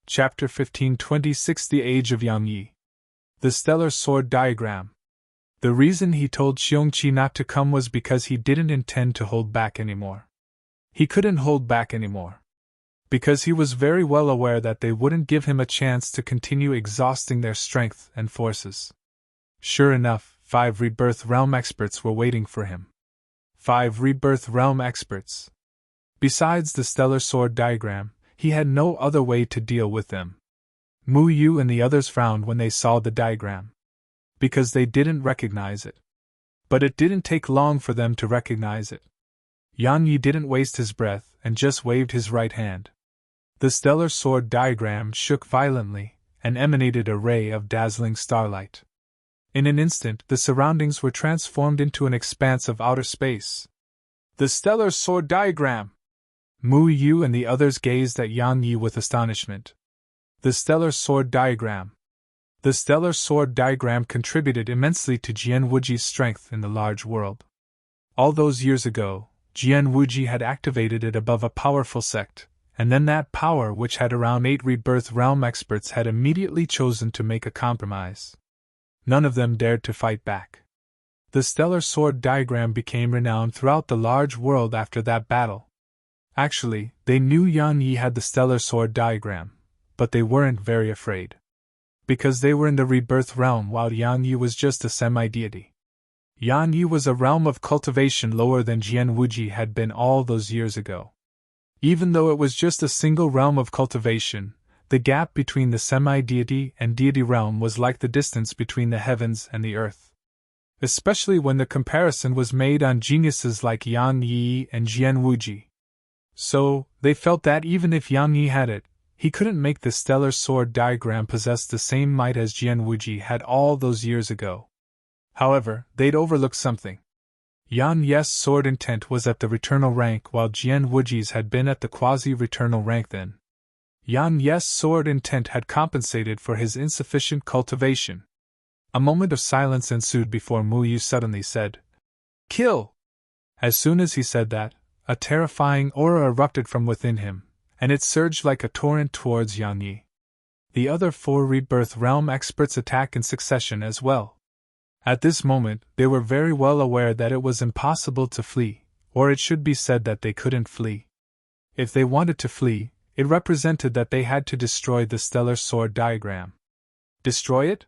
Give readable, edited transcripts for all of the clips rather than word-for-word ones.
Chapter 1526 The Age of Yang Yi. The Stellar Sword Diagram. The reason he told Xiongqi not to come was because he didn't intend to hold back anymore. He couldn't hold back anymore. Because he was very well aware that they wouldn't give him a chance to continue exhausting their strength and forces. Sure enough, 5 Rebirth Realm experts were waiting for him. 5 Rebirth Realm experts. Besides the Stellar Sword Diagram, he had no other way to deal with them. Mu Yu and the others frowned when they saw the diagram. Because they didn't recognize it. But it didn't take long for them to recognize it. Yang Yi didn't waste his breath and just waved his right hand. The Stellar Sword Diagram shook violently and emanated a ray of dazzling starlight. In an instant, the surroundings were transformed into an expanse of outer space. The Stellar Sword Diagram! Mu Yu and the others gazed at Yang Yi with astonishment. The Stellar Sword Diagram. The Stellar Sword Diagram contributed immensely to Jian Wuji's strength in the large world. All those years ago, Jian Wuji had activated it above a powerful sect, and then that power, which had around 8 Rebirth Realm experts, had immediately chosen to make a compromise. None of them dared to fight back. The Stellar Sword Diagram became renowned throughout the large world after that battle. Actually, they knew Yang Yi had the Stellar Sword Diagram, but they weren't very afraid. Because they were in the Rebirth Realm while Yang Yi was just a semi-deity. Yang Yi was a realm of cultivation lower than Jian Wuji had been all those years ago. Even though it was just a single realm of cultivation, the gap between the semi-deity and deity realm was like the distance between the heavens and the earth. Especially when the comparison was made on geniuses like Yang Yi and Jian Wuji. So, they felt that even if Yang Yi had it, he couldn't make the Stellar Sword Diagram possess the same might as Jian Wuji had all those years ago. However, they'd overlooked something. Yang Yi's sword intent was at the returnal rank while Jian Wuji's had been at the quasi-returnal rank then. Yang Yi's sword intent had compensated for his insufficient cultivation. A moment of silence ensued before Mu Yu suddenly said, "Kill!" As soon as he said that, a terrifying aura erupted from within him, and it surged like a torrent towards Yang Yi. The other 4 Rebirth Realm experts attacked in succession as well. At this moment, they were very well aware that it was impossible to flee, or it should be said that they couldn't flee. If they wanted to flee, it represented that they had to destroy the Stellar Sword Diagram. Destroy it?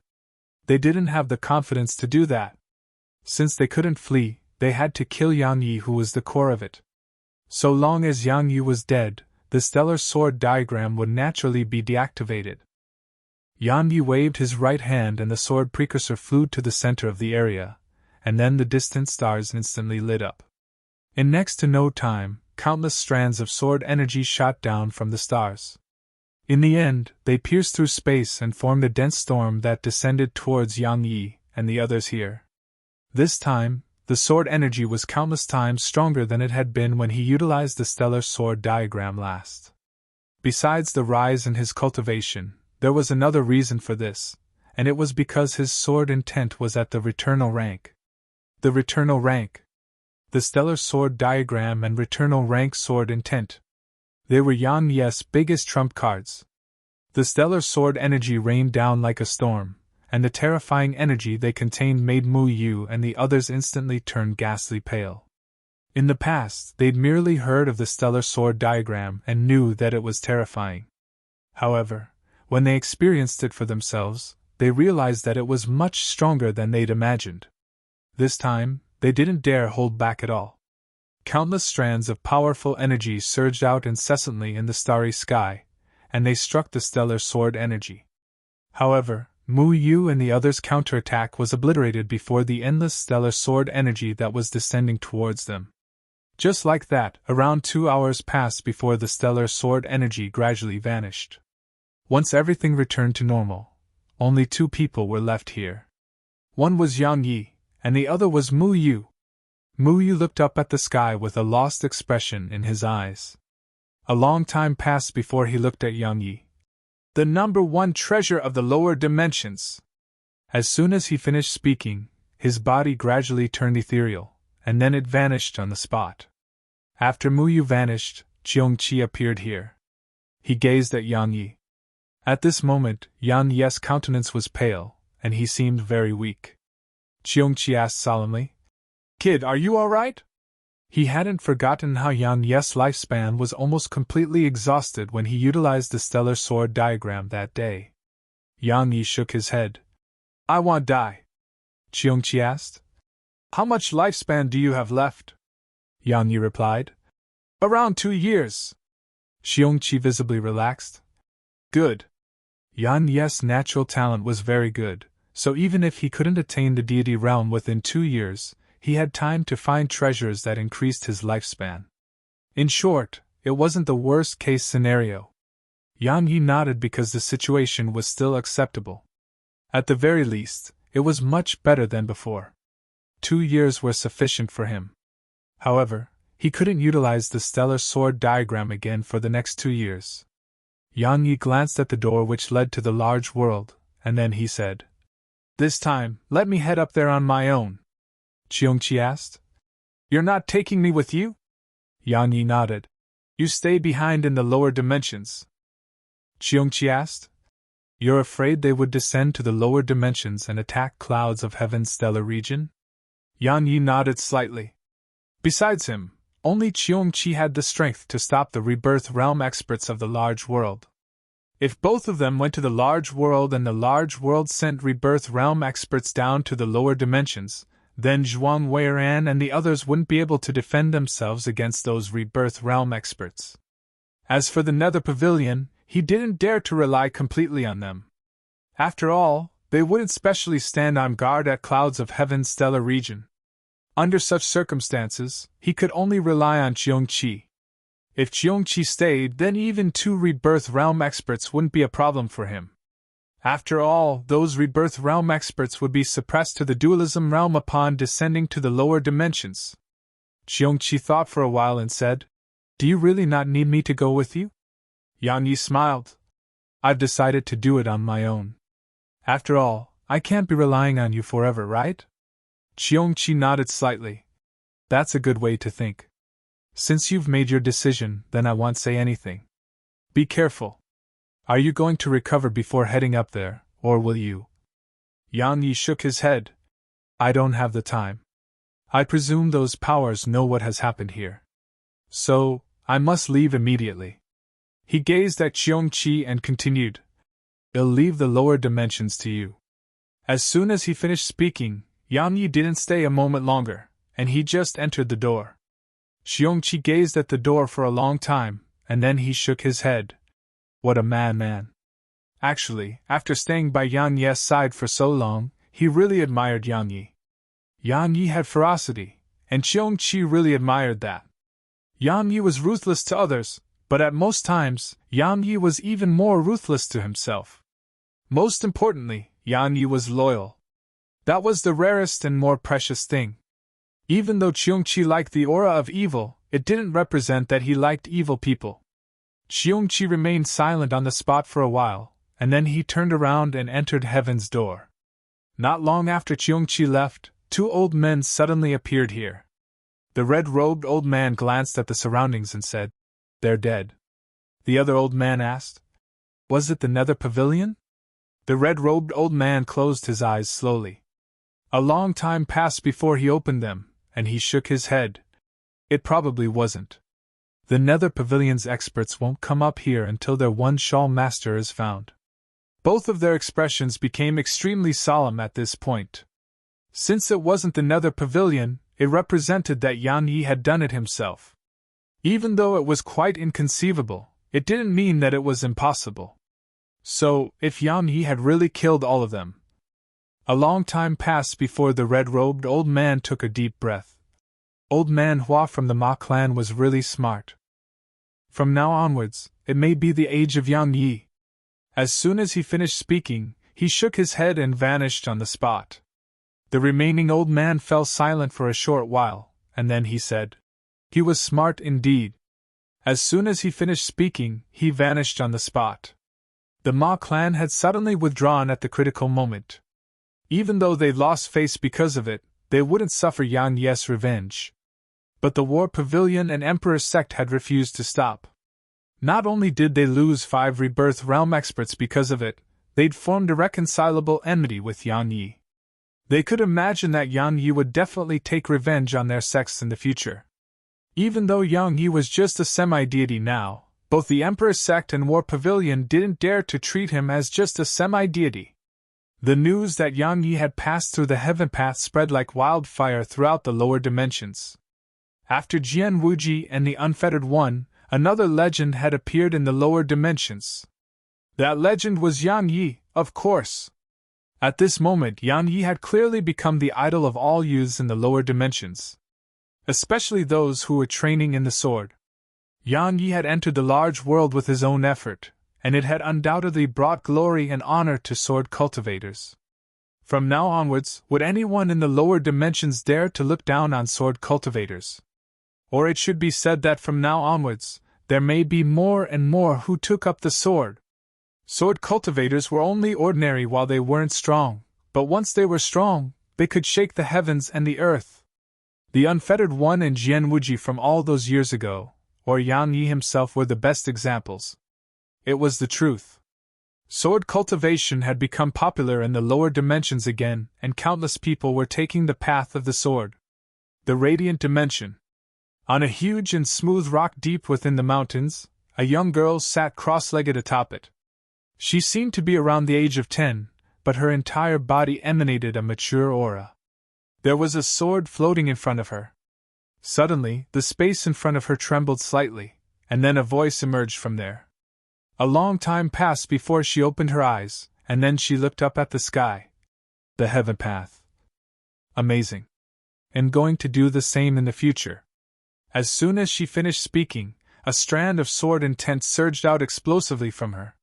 They didn't have the confidence to do that. Since they couldn't flee, they had to kill Yang Yi, who was the core of it. So long as Yang Yi was dead, the Stellar Sword Diagram would naturally be deactivated. Yang Yi waved his right hand and the sword precursor flew to the center of the area, and then the distant stars instantly lit up. In next to no time, countless strands of sword energy shot down from the stars. In the end, they pierced through space and formed a dense storm that descended towards Yang Yi and the others here. This time, the sword energy was countless times stronger than it had been when he utilized the Stellar Sword Diagram last. Besides the rise in his cultivation, there was another reason for this, and it was because his sword intent was at the returnal rank. The returnal rank. The Stellar Sword Diagram and returnal rank sword intent. They were Yang Yi's biggest trump cards. The Stellar Sword energy rained down like a storm, and the terrifying energy they contained made Mu Yu and the others instantly turn ghastly pale. In the past, they'd merely heard of the Stellar Sword Diagram and knew that it was terrifying. However, when they experienced it for themselves, they realized that it was much stronger than they'd imagined. This time, they didn't dare hold back at all. Countless strands of powerful energy surged out incessantly in the starry sky, and they struck the Stellar Sword energy. However, Mu Yu and the others' counterattack was obliterated before the endless Stellar Sword energy that was descending towards them. Just like that, around 2 hours passed before the Stellar Sword energy gradually vanished. Once everything returned to normal, only 2 people were left here. One was Yang Yi, and the other was Mu Yu. Mu Yu looked up at the sky with a lost expression in his eyes. A long time passed before he looked at Yang Yi. The number 1 treasure of the lower dimensions. As soon as he finished speaking, his body gradually turned ethereal, and then it vanished on the spot. After Mu Yu vanished, Xiongqi appeared here. He gazed at Yang Yi. At this moment, Yan Ye's countenance was pale, and he seemed very weak. Qiongqi asked solemnly, "Kid, are you all right?" He hadn't forgotten how Yan Ye's lifespan was almost completely exhausted when he utilized the stellar sword diagram that day. Yang Yi shook his head. "I won't die." Qiongqi asked. "How much lifespan do you have left?" Yang Yi replied. "Around 2 years." Qiongqi visibly relaxed. "Good." Yan Ye's natural talent was very good, so even if he couldn't attain the deity realm within 2 years, he had time to find treasures that increased his lifespan. In short, it wasn't the worst-case scenario. Yang Yi nodded because the situation was still acceptable. At the very least, it was much better than before. 2 years were sufficient for him. However, he couldn't utilize the stellar sword diagram again for the next 2 years. Yang Yi glanced at the door which led to the large world, and then he said, "This time, let me head up there on my own." Qiongqi asked, "You're not taking me with you?" Yang Yi nodded. "You stay behind in the lower dimensions." Qiongqi asked, "You're afraid they would descend to the lower dimensions and attack clouds of heaven's stellar region?" Yang Yi nodded slightly. Besides him, only Qiongqi had the strength to stop the rebirth realm experts of the large world. If both of them went to the large world and the large world sent rebirth realm experts down to the lower dimensions, then Zhuang Weiran and the others wouldn't be able to defend themselves against those rebirth realm experts. As for the Nether Pavilion, he didn't dare to rely completely on them. After all, they wouldn't specially stand on guard at clouds of heaven's stellar region. Under such circumstances, he could only rely on Qiongqi. If Qiongqi stayed, then even 2 rebirth realm experts wouldn't be a problem for him. After all, those rebirth realm experts would be suppressed to the dualism realm upon descending to the lower dimensions. Qiongqi thought for a while and said, "Do you really not need me to go with you?" Yang Yi smiled. "I've decided to do it on my own. After all, I can't be relying on you forever, right?" Qiongqi nodded slightly. "That's a good way to think. Since you've made your decision, then I won't say anything. Be careful. Are you going to recover before heading up there, or will you?" Yang Yi shook his head. "I don't have the time. I presume those powers know what has happened here. So, I must leave immediately." He gazed at Qiongqi and continued, "I'll leave the lower dimensions to you." As soon as he finished speaking, Yang Yi didn't stay a moment longer, and he just entered the door. Qiongqi gazed at the door for a long time, and then he shook his head. What a madman. Actually, after staying by Yang Yi's side for so long, he really admired Yang Yi. Yang Yi had ferocity, and Qiongqi really admired that. Yang Yi was ruthless to others, but at most times, Yang Yi was even more ruthless to himself. Most importantly, Yang Yi was loyal. That was the rarest and more precious thing. Even though Qiongqi liked the aura of evil, it didn't represent that he liked evil people. Qiongqi remained silent on the spot for a while, and then he turned around and entered heaven's door. Not long after Qiongqi left, 2 old men suddenly appeared here. The red-robed old man glanced at the surroundings and said, "They're dead." The other old man asked, "Was it the Nether Pavilion?" The red-robed old man closed his eyes slowly. A long time passed before he opened them, and he shook his head. It probably wasn't. The Nether Pavilion's experts won't come up here until their one Shawl Master is found. Both of their expressions became extremely solemn at this point. Since it wasn't the Nether Pavilion, it represented that Yang Yi had done it himself. Even though it was quite inconceivable, it didn't mean that it was impossible. So, if Yang Yi had really killed all of them. A long time passed before the red-robed old man took a deep breath. Old man Hua from the Ma clan was really smart. From now onwards, it may be the age of Yang Yi. As soon as he finished speaking, he shook his head and vanished on the spot. The remaining old man fell silent for a short while, and then he said, "He was smart indeed." As soon as he finished speaking, he vanished on the spot. The Ma clan had suddenly withdrawn at the critical moment. Even though they lost face because of it, they wouldn't suffer Yang Yi's revenge. But the War Pavilion and Emperor's sect had refused to stop. Not only did they lose 5 rebirth realm experts because of it, they'd formed irreconcilable enmity with Yang Yi. They could imagine that Yang Yi would definitely take revenge on their sects in the future. Even though Yang Yi was just a semi-deity now, both the Emperor's sect and War Pavilion didn't dare to treat him as just a semi-deity. The news that Yang Yi had passed through the heaven path spread like wildfire throughout the lower dimensions. After Jian Wuji and the Unfettered One, another legend had appeared in the lower dimensions. That legend was Yang Yi, of course. At this moment, Yang Yi had clearly become the idol of all youths in the lower dimensions, especially those who were training in the sword. Yang Yi had entered the large world with his own effort, and it had undoubtedly brought glory and honor to sword cultivators. From now onwards, would anyone in the lower dimensions dare to look down on sword cultivators? Or it should be said that from now onwards, there may be more and more who took up the sword. Sword cultivators were only ordinary while they weren't strong, but once they were strong, they could shake the heavens and the earth. The Unfettered One and Jian Wuji from all those years ago, or Yang Yi himself, were the best examples. It was the truth. Sword cultivation had become popular in the lower dimensions again, and countless people were taking the path of the sword. The Radiant Dimension. On a huge and smooth rock deep within the mountains, a young girl sat cross-legged atop it. She seemed to be around the age of 10, but her entire body emanated a mature aura. There was a sword floating in front of her. Suddenly, the space in front of her trembled slightly, and then a voice emerged from there. A long time passed before she opened her eyes, and then she looked up at the sky. The heaven path. Amazing. And going to do the same in the future. As soon as she finished speaking, a strand of sword intent surged out explosively from her.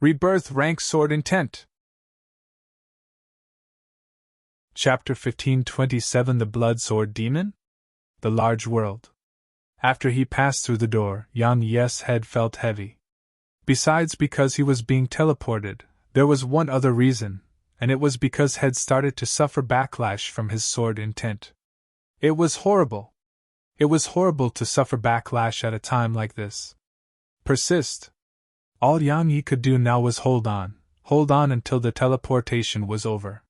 Rebirth rank sword intent. Chapter 1527 The Blood Sword Demon? The Large World. After he passed through the door, Yang Yi's head felt heavy. Besides because he was being teleported, there was one other reason, and it was because Head started to suffer backlash from his sword intent. It was horrible. It was horrible to suffer backlash at a time like this. Persist. All Yang Yi could do now was hold on until the teleportation was over.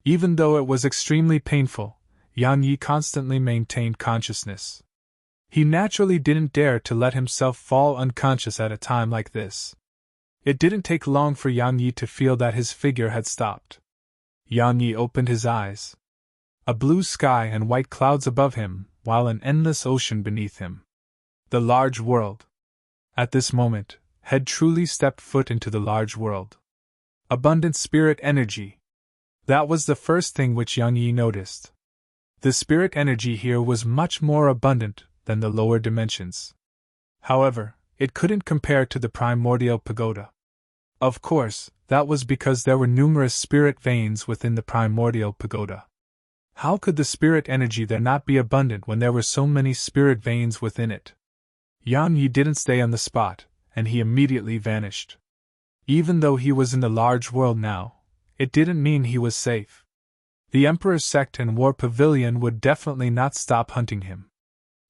Even though it was extremely painful, Yang Yi constantly maintained consciousness. He naturally didn't dare to let himself fall unconscious at a time like this. It didn't take long for Yang Yi to feel that his figure had stopped. Yang Yi opened his eyes. A blue sky and white clouds above him, while an endless ocean beneath him. The large world. At this moment, Head truly stepped foot into the large world. Abundant spirit energy. That was the first thing which Yang Yi noticed. The spirit energy here was much more abundant than the lower dimensions. However, it couldn't compare to the primordial pagoda. Of course, that was because there were numerous spirit veins within the primordial pagoda. How could the spirit energy there not be abundant when there were so many spirit veins within it? Yang Yi didn't stay on the spot, and he immediately vanished. Even though he was in the large world now, it didn't mean he was safe. The Emperor's sect and War Pavilion would definitely not stop hunting him.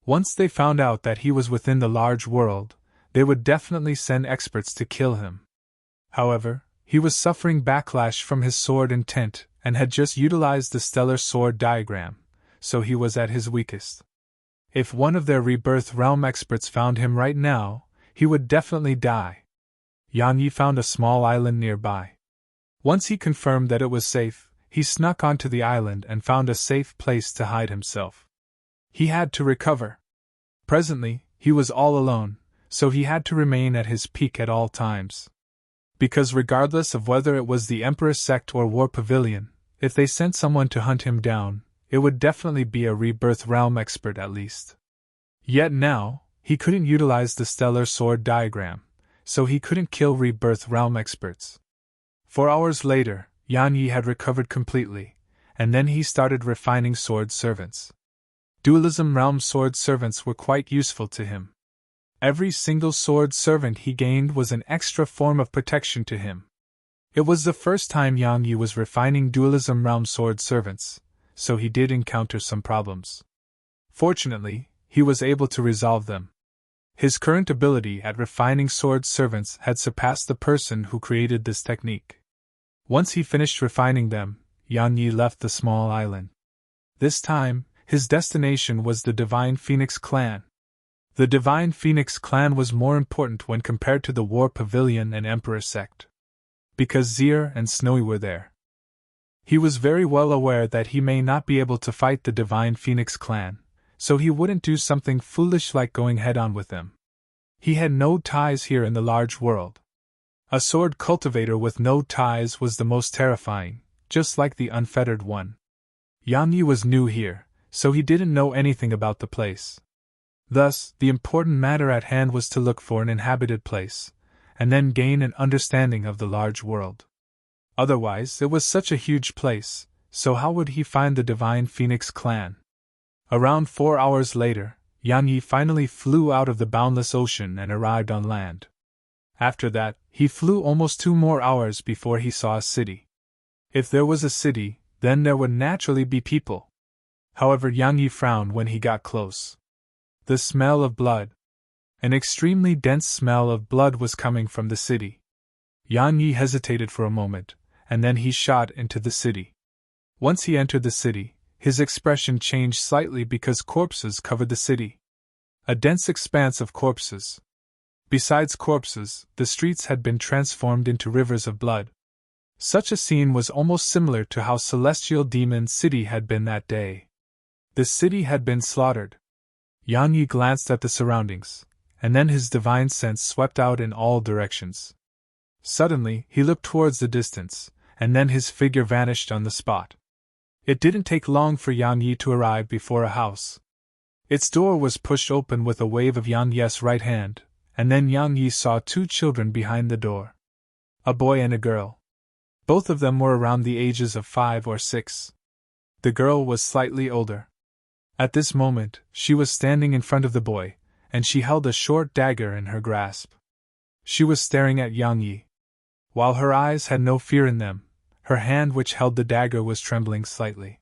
Once they found out that he was within the large world, they would definitely send experts to kill him. However, he was suffering backlash from his sword intent and had just utilized the stellar sword diagram, so he was at his weakest. If one of their rebirth realm experts found him right now, he would definitely die. Yang Yi found a small island nearby. Once he confirmed that it was safe, he snuck onto the island and found a safe place to hide himself. He had to recover. Presently, he was all alone, so he had to remain at his peak at all times. Because regardless of whether it was the Emperor's sect or War Pavilion, if they sent someone to hunt him down, it would definitely be a rebirth realm expert at least. Yet now, he couldn't utilize the stellar sword diagram, so he couldn't kill rebirth realm experts. 4 hours later, Yang Yi had recovered completely, and then he started refining sword servants. Dualism realm sword servants were quite useful to him. Every single sword servant he gained was an extra form of protection to him. It was the first time Yang Yi was refining dualism realm sword servants, so he did encounter some problems. Fortunately, he was able to resolve them. His current ability at refining sword servants had surpassed the person who created this technique. Once he finished refining them, Yang Yi left the small island. This time, his destination was the Divine Phoenix Clan. The Divine Phoenix Clan was more important when compared to the War Pavilion and Emperor Sect, because Zir and Snowy were there. He was very well aware that he may not be able to fight the Divine Phoenix Clan, so he wouldn't do something foolish like going head-on with them. He had no ties here in the large world. A sword cultivator with no ties was the most terrifying, just like the unfettered one. Yang Yi was new here, so he didn't know anything about the place. Thus, the important matter at hand was to look for an inhabited place, and then gain an understanding of the large world. Otherwise, it was such a huge place, so how would he find the Divine Phoenix Clan? Around 4 hours later, Yang Yi finally flew out of the boundless ocean and arrived on land. After that, he flew almost 2 more hours before he saw a city. If there was a city, then there would naturally be people. However, Yang Yi frowned when he got close. The smell of blood. An extremely dense smell of blood was coming from the city. Yang Yi hesitated for a moment, and then he shot into the city. Once he entered the city, his expression changed slightly because corpses covered the city. A dense expanse of corpses. Besides corpses, the streets had been transformed into rivers of blood. Such a scene was almost similar to how Celestial Demon City had been that day. The city had been slaughtered. Yang Yi glanced at the surroundings, and then his divine sense swept out in all directions. Suddenly, he looked towards the distance, and then his figure vanished on the spot. It didn't take long for Yang Yi to arrive before a house. Its door was pushed open with a wave of Yang Yi's right hand, and then Yang Yi saw 2 children behind the door. A boy and a girl. Both of them were around the ages of 5 or 6. The girl was slightly older. At this moment, she was standing in front of the boy, and she held a short dagger in her grasp. She was staring at Yang Yi. While her eyes had no fear in them, her hand which held the dagger was trembling slightly.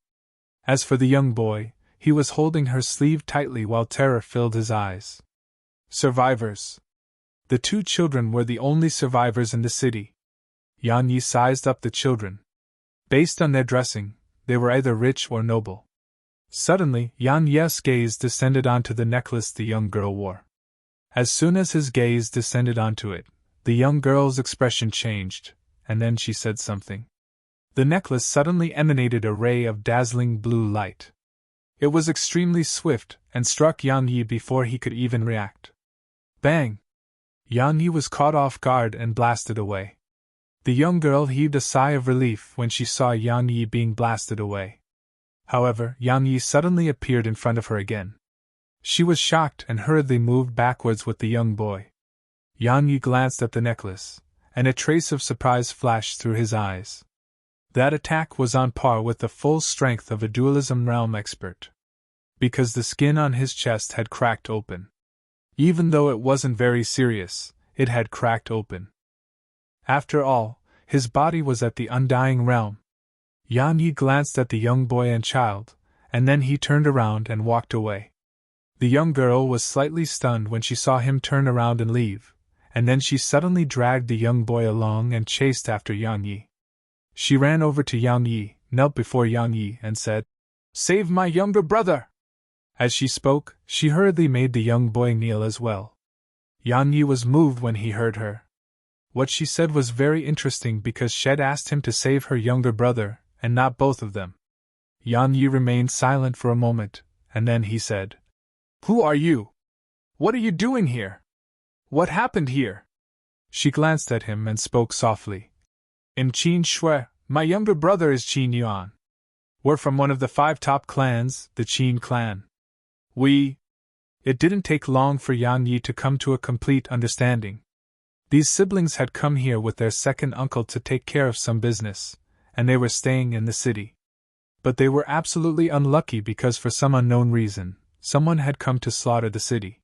As for the young boy, he was holding her sleeve tightly while terror filled his eyes. Survivors. The 2 children were the only survivors in the city. Yang Yi sized up the children. Based on their dressing, they were either rich or noble. Suddenly, Yang Yi's gaze descended onto the necklace the young girl wore. As soon as his gaze descended onto it, the young girl's expression changed, and then she said something. The necklace suddenly emanated a ray of dazzling blue light. It was extremely swift and struck Yang Yi before he could even react. Bang! Yang Yi was caught off guard and blasted away. The young girl heaved a sigh of relief when she saw Yang Yi being blasted away. However, Yang Yi suddenly appeared in front of her again. She was shocked and hurriedly moved backwards with the young boy. Yang Yi glanced at the necklace, and a trace of surprise flashed through his eyes. That attack was on par with the full strength of a dualism realm expert. Because the skin on his chest had cracked open. Even though it wasn't very serious, it had cracked open. After all, his body was at the undying realm. Yang Yi glanced at the young boy and child, and then he turned around and walked away. The young girl was slightly stunned when she saw him turn around and leave, and then she suddenly dragged the young boy along and chased after Yang Yi. She ran over to Yang Yi, knelt before Yang Yi, and said, "Save my younger brother!" As she spoke, she hurriedly made the young boy kneel as well. Yang Yi was moved when he heard her. What she said was very interesting because she'd asked him to save her younger brother, and not both of them. Yang Yi remained silent for a moment, and then he said, "Who are you? What are you doing here? What happened here?" She glanced at him and spoke softly. "I'm Qin Shui, my younger brother is Qin Yuan. We're from one of the 5 top clans, the Qin clan. It didn't take long for Yang Yi to come to a complete understanding. These siblings had come here with their second uncle to take care of some business, and they were staying in the city. But they were absolutely unlucky because for some unknown reason, someone had come to slaughter the city.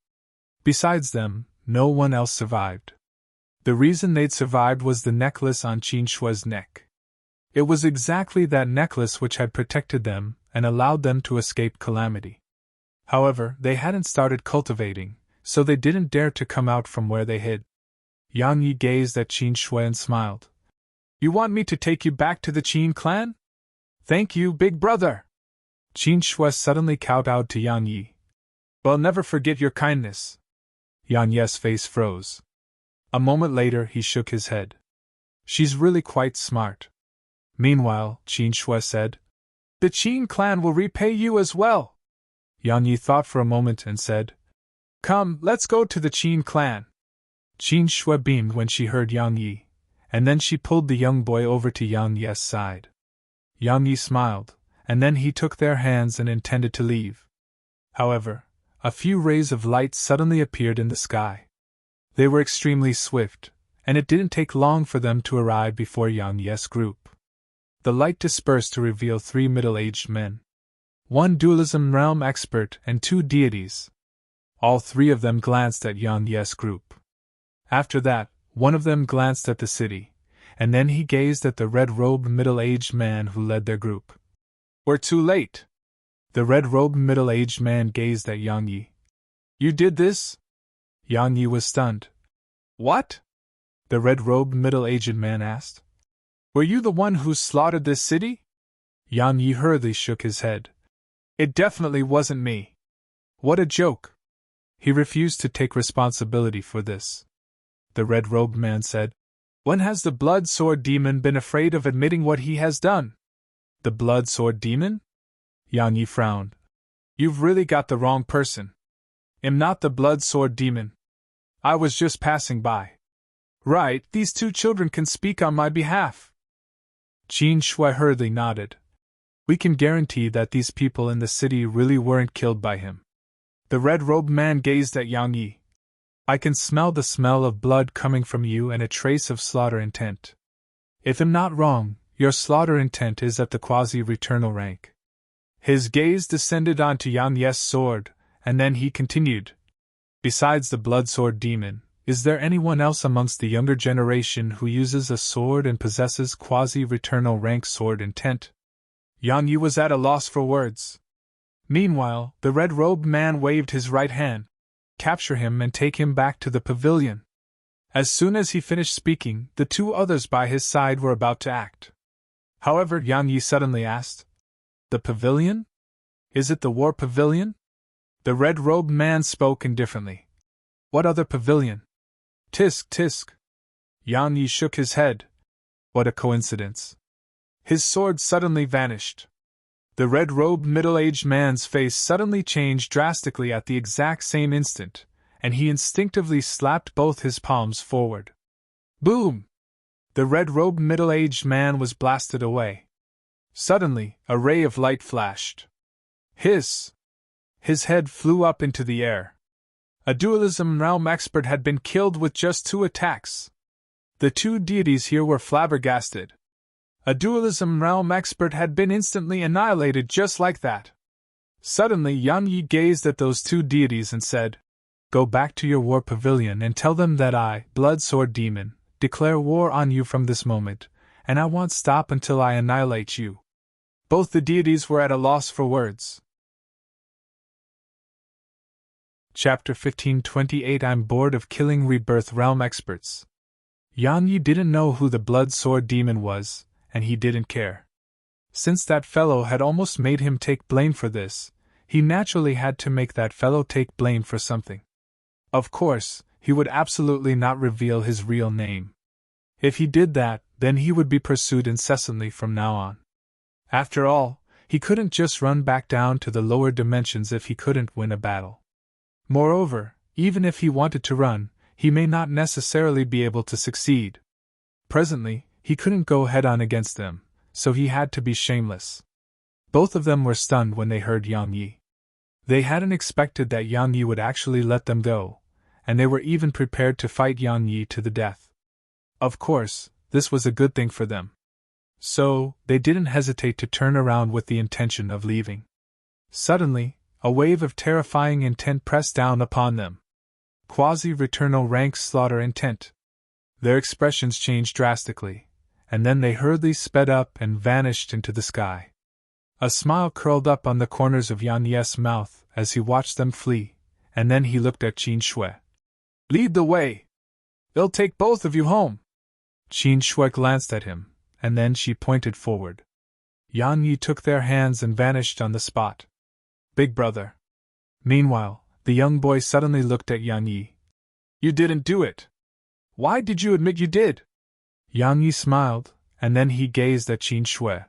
Besides them, no one else survived. The reason they'd survived was the necklace on Qin Shui's neck. It was exactly that necklace which had protected them and allowed them to escape calamity. However, they hadn't started cultivating, so they didn't dare to come out from where they hid. Yang Yi gazed at Qin Shui and smiled. You want me to take you back to the Qin clan? Thank you, big brother! Qin Shui suddenly kowtowed to Yang Yi. I'll never forget your kindness. Yang Yi's face froze. A moment later he shook his head. She's really quite smart. Meanwhile, Qin Shui said, The Qin clan will repay you as well. Yang Yi thought for a moment and said, Come, let's go to the Qin clan. Qin Shui beamed when she heard Yang Yi, and then she pulled the young boy over to Yang Yi's side. Yang Yi smiled, and then he took their hands and intended to leave. However, a few rays of light suddenly appeared in the sky. They were extremely swift, and it didn't take long for them to arrive before Yang Yi's group. The light dispersed to reveal 3 middle-aged men. 1 dualism realm expert and 2 deities. All 3 of them glanced at Yang Yi's group. After that, one of them glanced at the city, and then he gazed at the red-robed middle-aged man who led their group. We're too late. The red-robed middle-aged man gazed at Yang Yi. You did this? Yang Yi was stunned. What? The red-robed middle-aged man asked. Were you the one who slaughtered this city? Yang Yi hurriedly shook his head. It definitely wasn't me. What a joke. He refused to take responsibility for this. The red-robed man said, When has the blood sword demon been afraid of admitting what he has done? The blood sword demon? Yang Yi frowned. You've really got the wrong person. I'm not the blood sword demon. I was just passing by. Right, these 2 children can speak on my behalf. Qin Shui hurriedly nodded. We can guarantee that these people in the city really weren't killed by him. The red-robed man gazed at Yang Yi. I can smell the smell of blood coming from you and a trace of slaughter intent. If I'm not wrong, your slaughter intent is at the quasi-returnal rank. His gaze descended onto Yang Yi's sword, and then he continued. Besides the blood sword demon, is there anyone else amongst the younger generation who uses a sword and possesses quasi-returnal rank sword intent? Yang Yi was at a loss for words. Meanwhile, the red-robed man waved his right hand. Capture him and take him back to the pavilion. As soon as he finished speaking, the 2 others by his side were about to act. However, Yang Yi suddenly asked, The pavilion? Is it the war pavilion? The red-robed man spoke indifferently. What other pavilion? Tisk, tisk. Yang Yi shook his head. What a coincidence. His sword suddenly vanished. The red-robed middle-aged man's face suddenly changed drastically at the exact same instant, and he instinctively slapped both his palms forward. Boom! The red-robed middle-aged man was blasted away. Suddenly, a ray of light flashed. Hiss! His head flew up into the air. A dualism realm expert had been killed with just 2 attacks. The 2 deities here were flabbergasted. A dualism realm expert had been instantly annihilated just like that. Suddenly Yang Yi gazed at those 2 deities and said, Go back to your war pavilion and tell them that I, Blood Sword Demon, declare war on you from this moment, and I won't stop until I annihilate you. Both the deities were at a loss for words. Chapter 1528 I'm bored of killing rebirth realm experts. Yang Yi didn't know who the Blood Sword Demon was, and he didn't care. Since that fellow had almost made him take blame for this, he naturally had to make that fellow take blame for something. Of course, he would absolutely not reveal his real name. If he did that, then he would be pursued incessantly from now on. After all, he couldn't just run back down to the lower dimensions if he couldn't win a battle. Moreover, even if he wanted to run, he may not necessarily be able to succeed. Presently, he couldn't go head-on against them, so he had to be shameless. Both of them were stunned when they heard Yang Yi. They hadn't expected that Yang Yi would actually let them go, and they were even prepared to fight Yang Yi to the death. Of course, this was a good thing for them. So, they didn't hesitate to turn around with the intention of leaving. Suddenly, a wave of terrifying intent pressed down upon them. Quasi-returnal rank slaughter intent. Their expressions changed drastically, and then they hurriedly sped up and vanished into the sky. A smile curled up on the corners of Yang Yi's mouth as he watched them flee, and then he looked at Qin Shui. "Lead the way. It'll take both of you home." Qin Shui glanced at him, and then she pointed forward. Yan Yi took their hands and vanished on the spot. "Big brother." Meanwhile, the young boy suddenly looked at Yan Yi. "You didn't do it. Why did you admit you did?" Yang Yi smiled, and then he gazed at Qin Shui.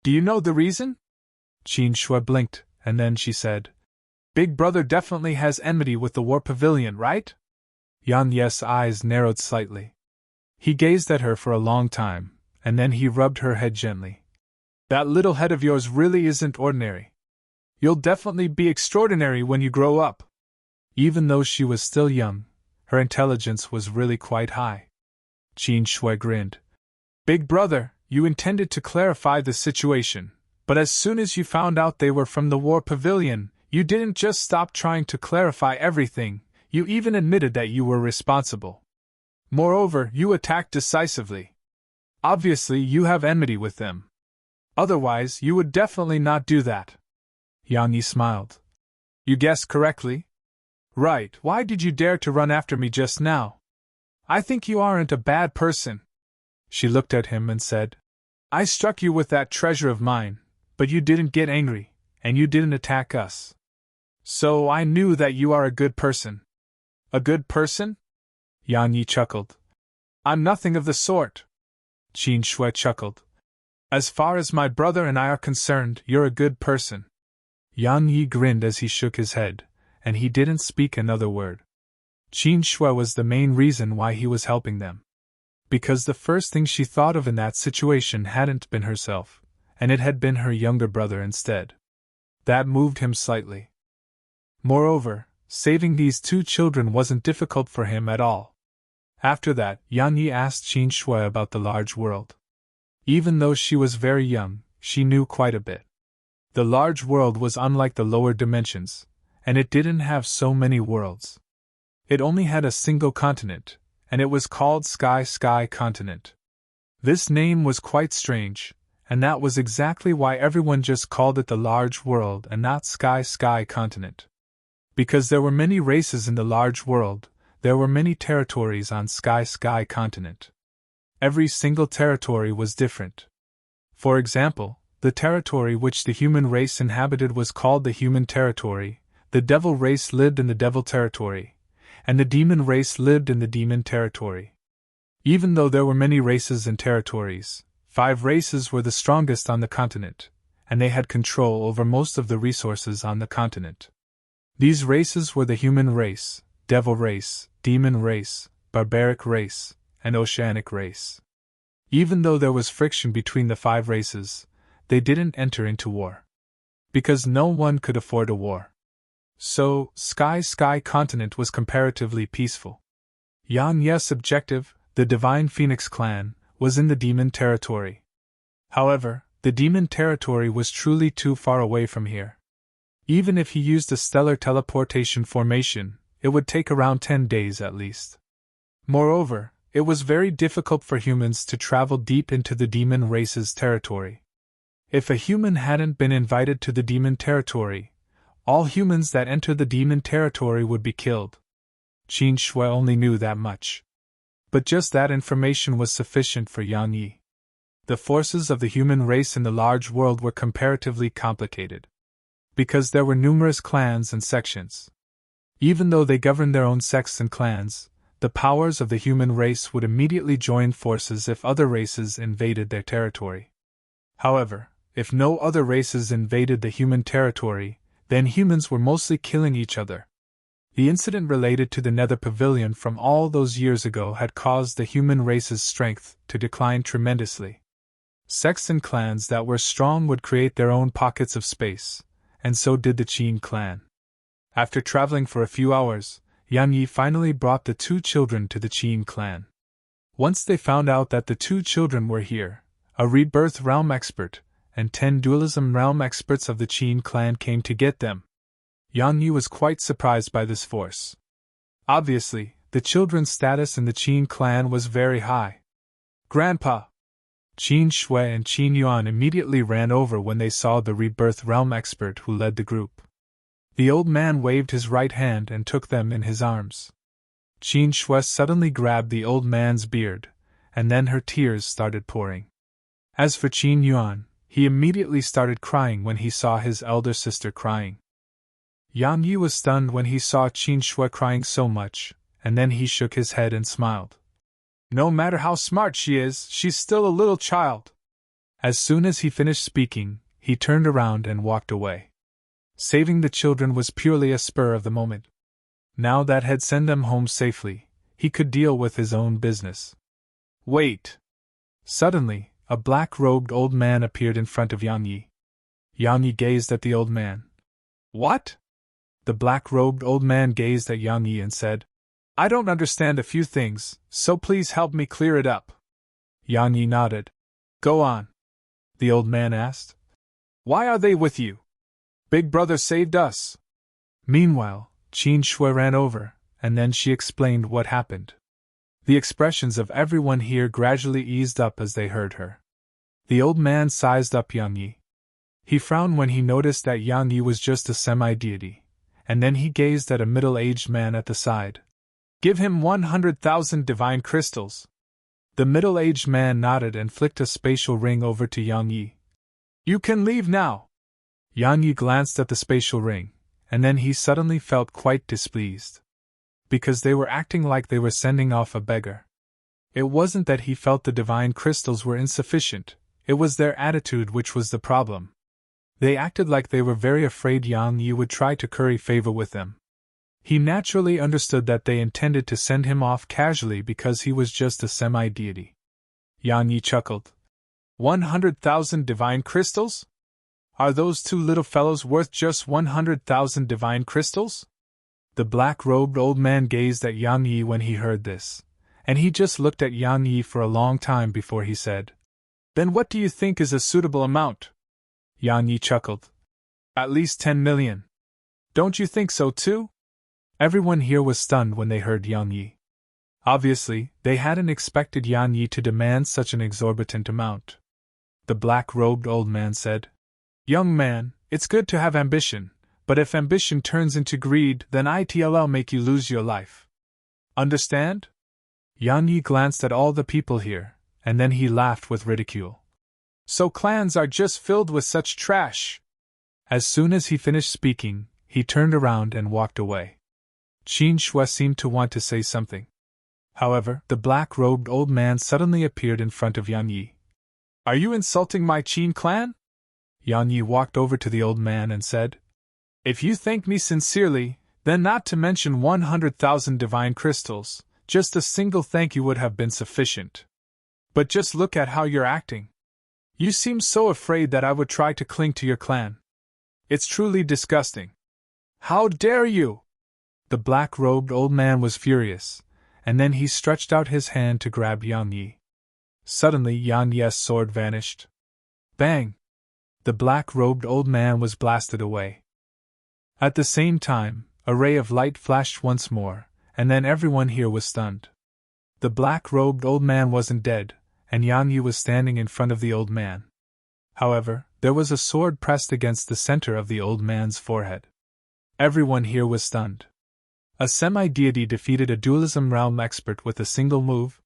"Do you know the reason?" Qin Shui blinked, and then she said, "Big brother definitely has enmity with the war pavilion, right?" Yan Yi's eyes narrowed slightly. He gazed at her for a long time, and then he rubbed her head gently. "That little head of yours really isn't ordinary. You'll definitely be extraordinary when you grow up." Even though she was still young, her intelligence was really quite high. Qin Shui grinned. "Big brother, you intended to clarify the situation, but as soon as you found out they were from the war pavilion, you didn't just stop trying to clarify everything, you even admitted that you were responsible. Moreover, you attacked decisively. Obviously, you have enmity with them. Otherwise, you would definitely not do that." Yang Yi smiled. "You guessed correctly? Right, why did you dare to run after me just now? I think you aren't a bad person." She looked at him and said, "I struck you with that treasure of mine, but you didn't get angry, and you didn't attack us. So I knew that you are a good person." "A good person?" Yang Yi chuckled. "I'm nothing of the sort." Qin Shui chuckled. "As far as my brother and I are concerned, you're a good person." Yang Yi grinned as he shook his head, and he didn't speak another word. Qin Shui was the main reason why he was helping them. Because the first thing she thought of in that situation hadn't been herself, and it had been her younger brother instead. That moved him slightly. Moreover, saving these two children wasn't difficult for him at all. After that, Yang Yi asked Qin Shui about the large world. Even though she was very young, she knew quite a bit. The large world was unlike the lower dimensions, and it didn't have so many worlds. It only had a single continent, and it was called Sky Continent. This name was quite strange, and that was exactly why everyone just called it the large world and not Sky Continent. Because there were many races in the large world, there were many territories on Sky Continent. Every single territory was different. For example, the territory which the human race inhabited was called the human territory, the devil race lived in the devil territory, and the demon race lived in the demon territory. Even though there were many races and territories, 5 races were the strongest on the continent, and they had control over most of the resources on the continent. These races were the human race, devil race, demon race, barbaric race, and oceanic race. Even though there was friction between the 5 races, they didn't enter into war. Because no one could afford a war. So, Sky Continent was comparatively peaceful. Yang Yi's objective, the Divine Phoenix clan, was in the demon territory. However, the demon territory was truly too far away from here. Even if he used a stellar teleportation formation, it would take around 10 days at least. Moreover, it was very difficult for humans to travel deep into the demon race's territory. If a human hadn't been invited to the demon territory, all humans that entered the demon territory would be killed. Qin Shui only knew that much. But just that information was sufficient for Yang Yi. The forces of the human race in the large world were comparatively complicated. Because there were numerous clans and sections. Even though they governed their own sects and clans, the powers of the human race would immediately join forces if other races invaded their territory. However, if no other races invaded the human territory, then humans were mostly killing each other. The incident related to the Nether Pavilion from all those years ago had caused the human race's strength to decline tremendously. Sects and clans that were strong would create their own pockets of space, and so did the Qin clan. After traveling for a few hours, Yang Yi finally brought the 2 children to the Qin clan. Once they found out that the 2 children were here, a rebirth realm expert and 10 dualism realm experts of the Qin clan came to get them. Yang Yi was quite surprised by this force. Obviously, the children's status in the Qin clan was very high. "Grandpa!" Qin Shui and Qin Yuan immediately ran over when they saw the rebirth realm expert who led the group. The old man waved his right hand and took them in his arms. Qin Shui suddenly grabbed the old man's beard, and then her tears started pouring. As for Qin Yuan, he immediately started crying when he saw his elder sister crying. Yang Yi was stunned when he saw Qin Shui crying so much, and then he shook his head and smiled. No matter how smart she is, she's still a little child. As soon as he finished speaking, he turned around and walked away. Saving the children was purely a spur of the moment. Now that had sent them home safely, he could deal with his own business. Wait! Suddenly, a black-robed old man appeared in front of Yang Yi. Yang Yi gazed at the old man. What? The black-robed old man gazed at Yang Yi and said, I don't understand a few things, so please help me clear it up. Yang Yi nodded. Go on. The old man asked. Why are they with you? Big brother saved us. Meanwhile, Qin Shui ran over, and then she explained what happened. The expressions of everyone here gradually eased up as they heard her. The old man sized up Yang Yi. He frowned when he noticed that Yang Yi was just a semi-deity, and then he gazed at a middle-aged man at the side. Give him 100,000 divine crystals. The middle-aged man nodded and flicked a spatial ring over to Yang Yi. You can leave now. Yang Yi glanced at the spatial ring, and then he suddenly felt quite displeased. Because they were acting like they were sending off a beggar. It wasn't that he felt the divine crystals were insufficient, it was their attitude which was the problem. They acted like they were very afraid Yang Yi would try to curry favor with them. He naturally understood that they intended to send him off casually because he was just a semi-deity. Yang Yi chuckled. 100,000 divine crystals? Are those two little fellows worth just 100,000 divine crystals? The black-robed old man gazed at Yang Yi when he heard this, and he just looked at Yang Yi for a long time before he said, Then what do you think is a suitable amount? Yang Yi chuckled. At least 10 million. Don't you think so too? Everyone here was stunned when they heard Yang Yi. Obviously, they hadn't expected Yang Yi to demand such an exorbitant amount. The black-robed old man said, Young man, it's good to have ambition, but if ambition turns into greed, then it'll make you lose your life. Understand? Yang Yi glanced at all the people here, and then he laughed with ridicule. So clans are just filled with such trash. As soon as he finished speaking, he turned around and walked away. Qin Shui seemed to want to say something. However, the black-robed old man suddenly appeared in front of Yang Yi. Are you insulting my Qin clan? Yang Yi walked over to the old man and said, If you thank me sincerely, then not to mention 100,000 divine crystals, just a single thank you would have been sufficient. But just look at how you're acting. You seem so afraid that I would try to cling to your clan. It's truly disgusting. How dare you? The black-robed old man was furious, and then he stretched out his hand to grab Yang Yi. Suddenly Yang Yi's sword vanished. Bang! The black-robed old man was blasted away. At the same time, a ray of light flashed once more, and then everyone here was stunned. The black-robed old man wasn't dead, and Yang Yi was standing in front of the old man. However, there was a sword pressed against the center of the old man's forehead. Everyone here was stunned. A semi-deity defeated a dualism realm expert with a single move?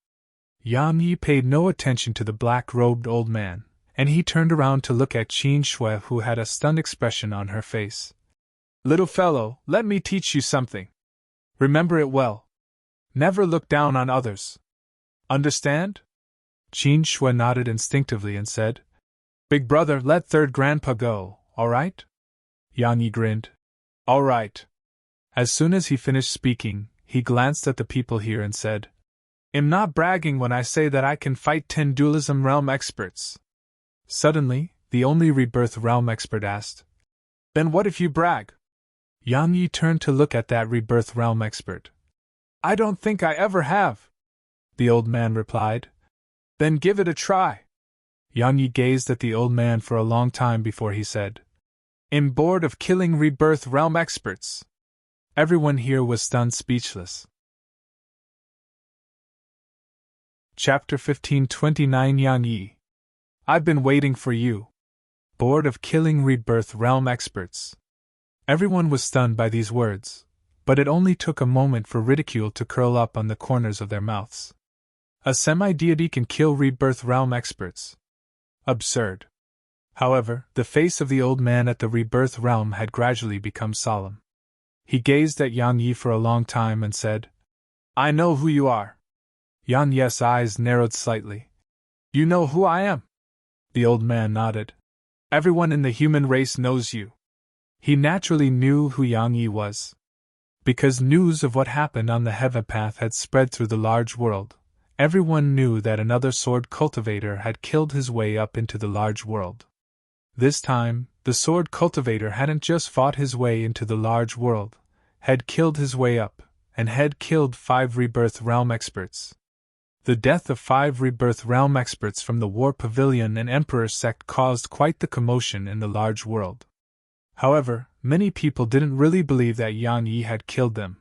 Yang Yi paid no attention to the black-robed old man, and he turned around to look at Qin Shui, who had a stunned expression on her face. Little fellow, let me teach you something. Remember it well. Never look down on others. Understand? Qin Shui nodded instinctively and said, Big brother, let third grandpa go, all right? Yang Yi grinned. All right. As soon as he finished speaking, he glanced at the people here and said, I'm not bragging when I say that I can fight 10 dualism realm experts. Suddenly, the only rebirth realm expert asked, Then what if you brag? Yang Yi turned to look at that rebirth realm expert. I don't think I ever have, the old man replied. Then give it a try. Yang Yi gazed at the old man for a long time before he said, I'm bored of killing rebirth realm experts. Everyone here was stunned speechless. Chapter 1529 Yang Yi. I've been waiting for you. Bored of killing rebirth realm experts. Everyone was stunned by these words, but it only took a moment for ridicule to curl up on the corners of their mouths. A semi-deity can kill rebirth realm experts. Absurd. However, the face of the old man at the rebirth realm had gradually become solemn. He gazed at Yang Yi for a long time and said, "I know who you are." Yang Yi's eyes narrowed slightly. "You know who I am?" The old man nodded. "Everyone in the human race knows you." He naturally knew who Yang Yi was. Because news of what happened on the heaven path had spread through the large world, everyone knew that another sword cultivator had killed his way up into the large world. This time, the sword cultivator hadn't just fought his way into the large world, had killed his way up, and had killed 5 rebirth realm experts. The death of 5 rebirth realm experts from the War Pavilion and Emperor sect caused quite the commotion in the large world. However, many people didn't really believe that Yang Yi had killed them.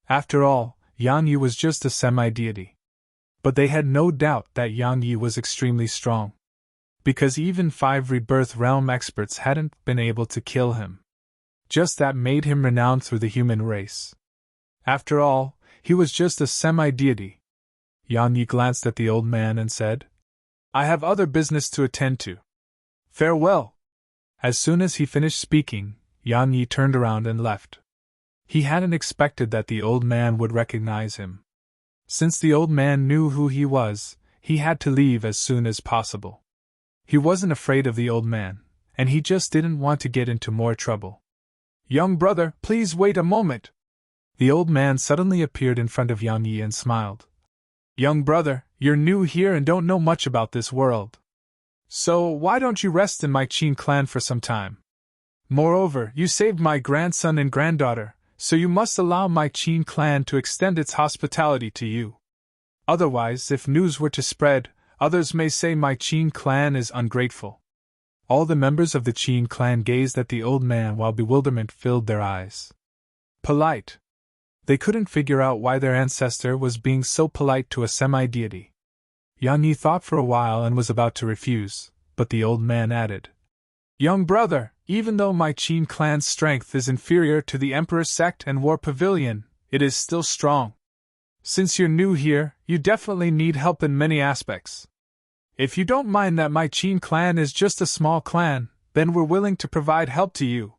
After all, Yang Yi was just a semi-deity. But they had no doubt that Yang Yi was extremely strong. Because even 5 rebirth realm experts hadn't been able to kill him. Just that made him renowned through the human race. After all, he was just a semi-deity. Yang Yi glanced at the old man and said, "I have other business to attend to. Farewell." As soon as he finished speaking, Yang Yi turned around and left. He hadn't expected that the old man would recognize him. Since the old man knew who he was, he had to leave as soon as possible. He wasn't afraid of the old man, and he just didn't want to get into more trouble. "Young brother, please wait a moment." The old man suddenly appeared in front of Yang Yi and smiled. "Young brother, you're new here and don't know much about this world. So why don't you rest in my Qin clan for some time? Moreover, you saved my grandson and granddaughter, so you must allow my Qin clan to extend its hospitality to you. Otherwise, if news were to spread, others may say my Qin clan is ungrateful." All the members of the Qin clan gazed at the old man while bewilderment filled their eyes. Polite. They couldn't figure out why their ancestor was being so polite to a semi-deity. Yang Yi thought for a while and was about to refuse, but the old man added, "Young brother, even though my Qin clan's strength is inferior to the Emperor sect and War Pavilion, it is still strong. Since you're new here, you definitely need help in many aspects. If you don't mind that my Qin clan is just a small clan, then we're willing to provide help to you."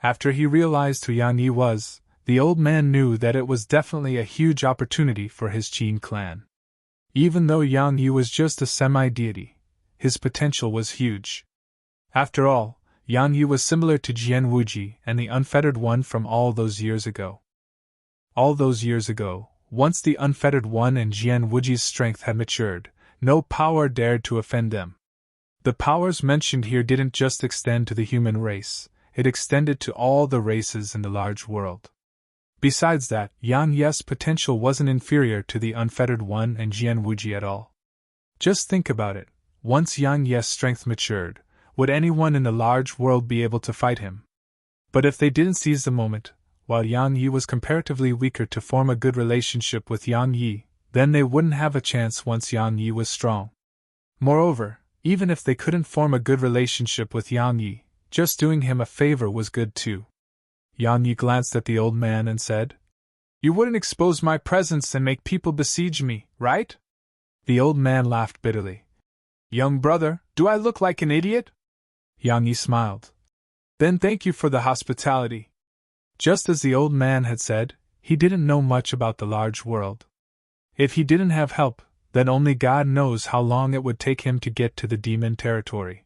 After he realized who Yang Yi was, the old man knew that it was definitely a huge opportunity for his Qin clan. Even though Yang Yi was just a semi-deity, his potential was huge. After all, Yang Yi was similar to Jian Wuji and the Unfettered One from all those years ago. All those years ago, once the Unfettered One and Jian Wuji's strength had matured, no power dared to offend them. The powers mentioned here didn't just extend to the human race, it extended to all the races in the large world. Besides that, Yang Yi's potential wasn't inferior to the Unfettered One and Jian Wuji at all. Just think about it, once Yang Yi's strength matured, would anyone in the large world be able to fight him? But if they didn't seize the moment, while Yang Yi was comparatively weaker to form a good relationship with Yang Yi, then they wouldn't have a chance once Yang Yi was strong. Moreover, even if they couldn't form a good relationship with Yang Yi, just doing him a favor was good too. Yang Yi glanced at the old man and said, "You wouldn't expose my presence and make people besiege me, right?" The old man laughed bitterly. "Young brother, do I look like an idiot?" Yang Yi smiled. "Then thank you for the hospitality." Just as the old man had said, he didn't know much about the large world. If he didn't have help, then only God knows how long it would take him to get to the demon territory.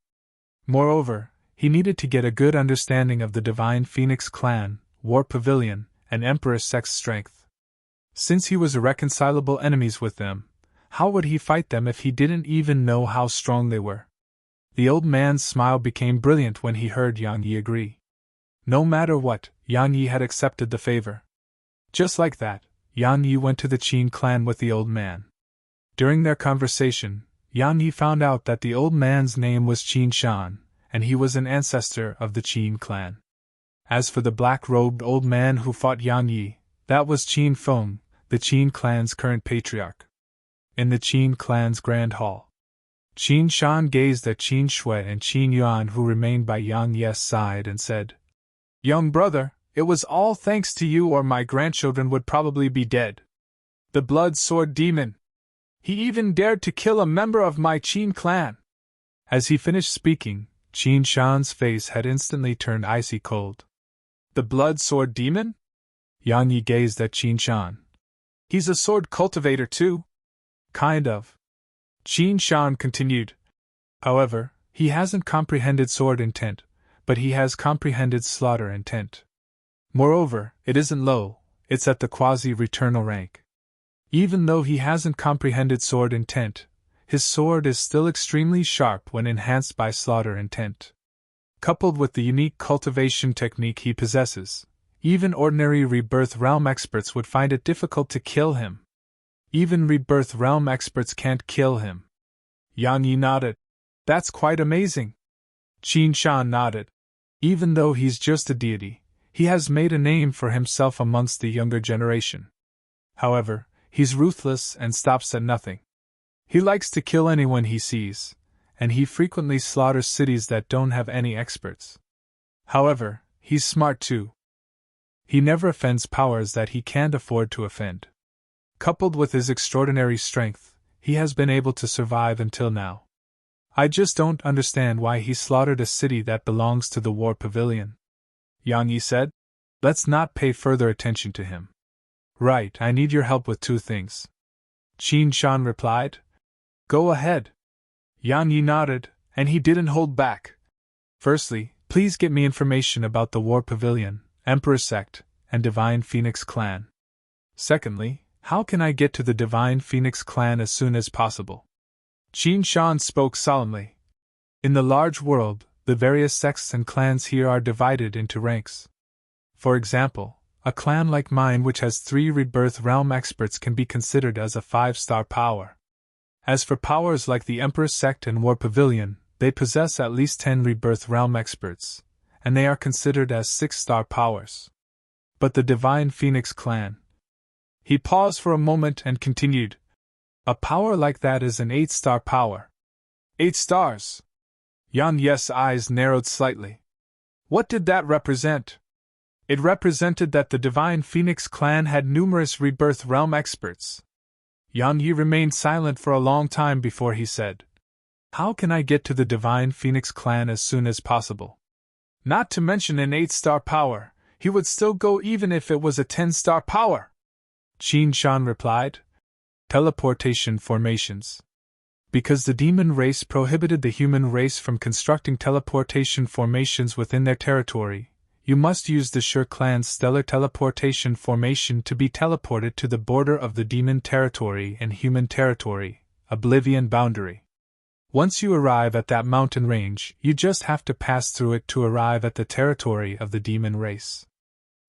Moreover, he needed to get a good understanding of the Divine Phoenix clan, War Pavilion, and Emperor sect's strength. Since he was irreconcilable enemies with them, how would he fight them if he didn't even know how strong they were? The old man's smile became brilliant when he heard Yang Yi agree. No matter what, Yang Yi had accepted the favor. Just like that, Yang Yi went to the Qin clan with the old man. During their conversation, Yang Yi found out that the old man's name was Qin Shan, and he was an ancestor of the Qin clan. As for the black-robed old man who fought Yang Yi, that was Qin Feng, the Qin clan's current patriarch. In the Qin clan's grand hall, Qin Shan gazed at Qin Shui and Qin Yuan who remained by Yang Yi's side and said, Young brother, it was all thanks to you, or my grandchildren would probably be dead. The blood sword demon! He even dared to kill a member of my Qin clan! As he finished speaking, Qin Shan's face had instantly turned icy cold. The blood sword demon? Yang Yi gazed at Qin Shan. He's a sword cultivator too? Kind of. Qin Shan continued. However, he hasn't comprehended sword intent, but he has comprehended slaughter intent. Moreover, it isn't low, it's at the quasi-returnal rank. Even though he hasn't comprehended sword intent, his sword is still extremely sharp when enhanced by slaughter intent. Coupled with the unique cultivation technique he possesses, even ordinary Rebirth Realm experts would find it difficult to kill him. Even Rebirth Realm experts can't kill him. Yang Yi nodded. That's quite amazing. Qin Shan nodded. Even though he's just a deity, he has made a name for himself amongst the younger generation. However, he's ruthless and stops at nothing. He likes to kill anyone he sees, and he frequently slaughters cities that don't have any experts. However, he's smart too. He never offends powers that he can't afford to offend. Coupled with his extraordinary strength, he has been able to survive until now. I just don't understand why he slaughtered a city that belongs to the War Pavilion. Yang Yi said. Let's not pay further attention to him. Right, I need your help with two things. Qin Shan replied. Go ahead. Yang Yi nodded, and he didn't hold back. Firstly, please get me information about the War Pavilion, Emperor Sect, and Divine Phoenix Clan. Secondly, how can I get to the Divine Phoenix Clan as soon as possible? Qin Shan spoke solemnly. In the large world, the various sects and clans here are divided into ranks. For example, a clan like mine which has 3 Rebirth Realm experts can be considered as a 5-star power. As for powers like the Emperor Sect and War Pavilion, they possess at least 10 Rebirth Realm experts, and they are considered as 6-star powers. But the Divine Phoenix Clan. He paused for a moment and continued. A power like that is an 8-star power. 8 stars! Yang Yi's eyes narrowed slightly. What did that represent? It represented that the Divine Phoenix Clan had numerous Rebirth Realm experts. Yang Yi remained silent for a long time before he said, How can I get to the Divine Phoenix Clan as soon as possible? Not to mention an 8-star power, he would still go even if it was a 10-star power. Qin Shan replied. Teleportation formations. Because the demon race prohibited the human race from constructing teleportation formations within their territory, you must use the Sure clan's stellar teleportation formation to be teleported to the border of the demon territory and human territory, Oblivion boundary. Once you arrive at that mountain range, you just have to pass through it to arrive at the territory of the demon race.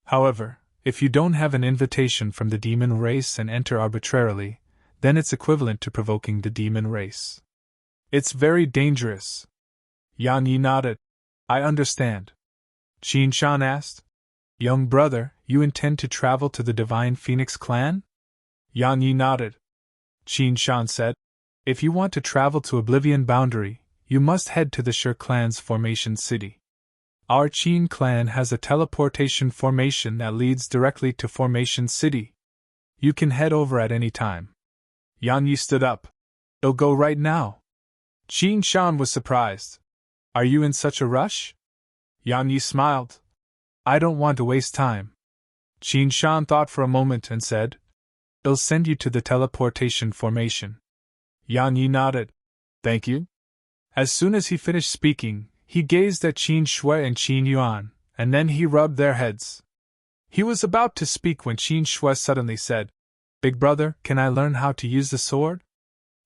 However, if you don't have an invitation from the demon race and enter arbitrarily, then it's equivalent to provoking the demon race. It's very dangerous. Yang Yi nodded. I understand. Qin Shan asked. Young brother, you intend to travel to the Divine Phoenix Clan? Yang Yi nodded. Qin Shan said. If you want to travel to Oblivion Boundary, you must head to the Sure clan's formation city. Our Qin clan has a teleportation formation that leads directly to Formation City. You can head over at any time. Yang Yi stood up. It'll go right now. Qin Shan was surprised. Are you in such a rush? Yang Yi smiled. I don't want to waste time. Qin Shan thought for a moment and said, It'll send you to the teleportation formation. Yang Yi nodded. Thank you. As soon as he finished speaking, he gazed at Qin Shui and Qin Yuan, and then he rubbed their heads. He was about to speak when Qin Shui suddenly said, Big brother, can I learn how to use the sword?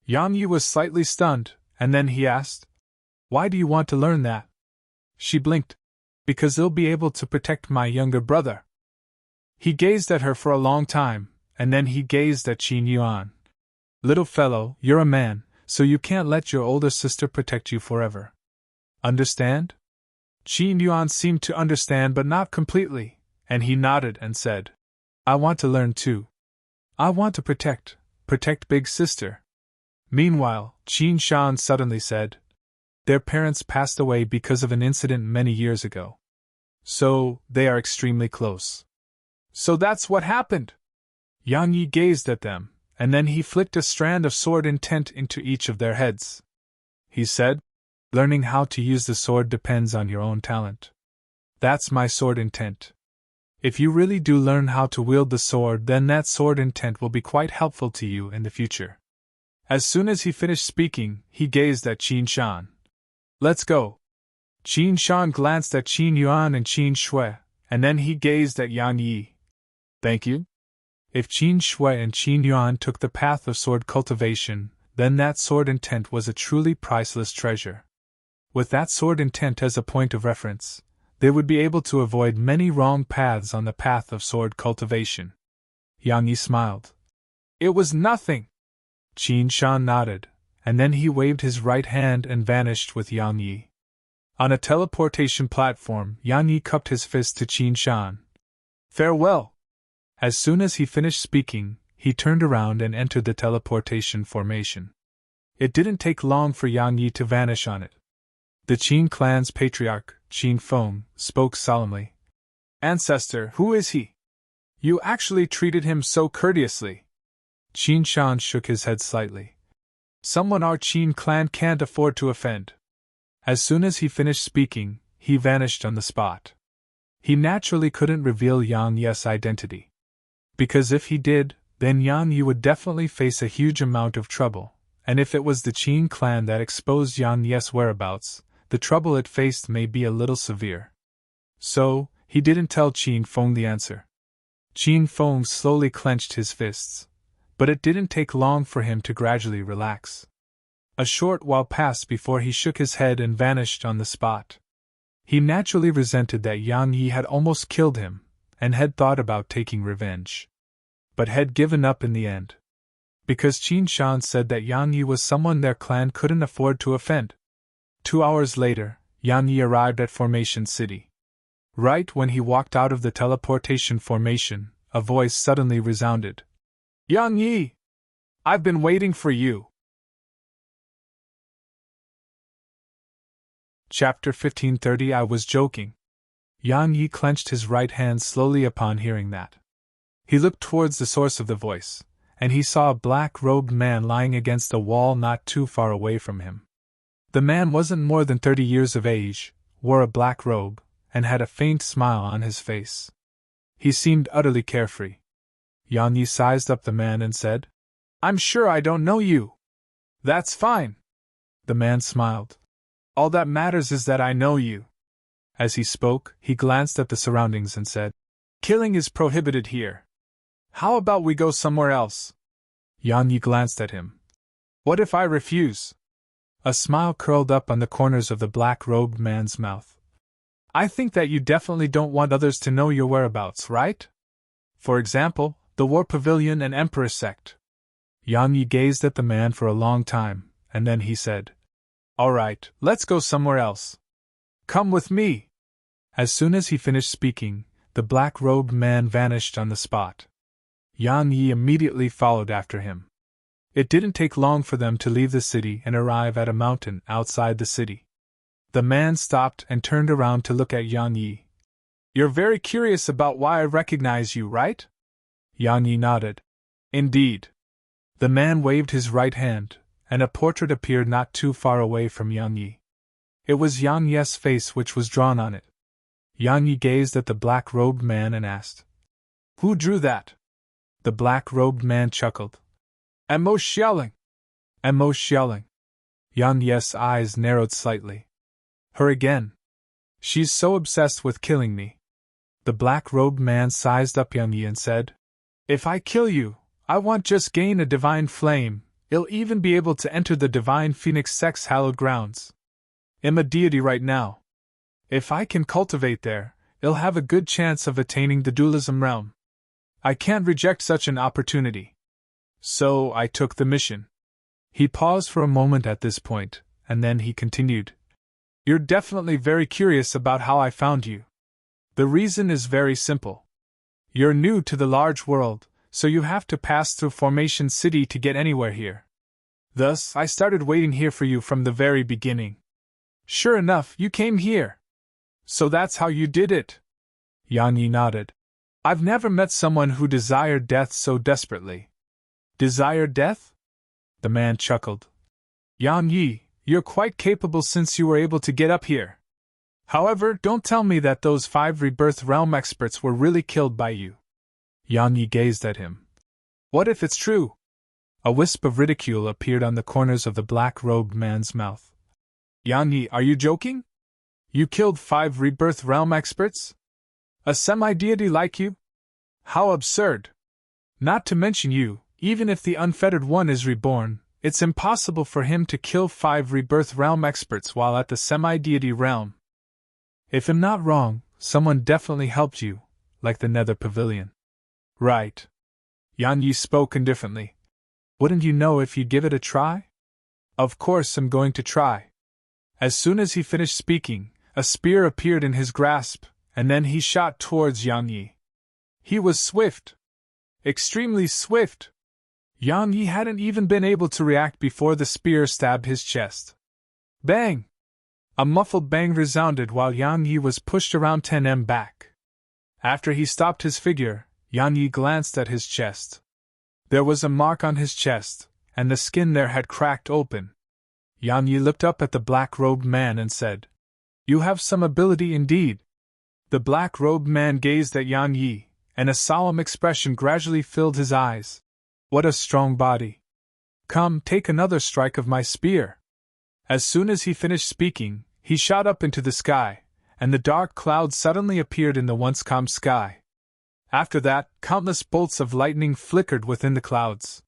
Yang Yi was slightly stunned, and then he asked, Why do you want to learn that? She blinked. Because it'll be able to protect my younger brother. He gazed at her for a long time, and then he gazed at Qin Yuan. Little fellow, you're a man, so you can't let your older sister protect you forever. Understand? Qin Yuan seemed to understand but not completely, and he nodded and said, I want to learn too. I want to protect big sister. Meanwhile, Qin Shan suddenly said, Their parents passed away because of an incident many years ago. So, they are extremely close. So that's what happened? Yang Yi gazed at them, and then he flicked a strand of sword intent into each of their heads. He said, "Learning how to use the sword depends on your own talent. That's my sword intent. If you really do learn how to wield the sword, then that sword intent will be quite helpful to you in the future." As soon as he finished speaking, he gazed at Qin Shan. "Let's go." Qin Shan glanced at Qin Yuan and Qin Shui, and then he gazed at Yang Yi. "Thank you?" If Qin Shui and Qin Yuan took the path of sword cultivation, then that sword intent was a truly priceless treasure. With that sword intent as a point of reference, they would be able to avoid many wrong paths on the path of sword cultivation. Yang Yi smiled. "It was nothing." Qin Shan nodded, and then he waved his right hand and vanished with Yang Yi. On a teleportation platform, Yang Yi cupped his fist to Qin Shan. "Farewell." As soon as he finished speaking, he turned around and entered the teleportation formation. It didn't take long for Yang Yi to vanish on it. The Qin clan's patriarch, Qin Feng, spoke solemnly. "Ancestor, who is he? You actually treated him so courteously." Qin Shan shook his head slightly. "Someone our Qin clan can't afford to offend." As soon as he finished speaking, he vanished on the spot. He naturally couldn't reveal Yang Yi's identity. Because if he did, then Yang Yi would definitely face a huge amount of trouble, and if it was the Qin clan that exposed Yang Yi's whereabouts, the trouble it faced may be a little severe. So, he didn't tell Qin Feng the answer. Qin Feng slowly clenched his fists, but it didn't take long for him to gradually relax. A short while passed before he shook his head and vanished on the spot. He naturally resented that Yang Yi had almost killed him, and had thought about taking revenge, but had given up in the end. Because Qin Shan said that Yang Yi was someone their clan couldn't afford to offend. 2 hours later, Yang Yi arrived at Formation City. Right when he walked out of the teleportation formation, a voice suddenly resounded. "Yang Yi! I've been waiting for you!" Chapter 1530. I was joking. Yang Yi clenched his right hand slowly upon hearing that. He looked towards the source of the voice, and he saw a black-robed man lying against a wall not too far away from him. The man wasn't more than 30 years of age, wore a black robe, and had a faint smile on his face. He seemed utterly carefree. Yang Yi sized up the man and said, "I'm sure I don't know you." "That's fine." The man smiled. "All that matters is that I know you." As he spoke, he glanced at the surroundings and said, "Killing is prohibited here. How about we go somewhere else?" Yang Yi glanced at him. "What if I refuse?" A smile curled up on the corners of the black-robed man's mouth. "I think that you definitely don't want others to know your whereabouts, right? For example, the War Pavilion and Emperor sect." Yang Yi gazed at the man for a long time, and then he said, "All right, let's go somewhere else. Come with me." As soon as he finished speaking, the black-robed man vanished on the spot. Yang Yi immediately followed after him. It didn't take long for them to leave the city and arrive at a mountain outside the city. The man stopped and turned around to look at Yang Yi. "You're very curious about why I recognize you, right?" Yang Yi nodded. "Indeed." The man waved his right hand, and a portrait appeared not too far away from Yang Yi. It was Yang Yi's face which was drawn on it. Yang Yi gazed at the black-robed man and asked, "Who drew that?" The black-robed man chuckled. "Mo Xiaoling." Mo Xiaoling. Yang Yi's eyes narrowed slightly. "Her again. She's so obsessed with killing me." The black-robed man sized up Yang Yi and said, "If I kill you, I won't just gain a divine flame, I'll even be able to enter the divine phoenix sect's hallowed grounds. I'm a deity right now. If I can cultivate there, I'll have a good chance of attaining the dualism realm. I can't reject such an opportunity. So I took the mission." He paused for a moment at this point, and then he continued, "You're definitely very curious about how I found you. The reason is very simple. You're new to the large world, so you have to pass through Formation City to get anywhere here. Thus, I started waiting here for you from the very beginning. Sure enough, you came here. So that's how you did it? Yang Yi nodded. I've never met someone who desired death so desperately. Desired death? The man chuckled. Yang Yi, you're quite capable since you were able to get up here. However, don't tell me that those 5 rebirth realm experts were really killed by you. Yang Yi gazed at him. What if it's true? A wisp of ridicule appeared on the corners of the black-robed man's mouth. Yang Yi, are you joking? You killed 5 rebirth realm experts? A semi-deity like you? How absurd! Not to mention you, even if the unfettered one is reborn, it's impossible for him to kill 5 rebirth realm experts while at the semi-deity realm. If I'm not wrong, someone definitely helped you, like the Nether Pavilion. Right. Yang Yi spoke indifferently. Wouldn't you know if you'd give it a try? Of course I'm going to try. As soon as he finished speaking, a spear appeared in his grasp, and then he shot towards Yang Yi. He was swift. Extremely swift. Yang Yi hadn't even been able to react before the spear stabbed his chest. Bang! A muffled bang resounded while Yang Yi was pushed around 10 back. After he stopped his figure, Yang Yi glanced at his chest. There was a mark on his chest, and the skin there had cracked open. Yang Yi looked up at the black-robed man and said, You have some ability indeed. The black-robed man gazed at Yang Yi, and a solemn expression gradually filled his eyes. What a strong body! Come, take another strike of my spear. As soon as he finished speaking, he shot up into the sky, and the dark clouds suddenly appeared in the once calm sky. After that, countless bolts of lightning flickered within the clouds.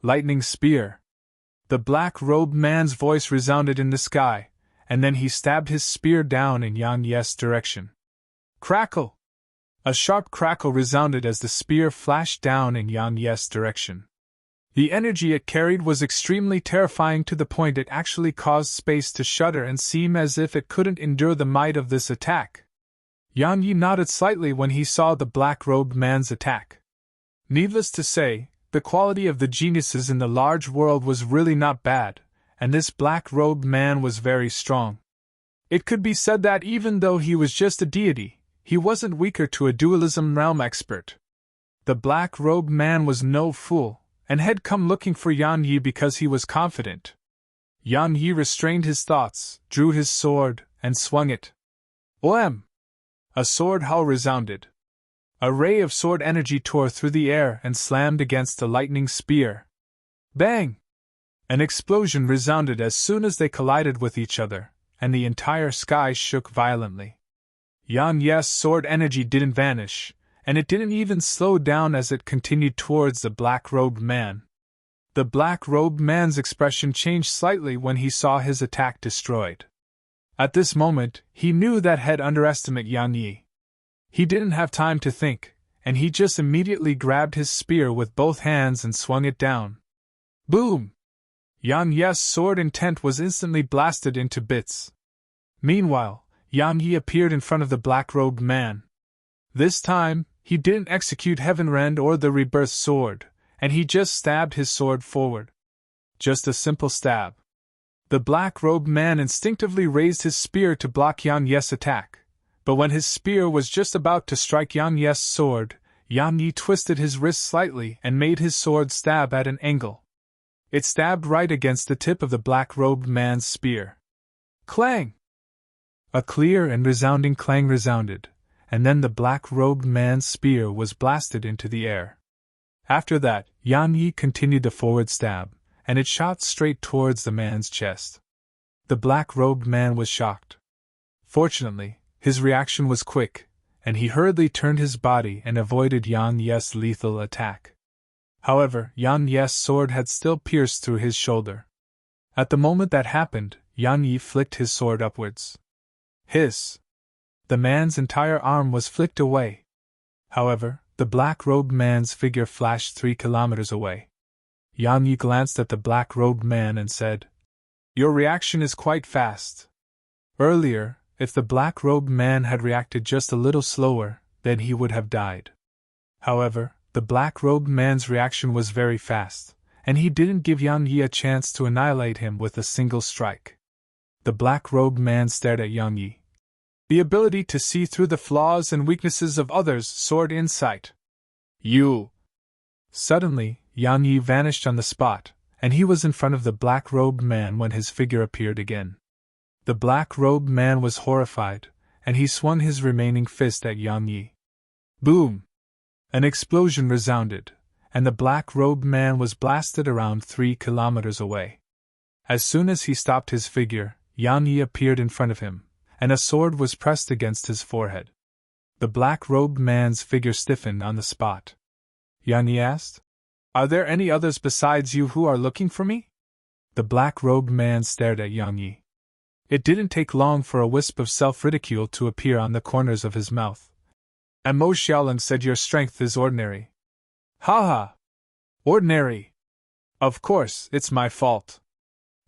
Lightning spear. The black-robed man's voice resounded in the sky, and then he stabbed his spear down in Yang Yi's direction. Crackle! A sharp crackle resounded as the spear flashed down in Yang Yi's direction. The energy it carried was extremely terrifying to the point it actually caused space to shudder and seem as if it couldn't endure the might of this attack. Yang Yi nodded slightly when he saw the black-robed man's attack. Needless to say, the quality of the geniuses in the large world was really not bad, and this black-robed man was very strong. It could be said that even though he was just a deity, he wasn't weaker to a dualism realm expert. The black-robed man was no fool, and had come looking for Yang Yi because he was confident. Yang Yi restrained his thoughts, drew his sword, and swung it. Oem! A sword howl resounded. A ray of sword energy tore through the air and slammed against the lightning spear. Bang! An explosion resounded as soon as they collided with each other, and the entire sky shook violently. Yang Yi's sword energy didn't vanish, and it didn't even slow down as it continued towards the black-robed man. The black-robed man's expression changed slightly when he saw his attack destroyed. At this moment, he knew that had underestimated Yang Yi. He didn't have time to think, and he just immediately grabbed his spear with both hands and swung it down. Boom! Yang Yi's sword intent was instantly blasted into bits. Meanwhile, Yang Yi appeared in front of the black-robed man. This time, he didn't execute Heaven Rend or the Rebirth Sword, and he just stabbed his sword forward. Just a simple stab. The black-robed man instinctively raised his spear to block Yang Yi's attack, but when his spear was just about to strike Yang Yi's sword, Yang Yi twisted his wrist slightly and made his sword stab at an angle. It stabbed right against the tip of the black-robed man's spear. Clang! A clear and resounding clang resounded, and then the black-robed man's spear was blasted into the air. After that, Yang Yi continued the forward stab, and it shot straight towards the man's chest. The black-robed man was shocked. Fortunately, his reaction was quick, and he hurriedly turned his body and avoided Yang Yi's lethal attack. However, Yang Yi's sword had still pierced through his shoulder. At the moment that happened, Yang Yi flicked his sword upwards. Hiss! The man's entire arm was flicked away. However, the black-robed man's figure flashed 3 kilometers away. Yang Yi glanced at the black-robed man and said, Your reaction is quite fast. Earlier, if the black-robed man had reacted just a little slower, then he would have died. However, the black-robed man's reaction was very fast, and he didn't give Yang Yi a chance to annihilate him with a single strike. The black-robed man stared at Yang Yi. The ability to see through the flaws and weaknesses of others, sword insight. You. Suddenly, Yang Yi vanished on the spot, and he was in front of the black-robed man when his figure appeared again. The black-robed man was horrified, and he swung his remaining fist at Yang Yi. Boom! An explosion resounded, and the black-robed man was blasted around 3 kilometers away. As soon as he stopped his figure, Yang Yi appeared in front of him, and a sword was pressed against his forehead. The black-robed man's figure stiffened on the spot. Yang Yi asked, "Are there any others besides you who are looking for me?" The black-robed man stared at Yang Yi. It didn't take long for a wisp of self-ridicule to appear on the corners of his mouth. "And Mo Xiaoling said your strength is ordinary." "Ha ha! Ordinary! Of course, it's my fault.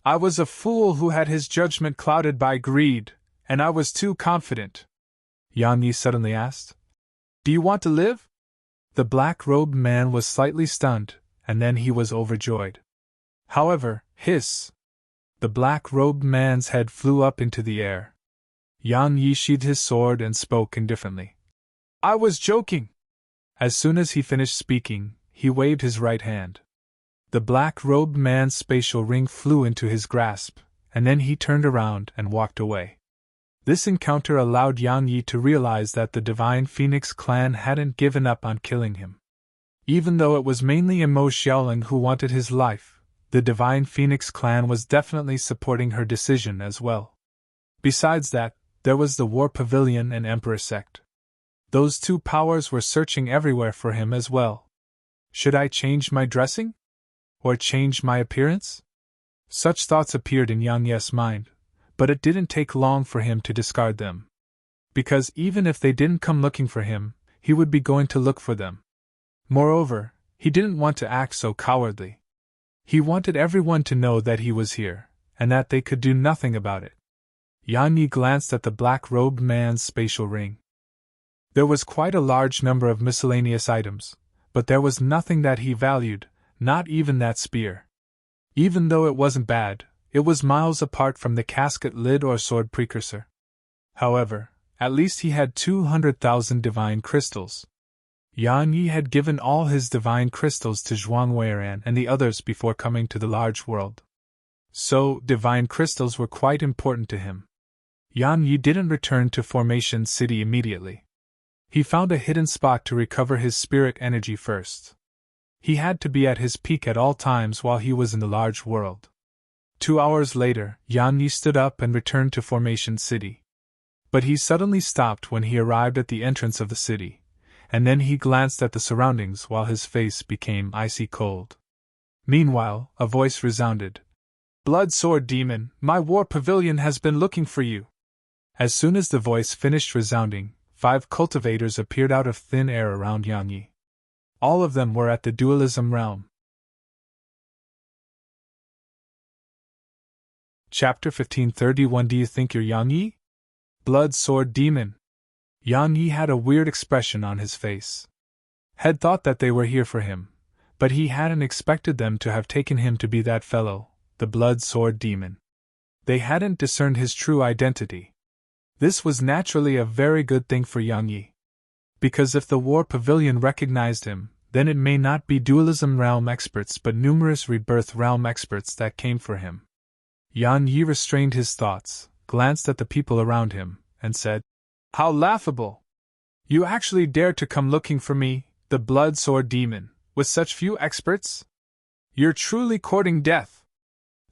I was a fool who had his judgment clouded by greed, and I was too confident." Yang Yi suddenly asked, "Do you want to live?" The black-robed man was slightly stunned, and then he was overjoyed. However, hiss! The black-robed man's head flew up into the air. Yang Yi sheathed his sword and spoke indifferently. "I was joking." As soon as he finished speaking, he waved his right hand. The black-robed man's spatial ring flew into his grasp, and then he turned around and walked away. This encounter allowed Yang Yi to realize that the Divine Phoenix clan hadn't given up on killing him. Even though it was mainly Mo Xiaoling who wanted his life, the Divine Phoenix clan was definitely supporting her decision as well. Besides that, there was the War Pavilion and Emperor sect. Those two powers were searching everywhere for him as well. Should I change my dressing? Or change my appearance? Such thoughts appeared in Yang Yi's mind, but it didn't take long for him to discard them. Because even if they didn't come looking for him, he would be going to look for them. Moreover, he didn't want to act so cowardly. He wanted everyone to know that he was here, and that they could do nothing about it. Yang Yi glanced at the black-robed man's spatial ring. There was quite a large number of miscellaneous items, but there was nothing that he valued, not even that spear. Even though it wasn't bad, it was miles apart from the casket lid or sword precursor. However, at least he had 200,000 divine crystals. Yang Yi had given all his divine crystals to Zhuang Weiran and the others before coming to the large world. So, divine crystals were quite important to him. Yang Yi didn't return to Formation City immediately. He found a hidden spot to recover his spirit energy first. He had to be at his peak at all times while he was in the large world. 2 hours later, Yang Yi stood up and returned to Formation City. But he suddenly stopped when he arrived at the entrance of the city, and then he glanced at the surroundings while his face became icy cold. Meanwhile, a voice resounded. "Blood Sword Demon, my war pavilion has been looking for you." As soon as the voice finished resounding, 5 cultivators appeared out of thin air around Yang Yi. All of them were at the dualism realm. Chapter 1531. Do you think you're Yang Yi? Blood Sword Demon. Yang Yi had a weird expression on his face. Had thought that they were here for him, but he hadn't expected them to have taken him to be that fellow, the Blood Sword Demon. They hadn't discerned his true identity. This was naturally a very good thing for Yang Yi. Because if the War Pavilion recognized him, then it may not be dualism realm experts but numerous rebirth realm experts that came for him. Yang Yi restrained his thoughts, glanced at the people around him, and said, "How laughable! You actually dare to come looking for me, the Blood Sword Demon, with such few experts? You're truly courting death."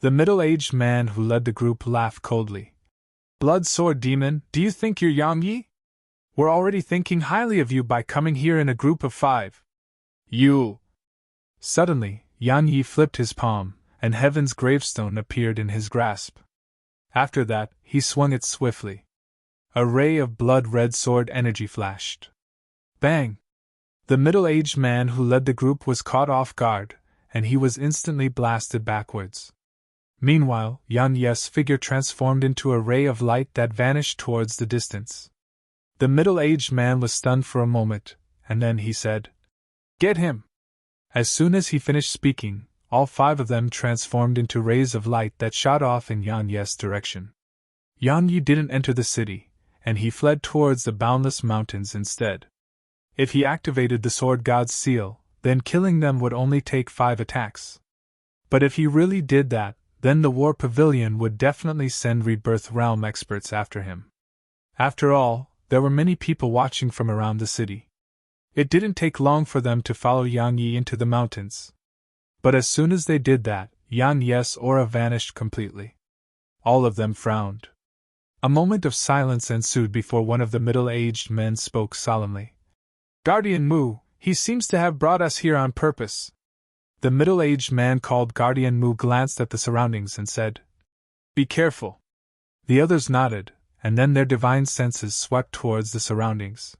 The middle-aged man who led the group laughed coldly. "Blood Sword Demon, do you think you're Yang Yi? We're already thinking highly of you by coming here in a group of 5. You!" Suddenly, Yang Yi flipped his palm, and Heaven's gravestone appeared in his grasp. After that, he swung it swiftly. A ray of blood-red sword energy flashed. Bang! The middle-aged man who led the group was caught off guard, and he was instantly blasted backwards. Meanwhile, Yang Yi's figure transformed into a ray of light that vanished towards the distance. The middle-aged man was stunned for a moment, and then he said, "Get him!" As soon as he finished speaking, all 5 of them transformed into rays of light that shot off in Yang Yi's direction. Yang Yi didn't enter the city, and he fled towards the boundless mountains instead. If he activated the Sword God's seal, then killing them would only take 5 attacks. But if he really did that, then the War Pavilion would definitely send Rebirth Realm experts after him. After all, there were many people watching from around the city. It didn't take long for them to follow Yang Yi into the mountains. But as soon as they did that, Yang Yi's aura vanished completely. All of them frowned. A moment of silence ensued before one of the middle-aged men spoke solemnly. "Guardian Mu, he seems to have brought us here on purpose." The middle-aged man called Guardian Mu glanced at the surroundings and said, "Be careful." The others nodded, and then their divine senses swept towards the surroundings.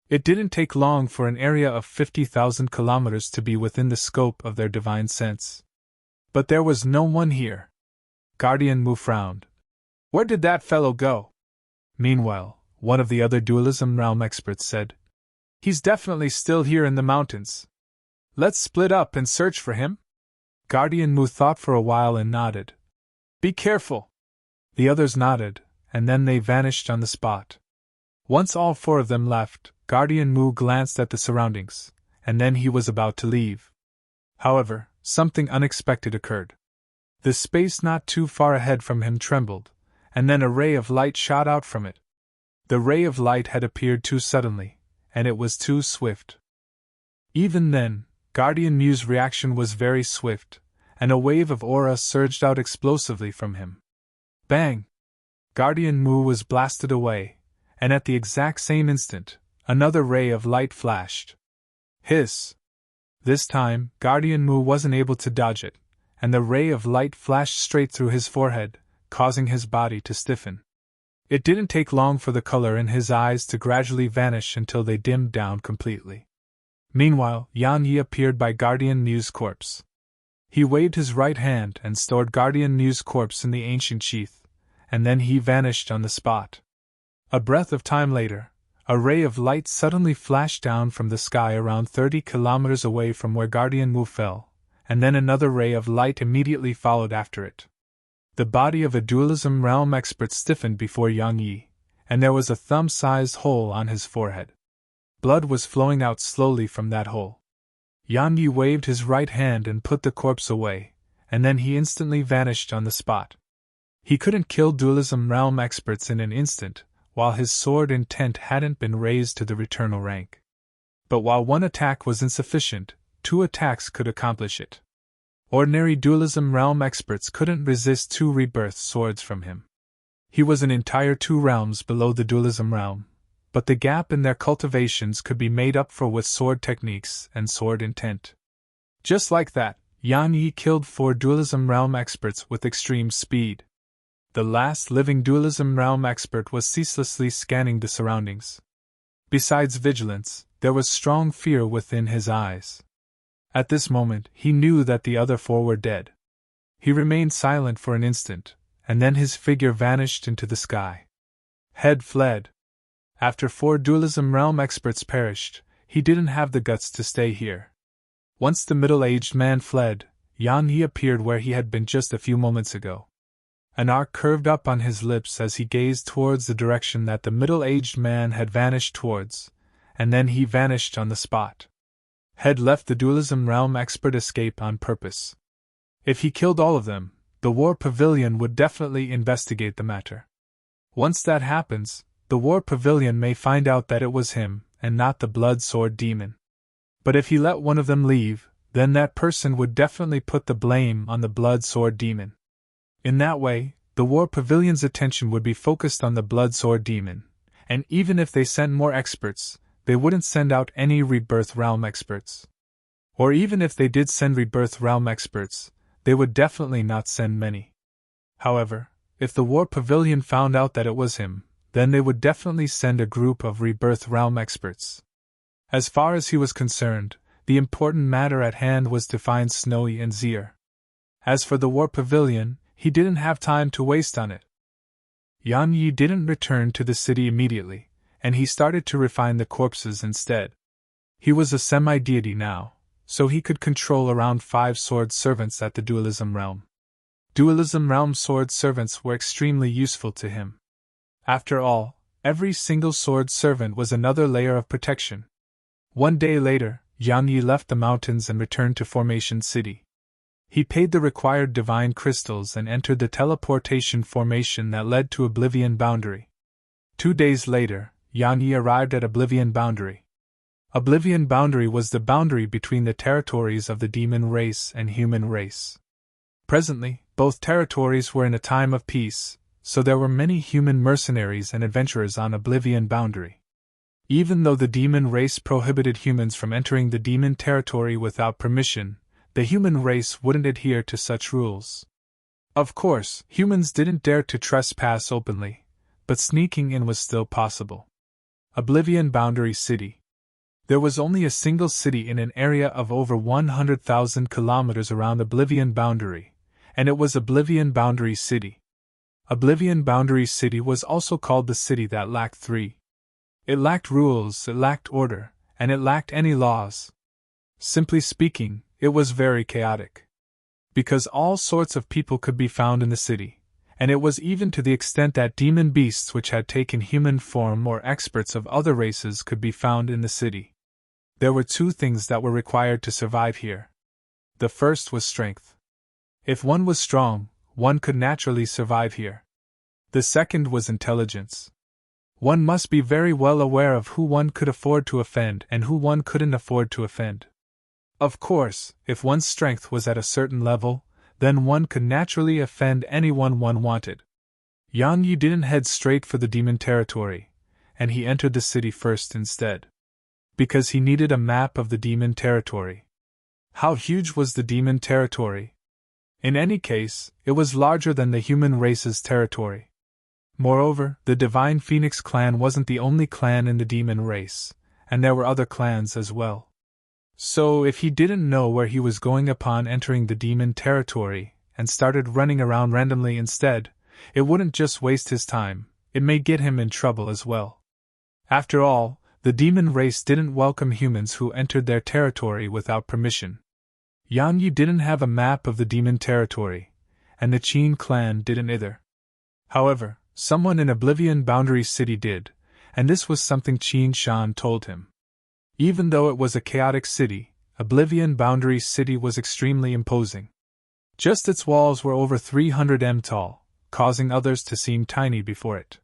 It didn't take long for an area of 50,000 kilometers to be within the scope of their divine sense. But there was no one here. Guardian Mu frowned. "Where did that fellow go?" Meanwhile, one of the other Dualism Realm experts said, "He's definitely still here in the mountains. Let's split up and search for him?" Guardian Mu thought for a while and nodded. "Be careful." The others nodded, and then they vanished on the spot. Once all 4 of them left, Guardian Mu glanced at the surroundings, and then he was about to leave. However, something unexpected occurred. The space not too far ahead from him trembled, and then a ray of light shot out from it. The ray of light had appeared too suddenly, and it was too swift. Even then, Guardian Mu's reaction was very swift, and a wave of aura surged out explosively from him. Bang! Guardian Mu was blasted away, and at the exact same instant, another ray of light flashed. Hiss! This time, Guardian Mu wasn't able to dodge it, and the ray of light flashed straight through his forehead, causing his body to stiffen. It didn't take long for the color in his eyes to gradually vanish until they dimmed down completely. Meanwhile, Yang Yi appeared by Guardian Mu's corpse. He waved his right hand and stored Guardian Mu's corpse in the ancient sheath, and then he vanished on the spot. A breath of time later, a ray of light suddenly flashed down from the sky around 30 kilometers away from where Guardian Mu fell, and then another ray of light immediately followed after it. The body of a Dualism Realm expert stiffened before Yang Yi, and there was a thumb-sized hole on his forehead. Blood was flowing out slowly from that hole. Yang Yi waved his right hand and put the corpse away, and then he instantly vanished on the spot. He couldn't kill Dualism Realm experts in an instant, while his sword intent hadn't been raised to the eternal rank. But while one attack was insufficient, 2 attacks could accomplish it. Ordinary Dualism Realm experts couldn't resist 2 rebirth swords from him. He was an entire 2 realms below the Dualism Realm, but the gap in their cultivations could be made up for with sword techniques and sword intent. Just like that, Yang Yi killed 4 Dualism Realm experts with extreme speed. The last living Dualism Realm expert was ceaselessly scanning the surroundings. Besides vigilance, there was strong fear within his eyes. At this moment, he knew that the other 4 were dead. He remained silent for an instant, and then his figure vanished into the sky. Head fled. After 4 Dualism Realm experts perished, he didn't have the guts to stay here. Once the middle-aged man fled, Yang Yi appeared where he had been just a few moments ago. An arc curved up on his lips as he gazed towards the direction that the middle-aged man had vanished towards, and then he vanished on the spot. Had left the Dualism Realm expert escape on purpose. If he killed all of them, the War Pavilion would definitely investigate the matter. Once that happens, the War Pavilion may find out that it was him, and not the Blood Sword Demon. But if he let one of them leave, then that person would definitely put the blame on the Blood Sword Demon. In that way, the War Pavilion's attention would be focused on the Blood Sword Demon, and even if they sent more experts, they wouldn't send out any Rebirth Realm experts. Or even if they did send Rebirth Realm experts, they would definitely not send many. However, if the War Pavilion found out that it was him, then they would definitely send a group of Rebirth Realm experts. As far as he was concerned, the important matter at hand was to find Snowy and Zier. As for the War Pavilion, he didn't have time to waste on it. Yang Yi didn't return to the city immediately, and he started to refine the corpses instead. He was a semi-deity now, so he could control around 5 sword servants at the Dualism Realm. Dualism Realm sword servants were extremely useful to him. After all, Every single sword servant was another layer of protection. One day later, Yang Yi left the mountains and returned to Formation City. He paid the required divine crystals and entered the teleportation formation that led to Oblivion Boundary. 2 days later, Yang Yi arrived at Oblivion Boundary. Oblivion Boundary was the boundary between the territories of the demon race and human race. Presently, both territories were in a time of peace, so there were many human mercenaries and adventurers on Oblivion Boundary. Even though the demon race prohibited humans from entering the demon territory without permission, the human race wouldn't adhere to such rules. Of course, humans didn't dare to trespass openly, but sneaking in was still possible. Oblivion Boundary City. There was only a single city in an area of over 100,000 kilometers around Oblivion Boundary, and it was Oblivion Boundary City. Oblivion Boundary City was also called the city that lacked three. It lacked rules, it lacked order, and it lacked any laws. Simply speaking, it was very chaotic. Because all sorts of people could be found in the city, and it was even to the extent that demon beasts which had taken human form or experts of other races could be found in the city. There were two things that were required to survive here. The first was strength. If one was strong, one could naturally survive here. The second was intelligence. One must be very well aware of who one could afford to offend and who one couldn't afford to offend. Of course, if one's strength was at a certain level, then one could naturally offend anyone one wanted. Yang Yi didn't head straight for the demon territory, and he entered the city first instead. Because he needed a map of the demon territory. How huge was the demon territory? In any case, it was larger than the human race's territory. Moreover, the Divine Phoenix clan wasn't the only clan in the demon race, and there were other clans as well. So, if he didn't know where he was going upon entering the demon territory, and started running around randomly instead, it wouldn't just waste his time, it may get him in trouble as well. After all, the demon race didn't welcome humans who entered their territory without permission. Yang Yi didn't have a map of the demon territory, and the Qin clan didn't either. However, someone in Oblivion Boundary City did, and this was something Qin Shan told him. Even though it was a chaotic city, Oblivion Boundary City was extremely imposing. Just its walls were over 300 m tall, causing others to seem tiny before it.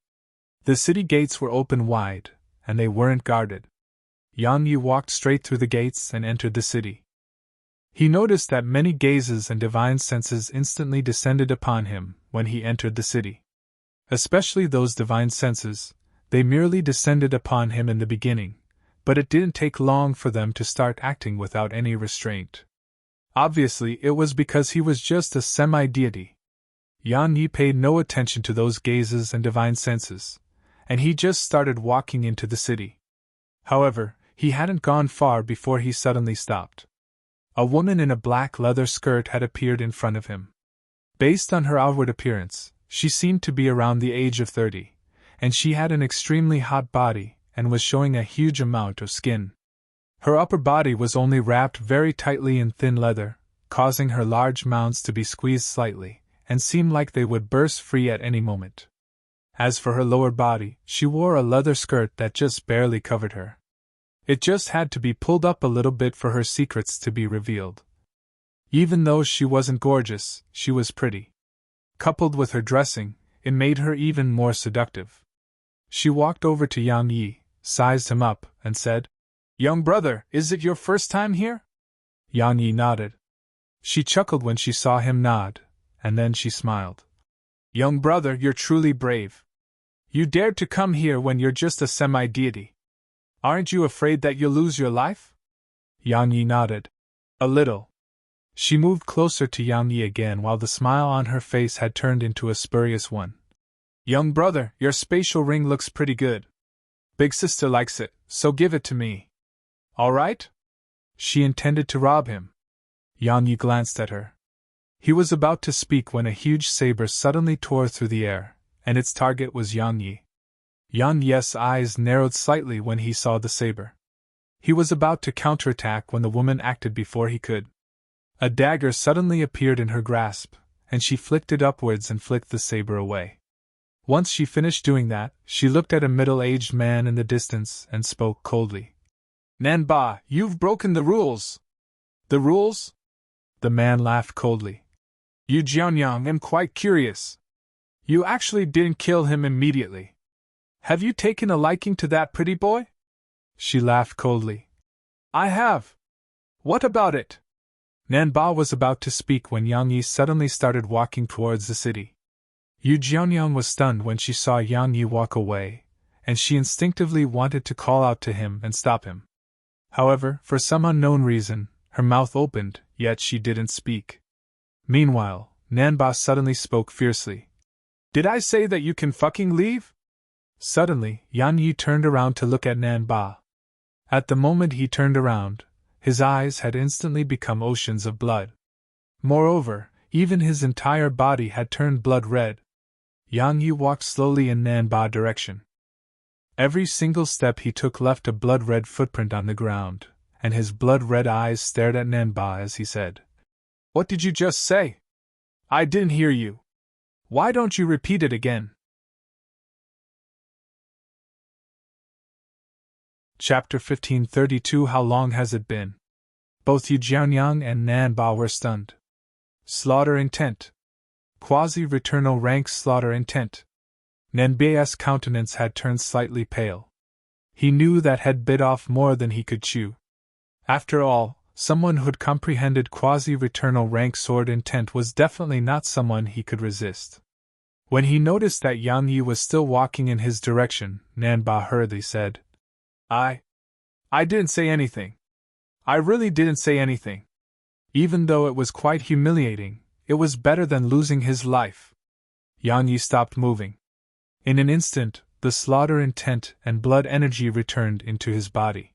The city gates were open wide, and they weren't guarded. Yang Yi walked straight through the gates and entered the city. He noticed that many gazes and divine senses instantly descended upon him when he entered the city. Especially those divine senses, they merely descended upon him in the beginning, but it didn't take long for them to start acting without any restraint. Obviously, it was because he was just a semi-deity. Yang Yi paid no attention to those gazes and divine senses, and he just started walking into the city. However, he hadn't gone far before he suddenly stopped. A woman in a black leather skirt had appeared in front of him. Based on her outward appearance, she seemed to be around the age of 30, and she had an extremely hot body and was showing a huge amount of skin. Her upper body was only wrapped very tightly in thin leather, causing her large mounds to be squeezed slightly, and seemed like they would burst free at any moment. As for her lower body, she wore a leather skirt that just barely covered her. It just had to be pulled up a little bit for her secrets to be revealed. Even though she wasn't gorgeous, she was pretty. Coupled with her dressing, it made her even more seductive. She walked over to Yang Yi, sized him up, and said, "Young brother, is it your first time here?" Yang Yi nodded. She chuckled when she saw him nod, and then she smiled. "Young brother, you're truly brave. You dared to come here when you're just a semi-deity. Aren't you afraid that you'll lose your life?" Yang Yi nodded. "A little." She moved closer to Yang Yi again while the smile on her face had turned into a spurious one. "Young brother, your spatial ring looks pretty good. Big sister likes it, so give it to me. All right?" She intended to rob him. Yang Yi glanced at her. He was about to speak when a huge saber suddenly tore through the air, and its target was Yang Yi. Yang Yi's eyes narrowed slightly when he saw the saber. He was about to counterattack when the woman acted before he could. A dagger suddenly appeared in her grasp, and she flicked it upwards and flicked the saber away. Once she finished doing that, she looked at a middle-aged man in the distance and spoke coldly. Nanba, you've broken the rules. The rules? The man laughed coldly. Yu Jianyang, I'm quite curious. You actually didn't kill him immediately. Have you taken a liking to that pretty boy? She laughed coldly. I have. What about it? Nanba was about to speak when Yang Yi suddenly started walking towards the city. Yu Jianyang was stunned when she saw Yang Yi walk away, and she instinctively wanted to call out to him and stop him. However, for some unknown reason, her mouth opened, yet she didn't speak. Meanwhile, Nanba suddenly spoke fiercely. Did I say that you can fucking leave? Suddenly, Yang Yi turned around to look at Nanba. At the moment he turned around, his eyes had instantly become oceans of blood. Moreover, even his entire body had turned blood red. Yang Yi walked slowly in Nanba's direction. Every single step he took left a blood-red footprint on the ground, and his blood-red eyes stared at Nanba as he said, What did you just say? I didn't hear you. Why don't you repeat it again? Chapter 1532 How long has it been? Both Yu Jianyang and Nanba were stunned. Slaughter intent. Quasi-returnal rank slaughter intent. Nanba's countenance had turned slightly pale. He knew that had bit off more than he could chew. After all, someone who'd comprehended quasi-returnal rank sword intent was definitely not someone he could resist. When he noticed that Yang Yi was still walking in his direction, Nanba hurriedly said, I didn't say anything. I really didn't say anything. Even though it was quite humiliating, it was better than losing his life. Yang Yi stopped moving. In an instant, the slaughter intent and blood energy returned into his body.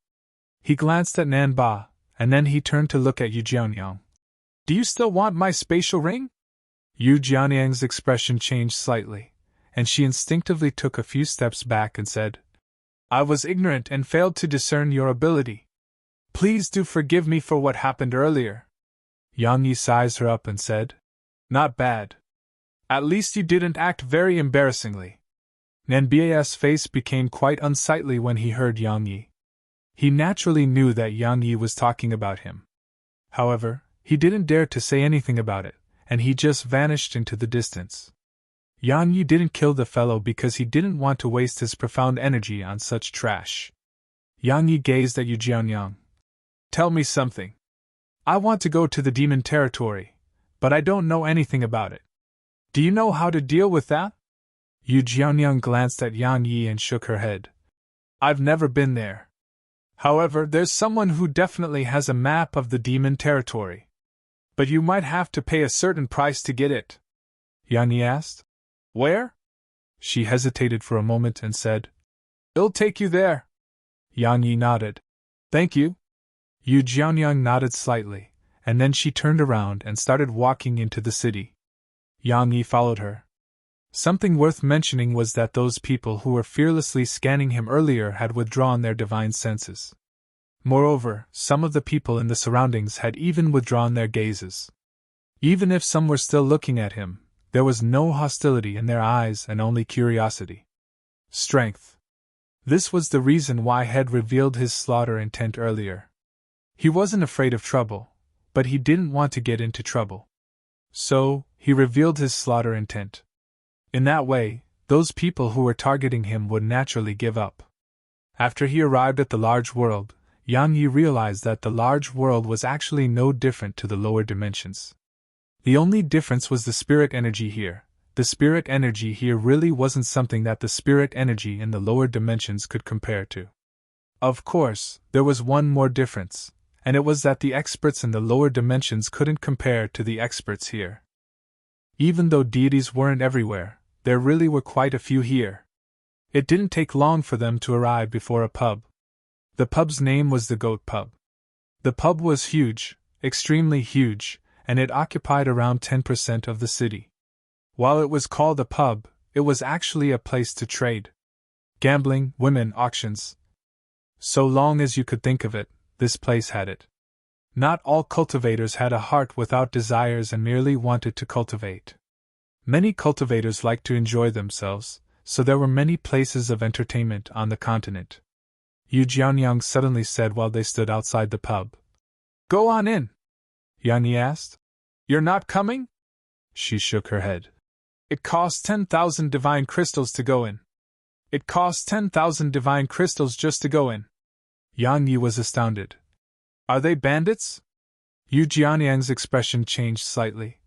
He glanced at Nanba, and then he turned to look at Yu Jianyang. Do you still want my spatial ring? Yu Jianyang's expression changed slightly, and she instinctively took a few steps back and said, I was ignorant and failed to discern your ability. Please do forgive me for what happened earlier. Yang Yi sized her up and said, Not bad. At least you didn't act very embarrassingly. Nanba's face became quite unsightly when he heard Yang Yi. He naturally knew that Yang Yi was talking about him. However, he didn't dare to say anything about it, and he just vanished into the distance. Yang Yi didn't kill the fellow because he didn't want to waste his profound energy on such trash. Yang Yi gazed at Yu Jianyang. Tell me something. I want to go to the demon territory, but I don't know anything about it. Do you know how to deal with that? Yu Jianyang glanced at Yang Yi and shook her head. I've never been there. However, there's someone who definitely has a map of the demon territory. But you might have to pay a certain price to get it. Yang Yi asked. Where? She hesitated for a moment and said, It'll take you there. Yang Yi nodded. Thank you. Yu Jianyang nodded slightly, and then she turned around and started walking into the city. Yang Yi followed her. Something worth mentioning was that those people who were fearlessly scanning him earlier had withdrawn their divine senses. Moreover, some of the people in the surroundings had even withdrawn their gazes. Even if some were still looking at him, there was no hostility in their eyes and only curiosity. Strength. This was the reason why Head revealed his slaughter intent earlier. He wasn't afraid of trouble, but he didn't want to get into trouble. So, he revealed his slaughter intent. In that way, those people who were targeting him would naturally give up. After he arrived at the large world, Yang Yi realized that the large world was actually no different to the lower dimensions. The only difference was the spirit energy here. The spirit energy here really wasn't something that the spirit energy in the lower dimensions could compare to. Of course, there was one more difference, and it was that the experts in the lower dimensions couldn't compare to the experts here. Even though deities weren't everywhere, there really were quite a few here. It didn't take long for them to arrive before a pub. The pub's name was the Goat Pub. The pub was huge, extremely huge, and it occupied around 10% of the city. While it was called a pub, it was actually a place to trade. Gambling, women, auctions. So long as you could think of it, this place had it. Not all cultivators had a heart without desires and merely wanted to cultivate. Many cultivators liked to enjoy themselves, so there were many places of entertainment on the continent. Yu Jianyang suddenly said while they stood outside the pub. Go on in. Yan Yi asked. You're not coming? She shook her head. It costs 10,000 divine crystals to go in. It costs 10,000 divine crystals just to go in. Yang Yi was astounded. Are they bandits? Yu Jianyang's expression changed slightly.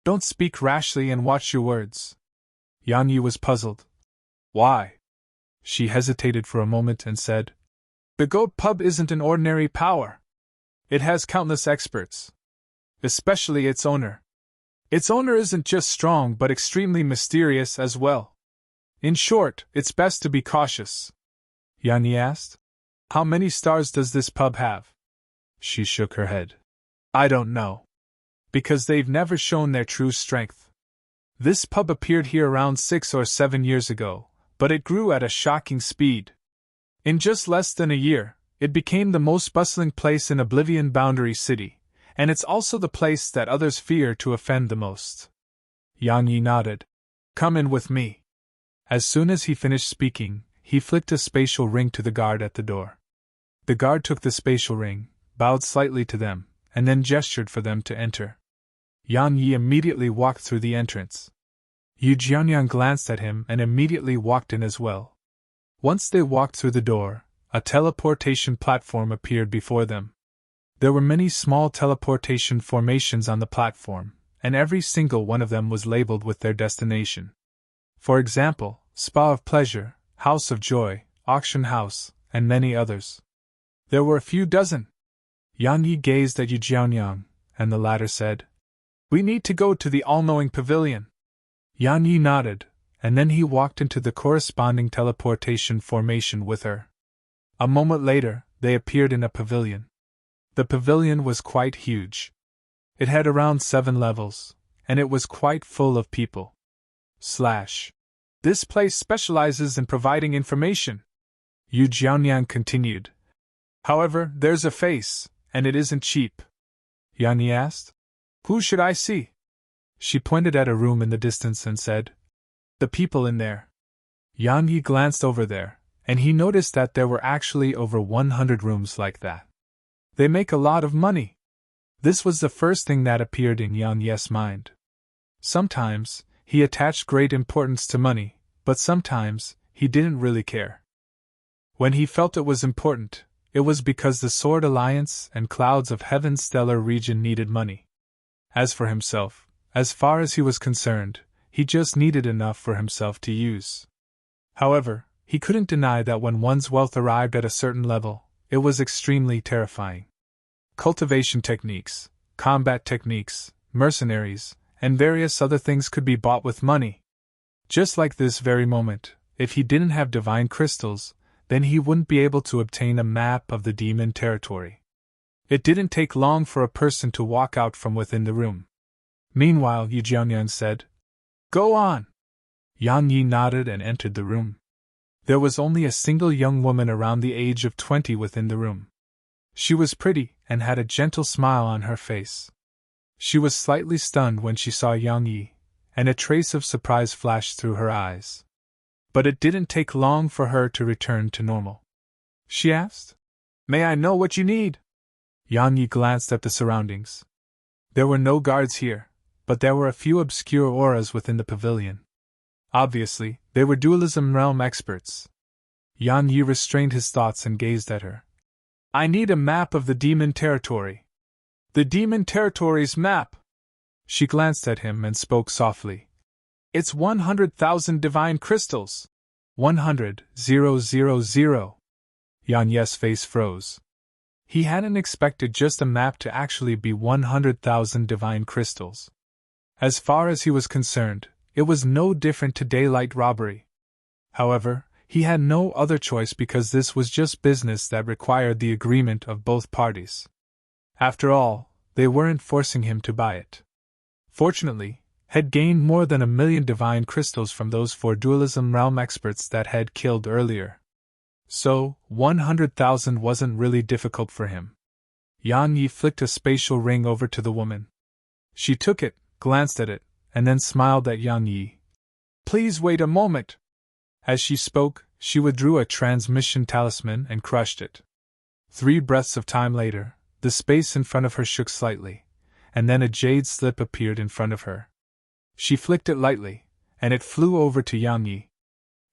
Don't speak rashly and watch your words. Yang Yi was puzzled. Why? She hesitated for a moment and said, The Goat Pub isn't an ordinary power. It has countless experts. Especially its owner. Its owner isn't just strong but extremely mysterious as well. In short, it's best to be cautious. Yan Yi asked. How many stars does this pub have? She shook her head. I don't know. Because they've never shown their true strength. This pub appeared here around 6 or 7 years ago, but it grew at a shocking speed. In just less than a year, it became the most bustling place in Oblivion Boundary City, and it's also the place that others fear to offend the most. Yang Yi nodded. Come in with me. As soon as he finished speaking, he flicked a spatial ring to the guard at the door. The guard took the spatial ring, bowed slightly to them, and then gestured for them to enter. Yang Yi immediately walked through the entrance. Yu Jianyang glanced at him and immediately walked in as well. Once they walked through the door, a teleportation platform appeared before them. There were many small teleportation formations on the platform, and every single one of them was labeled with their destination. For example, Spa of Pleasure, House of Joy, Auction House, and many others. There were a few dozen. Yang Yi gazed at Yu Jianyang, and the latter said, We need to go to the all-knowing pavilion. Yang Yi nodded, and then he walked into the corresponding teleportation formation with her. A moment later, they appeared in a pavilion. The pavilion was quite huge. It had around 7 levels, and it was quite full of people. This place specializes in providing information. Yu Jianyang continued. However, there's a face, and it isn't cheap. Yang Yi asked. Who should I see? She pointed at a room in the distance and said, The people in there. Yang Yi glanced over there, and he noticed that there were actually over 100 rooms like that. They make a lot of money. This was the first thing that appeared in Yang Yi's mind. Sometimes, he attached great importance to money, but sometimes, he didn't really care. When he felt it was important, it was because the Sword Alliance and Clouds of Heaven's stellar region needed money. As for himself, as far as he was concerned, he just needed enough for himself to use. However, he couldn't deny that when one's wealth arrived at a certain level, it was extremely terrifying. Cultivation techniques, combat techniques, mercenaries, and various other things could be bought with money. Just like this very moment, if he didn't have divine crystals, then he wouldn't be able to obtain a map of the demon territory. It didn't take long for a person to walk out from within the room. Meanwhile, Yu Jianyang said, Go on! Yang Yi nodded and entered the room. There was only a single young woman around the age of 20 within the room. She was pretty and had a gentle smile on her face. She was slightly stunned when she saw Yang Yi, and a trace of surprise flashed through her eyes. But it didn't take long for her to return to normal. She asked, May I know what you need? Yang Yi glanced at the surroundings. There were no guards here, but there were a few obscure auras within the pavilion. Obviously, they were dualism realm experts. Yang Yi restrained his thoughts and gazed at her. I need a map of the demon territory. The demon territory's map! She glanced at him and spoke softly. It's 100,000 divine crystals. 100,000. Yang Yi's face froze. He hadn't expected just a map to actually be 100,000 divine crystals. As far as he was concerned, it was no different to daylight robbery. However, he had no other choice because this was just business that required the agreement of both parties. After all, they weren't forcing him to buy it. Fortunately, had gained more than 1,000,000 divine crystals from those 4 dualism realm experts that had killed earlier. So, 100,000 wasn't really difficult for him. Yang Yi flicked a spatial ring over to the woman. She took it, glanced at it, and then smiled at Yang Yi. "Please wait a moment." As she spoke, she withdrew a transmission talisman and crushed it. 3 breaths of time later, the space in front of her shook slightly, and then a jade slip appeared in front of her. She flicked it lightly, and it flew over to Yang Yi.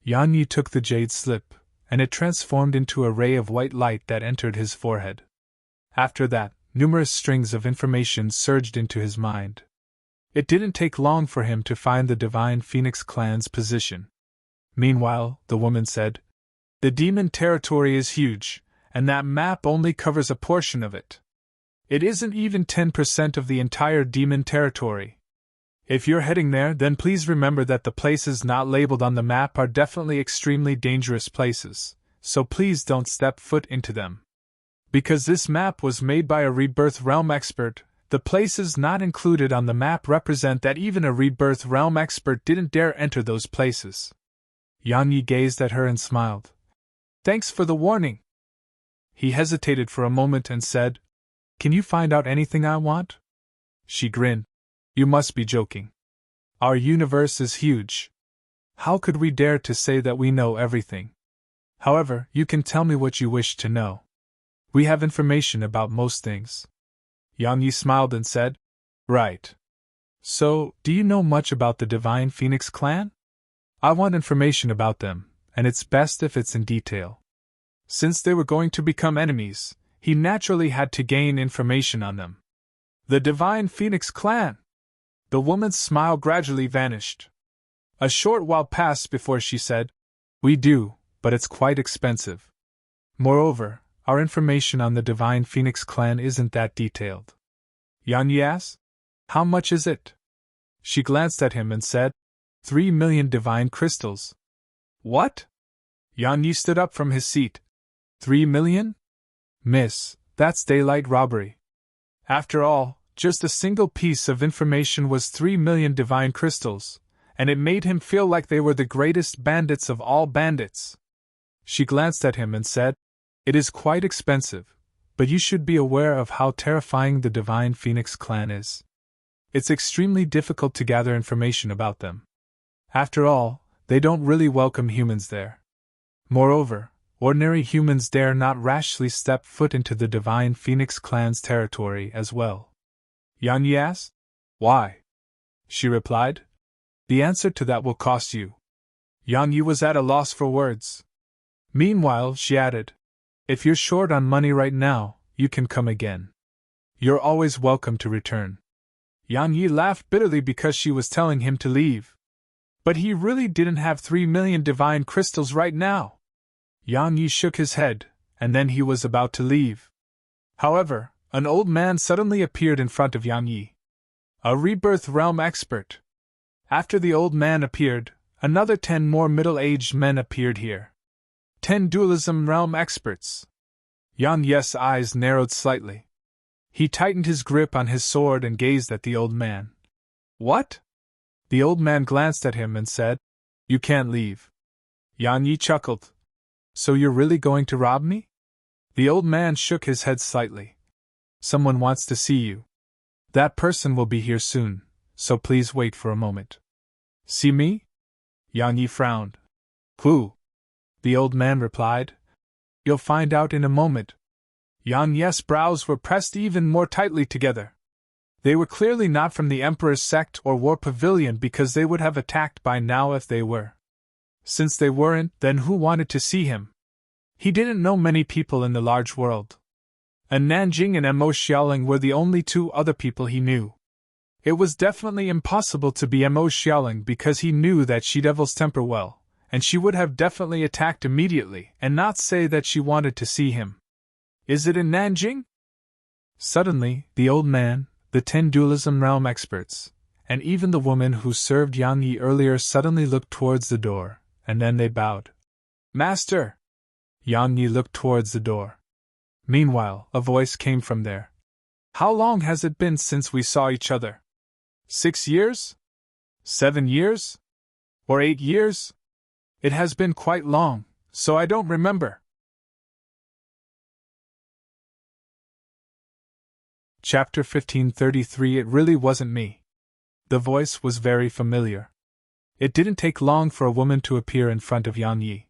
Yang Yi took the jade slip, and it transformed into a ray of white light that entered his forehead. After that, numerous strings of information surged into his mind. It didn't take long for him to find the Divine Phoenix clan's position. Meanwhile, the woman said, "The demon territory is huge, and that map only covers a portion of it. It isn't even 10% of the entire demon territory. If you're heading there, then please remember that the places not labeled on the map are definitely extremely dangerous places, so please don't step foot into them. Because this map was made by a Rebirth Realm expert, the places not included on the map represent that even a Rebirth Realm expert didn't dare enter those places." Yang Yi gazed at her and smiled. "Thanks for the warning." He hesitated for a moment and said, "Can you find out anything I want?" She grinned. "You must be joking. Our universe is huge. How could we dare to say that we know everything? However, you can tell me what you wish to know. We have information about most things." Yang Yi smiled and said, "Right. So, do you know much about the Divine Phoenix clan? I want information about them, and it's best if it's in detail." Since they were going to become enemies, he naturally had to gain information on them. "The Divine Phoenix clan!" The woman's smile gradually vanished. A short while passed before she said, "We do, but it's quite expensive. Moreover, our information on the Divine Phoenix clan isn't that detailed." Yang Yi asked, "How much is it?" She glanced at him and said, 3 million divine crystals." "What?" Yang Yi stood up from his seat. 3 million? Miss, that's daylight robbery. After all, just a single piece of information was 3 million divine crystals, and it made him feel like they were the greatest bandits of all bandits. She glanced at him and said, "It is quite expensive, but you should be aware of how terrifying the Divine Phoenix clan is. It's extremely difficult to gather information about them. After all, they don't really welcome humans there. Moreover, ordinary humans dare not rashly step foot into the Divine Phoenix clan's territory as well." Yang Yi asked, "Why?" She replied, "The answer to that will cost you." Yang Yi was at a loss for words. Meanwhile, she added, "If you're short on money right now, you can come again. You're always welcome to return." Yang Yi laughed bitterly because she was telling him to leave. But he really didn't have 3 million divine crystals right now. Yang Yi shook his head, and then he was about to leave. However, an old man suddenly appeared in front of Yang Yi. A Rebirth Realm expert. After the old man appeared, another 10 more middle-aged men appeared here. 10 Dualism Realm experts. Yang Yi's eyes narrowed slightly. He tightened his grip on his sword and gazed at the old man. "What?" The old man glanced at him and said, "You can't leave." Yang Yi chuckled. "So you're really going to rob me?" The old man shook his head slightly. "Someone wants to see you. That person will be here soon, so please wait for a moment." "See me?" Yang Yi frowned. "Who?" The old man replied. "You'll find out in a moment." Yang Yi's brows were pressed even more tightly together. They were clearly not from the Emperor's sect or War Pavilion because they would have attacked by now if they were. Since they weren't, then who wanted to see him? He didn't know many people in the large world. And Nanjing and Mo Xiaoling were the only 2 other people he knew. It was definitely impossible to be Mo Xiaoling because he knew that She-Devil's temper well, and she would have definitely attacked immediately and not say that she wanted to see him. "Is it in Nanjing?" Suddenly, the old man, the 10 Dualism Realm experts, and even the woman who served Yang Yi earlier suddenly looked towards the door, and then they bowed. "Master!" Yang Yi looked towards the door. Meanwhile, a voice came from there. "How long has it been since we saw each other? 6 years? 7 years? Or 8 years? It has been quite long, so I don't remember." Chapter 1533 It really wasn't me. The voice was very familiar. It didn't take long for a woman to appear in front of Yang Yi.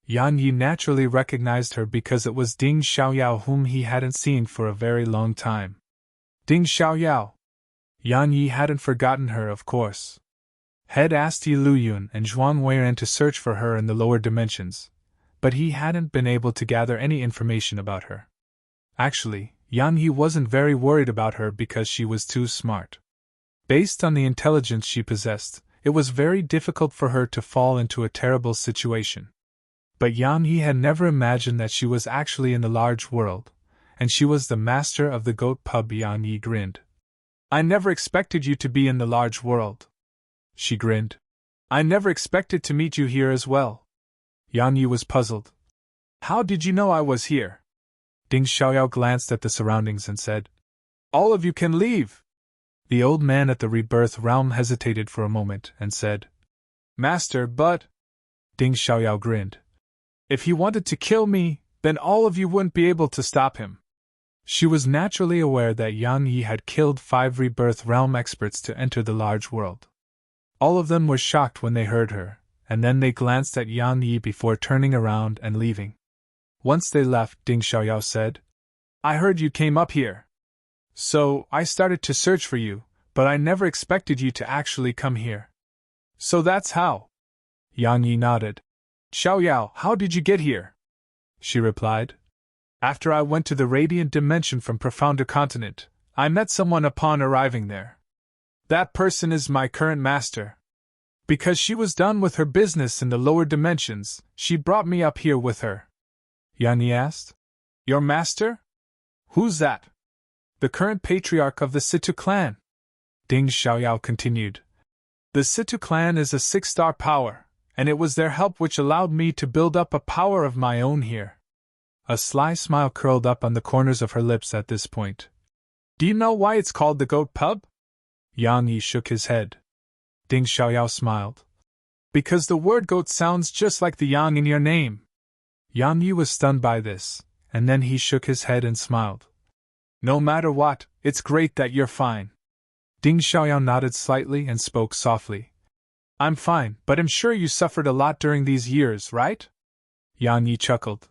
Yang Yi naturally recognized her because it was Ding Xiaoyao, whom he hadn't seen for a very long time. Ding Xiaoyao. Yang Yi hadn't forgotten her, of course. Had asked Yi Luyun and Zhuang Weiren to search for her in the lower dimensions, but he hadn't been able to gather any information about her. Actually, Yang Yi wasn't very worried about her because she was too smart. Based on the intelligence she possessed, it was very difficult for her to fall into a terrible situation. But Yang Yi had never imagined that she was actually in the large world, and she was the master of the goat pub. Yang Yi grinned. I never expected you to be in the large world. She grinned. I never expected to meet you here as well. Yang Yi was puzzled. How did you know I was here? Ding Xiaoyao glanced at the surroundings and said, All of you can leave. The old man at the rebirth realm hesitated for a moment and said, Master, but... Ding Xiaoyao grinned. If he wanted to kill me, then all of you wouldn't be able to stop him. She was naturally aware that Yang Yi had killed 5 rebirth realm experts to enter the large world. All of them were shocked when they heard her, and then they glanced at Yang Yi before turning around and leaving. Once they left, Ding Xiaoyao said, I heard you came up here. So, I started to search for you, but I never expected you to actually come here. So that's how? Yang Yi nodded. Xiaoyao, how did you get here? She replied. After I went to the radiant dimension from Profounder Continent, I met someone upon arriving there. That person is my current master. Because she was done with her business in the lower dimensions, she brought me up here with her. Yang Yi asked. Your master? Who's that? The current patriarch of the Situ clan. Ding Xiaoyao continued. The Situ clan is a 6-star power, and it was their help which allowed me to build up a power of my own here. A sly smile curled up on the corners of her lips at this point. Do you know why it's called the Goat Pub? Yang Yi shook his head. Ding Xiaoyao smiled. Because the word goat sounds just like the yang in your name. Yang Yi was stunned by this, and then he shook his head and smiled. No matter what, it's great that you're fine. Ding Xiaoyao nodded slightly and spoke softly. I'm fine, but I'm sure you suffered a lot during these years, right? Yang Yi chuckled.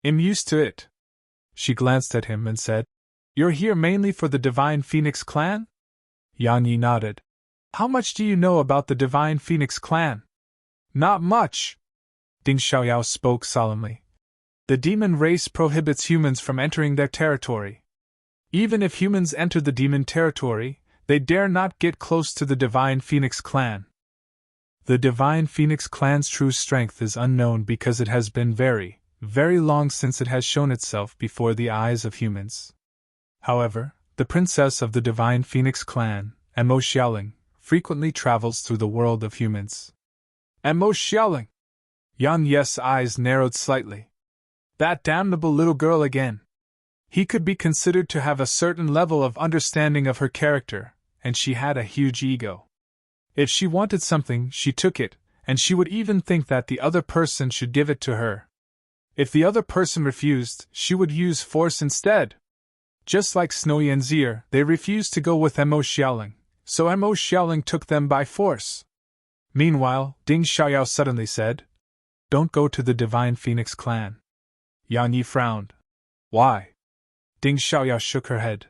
I'm used to it. She glanced at him and said, You're here mainly for the Divine Phoenix clan? Yang Yi nodded. How much do you know about the Divine Phoenix clan? Not much. Ding Xiaoyao spoke solemnly. The demon race prohibits humans from entering their territory. Even if humans enter the demon territory, they dare not get close to the Divine Phoenix clan. The Divine Phoenix clan's true strength is unknown because it has been very, very long since it has shown itself before the eyes of humans. However, the princess of the Divine Phoenix clan, Mo Xiaoling, frequently travels through the world of humans. Mo Xiaoling! Yang Yi's eyes narrowed slightly. That damnable little girl again. He could be considered to have a certain level of understanding of her character, and she had a huge ego. If she wanted something, she took it, and she would even think that the other person should give it to her. If the other person refused, she would use force instead. Just like Snowy and Zier, they refused to go with Mo Xiaoling, so Mo Xiaoling took them by force. Meanwhile, Ding Xiaoyao suddenly said, Don't go to the Divine Phoenix clan. Yang Yi frowned. Why? Ding Xiaoyao shook her head.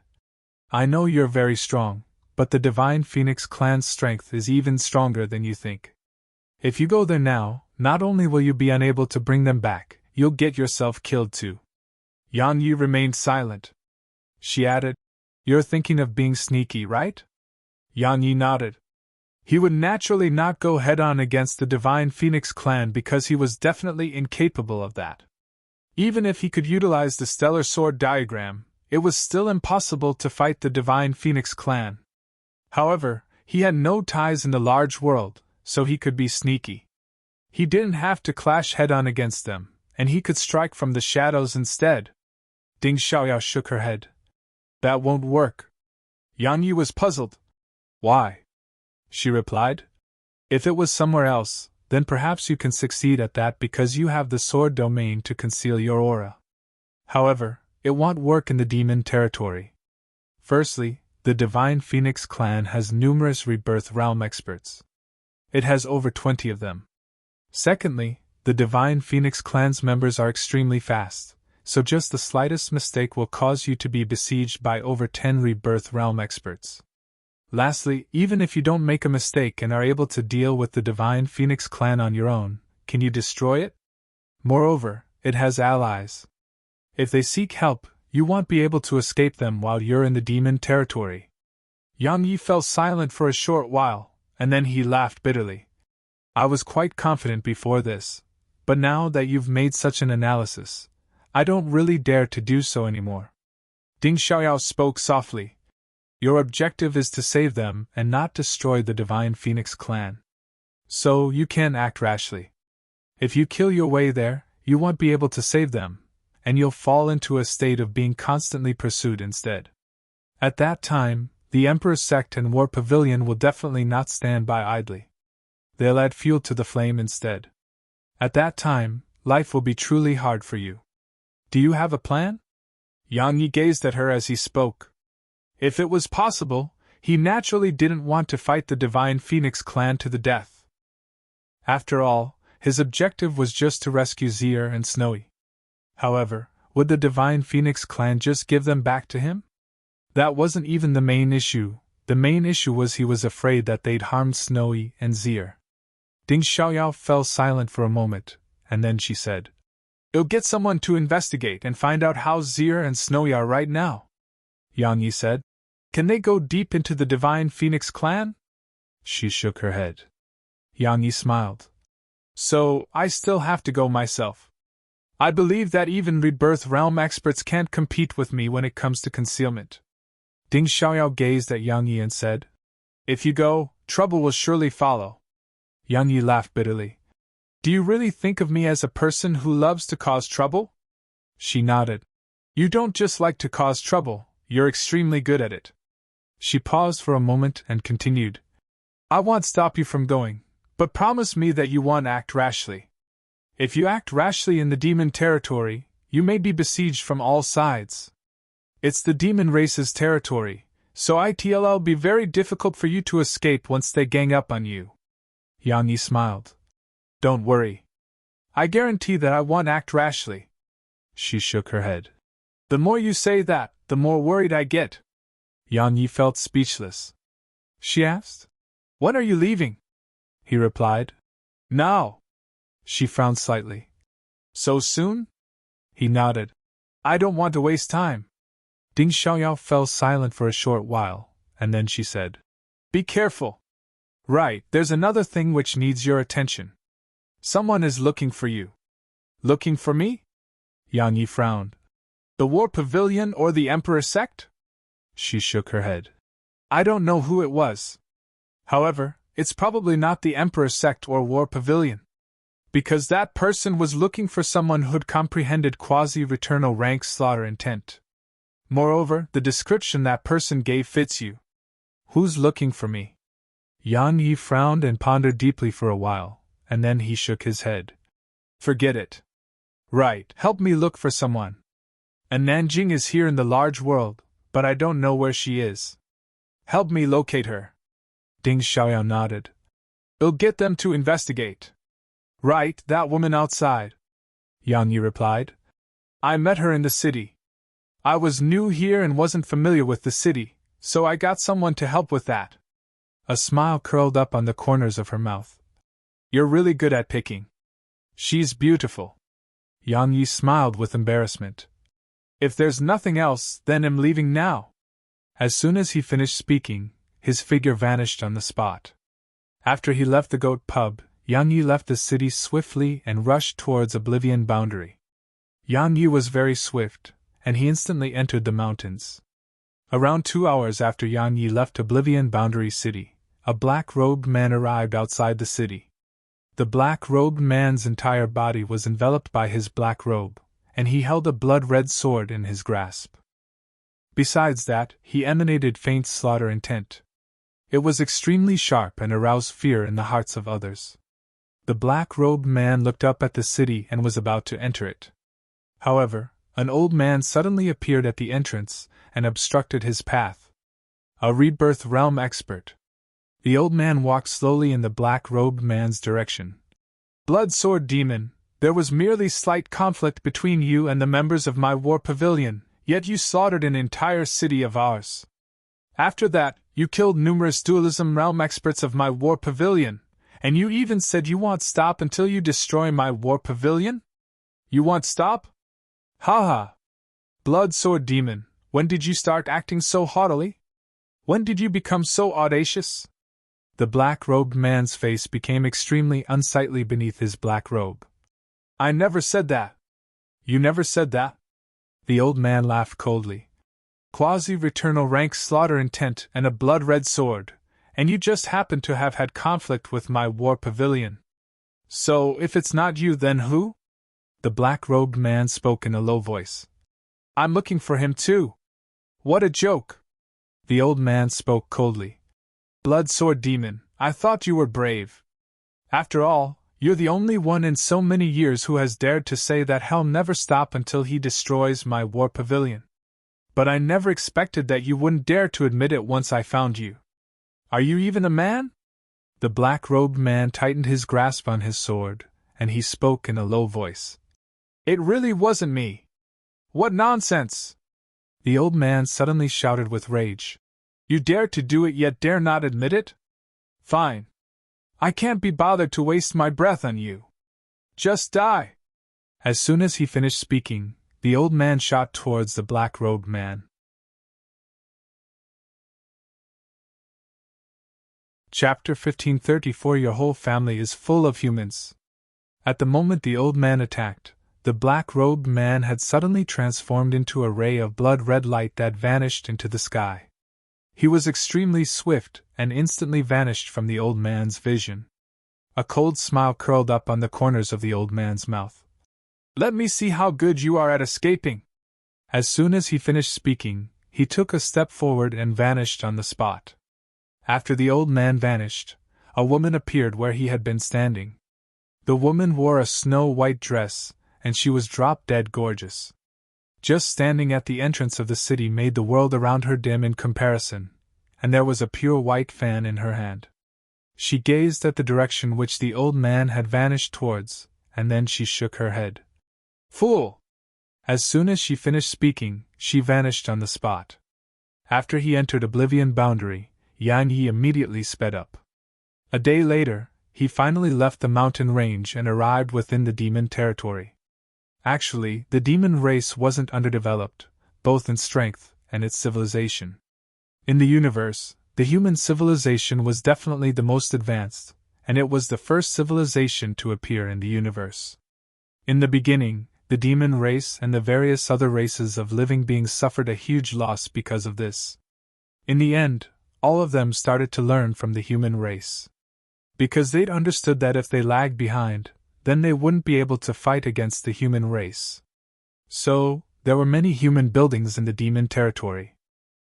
I know you're very strong, but the Divine Phoenix clan's strength is even stronger than you think. If you go there now, not only will you be unable to bring them back, you'll get yourself killed too. Yang Yi remained silent. She added, You're thinking of being sneaky, right? Yang Yi nodded. He would naturally not go head-on against the Divine Phoenix clan because he was definitely incapable of that. Even if he could utilize the Stellar Sword diagram, it was still impossible to fight the Divine Phoenix clan. However, he had no ties in the large world, so he could be sneaky. He didn't have to clash head-on against them, and he could strike from the shadows instead. Ding Xiaoyao shook her head. That won't work. Yang Yi was puzzled. Why? She replied. If it was somewhere else, then perhaps you can succeed at that because you have the sword domain to conceal your aura. However, it won't work in the demon territory. Firstly, The Divine Phoenix clan has numerous rebirth realm experts. It has over 20 of them. Secondly, the Divine Phoenix clan's members are extremely fast, so just the slightest mistake will cause you to be besieged by over 10 rebirth realm experts. Lastly, even if you don't make a mistake and are able to deal with the Divine Phoenix clan on your own, can you destroy it? Moreover, it has allies. If they seek help, you won't be able to escape them while you're in the demon territory. Yang Yi fell silent for a short while, and then he laughed bitterly. I was quite confident before this, but now that you've made such an analysis, I don't really dare to do so anymore. Ding Xiaoyao spoke softly. Your objective is to save them and not destroy the Divine Phoenix clan. So you can't act rashly. If you kill your way there, you won't be able to save them, and you'll fall into a state of being constantly pursued instead. At that time, the Emperor's sect and War Pavilion will definitely not stand by idly. They'll add fuel to the flame instead. At that time, life will be truly hard for you. Do you have a plan? Yang Yi gazed at her as he spoke. If it was possible, he naturally didn't want to fight the Divine Phoenix clan to the death. After all, his objective was just to rescue Zier and Snowy. However, would the Divine Phoenix clan just give them back to him? That wasn't even the main issue. The main issue was he was afraid that they'd harmed Snowy and Zier. Ding Xiaoyao fell silent for a moment, and then she said, "You'll get someone to investigate and find out how Zier and Snowy are right now," Yang Yi said. "Can they go deep into the Divine Phoenix clan?" She shook her head. Yang Yi smiled. "So, I still have to go myself. I believe that even Rebirth Realm experts can't compete with me when it comes to concealment." Ding Xiaoyao gazed at Yang Yi and said, "If you go, trouble will surely follow." Yang Yi laughed bitterly. "Do you really think of me as a person who loves to cause trouble?" She nodded. "You don't just like to cause trouble, you're extremely good at it." She paused for a moment and continued, "I won't stop you from going, but promise me that you won't act rashly. If you act rashly in the demon territory, you may be besieged from all sides. It's the demon race's territory, so it'll be very difficult for you to escape once they gang up on you." Yang Yi smiled. "Don't worry. I guarantee that I won't act rashly." She shook her head. "The more you say that, the more worried I get." Yang Yi felt speechless. She asked, "When are you leaving?" He replied, "Now." She frowned slightly. "So soon?" He nodded. "I don't want to waste time." Ding Xiaoyao fell silent for a short while, and then she said, "Be careful. Right, there's another thing which needs your attention. Someone is looking for you." "Looking for me?" Yang Yi frowned. "The War Pavilion or the Emperor sect?" She shook her head. "I don't know who it was. However, it's probably not the Emperor sect or War Pavilion. Because that person was looking for someone who'd comprehended quasi-returnal rank slaughter intent. Moreover, the description that person gave fits you." "Who's looking for me?" Yang Yi frowned and pondered deeply for a while, and then he shook his head. "Forget it. Right, help me look for someone. And Nanjing is here in the large world, but I don't know where she is. Help me locate her." Ding Xiaoyao nodded. "I'll get them to investigate." "Right, that woman outside," Yang Yi replied. "I met her in the city. I was new here and wasn't familiar with the city, so I got someone to help with that." A smile curled up on the corners of her mouth. "You're really good at picking. She's beautiful." Yang Yi smiled with embarrassment. "If there's nothing else, then I'm leaving now." As soon as he finished speaking, his figure vanished on the spot. After he left the goat pub, Yang Yi left the city swiftly and rushed towards Oblivion Boundary. Yang Yi was very swift, and he instantly entered the mountains. Around 2 hours after Yang Yi left Oblivion Boundary City, a black-robed man arrived outside the city. The black-robed man's entire body was enveloped by his black robe, and he held a blood-red sword in his grasp. Besides that, he emanated faint slaughter intent. It was extremely sharp and aroused fear in the hearts of others. The black-robed man looked up at the city and was about to enter it. However, an old man suddenly appeared at the entrance and obstructed his path. A rebirth realm expert. The old man walked slowly in the black-robed man's direction. Blood Sword Demon, there was merely slight conflict between you and the members of my war pavilion, yet you slaughtered an entire city of ours. After that, you killed numerous dualism realm experts of my war pavilion, and you even said you won't stop until you destroy my war pavilion? You won't stop? Ha ha! Blood Sword Demon, when did you start acting so haughtily? When did you become so audacious? The black-robed man's face became extremely unsightly beneath his black robe. I never said that. You never said that? The old man laughed coldly. Quasi-returnal rank slaughter intent and a blood-red sword, and you just happen to have had conflict with my war pavilion. So, if it's not you, then who? The black-robed man spoke in a low voice. I'm looking for him too. What a joke! The old man spoke coldly. Blood Sword Demon, I thought you were brave. After all, you're the only one in so many years who has dared to say that hell never stop until he destroys my war pavilion. But I never expected that you wouldn't dare to admit it once I found you. Are you even a man? The black-robed man tightened his grasp on his sword, and he spoke in a low voice. It really wasn't me. What nonsense! The old man suddenly shouted with rage. You dare to do it yet dare not admit it? Fine. I can't be bothered to waste my breath on you. Just die! As soon as he finished speaking, the old man shot towards the black-robed man. Chapter 1534. Your whole family is full of humans. At the moment the old man attacked, the black-robed man had suddenly transformed into a ray of blood-red light that vanished into the sky. He was extremely swift and instantly vanished from the old man's vision. A cold smile curled up on the corners of the old man's mouth. Let me see how good you are at escaping. As soon as he finished speaking, he took a step forward and vanished on the spot. After the old man vanished, a woman appeared where he had been standing. The woman wore a snow-white dress, and she was drop-dead gorgeous. Just standing at the entrance of the city made the world around her dim in comparison, and there was a pure white fan in her hand. She gazed at the direction which the old man had vanished towards, and then she shook her head. Fool! As soon as she finished speaking, she vanished on the spot. After he entered Oblivion Boundary, Yan Yi immediately sped up. A day later, he finally left the mountain range and arrived within the demon territory. Actually, the demon race wasn't underdeveloped, both in strength and its civilization. In the universe, the human civilization was definitely the most advanced, and it was the first civilization to appear in the universe. In the beginning, the demon race and the various other races of living beings suffered a huge loss because of this. In the end, all of them started to learn from the human race. Because they'd understood that if they lagged behind, then they wouldn't be able to fight against the human race. So, there were many human buildings in the demon territory.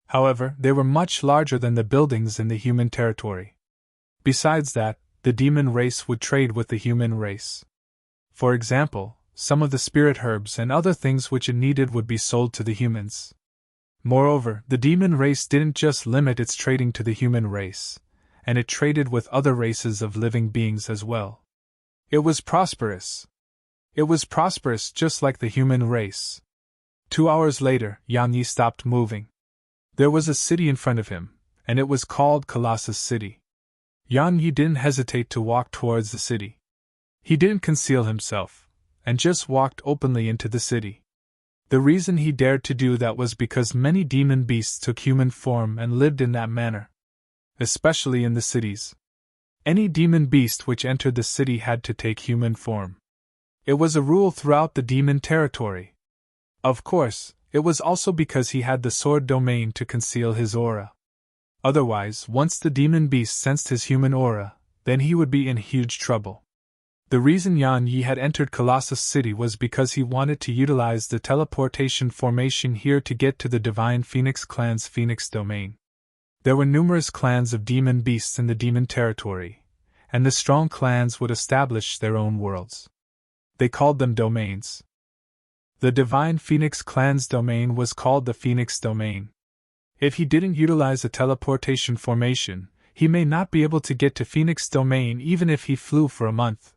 However, they were much larger than the buildings in the human territory. Besides that, the demon race would trade with the human race. For example, some of the spirit herbs and other things which it needed would be sold to the humans. Moreover, the demon race didn't just limit its trading to the human race, and it traded with other races of living beings as well. It was prosperous. It was prosperous just like the human race. 2 hours later, Yang Yi stopped moving. There was a city in front of him, and it was called Colossus City. Yang Yi didn't hesitate to walk towards the city. He didn't conceal himself, and just walked openly into the city. The reason he dared to do that was because many demon beasts took human form and lived in that manner. Especially in the cities. Any demon beast which entered the city had to take human form. It was a rule throughout the demon territory. Of course, it was also because he had the sword domain to conceal his aura. Otherwise, once the demon beast sensed his human aura, then he would be in huge trouble. The reason Yan Yi had entered Colossus City was because he wanted to utilize the teleportation formation here to get to the Divine Phoenix clan's Phoenix domain. There were numerous clans of demon beasts in the demon territory, and the strong clans would establish their own worlds. They called them domains. The Divine Phoenix clan's domain was called the Phoenix domain. If he didn't utilize a teleportation formation, he may not be able to get to Phoenix Domain even if he flew for a month.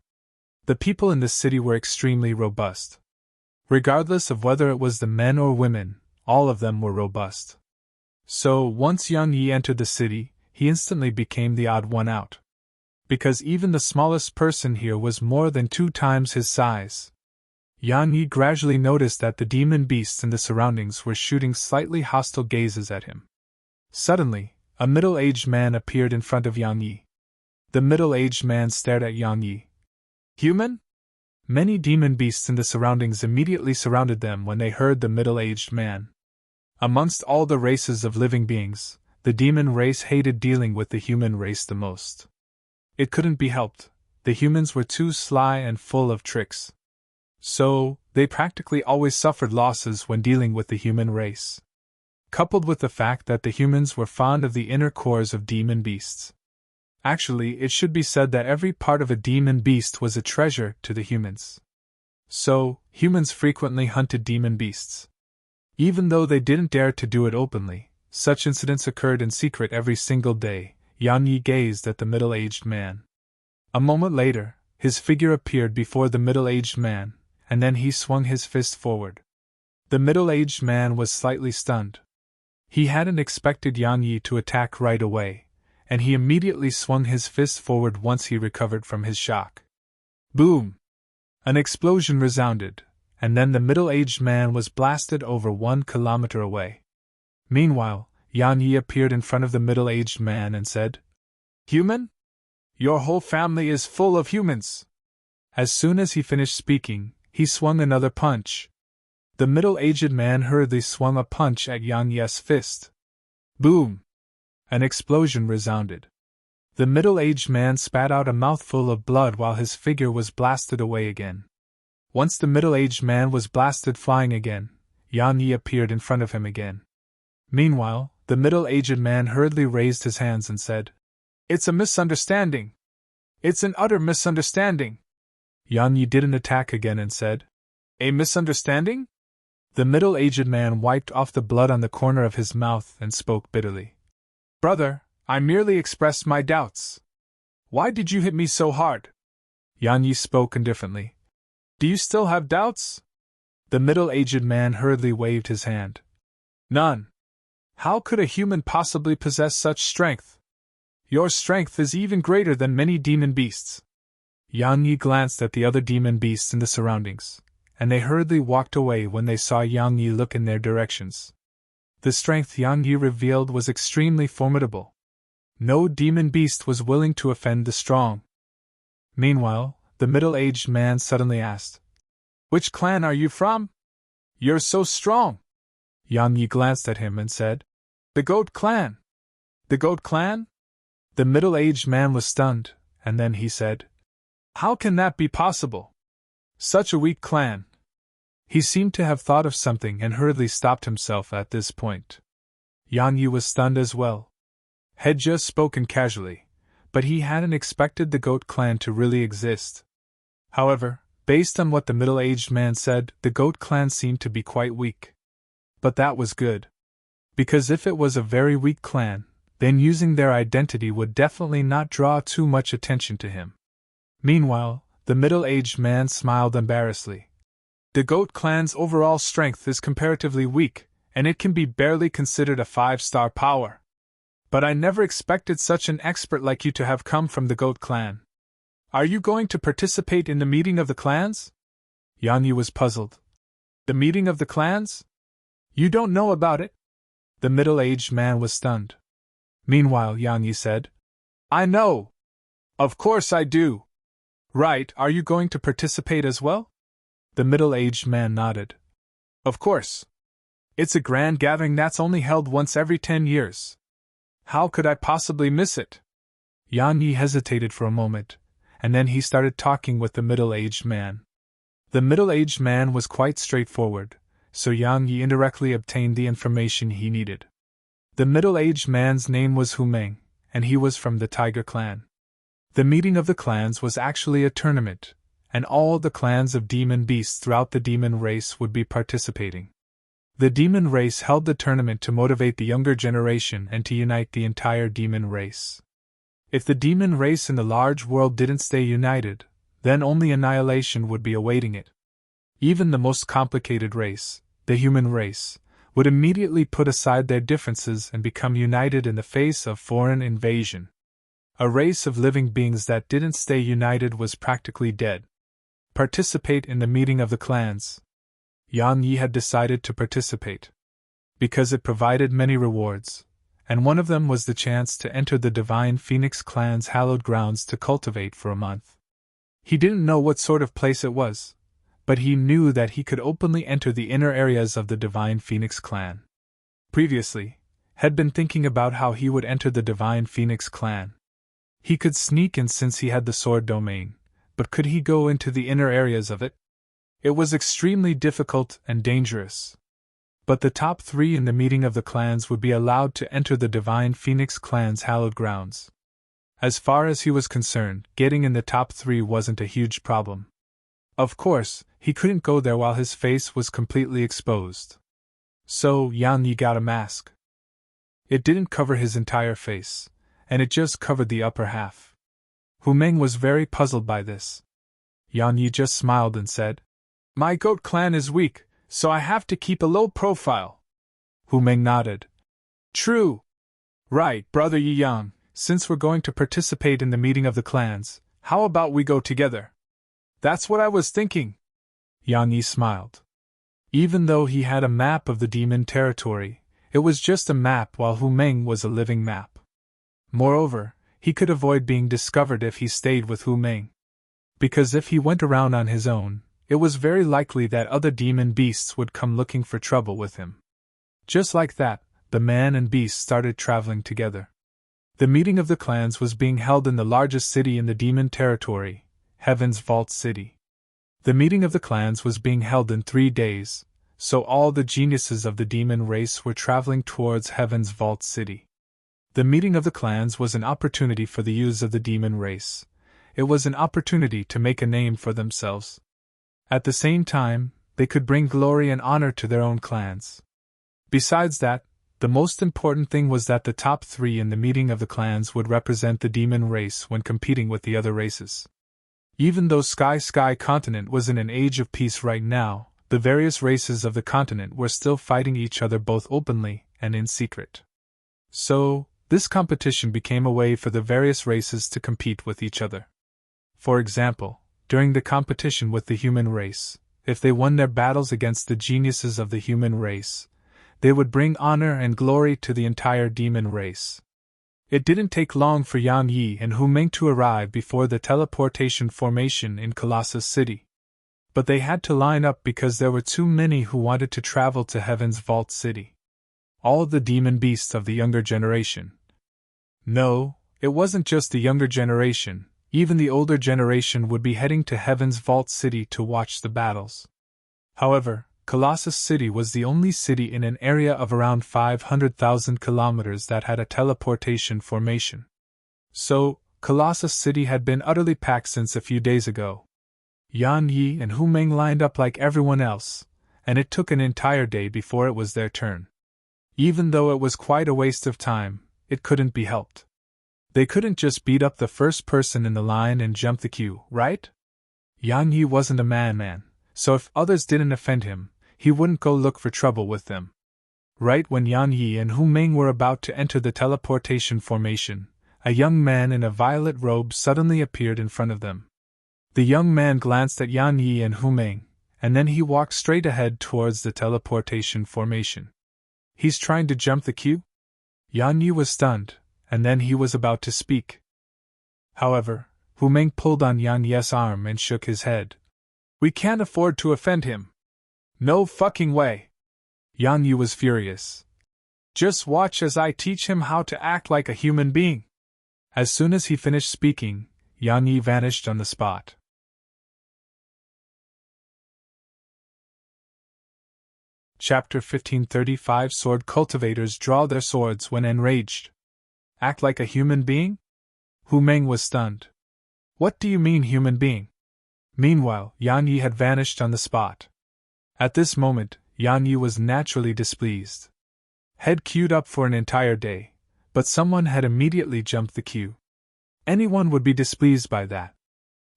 The people in the city were extremely robust. Regardless of whether it was the men or women, all of them were robust. So, once Yang Yi entered the city, he instantly became the odd one out. Because even the smallest person here was more than 2 times his size. Yang Yi gradually noticed that the demon beasts in the surroundings were shooting slightly hostile gazes at him. Suddenly, a middle-aged man appeared in front of Yang Yi. The middle-aged man stared at Yang Yi. Human? Many demon beasts in the surroundings immediately surrounded them when they heard the middle-aged man. Amongst all the races of living beings, the demon race hated dealing with the human race the most. It couldn't be helped, the humans were too sly and full of tricks. So, they practically always suffered losses when dealing with the human race. Coupled with the fact that the humans were fond of the inner cores of demon beasts. Actually, it should be said that every part of a demon beast was a treasure to the humans. So, humans frequently hunted demon beasts. Even though they didn't dare to do it openly, such incidents occurred in secret every single day. Yang Yi gazed at the middle-aged man. A moment later, his figure appeared before the middle-aged man, and then he swung his fist forward. The middle-aged man was slightly stunned. He hadn't expected Yang Yi to attack right away, and he immediately swung his fist forward once he recovered from his shock. Boom! An explosion resounded, and then the middle-aged man was blasted over 1 kilometer away. Meanwhile, Yang Yi appeared in front of the middle-aged man and said, "Human? Your whole family is full of humans." As soon as he finished speaking, he swung another punch. The middle-aged man hurriedly swung a punch at Yang Yi's fist. Boom! An explosion resounded. The middle-aged man spat out a mouthful of blood while his figure was blasted away again. Once the middle-aged man was blasted flying again, Yang Yi appeared in front of him again. Meanwhile, the middle-aged man hurriedly raised his hands and said, "It's a misunderstanding. It's an utter misunderstanding." Yang Yi didn't attack again and said, "A misunderstanding?" The middle-aged man wiped off the blood on the corner of his mouth and spoke bitterly. "Brother, I merely expressed my doubts. Why did you hit me so hard?" Yang Yi spoke indifferently. "Do you still have doubts?" The middle-aged man hurriedly waved his hand. "None. How could a human possibly possess such strength? Your strength is even greater than many demon beasts." Yang Yi glanced at the other demon beasts in the surroundings, and they hurriedly walked away when they saw Yang Yi look in their directions. The strength Yang Yi revealed was extremely formidable. No demon beast was willing to offend the strong. Meanwhile, the middle-aged man suddenly asked, "Which clan are you from? You're so strong." Yang Yi glanced at him and said, "The Goat Clan." "The Goat Clan?" The middle-aged man was stunned, and then he said, "How can that be possible? Such a weak clan." He seemed to have thought of something and hurriedly stopped himself at this point. Yang Yi was stunned as well. Had just spoken casually, but he hadn't expected the Goat Clan to really exist. However, based on what the middle-aged man said, the Goat Clan seemed to be quite weak. But that was good. Because if it was a very weak clan, then using their identity would definitely not draw too much attention to him. Meanwhile, the middle-aged man smiled embarrassedly. "The Goat Clan's overall strength is comparatively weak, and it can be barely considered a 5-star power. But I never expected such an expert like you to have come from the Goat Clan. Are you going to participate in the meeting of the clans?" Yang Yi was puzzled. "The meeting of the clans? You don't know about it?" The middle-aged man was stunned. Meanwhile, Yang Yi said, "I know. Of course I do. Right, are you going to participate as well?" The middle-aged man nodded. "Of course. It's a grand gathering that's only held once every 10 years. How could I possibly miss it?" Yang Yi hesitated for a moment, and then he started talking with the middle-aged man. The middle-aged man was quite straightforward, so Yang Yi indirectly obtained the information he needed. The middle-aged man's name was Hu Meng, and he was from the Tiger Clan. The meeting of the clans was actually a tournament, and all the clans of demon beasts throughout the demon race would be participating. The demon race held the tournament to motivate the younger generation and to unite the entire demon race. If the demon race in the large world didn't stay united, then only annihilation would be awaiting it. Even the most complicated race, the human race, would immediately put aside their differences and become united in the face of foreign invasion. A race of living beings that didn't stay united was practically dead. Participate in the meeting of the clans. Yang Yi had decided to participate because it provided many rewards, and one of them was the chance to enter the Divine Phoenix clan's hallowed grounds to cultivate for a month. He didn't know what sort of place it was, but he knew that he could openly enter the inner areas of the Divine Phoenix clan. Previously, had been thinking about how he would enter the Divine Phoenix clan. He could sneak in since he had the sword domain, but could he go into the inner areas of it? It was extremely difficult and dangerous. But the top 3 in the meeting of the clans would be allowed to enter the Divine Phoenix clan's hallowed grounds. As far as he was concerned, getting in the top 3 wasn't a huge problem. Of course, he couldn't go there while his face was completely exposed. So, Yang Yi got a mask. It didn't cover his entire face, and it just covered the upper half. Hu Meng was very puzzled by this. Yang Yi just smiled and said, "My goat clan is weak, so I have to keep a low profile." Hu Meng nodded. "True. Right, Brother Yi Yang, since we're going to participate in the meeting of the clans, how about we go together?" "That's what I was thinking." Yang Yi smiled. Even though he had a map of the demon territory, it was just a map while Hu Meng was a living map. Moreover, he could avoid being discovered if he stayed with Hu Meng. Because if he went around on his own, it was very likely that other demon beasts would come looking for trouble with him. Just like that, the man and beast started traveling together. The meeting of the clans was being held in the largest city in the demon territory, Heaven's Vault City. The meeting of the clans was being held in 3 days, so all the geniuses of the demon race were traveling towards Heaven's Vault City. The meeting of the clans was an opportunity for the youths of the demon race. It was an opportunity to make a name for themselves. At the same time, they could bring glory and honor to their own clans. Besides that, the most important thing was that the top 3 in the meeting of the clans would represent the demon race when competing with the other races. Even though Sky continent was in an age of peace right now, the various races of the continent were still fighting each other both openly and in secret. So, this competition became a way for the various races to compete with each other. For example, during the competition with the human race, if they won their battles against the geniuses of the human race, they would bring honor and glory to the entire demon race. It didn't take long for Yang Yi and Hu Meng to arrive before the teleportation formation in Colossus City. But they had to line up because there were too many who wanted to travel to Heaven's Vault City. All the demon beasts of the younger generation. No, it wasn't just the younger generation, even the older generation would be heading to Heaven's Vault City to watch the battles. However, Colossus City was the only city in an area of around 500,000 kilometers that had a teleportation formation. So, Colossus City had been utterly packed since a few days ago. Yang Yi and Hu Meng lined up like everyone else, and it took an entire day before it was their turn. Even though it was quite a waste of time, it couldn't be helped. They couldn't just beat up the first person in the line and jump the queue, right? Yang Yi wasn't a man, so if others didn't offend him, he wouldn't go look for trouble with them. Right when Yang Yi and Hu Meng were about to enter the teleportation formation, a young man in a violet robe suddenly appeared in front of them. The young man glanced at Yang Yi and Hu Meng, and then he walked straight ahead towards the teleportation formation. "He's trying to jump the queue?" Yang Yi was stunned, and then he was about to speak. However, Hu Meng pulled on Yang Yi's arm and shook his head. "We can't afford to offend him." "No fucking way!" Yang Yi was furious. "Just watch as I teach him how to act like a human being." As soon as he finished speaking, Yang Yi vanished on the spot. Chapter 1535 Sword cultivators draw their swords when enraged. Act like a human being? Hu Meng was stunned. What do you mean, human being? Meanwhile, Yang Yi had vanished on the spot. At this moment, Yan Yi was naturally displeased. Head queued up for an entire day, but someone had immediately jumped the queue. Anyone would be displeased by that.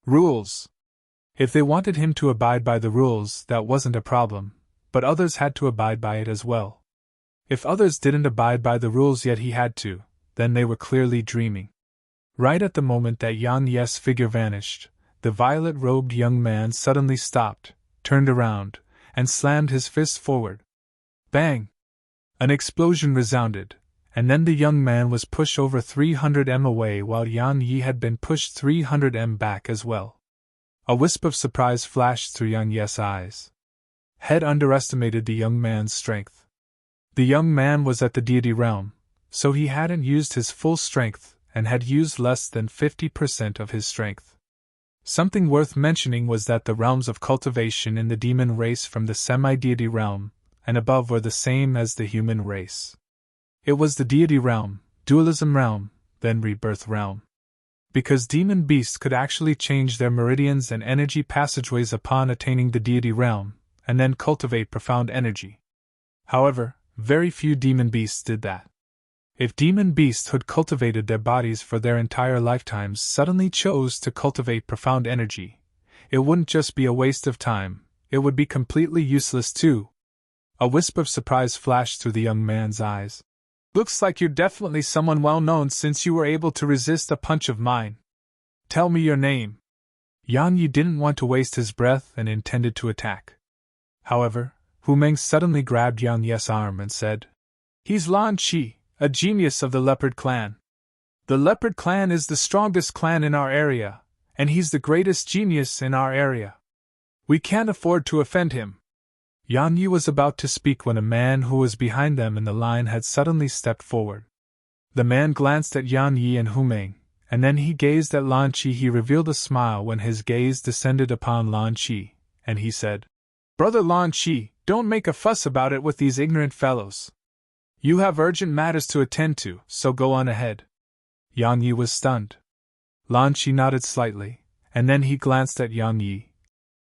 Rules. If they wanted him to abide by the rules, that wasn't a problem, but others had to abide by it as well. If others didn't abide by the rules yet he had to, then they were clearly dreaming. Right at the moment that Yan Yi's figure vanished, the violet-robed young man suddenly stopped, turned around, and slammed his fist forward. Bang! An explosion resounded, and then the young man was pushed over 300 m away while Yan Yi had been pushed 300 m back as well. A wisp of surprise flashed through Yan Yi's eyes. Head underestimated the young man's strength. The young man was at the deity realm, so he hadn't used his full strength and had used less than 50% of his strength. Something worth mentioning was that the realms of cultivation in the demon race from the semi-deity realm and above were the same as the human race. It was the deity realm, dualism realm, then rebirth realm. Because demon beasts could actually change their meridians and energy passageways upon attaining the deity realm, and then cultivate profound energy. However, very few demon beasts did that. If demon beasts who'd cultivated their bodies for their entire lifetimes suddenly chose to cultivate profound energy, it wouldn't just be a waste of time, it would be completely useless too. A wisp of surprise flashed through the young man's eyes. Looks like you're definitely someone well known since you were able to resist a punch of mine. Tell me your name. Yan Yi didn't want to waste his breath and intended to attack. However, Hu Meng suddenly grabbed Yan Yi's arm and said, "He's Lan Qi, a genius of the Leopard Clan. The Leopard Clan is the strongest clan in our area, and he's the greatest genius in our area. We can't afford to offend him." Yan Yi was about to speak when a man who was behind them in the line had suddenly stepped forward. The man glanced at Yan Yi and Hu Meng, and then he gazed at Lan Qi. He revealed a smile when his gaze descended upon Lan Qi, and he said, "Brother Lan Qi, don't make a fuss about it with these ignorant fellows. You have urgent matters to attend to, so go on ahead." Yan Yi was stunned. Lan Qi nodded slightly, and then he glanced at Yan Yi.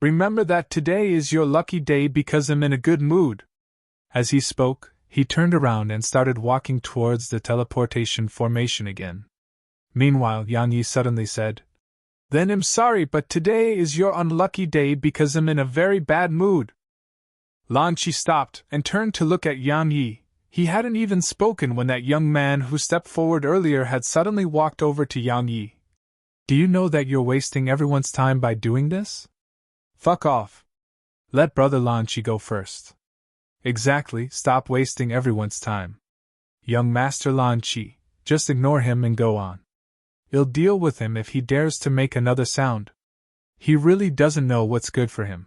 "Remember that today is your lucky day because I'm in a good mood." As he spoke, he turned around and started walking towards the teleportation formation again. Meanwhile, Yan Yi suddenly said, "Then I'm sorry, but today is your unlucky day because I'm in a very bad mood." Lan Qi stopped and turned to look at Yan Yi. He hadn't even spoken when that young man who stepped forward earlier had suddenly walked over to Yan Yi. "Do you know that you're wasting everyone's time by doing this? Fuck off. Let Brother Lan Qi go first." "Exactly, stop wasting everyone's time. Young Master Lan Qi, just ignore him and go on. I'll deal with him if he dares to make another sound. He really doesn't know what's good for him."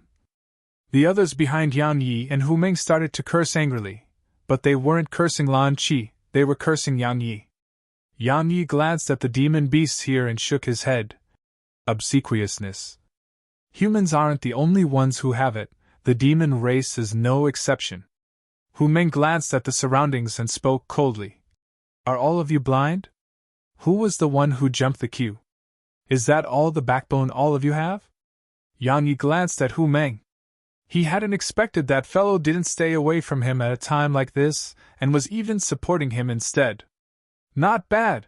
The others behind Yan Yi and Hu Meng started to curse angrily, but they weren't cursing Lan Qi, they were cursing Yan Yi. Yan Yi glanced at the demon beasts here and shook his head. Obsequiousness. Humans aren't the only ones who have it, the demon race is no exception. Hu Meng glanced at the surroundings and spoke coldly. "Are all of you blind? Who was the one who jumped the queue? Is that all the backbone all of you have?" Yan Yi glanced at Hu Meng. He hadn't expected that fellow didn't stay away from him at a time like this, and was even supporting him instead. Not bad.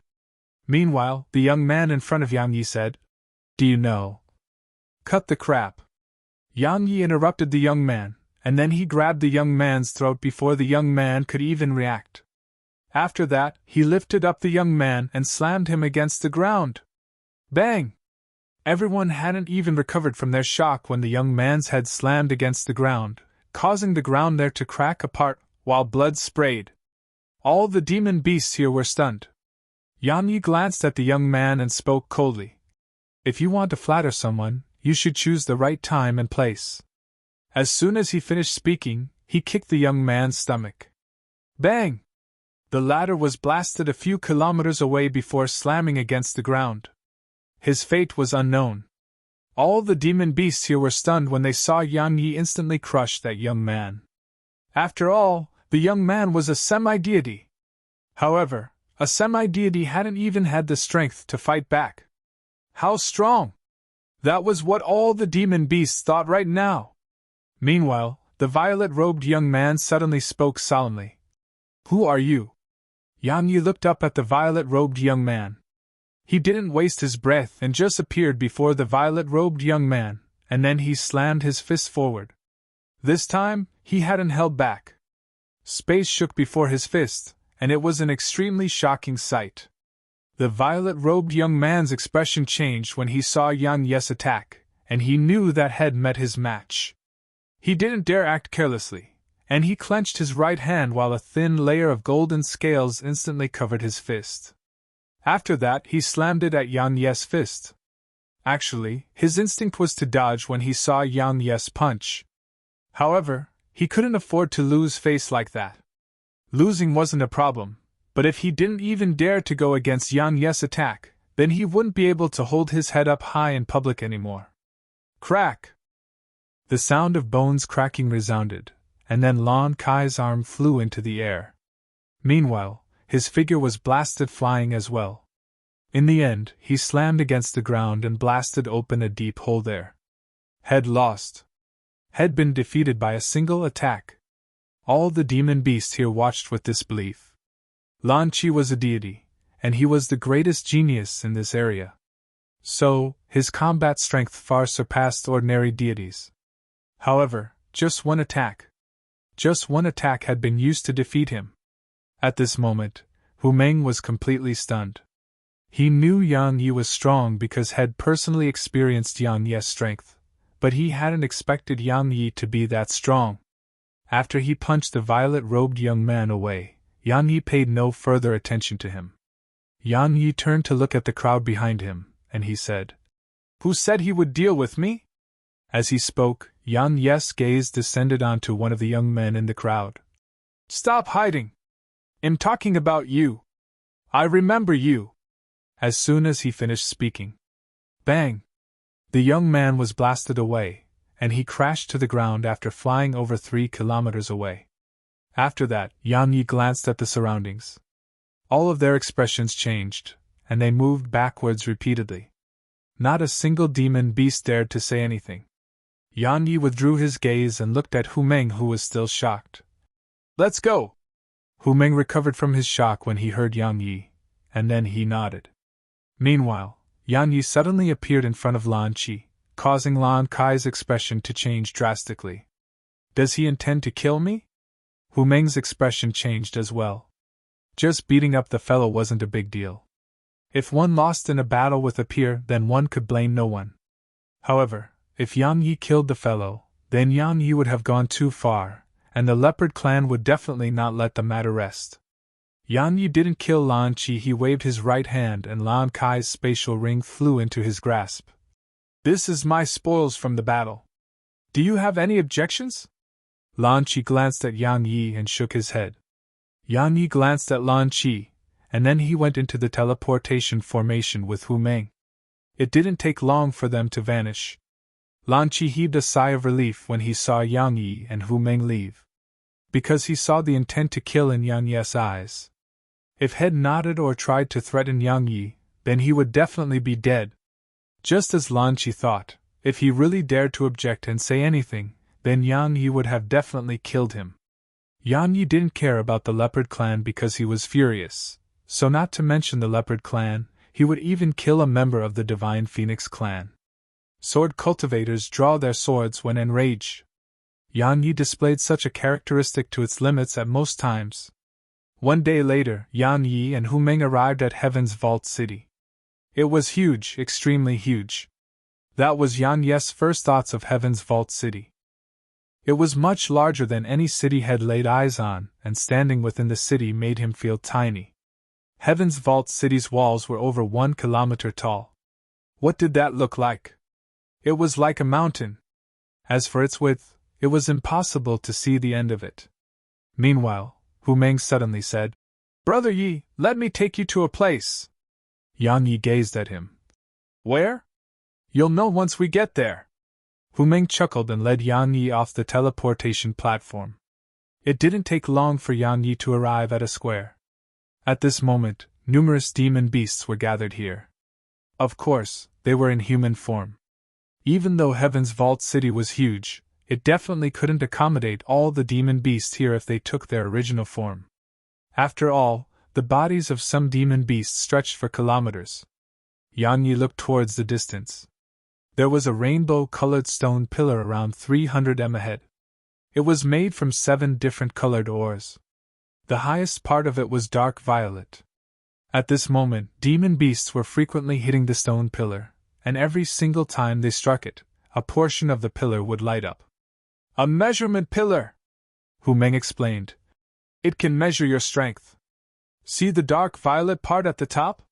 Meanwhile, the young man in front of Yan Yi said, "Do you know?" "Cut the crap." Yan Yi interrupted the young man, and then he grabbed the young man's throat before the young man could even react. After that, he lifted up the young man and slammed him against the ground. Bang! Everyone hadn't even recovered from their shock when the young man's head slammed against the ground, causing the ground there to crack apart, while blood sprayed. All the demon beasts here were stunned. Yan Yi glanced at the young man and spoke coldly. "If you want to flatter someone, you should choose the right time and place." As soon as he finished speaking, he kicked the young man's stomach. Bang! The latter was blasted a few kilometers away before slamming against the ground. His fate was unknown. All the demon beasts here were stunned when they saw Yan Yi instantly crush that young man. After all, the young man was a semi-deity. However, a semi-deity hadn't even had the strength to fight back. How strong! That was what all the demon beasts thought right now. Meanwhile, the violet-robed young man suddenly spoke solemnly. Who are you? Yang Yi looked up at the violet-robed young man. He didn't waste his breath and just appeared before the violet-robed young man, and then he slammed his fist forward. This time, he hadn't held back. Space shook before his fist, and it was an extremely shocking sight. The violet-robed young man's expression changed when he saw Yang Yi's attack, and he knew that had met his match. He didn't dare act carelessly, and he clenched his right hand while a thin layer of golden scales instantly covered his fist. After that, he slammed it at Yang Yi's fist. Actually, his instinct was to dodge when he saw Yang Yi's punch. However, he couldn't afford to lose face like that. Losing wasn't a problem, but if he didn't even dare to go against Yang Yi's attack, then he wouldn't be able to hold his head up high in public anymore. Crack! The sound of bones cracking resounded, and then Lan Kai's arm flew into the air. Meanwhile, his figure was blasted flying as well. In the end, he slammed against the ground and blasted open a deep hole there. Had lost. Had been defeated by a single attack. All the demon beasts here watched with disbelief. Lan Qi was a deity, and he was the greatest genius in this area. So, his combat strength far surpassed ordinary deities. However, just one attack had been used to defeat him. At this moment, Hu Meng was completely stunned. He knew Yang Yi was strong because had personally experienced Yang Yi's strength, but he hadn't expected Yang Yi to be that strong. After he punched the violet-robed young man away, Yang Yi paid no further attention to him. Yang Yi turned to look at the crowd behind him, and he said, "Who said he would deal with me?" As he spoke, Yang Yi's gaze descended onto one of the young men in the crowd. "Stop hiding! I'm talking about you. I remember you." As soon as he finished speaking, bang! The young man was blasted away, and he crashed to the ground after flying over 3 kilometers away. After that, Yang Yi glanced at the surroundings. All of their expressions changed, and they moved backwards repeatedly. Not a single demon beast dared to say anything. Yang Yi withdrew his gaze and looked at Hu Meng, who was still shocked. "Let's go!" Hu Meng recovered from his shock when he heard Yang Yi, and then he nodded. Meanwhile, Yang Yi suddenly appeared in front of Lan Qi, causing Lan Kai's expression to change drastically. "Does he intend to kill me?" Hu Meng's expression changed as well. Just beating up the fellow wasn't a big deal. If one lost in a battle with a peer, then one could blame no one. However, if Yang Yi killed the fellow, then Yang Yi would have gone too far, and the Leopard clan would definitely not let the matter rest. Yang Yi didn't kill Lan Qi. He waved his right hand and Lan Kai's spatial ring flew into his grasp. "This is my spoils from the battle. Do you have any objections?" Lan Qi glanced at Yang Yi and shook his head. Yang Yi glanced at Lan Qi, and then he went into the teleportation formation with Hu Meng. It didn't take long for them to vanish. Lan Qi heaved a sigh of relief when he saw Yang Yi and Hu Meng leave, because he saw the intent to kill in Yang Yi's eyes. If Head nodded or tried to threaten Yang Yi, then he would definitely be dead. Just as Lan Qi thought, if he really dared to object and say anything, then Yang Yi would have definitely killed him. Yang Yi didn't care about the Leopard clan because he was furious, so not to mention the Leopard clan, he would even kill a member of the Divine Phoenix clan. Sword cultivators draw their swords when enraged. Yang Yi displayed such a characteristic to its limits at most times. One day later, Yang Yi and Hu Meng arrived at Heaven's Vault City. It was huge, extremely huge. That was Yang Yi's first thoughts of Heaven's Vault City. It was much larger than any city had laid eyes on, and standing within the city made him feel tiny. Heaven's Vault City's walls were over 1 kilometer tall. What did that look like? It was like a mountain. As for its width, it was impossible to see the end of it. Meanwhile, Hu Meng suddenly said, "Brother Yi, let me take you to a place." Yang Yi gazed at him. "Where?" "You'll know once we get there." Hu Meng chuckled and led Yang Yi off the teleportation platform. It didn't take long for Yang Yi to arrive at a square. At this moment, numerous demon beasts were gathered here. Of course, they were in human form. Even though Heaven's Vault City was huge, it definitely couldn't accommodate all the demon beasts here if they took their original form. After all, the bodies of some demon beasts stretched for kilometers. Yang Yi looked towards the distance. There was a rainbow-colored stone pillar around 300 m ahead. It was made from 7 different colored ores. The highest part of it was dark violet. At this moment, demon beasts were frequently hitting the stone pillar, and every single time they struck it, a portion of the pillar would light up. A measurement pillar, Hu Meng explained. It can measure your strength. See the dark violet part at the top?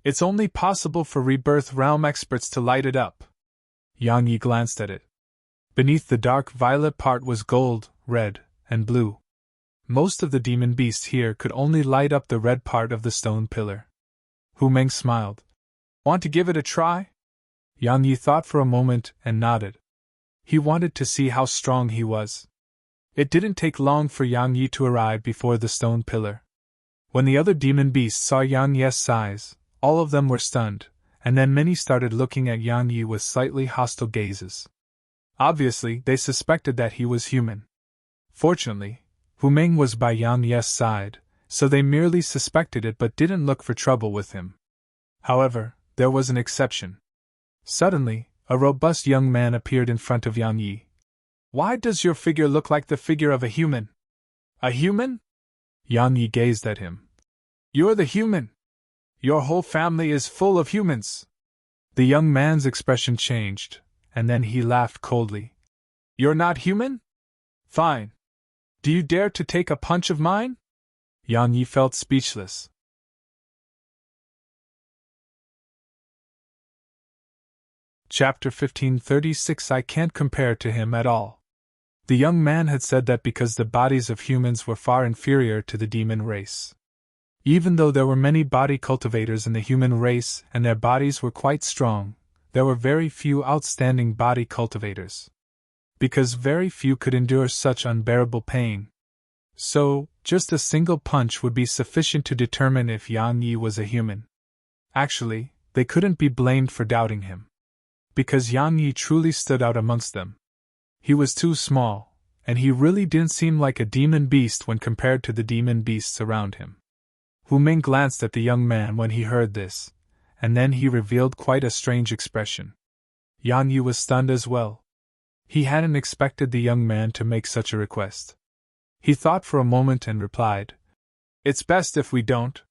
It's only possible for Rebirth Realm experts to light it up. Yang Yi glanced at it. Beneath the dark violet part was gold, red, and blue. Most of the demon beasts here could only light up the red part of the stone pillar. Hu Meng smiled. Want to give it a try? Yang Yi thought for a moment and nodded. He wanted to see how strong he was. It didn't take long for Yang Yi to arrive before the stone pillar. When the other demon beasts saw Yang Yi's size, all of them were stunned, and then many started looking at Yang Yi with slightly hostile gazes. Obviously, they suspected that he was human. Fortunately, Hu Meng was by Yang Yi's side, so they merely suspected it but didn't look for trouble with him. However, there was an exception. Suddenly, a robust young man appeared in front of Yang Yi. Why does your figure look like the figure of a human? A human? Yang Yi gazed at him. You're the human. Your whole family is full of humans. The young man's expression changed, and then he laughed coldly. You're not human? Fine. Do you dare to take a punch of mine? Yang Yi felt speechless. Chapter 1536 I can't compare to him at all. The young man had said that because the bodies of humans were far inferior to the demon race. Even though there were many body cultivators in the human race and their bodies were quite strong, there were very few outstanding body cultivators. Because very few could endure such unbearable pain. So, just a single punch would be sufficient to determine if Yang Yi was a human. Actually, they couldn't be blamed for doubting him. Because Yang Yi truly stood out amongst them. He was too small, and he really didn't seem like a demon beast when compared to the demon beasts around him. Hu Meng glanced at the young man when he heard this, and then he revealed quite a strange expression. Yang Yi was stunned as well. He hadn't expected the young man to make such a request. He thought for a moment and replied, It's best if we don't.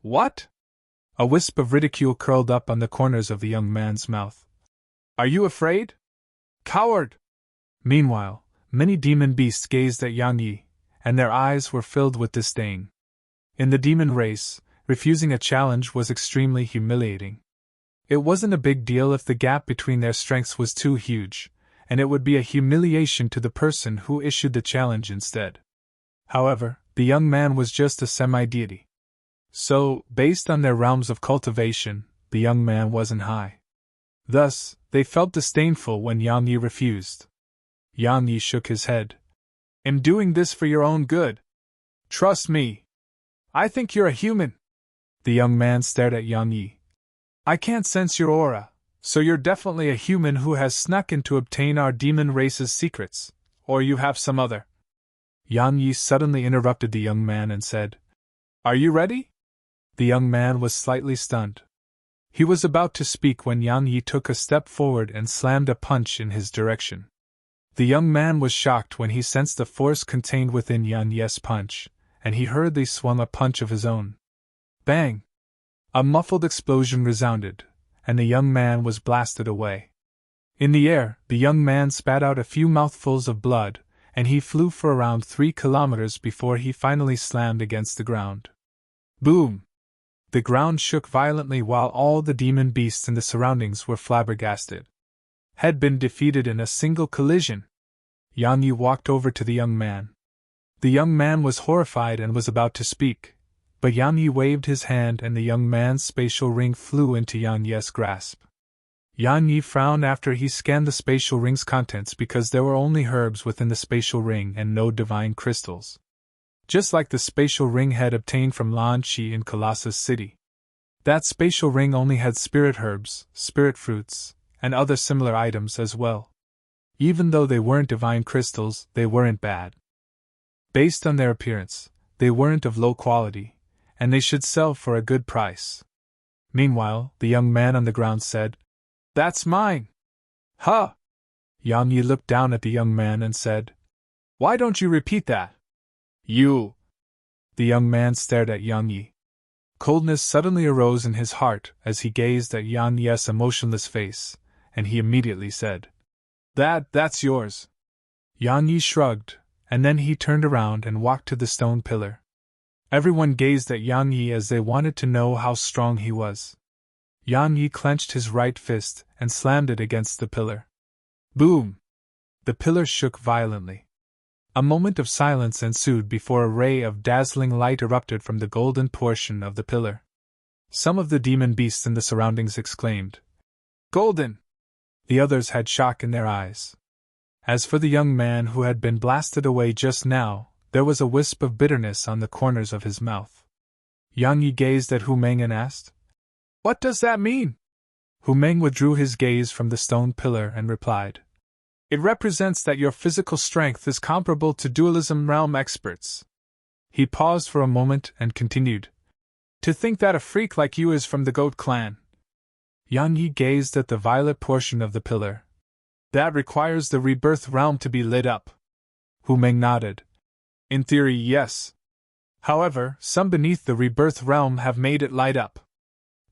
What? A wisp of ridicule curled up on the corners of the young man's mouth. Are you afraid? Coward! Meanwhile, many demon beasts gazed at Yang Yi, and their eyes were filled with disdain. In the demon race, refusing a challenge was extremely humiliating. It wasn't a big deal if the gap between their strengths was too huge, and it would be a humiliation to the person who issued the challenge instead. However, the young man was just a semi-deity. So, based on their realms of cultivation, the young man wasn't high. Thus, they felt disdainful when Yang Yi refused. Yang Yi shook his head. I'm doing this for your own good. Trust me. I think you're a human. The young man stared at Yang Yi. I can't sense your aura, so you're definitely a human who has snuck in to obtain our demon race's secrets, or you have some other. Yang Yi suddenly interrupted the young man and said, Are you ready? The young man was slightly stunned. He was about to speak when Yang Yi took a step forward and slammed a punch in his direction. The young man was shocked when he sensed the force contained within Yang Yi's punch, and he hurriedly swung a punch of his own. Bang! A muffled explosion resounded, and the young man was blasted away. In the air, the young man spat out a few mouthfuls of blood, and he flew for around 3 kilometers before he finally slammed against the ground. Boom! The ground shook violently while all the demon beasts in the surroundings were flabbergasted. Had been defeated in a single collision. Yang Yi walked over to the young man. The young man was horrified and was about to speak, but Yang Yi waved his hand and the young man's spatial ring flew into Yang Yi's grasp. Yang Yi frowned after he scanned the spatial ring's contents because there were only herbs within the spatial ring and no divine crystals. Just like the spatial ring had obtained from Lan Qi in Colossus City. That spatial ring only had spirit herbs, spirit fruits, and other similar items as well. Even though they weren't divine crystals, they weren't bad. Based on their appearance, they weren't of low quality, and they should sell for a good price. Meanwhile, the young man on the ground said, "That's mine." "Huh!" Yang Yi looked down at the young man and said, "Why don't you repeat that?" "You." The young man stared at Yang Yi. Coldness suddenly arose in his heart as he gazed at Yang Yi's emotionless face, and he immediately said, That's yours." Yang Yi shrugged, and then he turned around and walked to the stone pillar. Everyone gazed at Yang Yi as they wanted to know how strong he was. Yang Yi clenched his right fist and slammed it against the pillar. Boom! The pillar shook violently. A moment of silence ensued before a ray of dazzling light erupted from the golden portion of the pillar. Some of the demon beasts in the surroundings exclaimed, "Golden!" The others had shock in their eyes. As for the young man who had been blasted away just now, there was a wisp of bitterness on the corners of his mouth. Yang Yi gazed at Hu Meng and asked, "What does that mean?" Hu Meng withdrew his gaze from the stone pillar and replied, "It represents that your physical strength is comparable to dualism realm experts." He paused for a moment and continued, "To think that a freak like you is from the Goat clan." Yang Yi gazed at the violet portion of the pillar. "That requires the rebirth realm to be lit up." Hu Meng nodded. "In theory, yes. However, some beneath the rebirth realm have made it light up.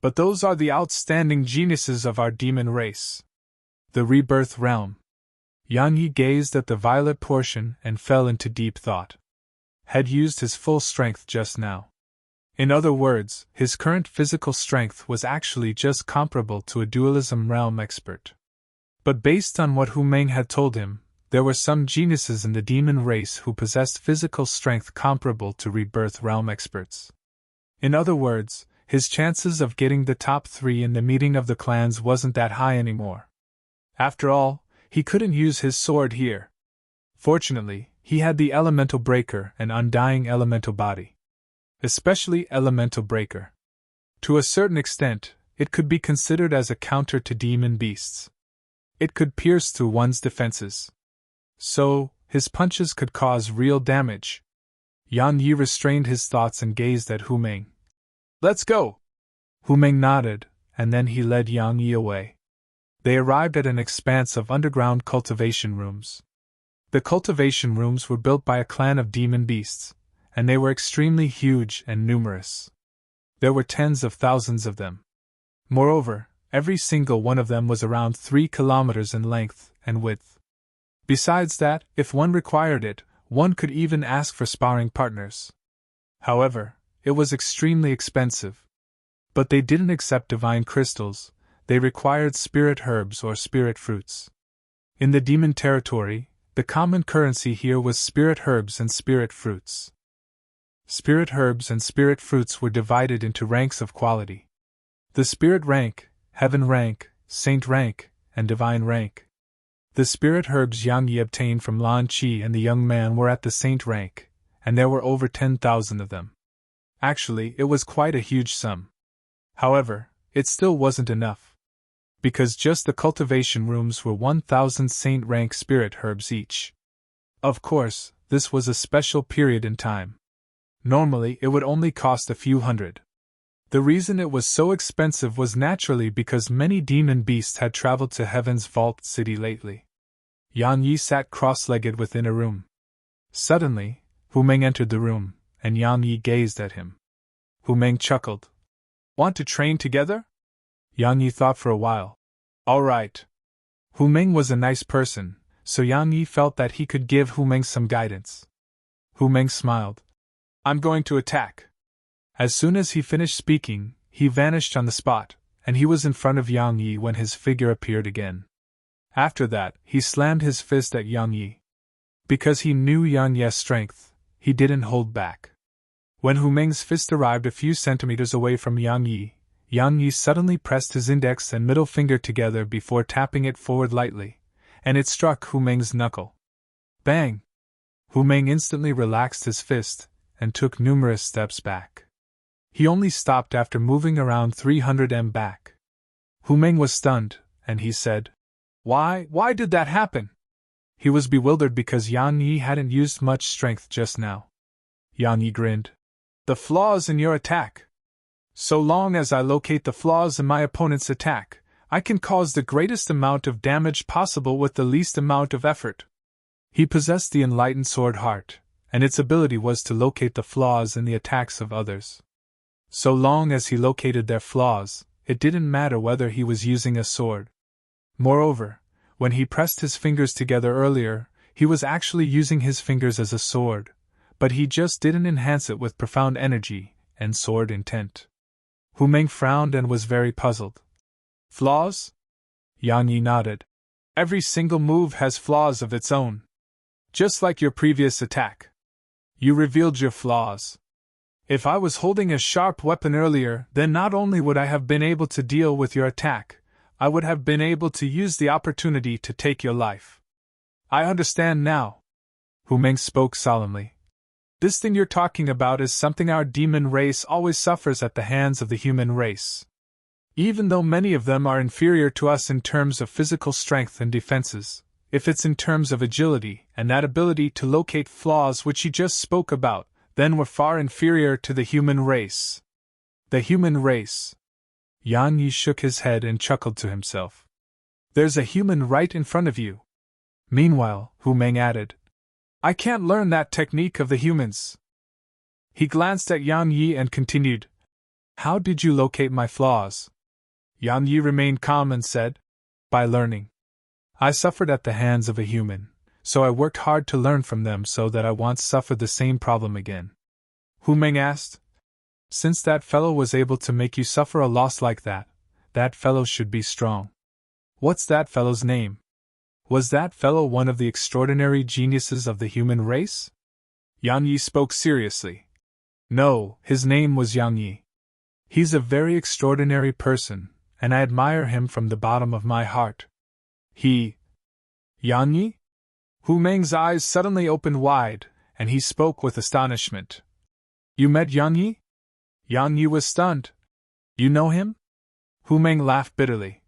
But those are the outstanding geniuses of our demon race." The rebirth realm. Yang Yi gazed at the violet portion and fell into deep thought. Had used his full strength just now. In other words, his current physical strength was actually just comparable to a dualism realm expert. But based on what Hu Meng had told him, there were some geniuses in the demon race who possessed physical strength comparable to rebirth realm experts. In other words, his chances of getting the top 3 in the meeting of the clans wasn't that high anymore. After all, he couldn't use his sword here. Fortunately, he had the elemental breaker and undying elemental body. Especially elemental breaker. To a certain extent, it could be considered as a counter to demon beasts. It could pierce through one's defenses. So, his punches could cause real damage. Yang Yi restrained his thoughts and gazed at Hu Meng. "Let's go!" Hu Meng nodded, and then he led Yang Yi away. They arrived at an expanse of underground cultivation rooms. The cultivation rooms were built by a clan of demon beasts, and they were extremely huge and numerous. There were tens of thousands of them. Moreover, every single one of them was around 3 kilometers in length and width. Besides that, if one required it, one could even ask for sparring partners. However, it was extremely expensive. But they didn't accept divine crystals, they required spirit herbs or spirit fruits. In the demon territory, the common currency here was spirit herbs and spirit fruits. Spirit herbs and spirit fruits were divided into ranks of quality. The spirit rank, heaven rank, saint rank, and divine rank. The spirit herbs Yang Yi obtained from Lan Qi and the young man were at the saint rank, and there were over 10,000 of them. Actually, it was quite a huge sum. However, it still wasn't enough. Because just the cultivation rooms were 1,000 saint rank spirit herbs each. Of course, this was a special period in time. Normally, it would only cost a few hundred. The reason it was so expensive was naturally because many demon beasts had traveled to Heaven's Vault City lately. Yang Yi sat cross-legged within a room. Suddenly, Hu Meng entered the room, and Yang Yi gazed at him. Hu Meng chuckled. "Want to train together?" Yang Yi thought for a while. "All right." Hu Meng was a nice person, so Yang Yi felt that he could give Hu Meng some guidance. Hu Meng smiled. "I'm going to attack." As soon as he finished speaking, he vanished on the spot, and he was in front of Yang Yi when his figure appeared again. After that, he slammed his fist at Yang Yi. Because he knew Yang Yi's strength, he didn't hold back. When Hu Meng's fist arrived a few centimeters away from Yang Yi suddenly pressed his index and middle finger together before tapping it forward lightly, and it struck Hu Meng's knuckle. Bang! Hu Meng instantly relaxed his fist and took numerous steps back. He only stopped after moving around 300 m back. Hu Meng was stunned, and he said, Why did that happen?" He was bewildered because Yang Yi hadn't used much strength just now. Yang Yi grinned. The flaws in your attack. So long as I locate the flaws in my opponent's attack, I can cause the greatest amount of damage possible with the least amount of effort. He possessed the enlightened sword heart, and its ability was to locate the flaws in the attacks of others. So long as he located their flaws, it didn't matter whether he was using a sword. Moreover, when he pressed his fingers together earlier, he was actually using his fingers as a sword, but he just didn't enhance it with profound energy and sword intent. Hu Meng frowned and was very puzzled. Flaws? Yang Yi nodded. Every single move has flaws of its own. Just like your previous attack. You revealed your flaws. If I was holding a sharp weapon earlier, then not only would I have been able to deal with your attack, I would have been able to use the opportunity to take your life. I understand now. Hu Meng spoke solemnly. This thing you're talking about is something our demon race always suffers at the hands of the human race. Even though many of them are inferior to us in terms of physical strength and defenses, if it's in terms of agility and that ability to locate flaws which he just spoke about, then we're far inferior to the human race. The human race. Yang Yi shook his head and chuckled to himself. There's a human right in front of you. Meanwhile, Hu Meng added, I can't learn that technique of the humans. He glanced at Yang Yi and continued, How did you locate my flaws? Yang Yi remained calm and said, By learning. I suffered at the hands of a human, so I worked hard to learn from them so that I won't suffer the same problem again. Hu Meng asked, Since that fellow was able to make you suffer a loss like that, that fellow should be strong. What's that fellow's name? Was that fellow one of the extraordinary geniuses of the human race? Yang Yi spoke seriously. No, his name was Yang Yi. He's a very extraordinary person, and I admire him from the bottom of my heart. He... Yang Yi? Hu Meng's eyes suddenly opened wide, and he spoke with astonishment. You met Yang Yi? Yang Yi was stunned. You know him? Hu Meng laughed bitterly.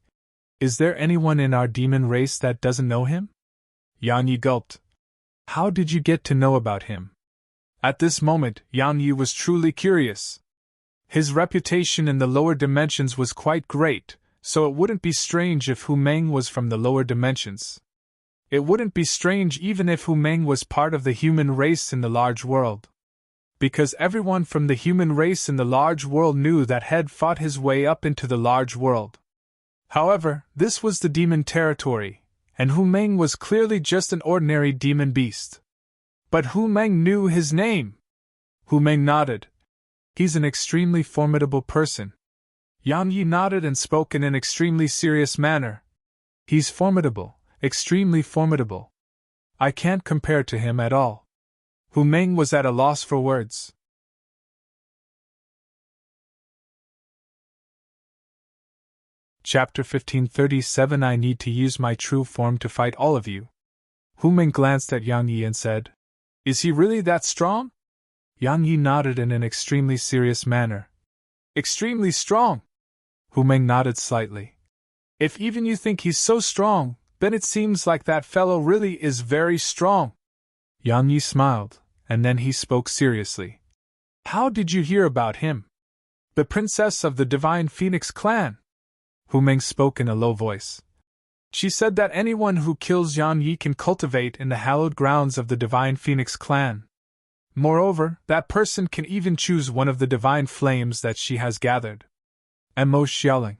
Is there anyone in our demon race that doesn't know him? Yang Yi gulped. How did you get to know about him? At this moment, Yang Yi was truly curious. His reputation in the lower dimensions was quite great, so it wouldn't be strange if Hu Meng was from the lower dimensions. It wouldn't be strange even if Hu Meng was part of the human race in the large world. Because everyone from the human race in the large world knew that had fought his way up into the large world. However, this was the demon territory, and Hu Meng was clearly just an ordinary demon beast. But Hu Meng knew his name. Hu Meng nodded. He's an extremely formidable person. Yang Yi nodded and spoke in an extremely serious manner. He's formidable, extremely formidable. I can't compare to him at all. Hu Meng was at a loss for words. Chapter 1537 I need to use my true form to fight all of you. Hu Meng glanced at Yang Yi and said, Is he really that strong? Yang Yi nodded in an extremely serious manner. Extremely strong? Hu Meng nodded slightly. If even you think he's so strong, then it seems like that fellow really is very strong. Yang Yi smiled, and then he spoke seriously. How did you hear about him? The princess of the Divine Phoenix clan. Hu Meng spoke in a low voice. She said that anyone who kills Yang Yi can cultivate in the hallowed grounds of the Divine Phoenix clan. Moreover, that person can even choose one of the divine flames that she has gathered. Mo Xiaoling.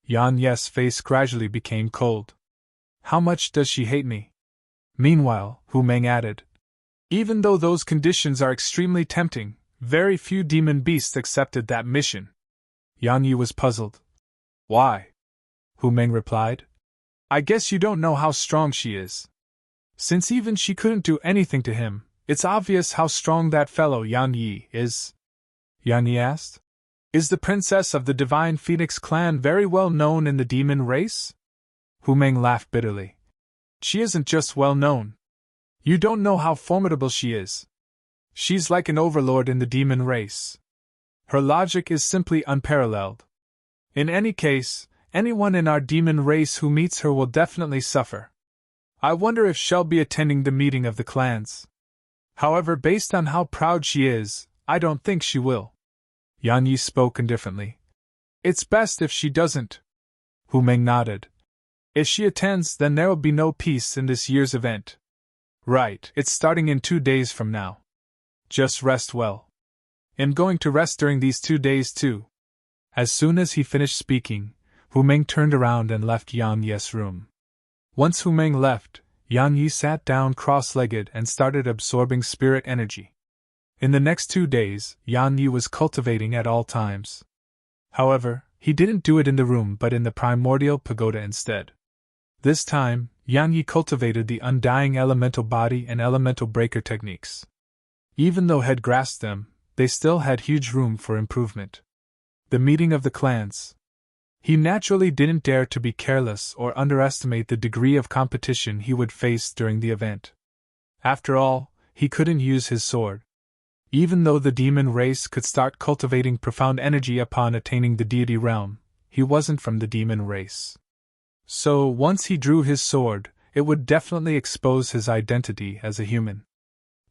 Yan Yi's face gradually became cold. How much does she hate me? Meanwhile, Hu Meng added, Even though those conditions are extremely tempting, very few demon beasts accepted that mission. Yang Yi was puzzled. Why? Hu Meng replied. I guess you don't know how strong she is. Since even she couldn't do anything to him, it's obvious how strong that fellow Yang Yi is. Yang Yi asked. Is the princess of the Divine Phoenix clan very well known in the demon race? Hu Meng laughed bitterly. She isn't just well known. You don't know how formidable she is. She's like an overlord in the demon race. Her logic is simply unparalleled. In any case, anyone in our demon race who meets her will definitely suffer. I wonder if she'll be attending the meeting of the clans. However, based on how proud she is, I don't think she will. Yan Yi spoke indifferently. It's best if she doesn't. Hu Meng nodded. If she attends, then there will be no peace in this year's event. Right, it's starting in 2 days from now. Just rest well. I'm going to rest during these 2 days too. As soon as he finished speaking, Hu Meng turned around and left Yan Yi's room. Once Hu Meng left, Yan Yi sat down cross-legged and started absorbing spirit energy. In the next 2 days, Yan Yi was cultivating at all times. However, he didn't do it in the room but in the primordial pagoda instead. This time, Yan Yi cultivated the undying elemental body and elemental breaker techniques. Even though had grasped them, they still had huge room for improvement. The meeting of the clans. He naturally didn't dare to be careless or underestimate the degree of competition he would face during the event. After all, he couldn't use his sword. Even though the demon race could start cultivating profound energy upon attaining the deity realm, he wasn't from the demon race. So, once he drew his sword, it would definitely expose his identity as a human.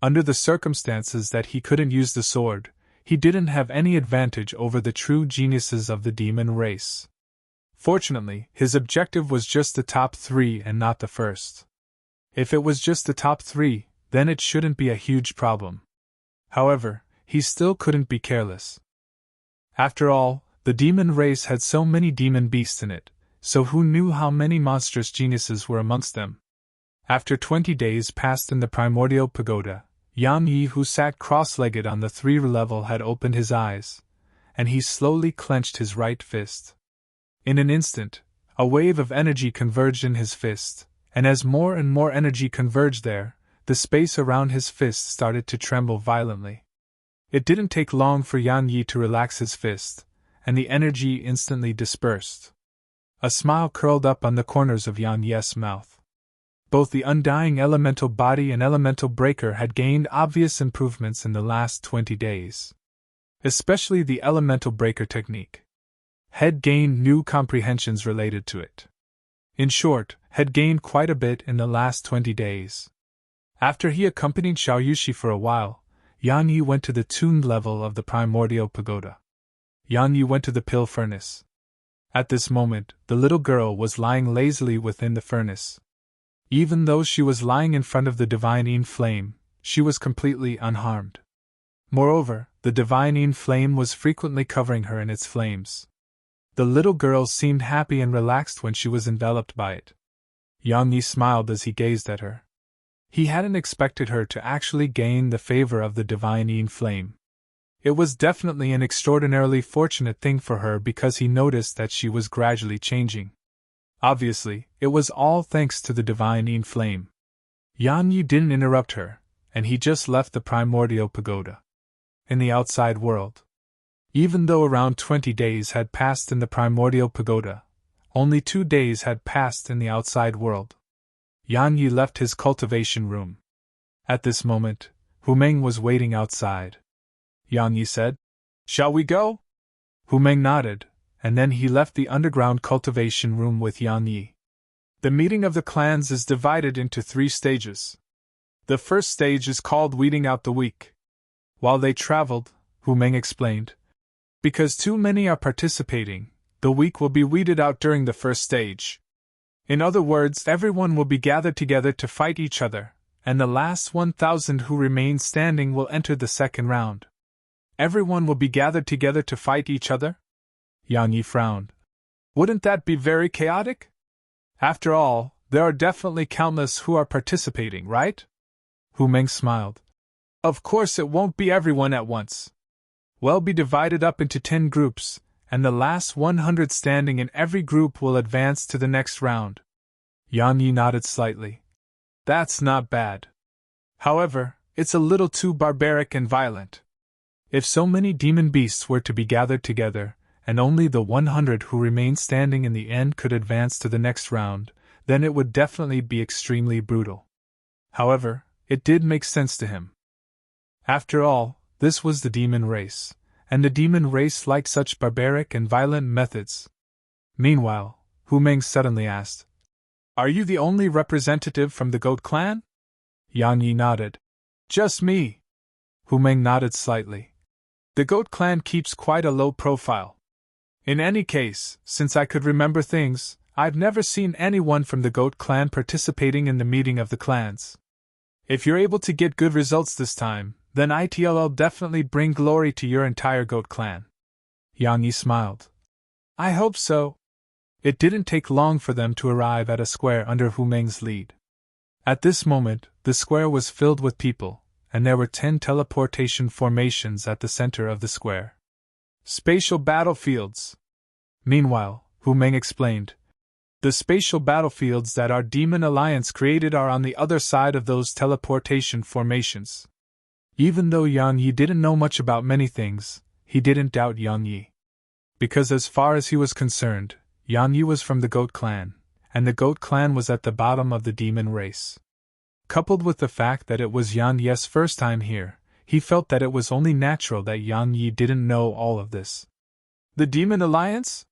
Under the circumstances that he couldn't use the sword, he didn't have any advantage over the true geniuses of the demon race. Fortunately, his objective was just the top 3 and not the first. If it was just the top 3, then it shouldn't be a huge problem. However, he still couldn't be careless. After all, the demon race had so many demon beasts in it, so who knew how many monstrous geniuses were amongst them? After 20 days passed in the primordial pagoda, Yan Yi, who sat cross-legged on the 3 level, had opened his eyes, and he slowly clenched his right fist. In an instant, a wave of energy converged in his fist, and as more and more energy converged there, the space around his fist started to tremble violently. It didn't take long for Yan Yi to relax his fist, and the energy instantly dispersed. A smile curled up on the corners of Yan Yi's mouth. Both the undying elemental body and elemental breaker had gained obvious improvements in the last 20 days. Especially the elemental breaker technique had gained new comprehensions related to it. In short, had gained quite a bit in the last 20 days. After he accompanied Xiaoyushi for a while, Yan Yi went to the tuned level of the primordial pagoda. Yan Yi went to the pill furnace. At this moment, the little girl was lying lazily within the furnace. Even though she was lying in front of the divine flame, she was completely unharmed. Moreover, the divine flame was frequently covering her in its flames. The little girl seemed happy and relaxed when she was enveloped by it. Yang Yi smiled as he gazed at her. He hadn't expected her to actually gain the favor of the divine flame. It was definitely an extraordinarily fortunate thing for her because he noticed that she was gradually changing. Obviously, it was all thanks to the divine flame. Yan Yi didn't interrupt her, and he just left the primordial pagoda. In the outside world. Even though around 20 days had passed in the primordial pagoda, only 2 days had passed in the outside world. Yan Yi left his cultivation room. At this moment, Hu Meng was waiting outside. Yan Yi said, "Shall we go?" Hu Meng nodded, and then he left the underground cultivation room with Yan Yi. The meeting of the clans is divided into 3 stages. The first stage is called weeding out the weak. While they traveled, Hu Meng explained, because too many are participating, the weak will be weeded out during the first stage. In other words, everyone will be gathered together to fight each other, and the last 1,000 who remain standing will enter the second round. Everyone will be gathered together to fight each other? Yan Yi frowned. Wouldn't that be very chaotic? After all, there are definitely countless who are participating, right? Hu Meng smiled. Of course it won't be everyone at once. We'll be divided up into 10 groups, and the last 100 standing in every group will advance to the next round. Yan Yi nodded slightly. That's not bad. However, it's a little too barbaric and violent. If so many demon beasts were to be gathered together, and only the 100 who remain standing in the end could advance to the next round, then it would definitely be extremely brutal. However, it did make sense to him. After all, this was the demon race, and the demon race liked such barbaric and violent methods. Meanwhile, Hu Meng suddenly asked, Are you the only representative from the Goat clan? Yang Yi nodded. Just me. Hu Meng nodded slightly. The Goat clan keeps quite a low profile. In any case, since I could remember things, I've never seen anyone from the Goat clan participating in the meeting of the clans. If you're able to get good results this time, then it'll definitely bring glory to your entire Goat clan. Yang Yi smiled. I hope so. It didn't take long for them to arrive at a square under Hu Meng's lead. At this moment, the square was filled with people, and there were 10 teleportation formations at the center of the square. Spatial battlefields. Meanwhile, Hu Meng explained, the spatial battlefields that our Demon Alliance created are on the other side of those teleportation formations. Even though Yang Yi didn't know much about many things, he didn't doubt Yang Yi. Because as far as he was concerned, Yang Yi was from the Goat clan, and the Goat clan was at the bottom of the demon race. Coupled with the fact that it was Yang Yi's first time here, he felt that it was only natural that Yang Yi didn't know all of this. The Demon Alliance?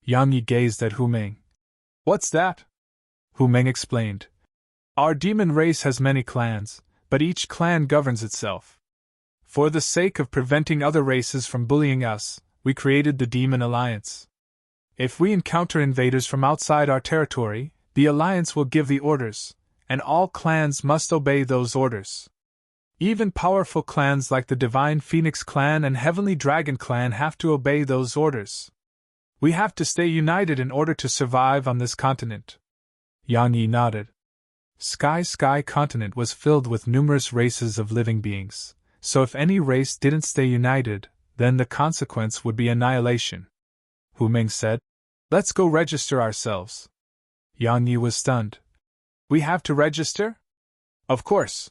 Yang Yi gazed at Hu Meng. What's that? Hu Meng explained. Our demon race has many clans, but each clan governs itself. For the sake of preventing other races from bullying us, we created the Demon Alliance. If we encounter invaders from outside our territory, the Alliance will give the orders, and all clans must obey those orders. Even powerful clans like the Divine Phoenix clan and Heavenly Dragon clan have to obey those orders. We have to stay united in order to survive on this continent. Yang Yi nodded. Sky continent was filled with numerous races of living beings, so if any race didn't stay united, then the consequence would be annihilation. Hu Meng said, Let's go register ourselves. Yang Yi was stunned. We have to register? Of course.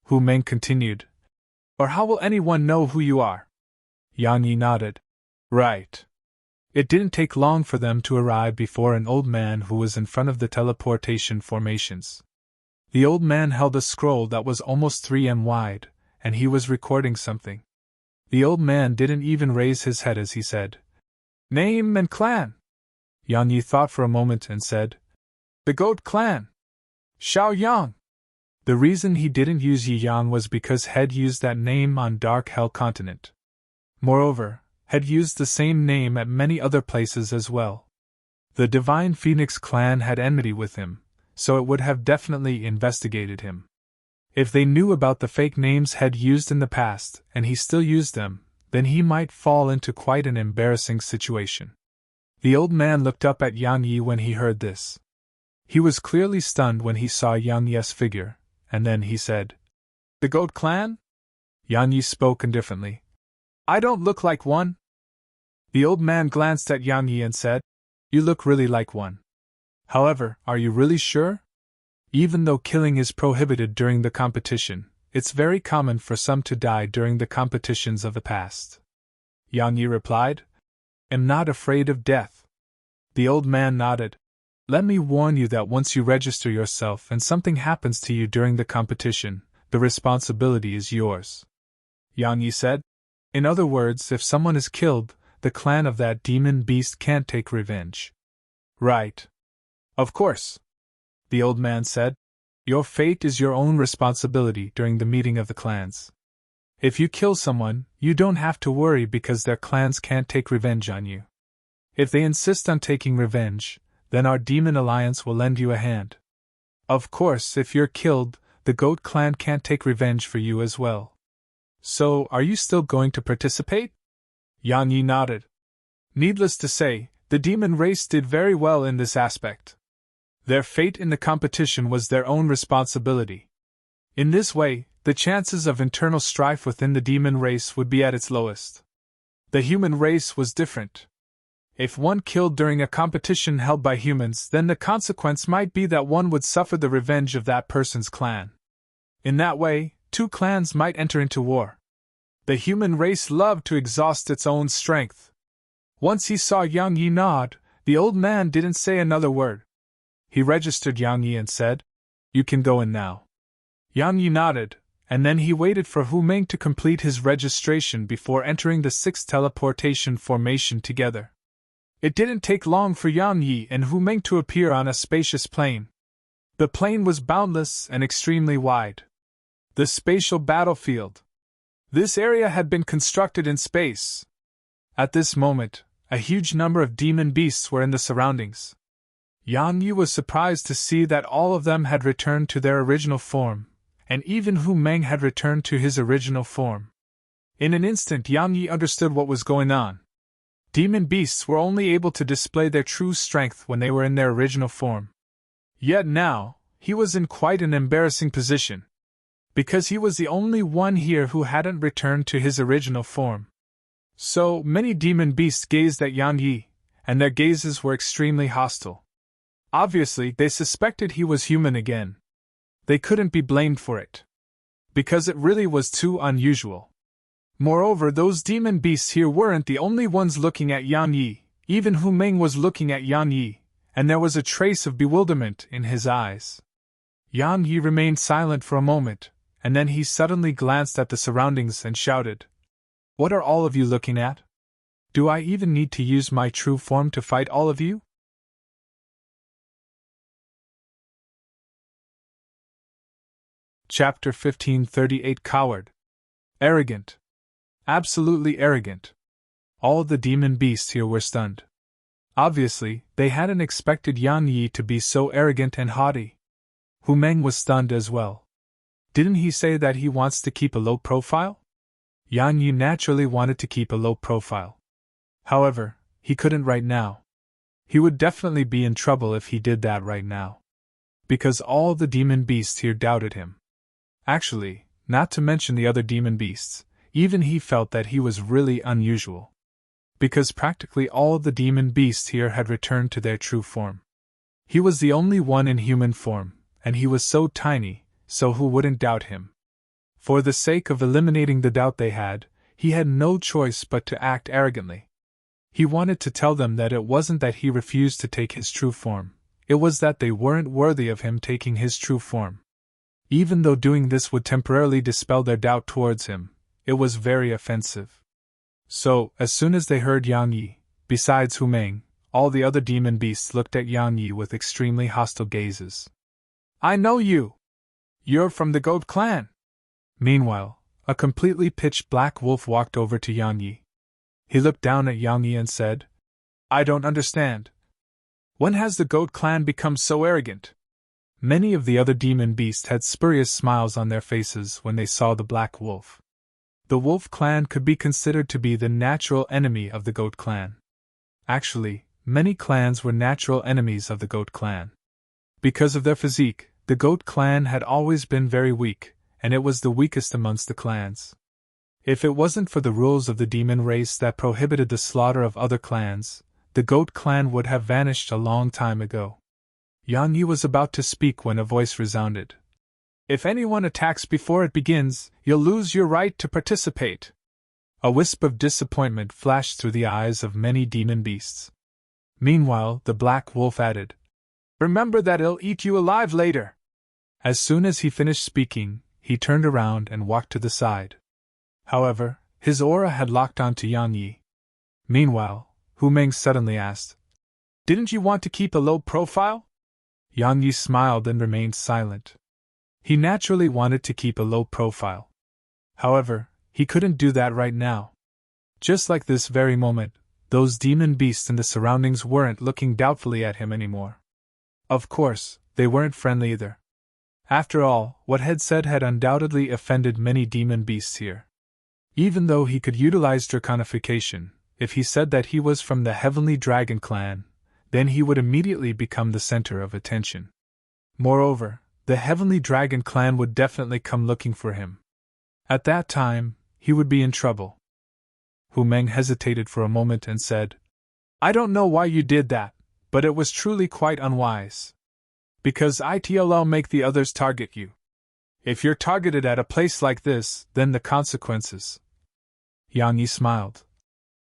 Hu Meng continued. Or how will anyone know who you are? Yang Yi nodded. Right. It didn't take long for them to arrive before an old man who was in front of the teleportation formations. The old man held a scroll that was almost 3 m wide, and he was recording something. The old man didn't even raise his head as he said, Name and clan. Yang Yi thought for a moment and said, The Goat clan. Xiao Yang. The reason he didn't use Yi Yang was because Head used that name on Dark Hell Continent. Moreover, Head used the same name at many other places as well. The Divine Phoenix clan had enmity with him, so it would have definitely investigated him. If they knew about the fake names Head used in the past, and he still used them, then he might fall into quite an embarrassing situation. The old man looked up at Yang Yi when he heard this. He was clearly stunned when he saw Yang Yi's figure, and then he said, The Goat clan? Yang Yi spoke indifferently. I don't look like one. The old man glanced at Yang Yi and said, You look really like one. However, are you really sure? Even though killing is prohibited during the competition, it's very common for some to die during the competitions of the past. Yang Yi replied, Am not afraid of death. The old man nodded. Let me warn you that once you register yourself and something happens to you during the competition, the responsibility is yours. Yang Yi said, In other words, if someone is killed, the clan of that demon beast can't take revenge. Right. Of course. The old man said, Your fate is your own responsibility during the meeting of the clans. If you kill someone, you don't have to worry because their clans can't take revenge on you. If they insist on taking revenge, then our Demon Alliance will lend you a hand. Of course, if you're killed, the Goat clan can't take revenge for you as well. So, are you still going to participate? Yang Yi nodded. Needless to say, the demon race did very well in this aspect. Their fate in the competition was their own responsibility. In this way, the chances of internal strife within the demon race would be at its lowest. The human race was different. If one killed during a competition held by humans, then the consequence might be that one would suffer the revenge of that person's clan. In that way, two clans might enter into war. The human race loved to exhaust its own strength. Once he saw Yang Yi nod, the old man didn't say another word. He registered Yang Yi and said, You can go in now. Yang Yi nodded, and then he waited for Hu Meng to complete his registration before entering the 6th teleportation formation together. It didn't take long for Yang Yi and Hu Meng to appear on a spacious plain. The plain was boundless and extremely wide. The spatial battlefield. This area had been constructed in space. At this moment, a huge number of demon beasts were in the surroundings. Yang Yi was surprised to see that all of them had returned to their original form, and even Hu Meng had returned to his original form. In an instant, Yang Yi understood what was going on. Demon beasts were only able to display their true strength when they were in their original form. Yet now, he was in quite an embarrassing position, because he was the only one here who hadn't returned to his original form. So many demon beasts gazed at Yang Yi, and their gazes were extremely hostile. Obviously, they suspected he was human again. They couldn't be blamed for it, because it really was too unusual. Moreover, those demon beasts here weren't the only ones looking at Yang Yi. Even Hu Meng was looking at Yang Yi, and there was a trace of bewilderment in his eyes. Yang Yi remained silent for a moment, and then he suddenly glanced at the surroundings and shouted, "What are all of you looking at? Do I even need to use my true form to fight all of you?" Chapter 1538 Coward. Arrogant. Absolutely arrogant. All the demon beasts here were stunned. Obviously, they hadn't expected Yang Yi to be so arrogant and haughty. Hu Meng was stunned as well. Didn't he say that he wants to keep a low profile? Yang Yi naturally wanted to keep a low profile. However, he couldn't right now. He would definitely be in trouble if he did that right now, because all the demon beasts here doubted him. Actually, not to mention the other demon beasts, even he felt that he was really unusual, because practically all the demon beasts here had returned to their true form. He was the only one in human form, and he was so tiny, so who wouldn't doubt him? For the sake of eliminating the doubt they had, he had no choice but to act arrogantly. He wanted to tell them that it wasn't that he refused to take his true form, it was that they weren't worthy of him taking his true form. Even though doing this would temporarily dispel their doubt towards him, it was very offensive. So, as soon as they heard Yang Yi, besides Hu Meng, all the other demon beasts looked at Yang Yi with extremely hostile gazes. "I know you! You're from the Goat clan!" Meanwhile, a completely pitch black wolf walked over to Yang Yi. He looked down at Yang Yi and said, "I don't understand. When has the Goat clan become so arrogant?" Many of the other demon beasts had spurious smiles on their faces when they saw the black wolf. The wolf clan could be considered to be the natural enemy of the Goat clan. Actually, many clans were natural enemies of the Goat clan. Because of their physique, the Goat clan had always been very weak, and it was the weakest amongst the clans. If it wasn't for the rules of the demon race that prohibited the slaughter of other clans, the Goat clan would have vanished a long time ago. Yang Yi was about to speak when a voice resounded. "If anyone attacks before it begins, you'll lose your right to participate." A wisp of disappointment flashed through the eyes of many demon beasts. Meanwhile, the black wolf added, "Remember that it'll eat you alive later." As soon as he finished speaking, he turned around and walked to the side. However, his aura had locked onto Yang Yi. Meanwhile, Hu Meng suddenly asked, "Didn't you want to keep a low profile?" Yang Yi smiled and remained silent. He naturally wanted to keep a low profile. However, he couldn't do that right now. Just like this very moment, those demon beasts in the surroundings weren't looking doubtfully at him anymore. Of course, they weren't friendly either. After all, what had said had undoubtedly offended many demon beasts here. Even though he could utilize draconification, if he said that he was from the Heavenly Dragon clan, then he would immediately become the center of attention. Moreover, the Heavenly Dragon clan would definitely come looking for him. At that time, he would be in trouble. Hu Meng hesitated for a moment and said, "I don't know why you did that, but it was truly quite unwise. Because it'll make the others target you. If you're targeted at a place like this, then the consequences." Yang Yi smiled.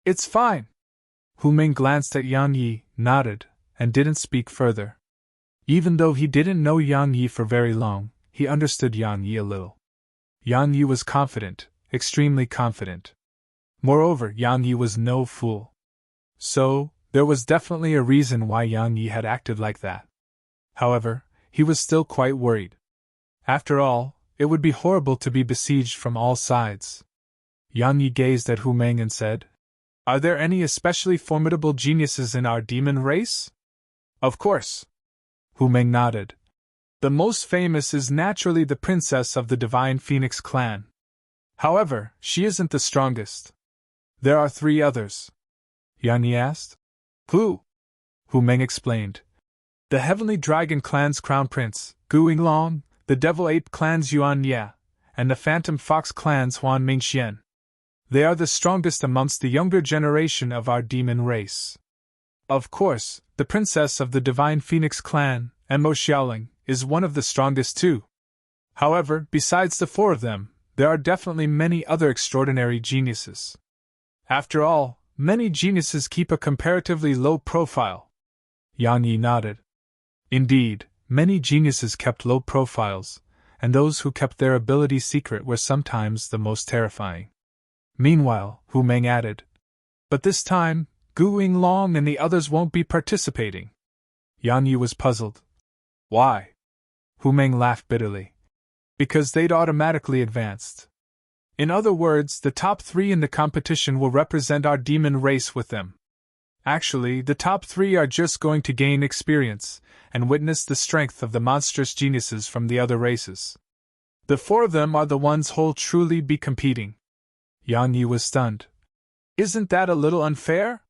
"It's fine." Hu Meng glanced at Yang Yi, nodded, and didn't speak further. Even though he didn't know Yang Yi for very long, he understood Yang Yi a little. Yang Yi was confident, extremely confident. Moreover, Yang Yi was no fool. So, There was definitely a reason why Yang Yi had acted like that. However, he was still quite worried. After all, it would be horrible to be besieged from all sides. Yang Yi gazed at Hu Meng and said, "Are there any especially formidable geniuses in our demon race?" "Of course." Hu Meng nodded. "The most famous is naturally the princess of the Divine Phoenix clan. However, she isn't the strongest. There are 3 others." Yang Yi asked. "Who?" Hu Meng explained. "The Heavenly Dragon clan's crown prince, Gu Yinglong, the Devil Ape clan's Yuan Ye, and the Phantom Fox clan's Huan Mingxian. They are the strongest amongst the younger generation of our demon race. Of course, the princess of the Divine Phoenix clan, Mo Xiaoling, is one of the strongest too. However, besides the 4 of them, there are definitely many other extraordinary geniuses. After all, many geniuses keep a comparatively low profile." Yang Yi nodded. Indeed, many geniuses kept low profiles, and those who kept their ability secret were sometimes the most terrifying. Meanwhile, Hu Meng added, "But this time, Gu Yinglong and the others won't be participating." Yang Yi was puzzled. "Why?" Hu Meng laughed bitterly. "Because they'd automatically advanced. In other words, the top 3 in the competition will represent our demon race with them. Actually, the top 3 are just going to gain experience and witness the strength of the monstrous geniuses from the other races. The 4 of them are the ones who'll truly be competing." Yang Yi was stunned. "Isn't that a little unfair?"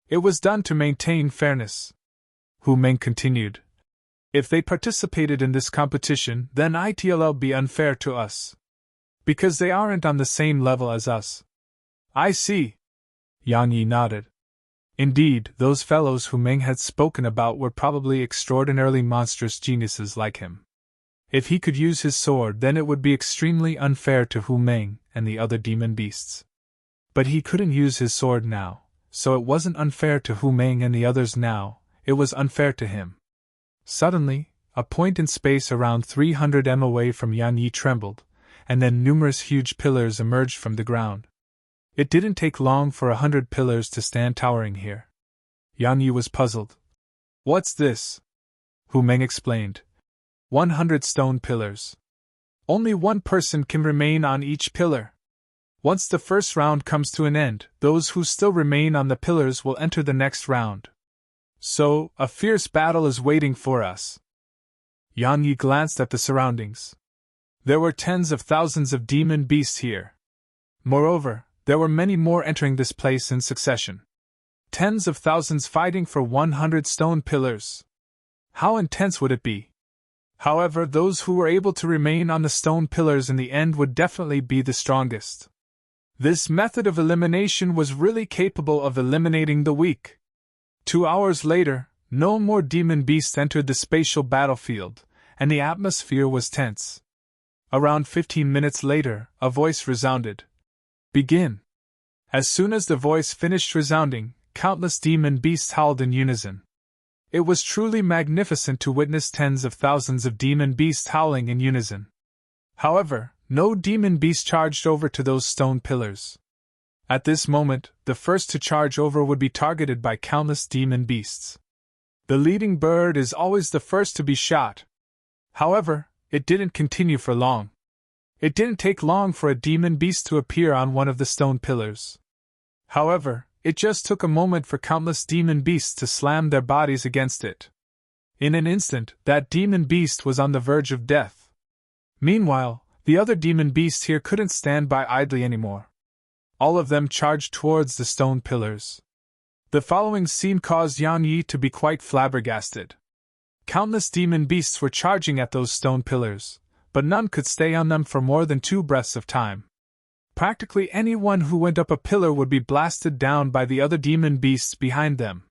"It was done to maintain fairness," Hu Meng continued. "If they participated in this competition, then it'll be unfair to us. Because they aren't on the same level as us." "I see." Yang Yi nodded. Indeed, those fellows Hu Meng had spoken about were probably extraordinarily monstrous geniuses like him. If he could use his sword, then it would be extremely unfair to Hu Meng and the other demon beasts. But he couldn't use his sword now, so it wasn't unfair to Hu Meng and the others now, it was unfair to him. Suddenly, a point in space around 300 m away from Yang Yi trembled, and then numerous huge pillars emerged from the ground. It didn't take long for 100 pillars to stand towering here. Yang Yi was puzzled. "What's this?" Hu Meng explained. 100 stone pillars. Only 1 person can remain on each pillar. Once the first round comes to an end, those who still remain on the pillars will enter the next round. So, a fierce battle is waiting for us." Yang Yi glanced at the surroundings. There were tens of thousands of demon beasts here. Moreover, there were many more entering this place in succession. Tens of thousands fighting for 100 stone pillars. How intense would it be? However, those who were able to remain on the stone pillars in the end would definitely be the strongest. This method of elimination was really capable of eliminating the weak. 2 hours later, no more demon beasts entered the spatial battlefield, and the atmosphere was tense. Around 15 minutes later, a voice resounded. "Begin." As soon as the voice finished resounding, countless demon beasts howled in unison. It was truly magnificent to witness tens of thousands of demon beasts howling in unison. However, no demon beast charged over to those stone pillars. At this moment, the first to charge over would be targeted by countless demon beasts. The leading bird is always the first to be shot. However, it didn't continue for long. It didn't take long for a demon beast to appear on one of the stone pillars. However, it just took a moment for countless demon beasts to slam their bodies against it. In an instant, that demon beast was on the verge of death. Meanwhile, the other demon beasts here couldn't stand by idly anymore. All of them charged towards the stone pillars. The following scene caused Yang Yi to be quite flabbergasted. Countless demon beasts were charging at those stone pillars, but none could stay on them for more than 2 breaths of time. Practically anyone who went up a pillar would be blasted down by the other demon beasts behind them.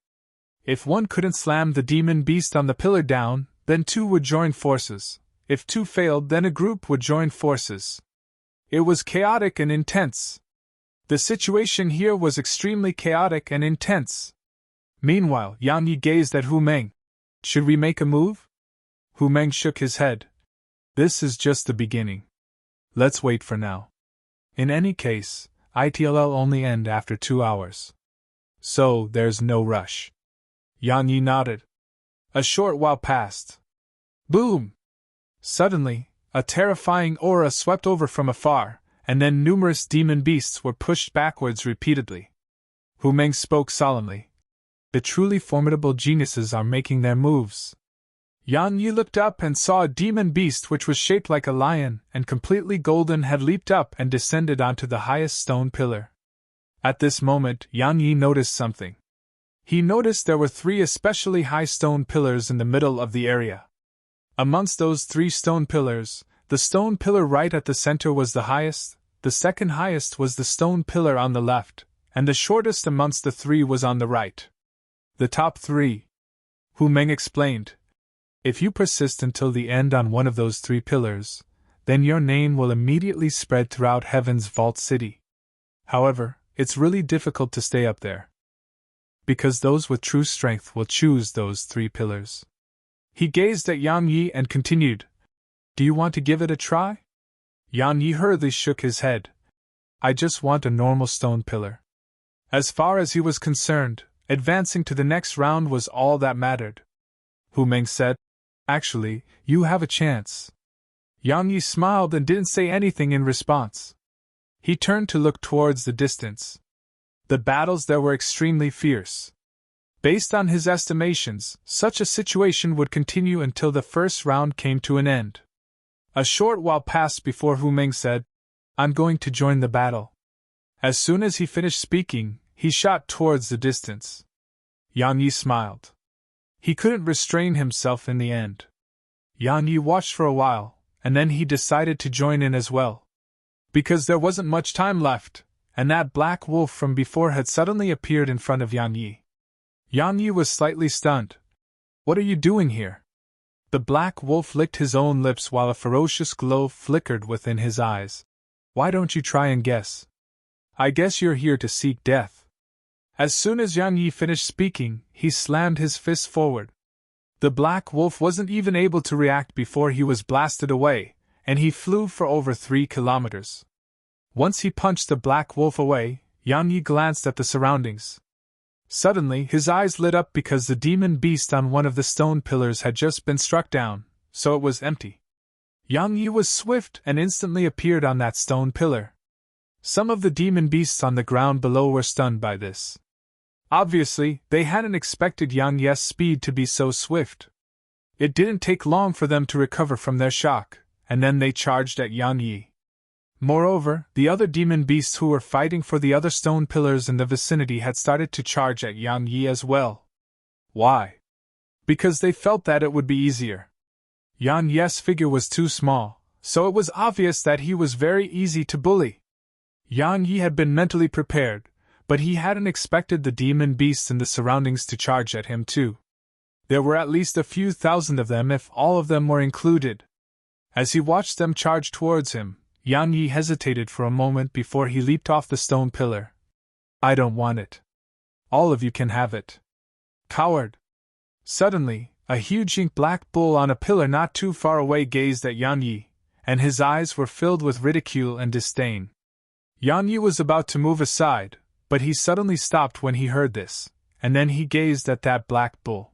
If one couldn't slam the demon beast on the pillar down, then 2 would join forces. If 2 failed, then a group would join forces. It was chaotic and intense. The situation here was extremely chaotic and intense. Meanwhile, Yang Yi gazed at Hu Meng. "Should we make a move?" Hu Meng shook his head. "This is just the beginning. Let's wait for now. In any case, it'll only end after 2 hours." So, there's no rush. Yang Yi nodded. A short while passed. Boom! Suddenly, a terrifying aura swept over from afar, and then numerous demon beasts were pushed backwards repeatedly. Hu Meng spoke solemnly. The truly formidable geniuses are making their moves. Yang Yi looked up and saw a demon beast which was shaped like a lion and completely golden had leaped up and descended onto the highest stone pillar. At this moment, Yang Yi noticed something. He noticed there were 3 especially high stone pillars in the middle of the area. Amongst those 3 stone pillars, the stone pillar right at the center was the highest, the second highest was the stone pillar on the left, and the shortest amongst the 3 was on the right. The top 3. Hu Meng explained. If you persist until the end on one of those 3 pillars, then your name will immediately spread throughout Heaven's Vault City. However, it's really difficult to stay up there. Because those with true strength will choose those 3 pillars. He gazed at Yang Yi and continued, Do you want to give it a try? Yang Yi hurriedly shook his head. I just want a normal stone pillar. As far as he was concerned, advancing to the next round was all that mattered. Hu Meng said, Actually, you have a chance. Yang Yi smiled and didn't say anything in response. He turned to look towards the distance. The battles there were extremely fierce. Based on his estimations, such a situation would continue until the first round came to an end. A short while passed before Hu Meng said, I'm going to join the battle. As soon as he finished speaking, he shot towards the distance. Yang Yi smiled. He couldn't restrain himself in the end. Yang Yi watched for a while, and then he decided to join in as well. Because there wasn't much time left, and that black wolf from before had suddenly appeared in front of Yang Yi. Yang Yi was slightly stunned. What are you doing here? The black wolf licked his own lips while a ferocious glow flickered within his eyes. Why don't you try and guess? I guess you're here to seek death. As soon as Yang Yi finished speaking, he slammed his fist forward. The black wolf wasn't even able to react before he was blasted away, and he flew for over 3 kilometers. Once he punched the black wolf away, Yang Yi glanced at the surroundings. Suddenly, his eyes lit up because the demon beast on one of the stone pillars had just been struck down, so it was empty. Yang Yi was swift and instantly appeared on that stone pillar. Some of the demon beasts on the ground below were stunned by this. Obviously, they hadn't expected Yang Yi's speed to be so swift. It didn't take long for them to recover from their shock, and then they charged at Yang Yi. Moreover, the other demon beasts who were fighting for the other stone pillars in the vicinity had started to charge at Yang Yi as well. Why? Because they felt that it would be easier. Yang Yi's figure was too small, so it was obvious that he was very easy to bully. Yang Yi had been mentally prepared, but he hadn't expected the demon beasts in the surroundings to charge at him too. There were at least a few thousand of them if all of them were included. As he watched them charge towards him, Yang Yi hesitated for a moment before he leaped off the stone pillar. I don't want it. All of you can have it. Coward! Suddenly, a huge ink black bull on a pillar not too far away gazed at Yang Yi, and his eyes were filled with ridicule and disdain. Yang Yi was about to move aside, but he suddenly stopped when he heard this, and then he gazed at that black bull.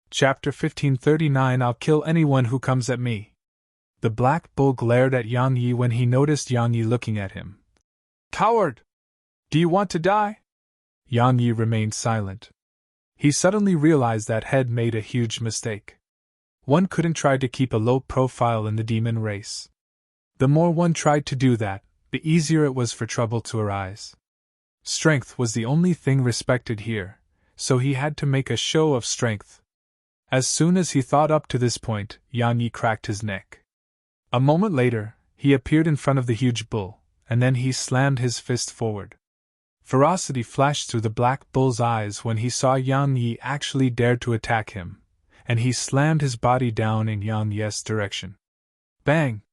Chapter 1539 I'll kill anyone who comes at me. The black bull glared at Yang Yi when he noticed Yang Yi looking at him. Coward! Do you want to die? Yang Yi remained silent. He suddenly realized that had made a huge mistake. One couldn't try to keep a low profile in the demon race. The more one tried to do that, the easier it was for trouble to arise. Strength was the only thing respected here, so he had to make a show of strength. As soon as he thought up to this point, Yang Yi cracked his neck. A moment later, he appeared in front of the huge bull, and then he slammed his fist forward. Ferocity flashed through the black bull's eyes when he saw Yang Yi actually dared to attack him, and he slammed his body down in Yang Yi's direction. Bang!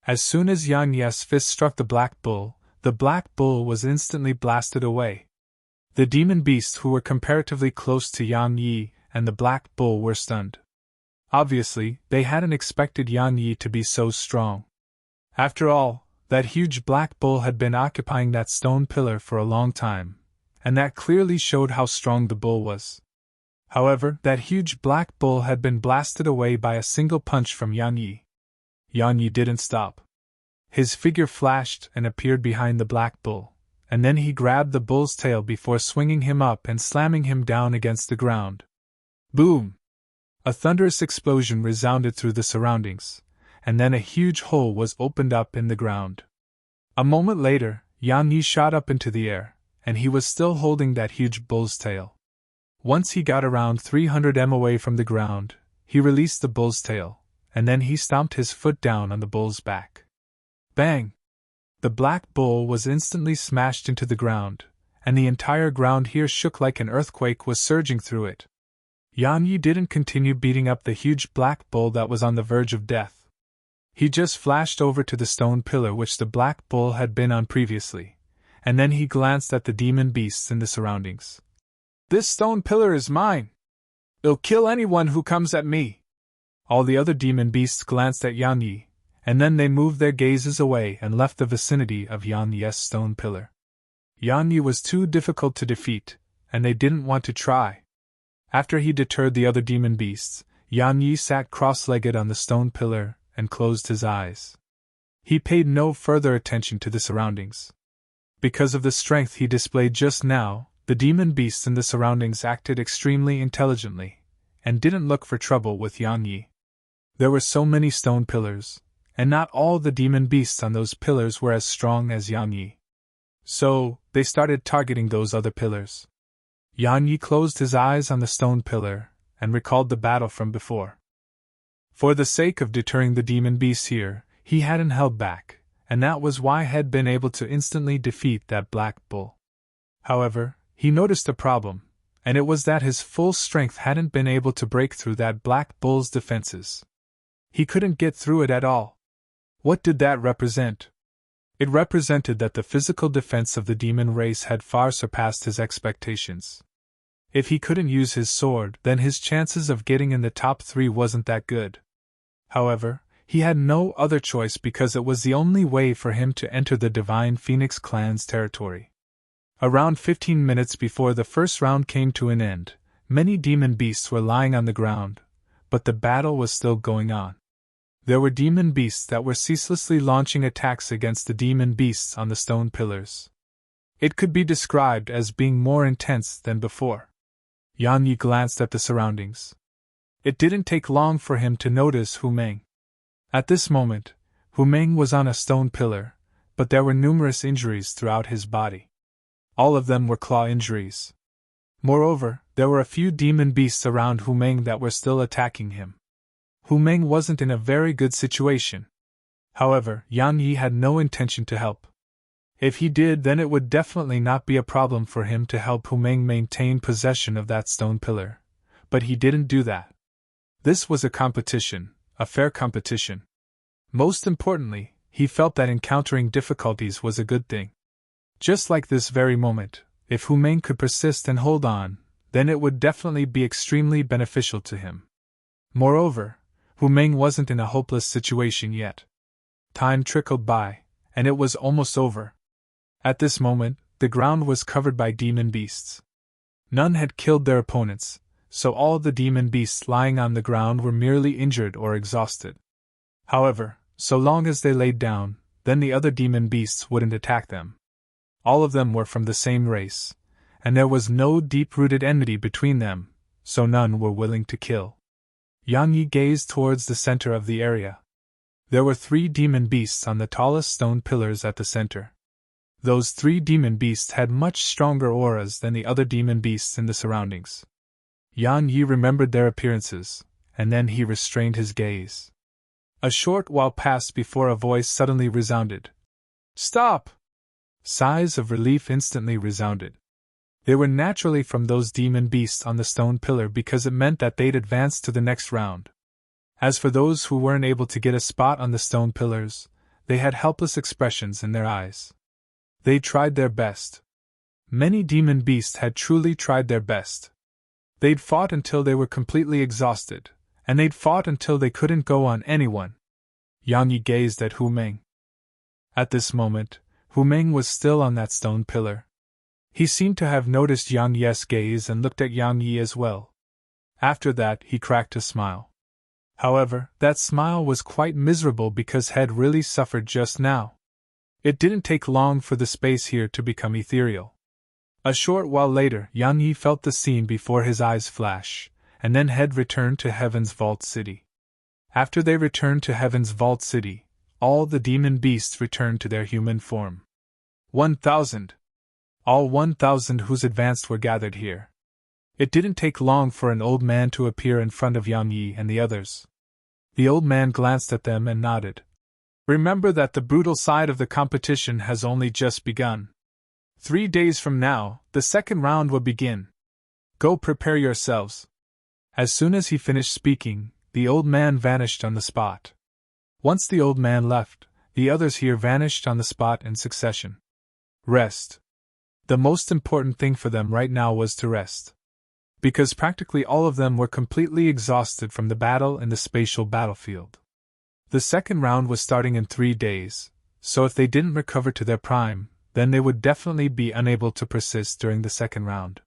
As soon as Yang Yi's fist struck the black bull was instantly blasted away. The demon beasts who were comparatively close to Yang Yi and the black bull were stunned. Obviously, they hadn't expected Yang Yi to be so strong. After all, that huge black bull had been occupying that stone pillar for a long time, and that clearly showed how strong the bull was. However, that huge black bull had been blasted away by a single punch from Yang Yi. Yang Yi didn't stop. His figure flashed and appeared behind the black bull, and then he grabbed the bull's tail before swinging him up and slamming him down against the ground. Boom! A thunderous explosion resounded through the surroundings, and then a huge hole was opened up in the ground. A moment later, Yang Yi shot up into the air, and he was still holding that huge bull's tail. Once he got around 300 m away from the ground, he released the bull's tail, and then he stomped his foot down on the bull's back. Bang! The black bull was instantly smashed into the ground, and the entire ground here shook like an earthquake was surging through it. Yang Yi didn't continue beating up the huge black bull that was on the verge of death. He just flashed over to the stone pillar which the black bull had been on previously, and then he glanced at the demon beasts in the surroundings. "This stone pillar is mine! It'll kill anyone who comes at me!" All the other demon beasts glanced at Yang Yi, and then they moved their gazes away and left the vicinity of Yang Yi's stone pillar. Yang Yi was too difficult to defeat, and they didn't want to try. After he deterred the other demon beasts, Yang Yi sat cross-legged on the stone pillar and closed his eyes. He paid no further attention to the surroundings. Because of the strength he displayed just now, the demon beasts in the surroundings acted extremely intelligently, and didn't look for trouble with Yang Yi. There were so many stone pillars, and not all the demon beasts on those pillars were as strong as Yang Yi. So, they started targeting those other pillars. Yang Yi closed his eyes on the stone pillar, and recalled the battle from before. For the sake of deterring the demon beasts here, he hadn't held back, and that was why he had been able to instantly defeat that black bull. However, he noticed a problem, and it was that his full strength hadn't been able to break through that black bull's defenses. He couldn't get through it at all. What did that represent? It represented that the physical defense of the demon race had far surpassed his expectations. If he couldn't use his sword, then his chances of getting in the top 3 wasn't that good. However, he had no other choice because it was the only way for him to enter the Divine Phoenix clan's territory. Around 15 minutes before the first round came to an end, many demon beasts were lying on the ground, but the battle was still going on. There were demon beasts that were ceaselessly launching attacks against the demon beasts on the stone pillars. It could be described as being more intense than before. Yang Yi glanced at the surroundings. It didn't take long for him to notice Hu Meng. At this moment, Hu Meng was on a stone pillar, but there were numerous injuries throughout his body. All of them were claw injuries. Moreover, there were a few demon beasts around Hu Meng that were still attacking him. Hu Meng wasn't in a very good situation. However, Yang Yi had no intention to help. If he did, then it would definitely not be a problem for him to help Hu Meng maintain possession of that stone pillar. But he didn't do that. This was a competition, a fair competition. Most importantly, he felt that encountering difficulties was a good thing. Just like this very moment, if Hu Meng could persist and hold on, then it would definitely be extremely beneficial to him. Moreover, Hu Meng wasn't in a hopeless situation yet. Time trickled by, and it was almost over. At this moment, the ground was covered by demon beasts. None had killed their opponents, so all the demon beasts lying on the ground were merely injured or exhausted. However, so long as they laid down, then the other demon beasts wouldn't attack them. All of them were from the same race, and there was no deep-rooted enmity between them, so none were willing to kill. Yang Yi gazed towards the center of the area. There were 3 demon beasts on the tallest stone pillars at the center. Those 3 demon beasts had much stronger auras than the other demon beasts in the surroundings. Yang Yi remembered their appearances, and then he restrained his gaze. A short while passed before a voice suddenly resounded. "Stop!" Sighs of relief instantly resounded. They were naturally from those demon beasts on the stone pillar because it meant that they'd advanced to the next round. As for those who weren't able to get a spot on the stone pillars, they had helpless expressions in their eyes. They tried their best. Many demon beasts had truly tried their best. They'd fought until they were completely exhausted, and they'd fought until they couldn't go on anyone. Yang Yi gazed at Hu Meng. At this moment, Hu Meng was still on that stone pillar. He seemed to have noticed Yang Yi's gaze and looked at Yang Yi as well. After that, he cracked a smile. However, that smile was quite miserable because he had really suffered just now. It didn't take long for the space here to become ethereal. A short while later, Yang Yi felt the scene before his eyes flash, and then had returned to Heaven's Vault City. After they returned to Heaven's Vault City, all the demon beasts returned to their human form. 1,000. All 1,000 whose advanced were gathered here. It didn't take long for an old man to appear in front of Yang Yi and the others. The old man glanced at them and nodded. Remember that the brutal side of the competition has only just begun. 3 days from now, the second round will begin. Go prepare yourselves. As soon as he finished speaking, the old man vanished on the spot. Once the old man left, the others here vanished on the spot in succession. Rest. The most important thing for them right now was to rest. Because practically all of them were completely exhausted from the battle in the spatial battlefield. The second round was starting in 3 days, so if they didn't recover to their prime, then they would definitely be unable to persist during the second round.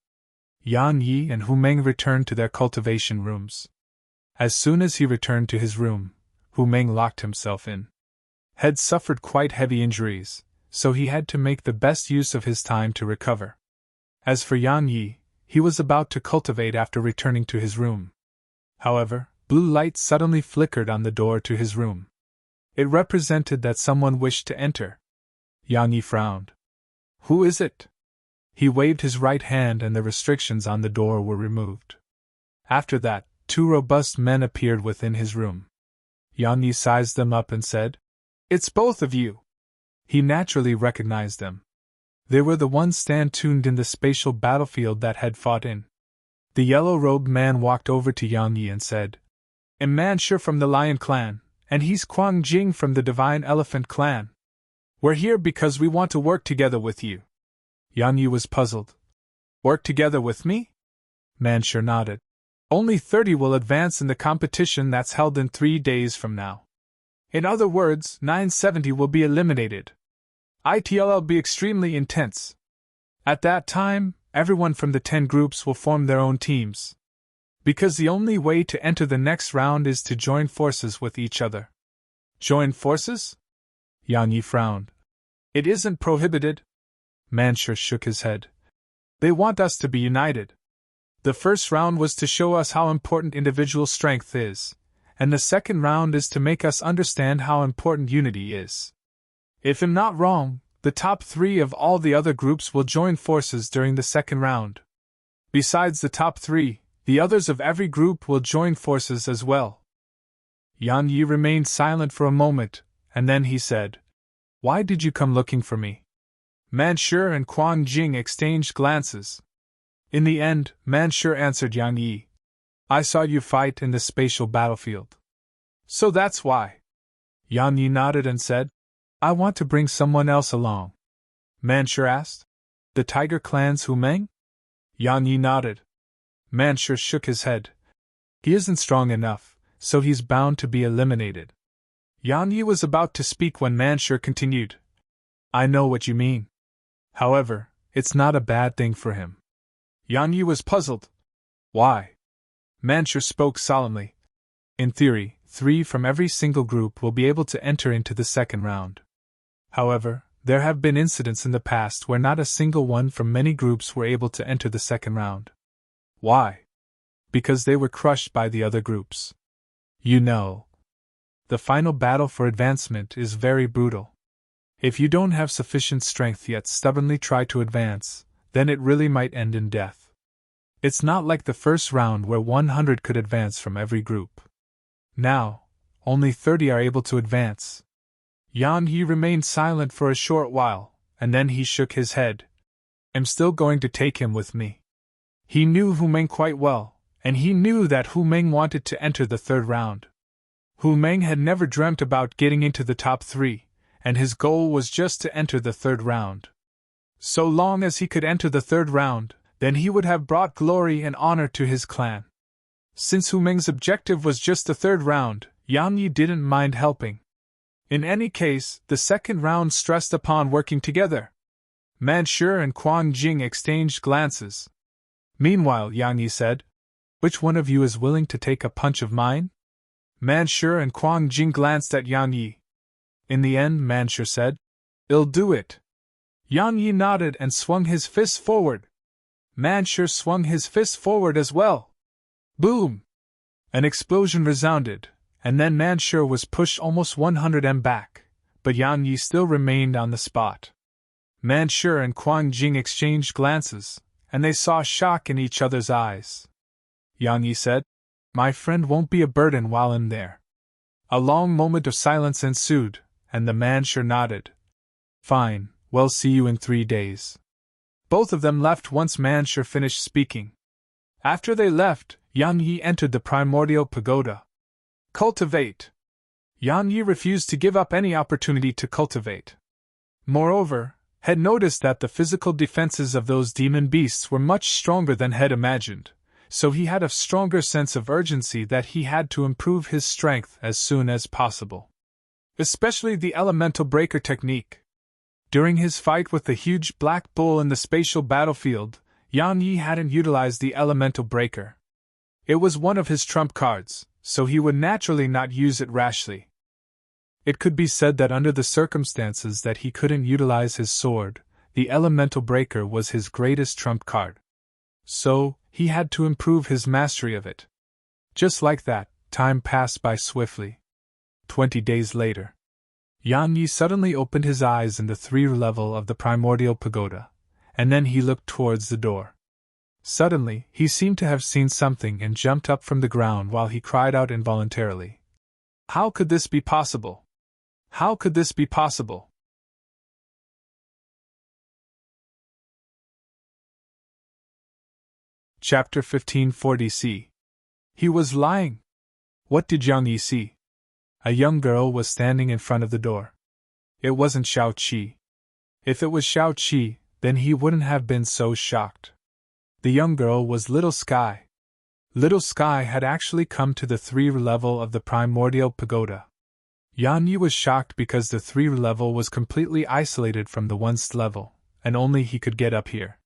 Yang Yi and Hu Meng returned to their cultivation rooms. As soon as he returned to his room, Hu Meng locked himself in. Had suffered quite heavy injuries, so he had to make the best use of his time to recover. As for Yang Yi, he was about to cultivate after returning to his room. However, blue light suddenly flickered on the door to his room. It represented that someone wished to enter. Yang Yi frowned. Who is it? He waved his right hand and the restrictions on the door were removed. After that, 2 robust men appeared within his room. Yang Yi sized them up and said, "It's both of you." He naturally recognized them. They were the ones stand tuned in the spatial battlefield that had fought in. The yellow-robed man walked over to Yang Yi and said, "I'm Manshur from the Lion Clan, and he's Quang Jing from the Divine Elephant Clan. We're here because we want to work together with you." Yang Yi was puzzled. "Work together with me?" Manshur nodded. "Only 30 will advance in the competition that's held in 3 days from now. In other words, 970 will be eliminated. It'll be extremely intense. At that time, everyone from the 10 groups will form their own teams. Because the only way to enter the next round is to join forces with each other." "Join forces?" Yang Yi frowned. "It isn't prohibited." Manshur shook his head. "They want us to be united. The first round was to show us how important individual strength is, and the second round is to make us understand how important unity is. If I'm not wrong, the top 3 of all the other groups will join forces during the second round. Besides the top 3, the others of every group will join forces as well." Yang Yi remained silent for a moment, and then he said, "Why did you come looking for me?" Manshur and Quang Jing exchanged glances. In the end, Manshur answered Yang Yi, "I saw you fight in the spatial battlefield. So that's why." Yang Yi nodded and said, "I want to bring someone else along." Manshur asked, "The Tiger Clan's Hu Meng?" Yang Yi nodded. Manshur shook his head. "He isn't strong enough, so he's bound to be eliminated." Yang Yi was about to speak when Manshur continued, "I know what you mean. However, it's not a bad thing for him." Yang Yi was puzzled. "Why?" Manshur spoke solemnly. "In theory, 3 from every single group will be able to enter into the second round. However, there have been incidents in the past where not a single one from many groups were able to enter the second round. Why? Because they were crushed by the other groups. You know, the final battle for advancement is very brutal. If you don't have sufficient strength yet stubbornly try to advance, then it really might end in death. It's not like the first round where 100 could advance from every group. Now, only 30 are able to advance." Yang Yi remained silent for a short while, and then he shook his head. "I'm still going to take him with me." He knew Hu Meng quite well, and he knew that Hu Meng wanted to enter the third round. Hu Meng had never dreamt about getting into the top 3, and his goal was just to enter the third round. So long as he could enter the third round, then he would have brought glory and honor to his clan. Since Hu Meng's objective was just the third round, Yang Yi didn't mind helping. In any case, the second round stressed upon working together. Manshur and Quang Jing exchanged glances. Meanwhile, Yang Yi said, "Which one of you is willing to take a punch of mine?" Manshur and Quang Jing glanced at Yang Yi. In the end, Manshur said, "I'll do it." Yang Yi nodded and swung his fist forward. Manshur swung his fist forward as well. Boom! An explosion resounded, and then Manshur was pushed almost 100 m back, but Yang Yi still remained on the spot. Manshur and Quang Jing exchanged glances, and they saw shock in each other's eyes. Yang Yi said, "My friend won't be a burden while in there." A long moment of silence ensued, and the Manshur nodded. "Fine, we'll see you in 3 days." Both of them left once Manshur finished speaking. After they left, Yang Yi entered the primordial pagoda. Cultivate. Yang Yi refused to give up any opportunity to cultivate. Moreover, had noticed that the physical defenses of those demon beasts were much stronger than had imagined, so he had a stronger sense of urgency that he had to improve his strength as soon as possible. Especially the elemental breaker technique. During his fight with the huge black bull in the spatial battlefield, Yang Yi hadn't utilized the elemental breaker. It was one of his trump cards, so he would naturally not use it rashly. It could be said that under the circumstances that he couldn't utilize his sword, the elemental breaker was his greatest trump card. So, he had to improve his mastery of it. Just like that, time passed by swiftly. 20 days later. Yang Yi suddenly opened his eyes in the 3rd level of the primordial pagoda, and then he looked towards the door. Suddenly, he seemed to have seen something and jumped up from the ground while he cried out involuntarily. How could this be possible? How could this be possible? Chapter 1540c. He was lying. What did Yang Yi see? A young girl was standing in front of the door. It wasn't Xiao Qi. If it was Xiao Qi, then he wouldn't have been so shocked. The young girl was Little Sky. Little Sky had actually come to the 3rd level of the primordial pagoda. Yang Yi was shocked because the 3rd level was completely isolated from the 1st level, and only he could get up here.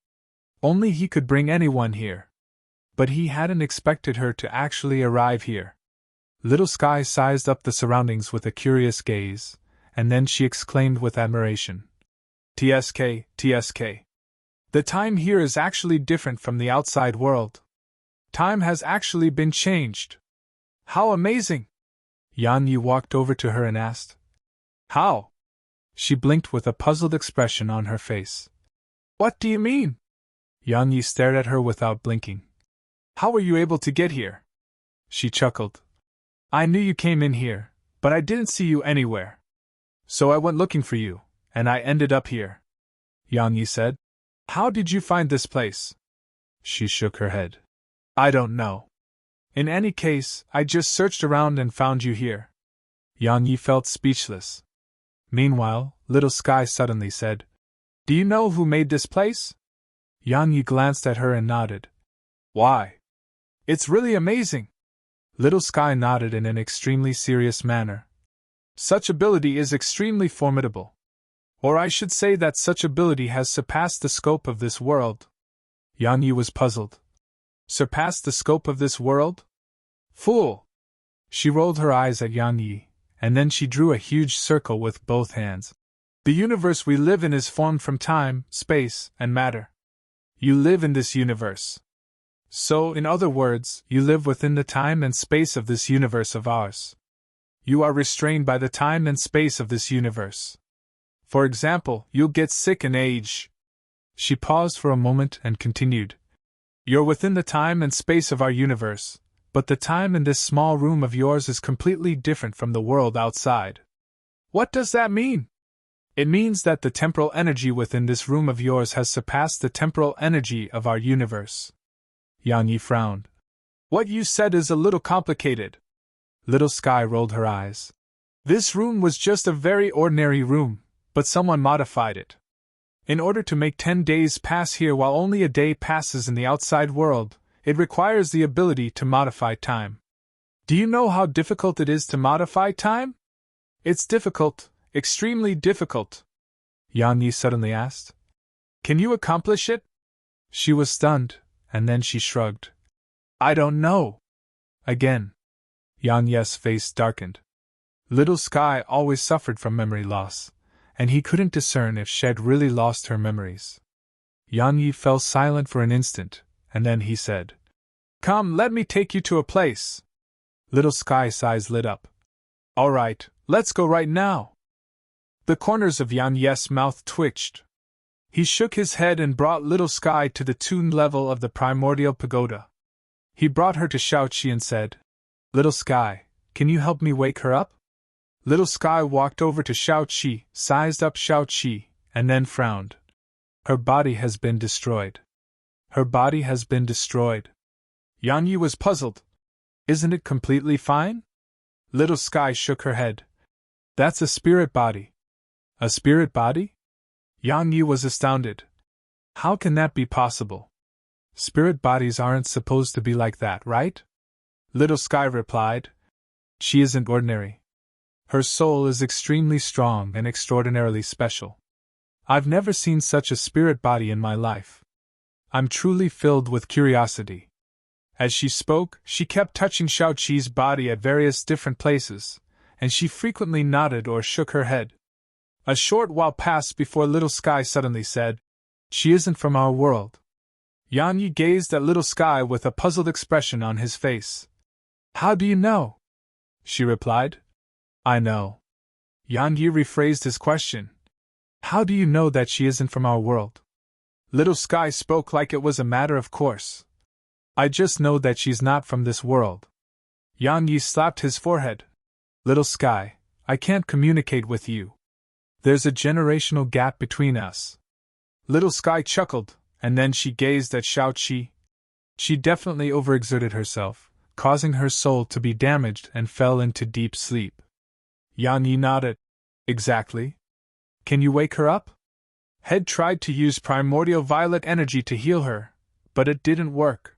Only he could bring anyone here. But he hadn't expected her to actually arrive here. Little Sky sized up the surroundings with a curious gaze, and then she exclaimed with admiration. "TSK, TSK. The time here is actually different from the outside world. Time has actually been changed. How amazing!" Yang Yi walked over to her and asked, "How?" She blinked with a puzzled expression on her face. "What do you mean?" Yang Yi stared at her without blinking. "How were you able to get here?" She chuckled. "I knew you came in here, but I didn't see you anywhere. So I went looking for you, and I ended up here." Yang Yi said, "How did you find this place?" She shook her head. "I don't know. In any case, I just searched around and found you here." Yang Yi felt speechless. Meanwhile, Little Sky suddenly said, "Do you know who made this place?" Yang Yi glanced at her and nodded. "Why? It's really amazing." Little Sky nodded in an extremely serious manner. "Such ability is extremely formidable. Or I should say that such ability has surpassed the scope of this world." Yang Yi was puzzled. "Surpassed the scope of this world? Fool!" She rolled her eyes at Yang Yi, and then she drew a huge circle with both hands. "The universe we live in is formed from time, space, and matter. You live in this universe. So, in other words, you live within the time and space of this universe of ours. You are restrained by the time and space of this universe. For example, you'll get sick and age." She paused for a moment and continued. "You're within the time and space of our universe, but the time in this small room of yours is completely different from the world outside." "What does that mean?" "It means that the temporal energy within this room of yours has surpassed the temporal energy of our universe." Yang Yi frowned. "What you said is a little complicated." Little Sky rolled her eyes. "This room was just a very ordinary room, but someone modified it. In order to make 10 days pass here while only a day passes in the outside world, it requires the ability to modify time. Do you know how difficult it is to modify time?" It's difficult, extremely difficult, Yang Yi suddenly asked. Can you accomplish it? She was stunned, and then she shrugged. I don't know. Again. Yang Yi's face darkened. Little Sky always suffered from memory loss, and he couldn't discern if she had really lost her memories. Yang Yi fell silent for an instant, and then he said, Come, let me take you to a place. Little Sky's eyes lit up. All right, let's go right now. The corners of Yang Yi's mouth twitched. He shook his head and brought Little Sky to the tuned level of the primordial pagoda. He brought her to Xiaoqi and said, Little Sky, can you help me wake her up? Little Sky walked over to Xiaoqi, sized up Xiaoqi, and then frowned. Her body has been destroyed. Her body has been destroyed. Yang Yi was puzzled. Isn't it completely fine? Little Sky shook her head. That's a spirit body. A spirit body? Yang Yi was astounded. How can that be possible? Spirit bodies aren't supposed to be like that, right? Little Sky replied. She isn't ordinary. Her soul is extremely strong and extraordinarily special. I've never seen such a spirit body in my life. I'm truly filled with curiosity. As she spoke, she kept touching Xiaoqi's body at various different places, and she frequently nodded or shook her head. A short while passed before Little Sky suddenly said, She isn't from our world. Yang Yi gazed at Little Sky with a puzzled expression on his face. How do you know? She replied. I know. Yang Yi rephrased his question. How do you know that she isn't from our world? Little Sky spoke like it was a matter of course. I just know that she's not from this world. Yang Yi slapped his forehead. Little Sky, I can't communicate with you. There's a generational gap between us. Little Sky chuckled, and then she gazed at Xiaoqi. She definitely overexerted herself, causing her soul to be damaged and fell into deep sleep. Yang Yi nodded. Exactly. Can you wake her up? Head tried to use primordial violet energy to heal her, but it didn't work.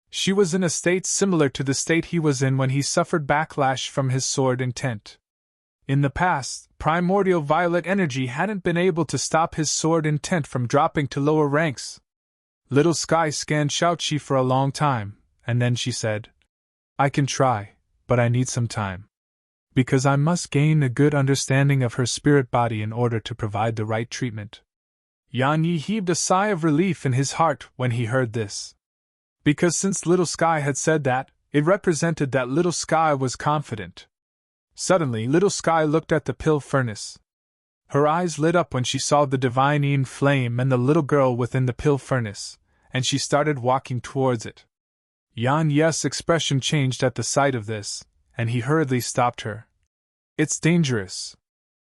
She was in a state similar to the state he was in when he suffered backlash from his sword intent. In the past, primordial violet energy hadn't been able to stop his sword intent from dropping to lower ranks. Little Sky scanned Xiaoqi for a long time, and then she said, I can try, but I need some time. Because I must gain a good understanding of her spirit body in order to provide the right treatment. Yang Yi heaved a sigh of relief in his heart when he heard this. Because since Little Sky had said that, it represented that Little Sky was confident. Suddenly Little Sky looked at the pill furnace. Her eyes lit up when she saw the divine flame and the little girl within the pill furnace, and she started walking towards it. Yang Yi's expression changed at the sight of this, and he hurriedly stopped her. It's dangerous.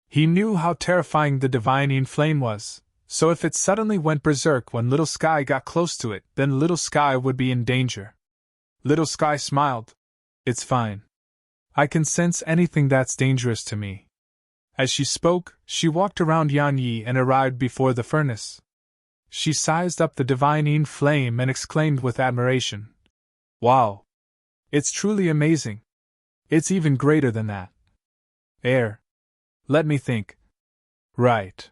He knew how terrifying the divine flame was, so if it suddenly went berserk when Little Sky got close to it, then Little Sky would be in danger. Little Sky smiled. It's fine. I can sense anything that's dangerous to me. As she spoke, she walked around Yang Yi and arrived before the furnace. She sized up the divine flame and exclaimed with admiration. Wow! It's truly amazing. It's even greater than that. Air. Let me think. Right.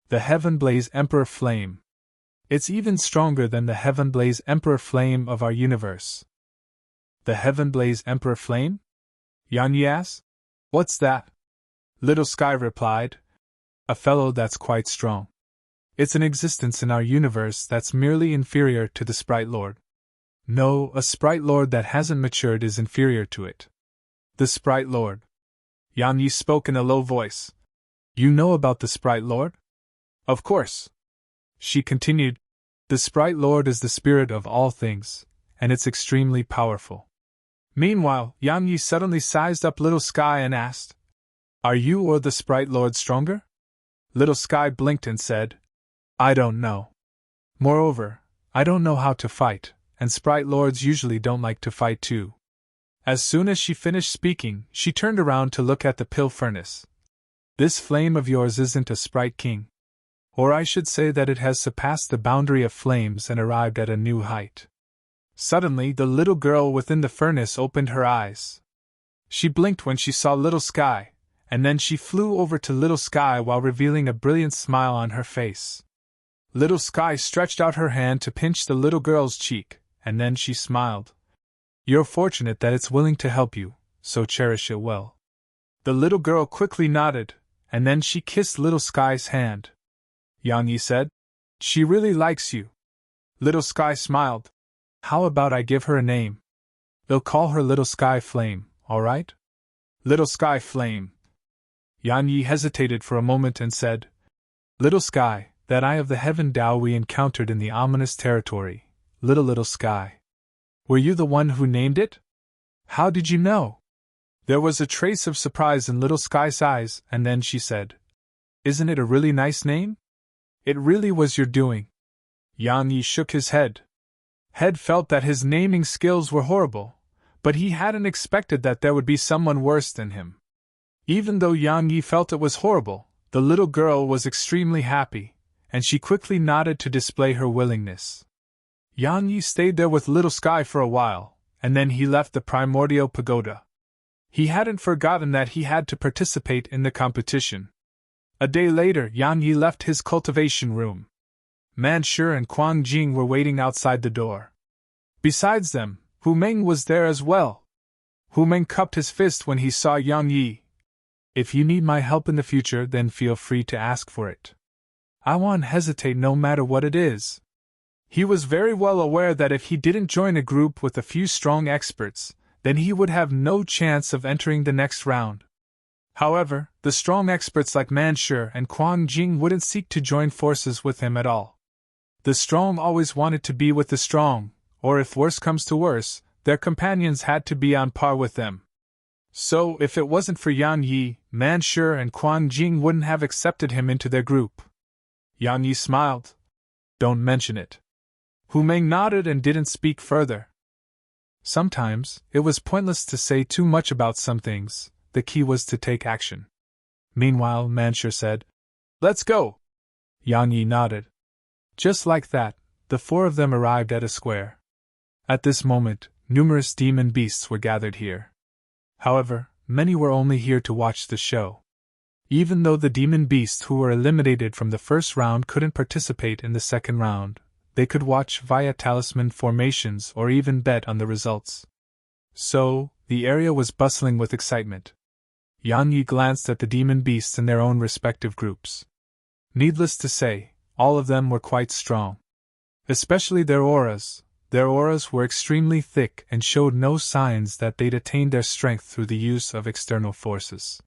The Heaven Blaze Emperor Flame. It's even stronger than the Heaven Blaze Emperor Flame of our universe. The Heaven Blaze Emperor Flame? Yang Yi asked. What's that? Little Sky replied. A fellow that's quite strong. It's an existence in our universe that's merely inferior to the Sprite Lord. No, a Sprite Lord that hasn't matured is inferior to it. The Sprite Lord. Yang Yi spoke in a low voice. You know about the Sprite Lord? Of course. She continued. The Sprite Lord is the spirit of all things, and it's extremely powerful. Meanwhile, Yang Yi suddenly sized up Little Sky and asked, Are you or the Sprite Lord stronger? Little Sky blinked and said, I don't know. Moreover, I don't know how to fight, and Sprite Lords usually don't like to fight too. As soon as she finished speaking, she turned around to look at the pill furnace. This flame of yours isn't a Sprite King. Or I should say that it has surpassed the boundary of flames and arrived at a new height. Suddenly, the little girl within the furnace opened her eyes. She blinked when she saw Little Sky, and then she flew over to Little Sky while revealing a brilliant smile on her face. Little Sky stretched out her hand to pinch the little girl's cheek, and then she smiled. "You're fortunate that it's willing to help you, so cherish it well." The little girl quickly nodded, and then she kissed Little Sky's hand. Yang Yi said, "She really likes you." Little Sky smiled. "How about I give her a name? They'll call her Little Sky Flame, all right?" Little Sky Flame. Yang Yi hesitated for a moment and said, "Little Sky, that eye of the heaven Tao we encountered in the ominous territory, Little Sky. Were you the one who named it? How did you know?" There was a trace of surprise in Little Sky's eyes, and then she said, "Isn't it a really nice name? It really was your doing." Yang Yi shook his head. Head felt that his naming skills were horrible, but he hadn't expected that there would be someone worse than him. Even though Yang Yi felt it was horrible, the little girl was extremely happy, and she quickly nodded to display her willingness. Yang Yi stayed there with Little Sky for a while, and then he left the primordial pagoda. He hadn't forgotten that he had to participate in the competition. A day later, Yang Yi left his cultivation room. Manshur and Quang Jing were waiting outside the door. Besides them, Hu Meng was there as well. Hu Meng cupped his fist when he saw Yang Yi. "If you need my help in the future, then feel free to ask for it. I won't hesitate no matter what it is." He was very well aware that if he didn't join a group with a few strong experts, then he would have no chance of entering the next round. However, the strong experts like Manshur and Quang Jing wouldn't seek to join forces with him at all. The strong always wanted to be with the strong, or if worse comes to worse, their companions had to be on par with them. So, if it wasn't for Yang Yi, Manshur and Quang Jing wouldn't have accepted him into their group. Yang Yi smiled. "Don't mention it." Hu Meng nodded and didn't speak further. Sometimes, it was pointless to say too much about some things, the key was to take action. Meanwhile, Manshur said, "Let's go." Yang Yi nodded. Just like that, the four of them arrived at a square. At this moment, numerous demon beasts were gathered here. However, many were only here to watch the show. Even though the demon beasts who were eliminated from the first round couldn't participate in the second round, they could watch via talisman formations or even bet on the results. So, the area was bustling with excitement. Yang Yi glanced at the demon beasts in their own respective groups. Needless to say, all of them were quite strong. Especially their auras. Their auras were extremely thick and showed no signs that they'd attained their strength through the use of external forces.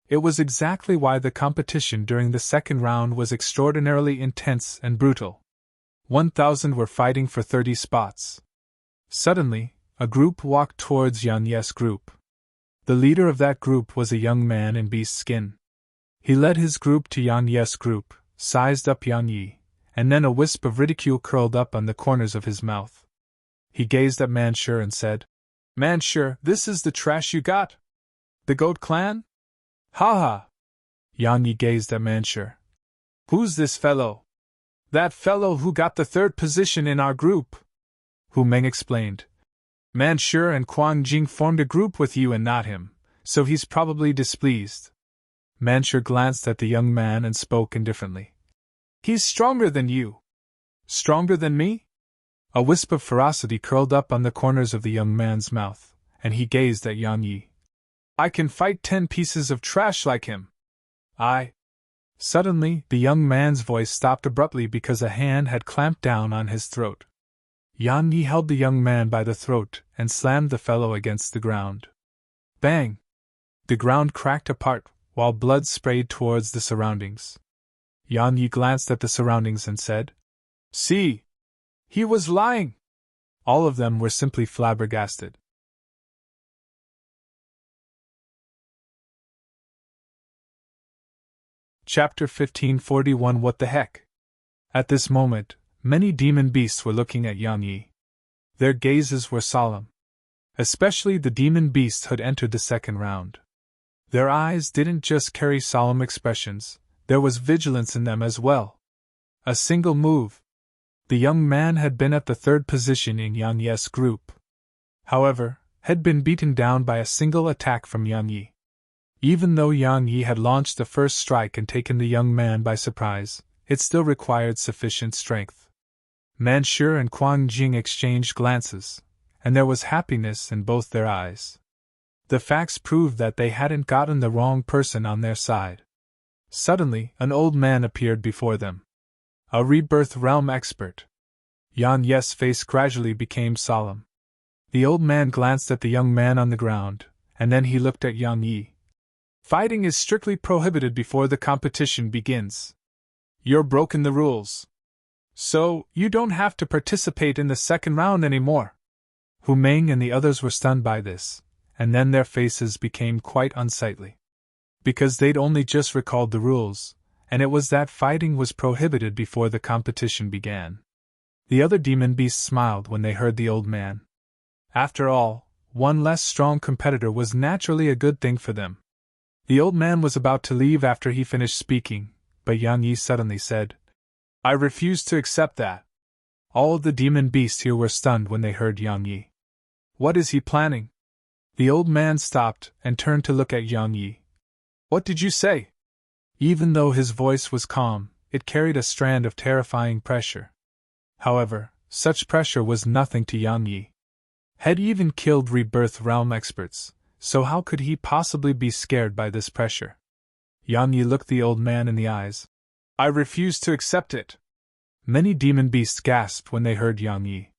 It was exactly why the competition during the second round was extraordinarily intense and brutal. 1,000 were fighting for 30 spots. Suddenly, a group walked towards Yang Yi's group. The leader of that group was a young man in beast skin. He led his group to Yang Yi's group, sized up Yang Yi, and then a wisp of ridicule curled up on the corners of his mouth. He gazed at Manshur and said, "Manshur, this is the trash you got? The Goat Clan? Ha ha!" Yang Yi gazed at Manshur. "Who's this fellow?" "That fellow who got the third position in our group," Hu Meng explained. "Manshur and Quang Jing formed a group with you and not him, so he's probably displeased." Manshur glanced at the young man and spoke indifferently. "He's stronger than you." "Stronger than me?" A wisp of ferocity curled up on the corners of the young man's mouth, and he gazed at Yang Yi. "I can fight 10 pieces of trash like him." Suddenly, the young man's voice stopped abruptly because a hand had clamped down on his throat. Yang Yi held the young man by the throat and slammed the fellow against the ground. Bang! The ground cracked apart, while blood sprayed towards the surroundings. Yang Yi glanced at the surroundings and said, "See! He was lying!" All of them were simply flabbergasted. Chapter 1541 What the Heck? At this moment, many demon beasts were looking at Yang Yi. Their gazes were solemn. Especially the demon beasts who had entered the second round. Their eyes didn't just carry solemn expressions, there was vigilance in them as well. A single move. The young man had been at the third position in Yang Yi's group. However, had been beaten down by a single attack from Yang Yi. Even though Yang Yi had launched the first strike and taken the young man by surprise, it still required sufficient strength. Manshur and Quang Jing exchanged glances, and there was happiness in both their eyes. The facts proved that they hadn't gotten the wrong person on their side. Suddenly, an old man appeared before them. A rebirth realm expert. Yan Ye's face gradually became solemn. The old man glanced at the young man on the ground, and then he looked at Yang Yi. Fighting is strictly prohibited before the competition begins. You're broken the rules. So, you don't have to participate in the second round anymore. Hu Meng and the others were stunned by this, and then their faces became quite unsightly. Because they'd only just recalled the rules, and it was that fighting was prohibited before the competition began. The other demon beasts smiled when they heard the old man. After all, one less strong competitor was naturally a good thing for them. The old man was about to leave after he finished speaking, but Yang Yi suddenly said, I refuse to accept that. All the demon beasts here were stunned when they heard Yang Yi. What is he planning? The old man stopped and turned to look at Yang Yi. What did you say? Even though his voice was calm, it carried a strand of terrifying pressure. However, such pressure was nothing to Yang Yi. Had even killed rebirth realm experts, so how could he possibly be scared by this pressure? Yang Yi looked the old man in the eyes. I refuse to accept it. Many demon beasts gasped when they heard Yang Yi.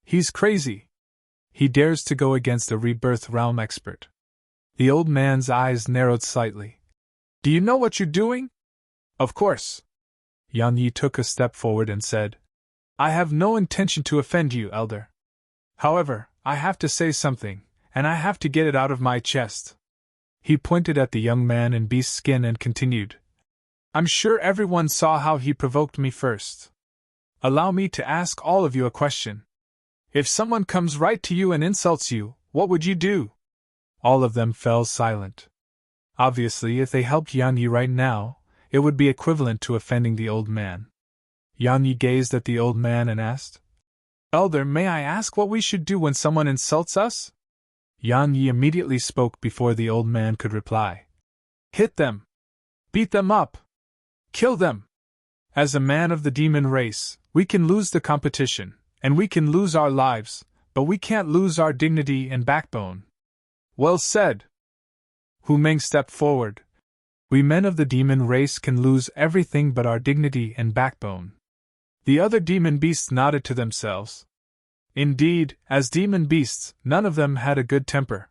He's crazy. He dares to go against a rebirth realm expert. The old man's eyes narrowed slightly. Do you know what you're doing? Of course. Yang Yi took a step forward and said, I have no intention to offend you, elder. However, I have to say something, and I have to get it out of my chest. He pointed at the young man in beast skin and continued, I'm sure everyone saw how he provoked me first. Allow me to ask all of you a question. If someone comes right to you and insults you, what would you do? All of them fell silent. Obviously, if they helped Yang Yi right now, it would be equivalent to offending the old man. Yang Yi gazed at the old man and asked, Elder, may I ask what we should do when someone insults us? Yang Yi immediately spoke before the old man could reply. Hit them. Beat them up. Kill them. As a man of the demon race, we can lose the competition, and we can lose our lives, but we can't lose our dignity and backbone. Well said. Hu Meng stepped forward. We men of the demon race can lose everything but our dignity and backbone. The other demon beasts nodded to themselves. Indeed, as demon beasts, none of them had a good temper.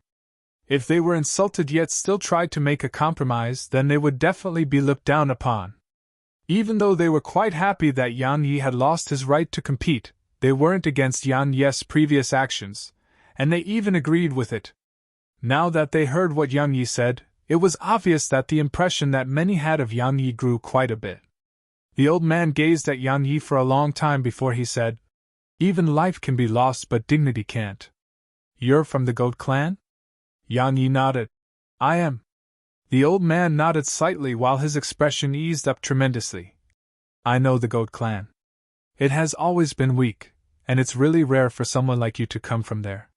If they were insulted yet still tried to make a compromise, then they would definitely be looked down upon. Even though they were quite happy that Yang Yi had lost his right to compete, they weren't against Yang Yi's previous actions, and they even agreed with it. Now that they heard what Yang Yi said, it was obvious that the impression that many had of Yang Yi grew quite a bit. The old man gazed at Yang Yi for a long time before he said, Even life can be lost but dignity can't. You're from the Goat clan? Yang Yi nodded. I am. The old man nodded slightly while his expression eased up tremendously. I know the Goat clan. It has always been weak, and it's really rare for someone like you to come from there.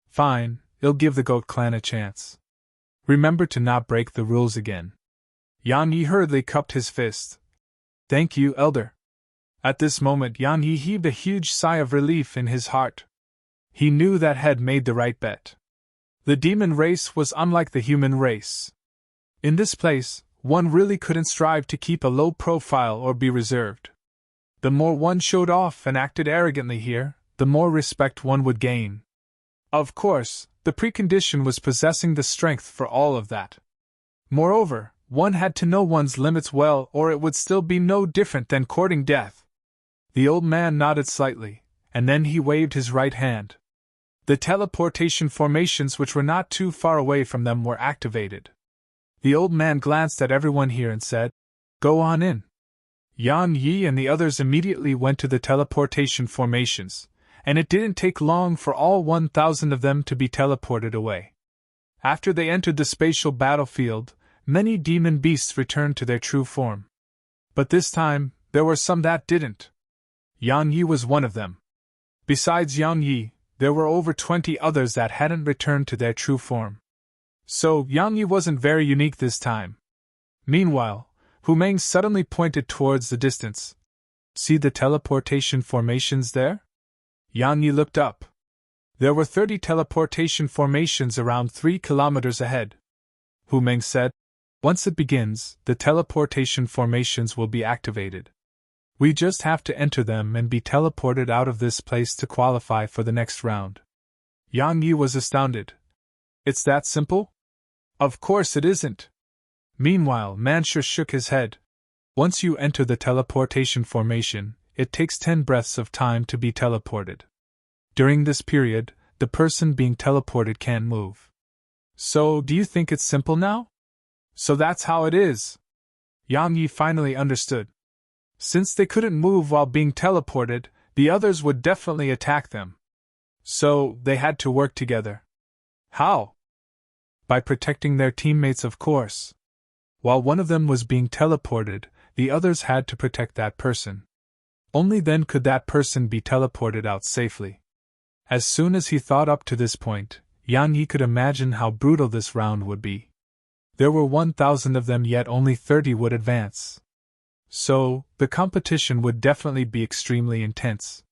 Fine, I'll give the Goat clan a chance. Remember to not break the rules again. Yang Yi hurriedly cupped his fist. Thank you, elder. At this moment Yang Yi heaved a huge sigh of relief in his heart. He knew that had made the right bet. The demon race was unlike the human race. In this place, one really couldn't strive to keep a low profile or be reserved. The more one showed off and acted arrogantly here, the more respect one would gain. Of course, the precondition was possessing the strength for all of that. Moreover, one had to know one's limits well, or it would still be no different than courting death. The old man nodded slightly, and then he waved his right hand. The teleportation formations which were not too far away from them were activated. The old man glanced at everyone here and said, Go on in. Yang Yi and the others immediately went to the teleportation formations, and it didn't take long for all 1,000 of them to be teleported away. After they entered the spatial battlefield, many demon beasts returned to their true form. But this time, there were some that didn't. Yang Yi was one of them. Besides Yang Yi, there were over 20 others that hadn't returned to their true form. So, Yang Yi wasn't very unique this time. Meanwhile, Hu Meng suddenly pointed towards the distance. See the teleportation formations there? Yang Yi looked up. There were 30 teleportation formations around 3 kilometers ahead. Hu Meng said, once it begins, the teleportation formations will be activated. We just have to enter them and be teleported out of this place to qualify for the next round. Yang Yi was astounded. It's that simple? Of course it isn't. Meanwhile, Manshur shook his head. Once you enter the teleportation formation, it takes 10 breaths of time to be teleported. During this period, the person being teleported can't move. So, do you think it's simple now? So that's how it is. Yang Yi finally understood. Since they couldn't move while being teleported, the others would definitely attack them. So, they had to work together. How? By protecting their teammates, of course. While one of them was being teleported, the others had to protect that person. Only then could that person be teleported out safely. As soon as he thought up to this point, Yang Yi could imagine how brutal this round would be. There were 1,000 of them, yet only 30 would advance. So, the competition would definitely be extremely intense.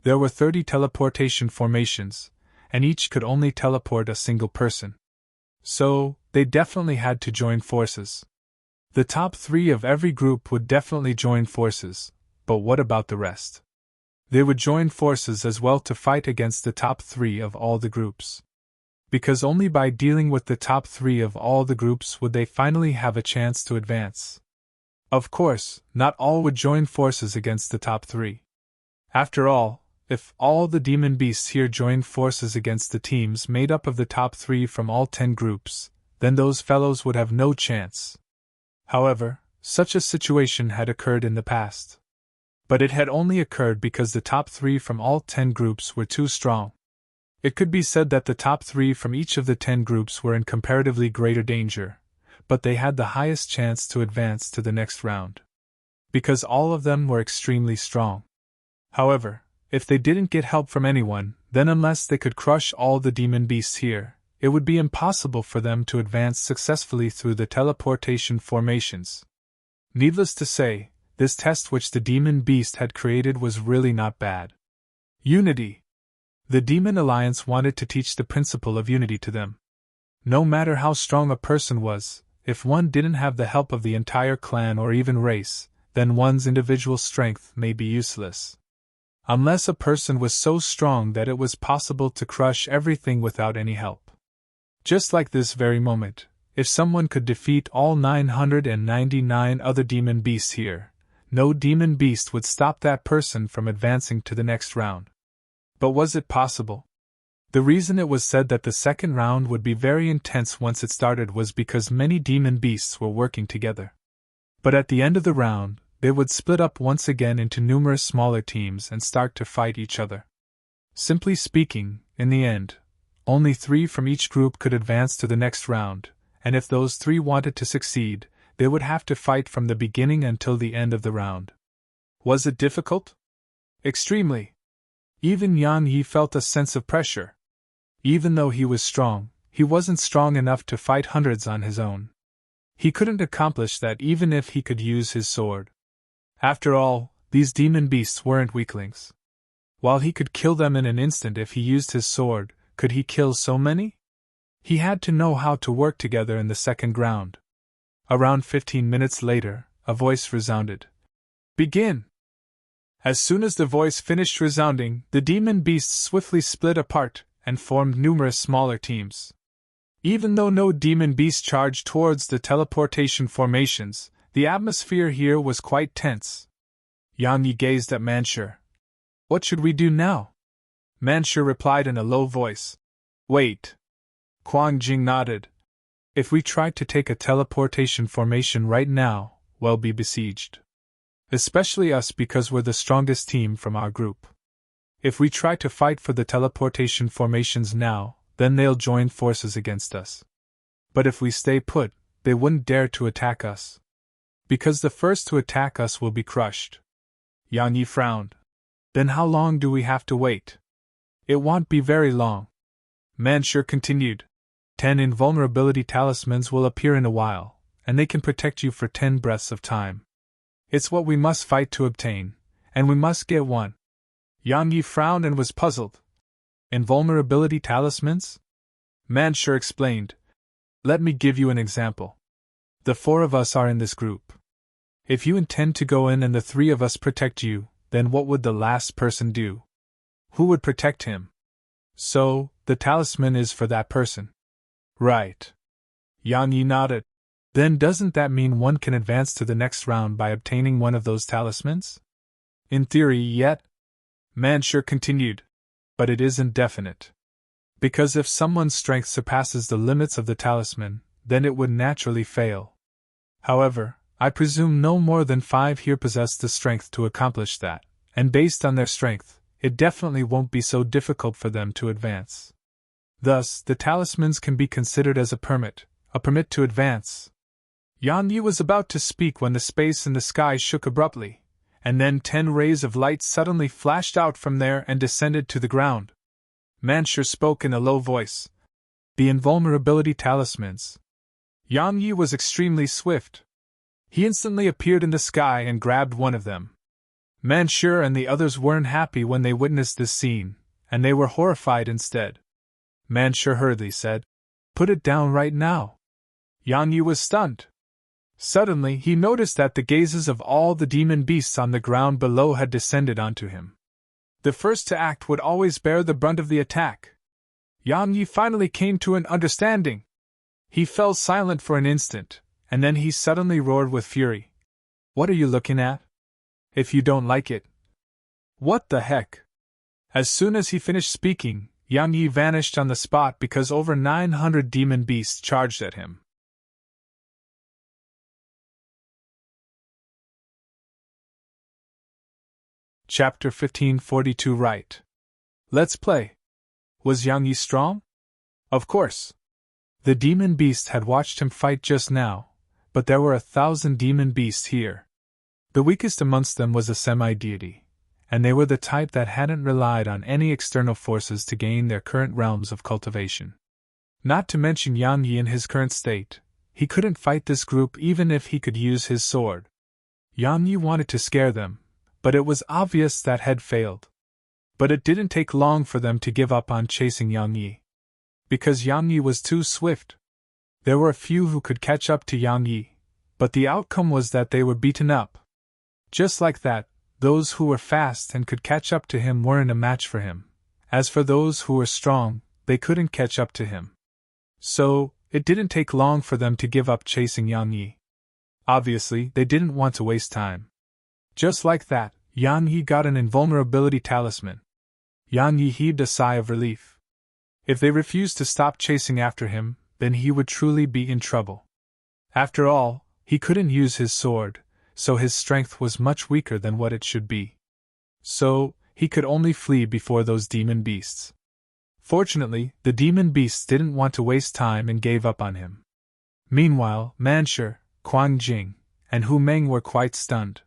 There were 30 teleportation formations, and each could only teleport a single person. So, they definitely had to join forces. The top 3 of every group would definitely join forces, but what about the rest? They would join forces as well to fight against the top 3 of all the groups. Because only by dealing with the top 3 of all the groups would they finally have a chance to advance. Of course, not all would join forces against the top 3. After all, if all the demon beasts here joined forces against the teams made up of the top 3 from all 10 groups, then those fellows would have no chance. However, such a situation had occurred in the past. But it had only occurred because the top 3 from all 10 groups were too strong. It could be said that the top 3 from each of the 10 groups were in comparatively greater danger, but they had the highest chance to advance to the next round. Because all of them were extremely strong. However, if they didn't get help from anyone, then unless they could crush all the demon beasts here, it would be impossible for them to advance successfully through the teleportation formations. Needless to say, this test which the demon beast had created was really not bad. Unity. The Demon Alliance wanted to teach the principle of unity to them. No matter how strong a person was, if one didn't have the help of the entire clan or even race, then one's individual strength may be useless. Unless a person was so strong that it was possible to crush everything without any help. Just like this very moment, if someone could defeat all 999 other demon beasts here, no demon beast would stop that person from advancing to the next round. But was it possible? The reason it was said that the second round would be very intense once it started was because many demon beasts were working together. But at the end of the round, they would split up once again into numerous smaller teams and start to fight each other. Simply speaking, in the end, only 3 from each group could advance to the next round, and if those 3 wanted to succeed, they would have to fight from the beginning until the end of the round. Was it difficult? Extremely. Even Yang Yi felt a sense of pressure. Even though he was strong, he wasn't strong enough to fight hundreds on his own. He couldn't accomplish that even if he could use his sword. After all, these demon beasts weren't weaklings. While he could kill them in an instant if he used his sword, could he kill so many? He had to know how to work together in the second round. Around 15 minutes later, a voice resounded. Begin! As soon as the voice finished resounding, the demon beasts swiftly split apart and formed numerous smaller teams. Even though no demon beast charged towards the teleportation formations, the atmosphere here was quite tense. Yang Yi gazed at Manshur. What should we do now? Manshur replied in a low voice. Wait. Quang Jing nodded. If we tried to take a teleportation formation right now, we'll be besieged. Especially us because we're the strongest team from our group. If we try to fight for the teleportation formations now, then they'll join forces against us. But if we stay put, they wouldn't dare to attack us. Because the first to attack us will be crushed. Yang Yi frowned. Then how long do we have to wait? It won't be very long. Manshur continued. 10 invulnerability talismans will appear in a while, and they can protect you for 10 breaths of time. It's what we must fight to obtain, and we must get one. Yang Yi frowned and was puzzled. Invulnerability talismans? Manshur explained. Let me give you an example. The 4 of us are in this group. If you intend to go in and the 3 of us protect you, then what would the last person do? Who would protect him? So, the talisman is for that person. Right. Yang Yi nodded. Then doesn't that mean one can advance to the next round by obtaining one of those talismans? In theory, yet. Manshur continued. But it isn't definite. Because if someone's strength surpasses the limits of the talisman, then it would naturally fail. However, I presume no more than 5 here possess the strength to accomplish that, and based on their strength, it definitely won't be so difficult for them to advance. Thus, the talismans can be considered as a permit to advance. Yang Yi was about to speak when the space in the sky shook abruptly, and then 10 rays of light suddenly flashed out from there and descended to the ground. Manshur spoke in a low voice. The invulnerability talismans. Yang Yi was extremely swift. He instantly appeared in the sky and grabbed one of them. Manshur and the others weren't happy when they witnessed this scene, and they were horrified instead. Manshur hurriedly said, "Put it down right now." Yang Yi was stunned. Suddenly he noticed that the gazes of all the demon beasts on the ground below had descended onto him. The first to act would always bear the brunt of the attack. Yang Yi finally came to an understanding. He fell silent for an instant, and then he suddenly roared with fury. "What are you looking at? If you don't like it." "What the heck?" As soon as he finished speaking, Yang Yi vanished on the spot because over 900 demon beasts charged at him. Chapter 1542 Right. Let's play. Was Yang Yi strong? Of course. The demon beast had watched him fight just now, but there were 1,000 demon beasts here. The weakest amongst them was a semi-deity, and they were the type that hadn't relied on any external forces to gain their current realms of cultivation. Not to mention Yang Yi in his current state, he couldn't fight this group even if he could use his sword. Yang Yi wanted to scare them, but it was obvious that had failed. But it didn't take long for them to give up on chasing Yang Yi. Because Yang Yi was too swift. There were a few who could catch up to Yang Yi, but the outcome was that they were beaten up. Just like that, those who were fast and could catch up to him weren't a match for him. As for those who were strong, they couldn't catch up to him. So, it didn't take long for them to give up chasing Yang Yi. Obviously, they didn't want to waste time. Just like that, Yang Yi got an invulnerability talisman. Yang Yi heaved a sigh of relief. If they refused to stop chasing after him, then he would truly be in trouble. After all, he couldn't use his sword, so his strength was much weaker than what it should be. So, he could only flee before those demon beasts. Fortunately, the demon beasts didn't want to waste time and gave up on him. Meanwhile, Manshur, Quang Jing, and Hu Meng were quite stunned.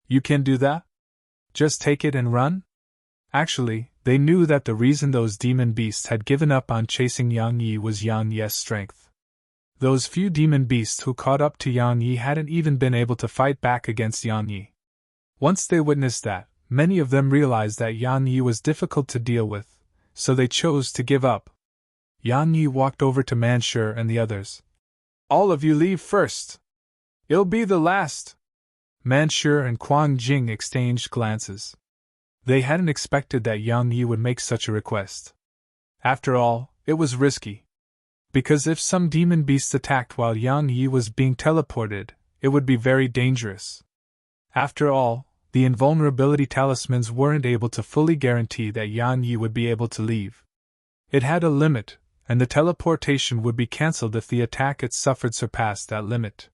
You can do that? Just take it and run? Actually, they knew that the reason those demon beasts had given up on chasing Yang Yi was Yang Yi's strength. Those few demon beasts who caught up to Yang Yi hadn't even been able to fight back against Yang Yi. Once they witnessed that, many of them realized that Yang Yi was difficult to deal with, so they chose to give up. Yang Yi walked over to Manshur and the others. All of you leave first. It'll be the last. Manshur and Quang Jing exchanged glances. They hadn't expected that Yang Yi would make such a request. After all, it was risky. Because if some demon beast attacked while Yang Yi was being teleported, it would be very dangerous. After all, the invulnerability talismans weren't able to fully guarantee that Yang Yi would be able to leave. It had a limit, and the teleportation would be cancelled if the attack it suffered surpassed that limit.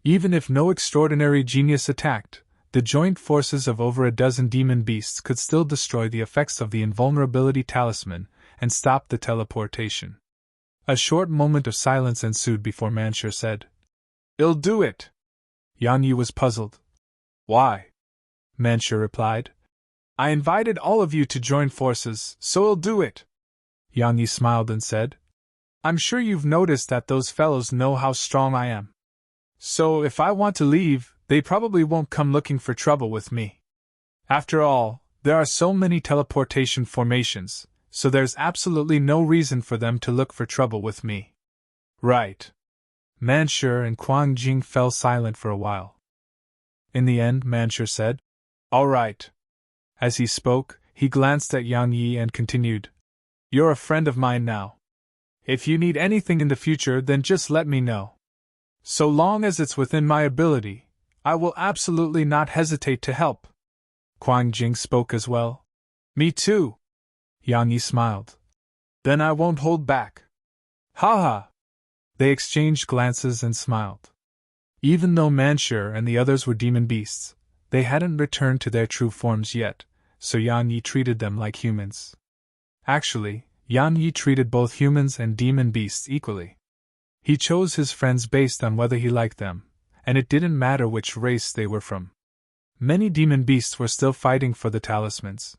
Even if no extraordinary genius attacked, the joint forces of over a dozen demon beasts could still destroy the effects of the invulnerability talisman and stop the teleportation. A short moment of silence ensued before Manshur said, "I'll do it." Yang Yi was puzzled. "Why?" Manshur replied. "I invited all of you to join forces, so I'll do it." Yang Yi smiled and said, I'm sure you've noticed that those fellows know how strong I am. So if I want to leave, they probably won't come looking for trouble with me. After all, there are so many teleportation formations, so there's absolutely no reason for them to look for trouble with me. Right. Manshur and Quang Jing fell silent for a while. In the end, Manshur said, "All right." As he spoke, he glanced at Yang Yi and continued, "You're a friend of mine now. If you need anything in the future, then just let me know. So long as it's within my ability, I will absolutely not hesitate to help." Quang Jing spoke as well. "Me too." Yang Yi smiled. "Then I won't hold back." "Ha ha!" They exchanged glances and smiled. Even though Manshur and the others were demon beasts, they hadn't returned to their true forms yet, so Yang Yi treated them like humans. Actually, Yang Yi treated both humans and demon beasts equally. He chose his friends based on whether he liked them, and it didn't matter which race they were from. Many demon beasts were still fighting for the talismans.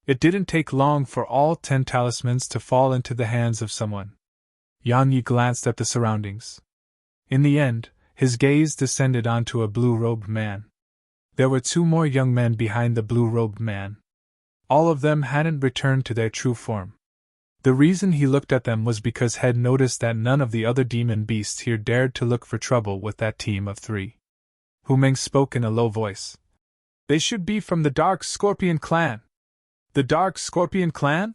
It didn't take long for all 10 talismans to fall into the hands of someone. Yang Yi glanced at the surroundings. In the end, his gaze descended onto a blue-robed man. There were 2 more young men behind the blue-robed man. All of them hadn't returned to their true form. The reason he looked at them was because Head noticed that none of the other demon beasts here dared to look for trouble with that team of 3. Hu Meng spoke in a low voice. "They should be from the Dark Scorpion clan." "The Dark Scorpion clan?"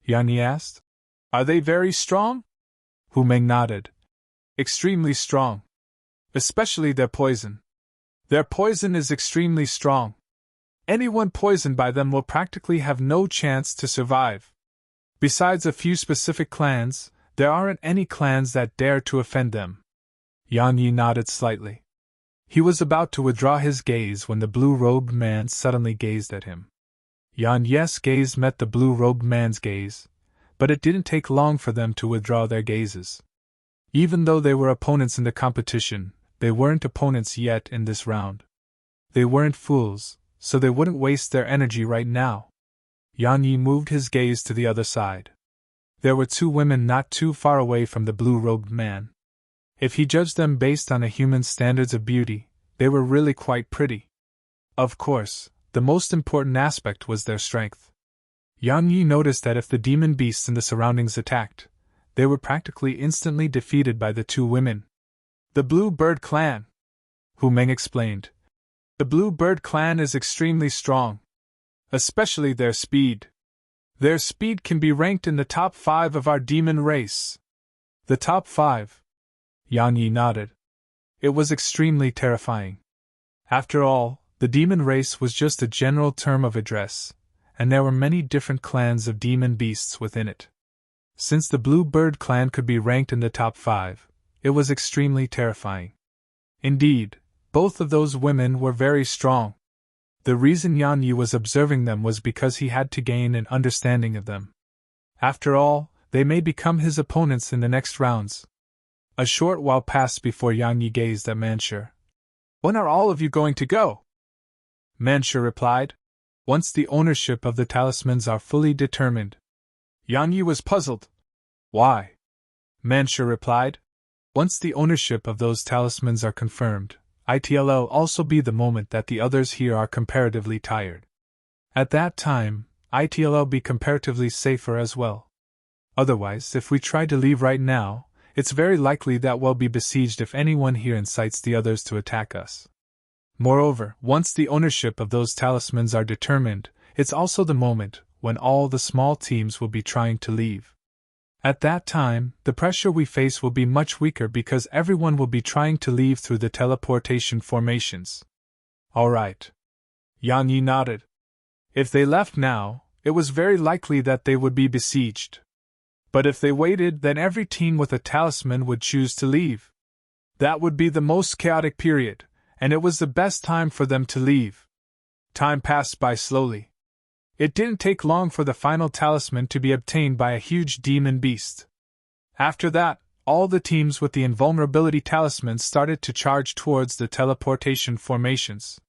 Yang Yi asked. "Are they very strong?" Hu Meng nodded. "Extremely strong. Especially their poison. Their poison is extremely strong. Anyone poisoned by them will practically have no chance to survive. Besides a few specific clans, there aren't any clans that dare to offend them." Yang Yi nodded slightly. He was about to withdraw his gaze when the blue-robed man suddenly gazed at him. Yang Yi's gaze met the blue-robed man's gaze, but it didn't take long for them to withdraw their gazes. Even though they were opponents in the competition, they weren't opponents yet in this round. They weren't fools, so they wouldn't waste their energy right now. Yang Yi moved his gaze to the other side. There were 2 women not too far away from the blue-robed man. If he judged them based on a human's standards of beauty, they were really quite pretty. Of course, the most important aspect was their strength. Yang Yi noticed that if the demon beasts in the surroundings attacked, they were practically instantly defeated by the 2 women. "The Blue Bird Clan," Hu Meng explained. "The Blue Bird Clan is extremely strong. Especially their speed. Their speed can be ranked in the top 5 of our demon race." "The top 5? Yang Yi nodded. It was extremely terrifying. After all, the demon race was just a general term of address, and there were many different clans of demon beasts within it. Since the Blue Bird clan could be ranked in the top 5, it was extremely terrifying. Indeed, both of those women were very strong. The reason Yang Yi was observing them was because he had to gain an understanding of them. After all, they may become his opponents in the next rounds. A short while passed before Yang Yi gazed at Manshur. "When are all of you going to go?" Manshur replied. "Once the ownership of the talismans are fully determined." Yang Yi was puzzled. "Why?" Manshur replied. "Once the ownership of those talismans are confirmed, it'll also be the moment that the others here are comparatively tired. At that time, it'll be comparatively safer as well. Otherwise, if we try to leave right now, it's very likely that we'll be besieged if anyone here incites the others to attack us. Moreover, once the ownership of those talismans are determined, it's also the moment when all the small teams will be trying to leave. At that time, the pressure we face will be much weaker because everyone will be trying to leave through the teleportation formations." "All right." Yang Yi nodded. If they left now, it was very likely that they would be besieged. But if they waited, then every team with a talisman would choose to leave. That would be the most chaotic period, and it was the best time for them to leave. Time passed by slowly. It didn't take long for the final talisman to be obtained by a huge demon beast. After that, all the teams with the invulnerability talisman started to charge towards the teleportation formations.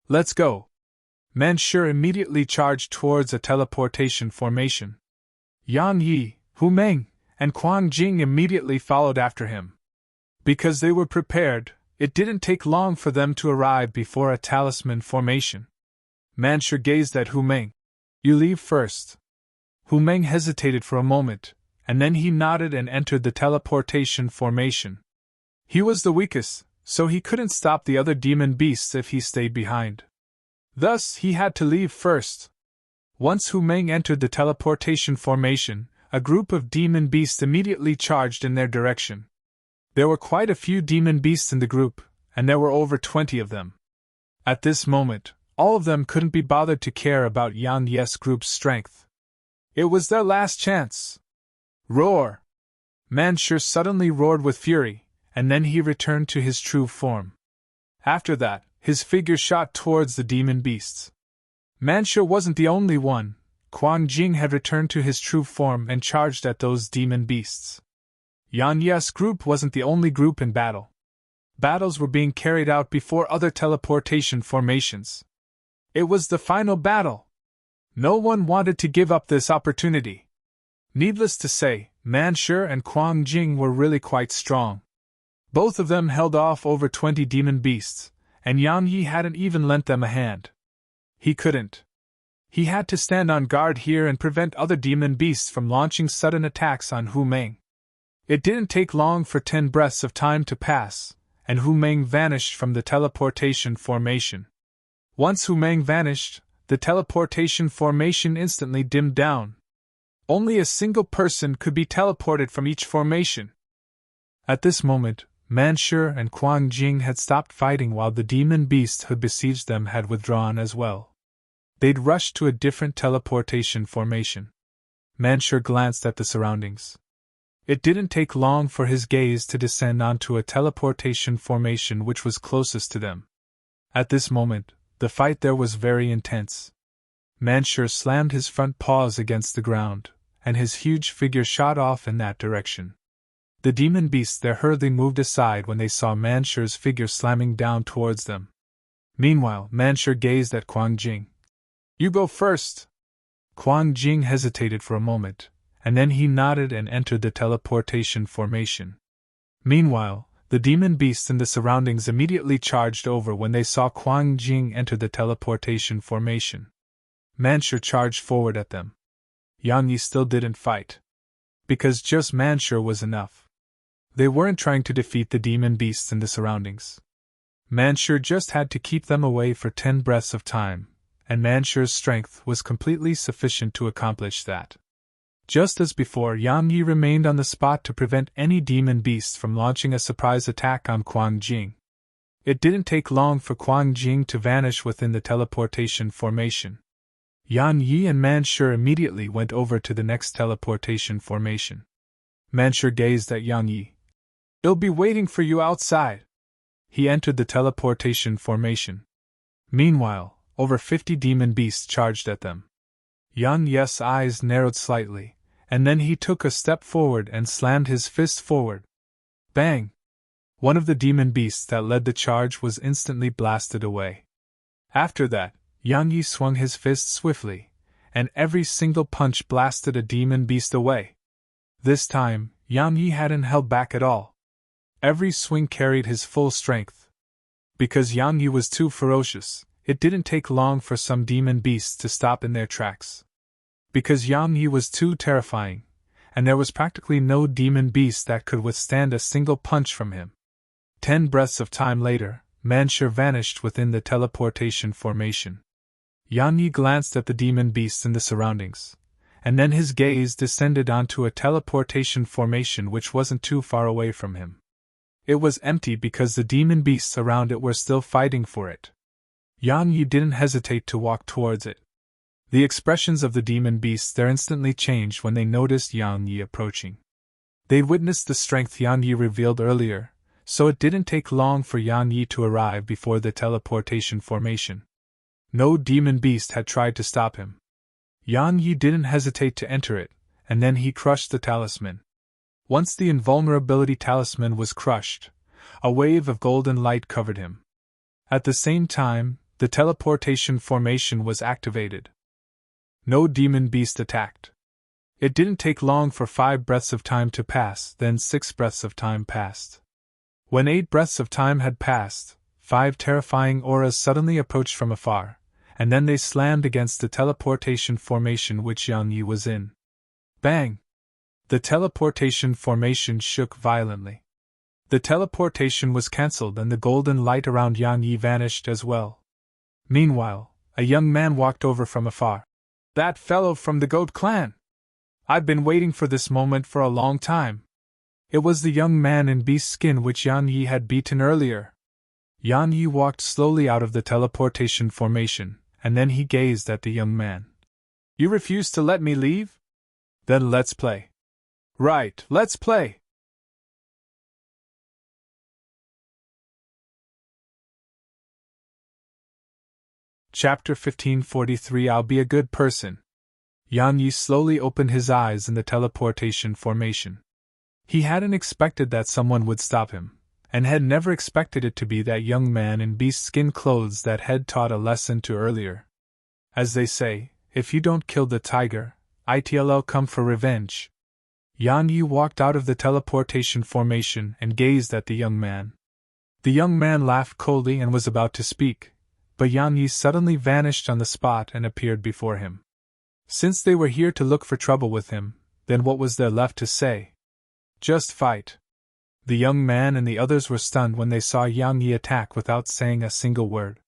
"Let's go." Manshur immediately charged towards a teleportation formation. Yang Yi, Hu Meng, and Quang Jing immediately followed after him. Because they were prepared, it didn't take long for them to arrive before a talisman formation. Manshur gazed at Hu Meng. "You leave first." Hu Meng hesitated for a moment, and then he nodded and entered the teleportation formation. He was the weakest, so he couldn't stop the other demon beasts if he stayed behind. Thus, he had to leave first. Once Hu Meng entered the teleportation formation, a group of demon beasts immediately charged in their direction. There were quite a few demon beasts in the group, and there were over 20 of them. At this moment, all of them couldn't be bothered to care about Yan Ye's group's strength. It was their last chance. Roar! Manshur suddenly roared with fury, and then he returned to his true form. After that, his figure shot towards the demon beasts. Manshur wasn't the only one. Quang Jing had returned to his true form and charged at those demon beasts. Yan Ye's group wasn't the only group in battle. Battles were being carried out before other teleportation formations. It was the final battle. No one wanted to give up this opportunity. Needless to say, Manshur and Quang Jing were really quite strong. Both of them held off over 20 demon beasts, and Yang Yi hadn't even lent them a hand. He couldn't. He had to stand on guard here and prevent other demon beasts from launching sudden attacks on Hu Meng. It didn't take long for 10 breaths of time to pass, and Hu Meng vanished from the teleportation formation. Once Hu Meng vanished, the teleportation formation instantly dimmed down. Only a single person could be teleported from each formation. At this moment, Manshur and Quang Jing had stopped fighting while the demon beasts who besieged them had withdrawn as well. They'd rushed to a different teleportation formation. Manshur glanced at the surroundings. It didn't take long for his gaze to descend onto a teleportation formation which was closest to them. At this moment, the fight there was very intense. Manshur slammed his front paws against the ground, and his huge figure shot off in that direction. The demon beasts there hurriedly moved aside when they saw Manshur's figure slamming down towards them. Meanwhile, Manshur gazed at Quang Jing. "You go first." Quang Jing hesitated for a moment, and then he nodded and entered the teleportation formation. Meanwhile, the demon beasts in the surroundings immediately charged over when they saw Quang Jing enter the teleportation formation. Manshur charged forward at them. Yang Yi still didn't fight. Because just Manshur was enough. They weren't trying to defeat the demon beasts in the surroundings. Manshur just had to keep them away for 10 breaths of time, and Manshur's strength was completely sufficient to accomplish that. Just as before, Yang Yi remained on the spot to prevent any demon beasts from launching a surprise attack on Quang Jing. It didn't take long for Quang Jing to vanish within the teleportation formation. Yang Yi and Manshur immediately went over to the next teleportation formation. Manshur gazed at Yang Yi. "It'll be waiting for you outside." He entered the teleportation formation. Meanwhile, over 50 demon beasts charged at them. Yang Yi's eyes narrowed slightly, and then he took a step forward and slammed his fist forward. Bang! One of the demon beasts that led the charge was instantly blasted away. After that, Yang Yi swung his fist swiftly, and every single punch blasted a demon beast away. This time, Yang Yi hadn't held back at all. Every swing carried his full strength. Because Yang Yi was too ferocious, it didn't take long for some demon beasts to stop in their tracks. Because Yang Yi was too terrifying, and there was practically no demon beast that could withstand a single punch from him. 10 breaths of time later, Manshur vanished within the teleportation formation. Yang Yi glanced at the demon beasts in the surroundings, and then his gaze descended onto a teleportation formation which wasn't too far away from him. It was empty because the demon beasts around it were still fighting for it. Yang Yi didn't hesitate to walk towards it. The expressions of the demon beasts there instantly changed when they noticed Yang Yi approaching. They'd witnessed the strength Yang Yi revealed earlier, so it didn't take long for Yang Yi to arrive before the teleportation formation. No demon beast had tried to stop him. Yang Yi didn't hesitate to enter it, and then he crushed the talisman. Once the invulnerability talisman was crushed, a wave of golden light covered him. At the same time, the teleportation formation was activated. No demon beast attacked. It didn't take long for 5 breaths of time to pass, then 6 breaths of time passed. When 8 breaths of time had passed, 5 terrifying auras suddenly approached from afar, and then they slammed against the teleportation formation which Yang Yi was in. Bang! The teleportation formation shook violently. The teleportation was cancelled and the golden light around Yang Yi vanished as well. Meanwhile, a young man walked over from afar. That fellow from the Goat Clan! I've been waiting for this moment for a long time. It was the young man in beast skin which Yang Yi had beaten earlier. Yang Yi walked slowly out of the teleportation formation, and then he gazed at the young man. You refuse to let me leave? Then let's play. Right, let's play! Chapter 1543 I'll be a good person. Yang Yi slowly opened his eyes in the teleportation formation. He hadn't expected that someone would stop him, and had never expected it to be that young man in beast skin clothes that had taught a lesson to earlier. As they say, if you don't kill the tiger, it'll come for revenge. Yang Yi walked out of the teleportation formation and gazed at the young man. The young man laughed coldly and was about to speak, but Yang Yi suddenly vanished on the spot and appeared before him. Since they were here to look for trouble with him, then what was there left to say? Just fight. The young man and the others were stunned when they saw Yang Yi attack without saying a single word.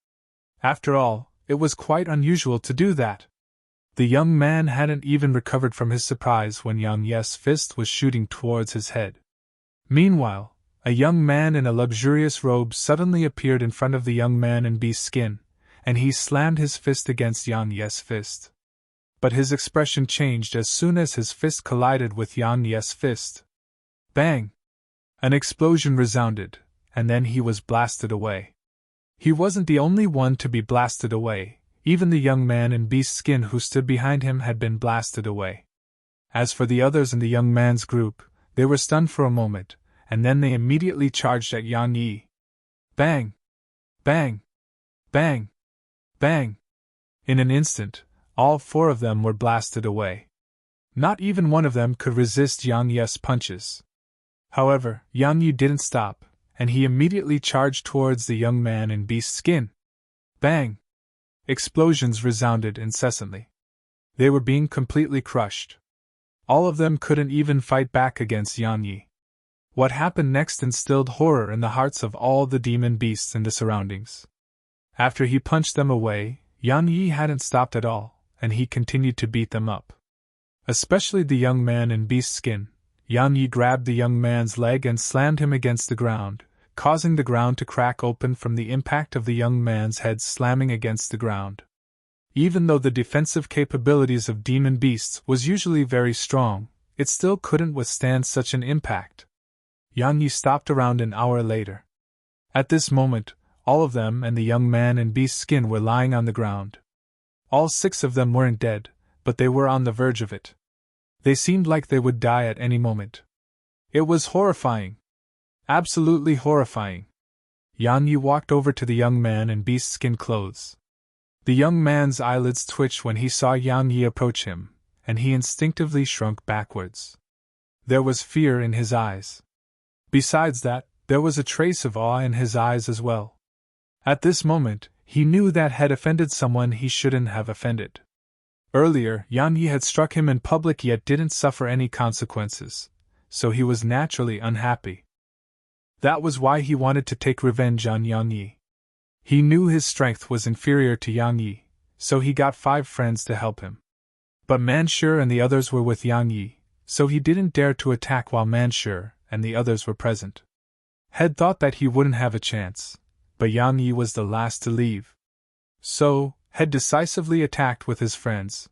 After all, it was quite unusual to do that. The young man hadn't even recovered from his surprise when Yang Yi's fist was shooting towards his head. Meanwhile, a young man in a luxurious robe suddenly appeared in front of the young man in beast skin, and he slammed his fist against Yang Yi's fist. But his expression changed as soon as his fist collided with Yang Yi's fist. Bang! An explosion resounded, and then he was blasted away. He wasn't the only one to be blasted away, even the young man in beast skin who stood behind him had been blasted away. As for the others in the young man's group, they were stunned for a moment, and then they immediately charged at Yang Yi. Bang! Bang! Bang! Bang! In an instant, all 4 of them were blasted away. Not even one of them could resist Yang Yi's punches. However, Yang Yi didn't stop, and he immediately charged towards the young man in beast skin. Bang! Explosions resounded incessantly. They were being completely crushed. All of them couldn't even fight back against Yang Yi. What happened next instilled horror in the hearts of all the demon beasts in the surroundings. After he punched them away, Yang Yi hadn't stopped at all, and he continued to beat them up. Especially the young man in beast skin. Yang Yi grabbed the young man's leg and slammed him against the ground, causing the ground to crack open from the impact of the young man's head slamming against the ground. Even though the defensive capabilities of demon beasts was usually very strong, it still couldn't withstand such an impact. Yang Yi stopped around an hour later. At this moment, all of them and the young man in beast skin were lying on the ground. All 6 of them weren't dead, but they were on the verge of it. They seemed like they would die at any moment. It was horrifying. Absolutely horrifying. Yang Yi walked over to the young man in beast skin clothes. The young man's eyelids twitched when he saw Yang Yi approach him, and he instinctively shrunk backwards. There was fear in his eyes. Besides that, there was a trace of awe in his eyes as well. At this moment, he knew that had offended someone he shouldn't have offended. Earlier, Yang Yi had struck him in public yet didn't suffer any consequences, so he was naturally unhappy. That was why he wanted to take revenge on Yang Yi. He knew his strength was inferior to Yang Yi, so he got 5 friends to help him. But Manshur and the others were with Yang Yi, so he didn't dare to attack while Manshur and the others were present. Had thought that he wouldn't have a chance, but Yang Yi was the last to leave. So, had decisively attacked with his friends.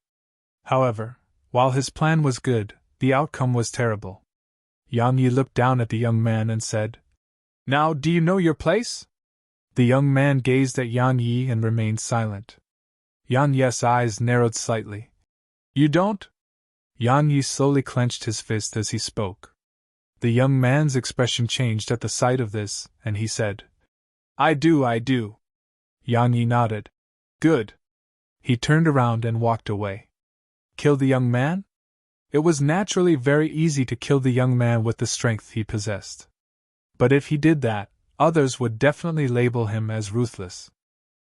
However, while his plan was good, the outcome was terrible. Yang Yi looked down at the young man and said, "Now do you know your place?" The young man gazed at Yang Yi and remained silent. Yang Yi's eyes narrowed slightly. "You don't?" Yang Yi slowly clenched his fist as he spoke. The young man's expression changed at the sight of this, and he said, I do. Yang Yi nodded. Good. He turned around and walked away. Kill the young man? It was naturally very easy to kill the young man with the strength he possessed. But if he did that, others would definitely label him as ruthless.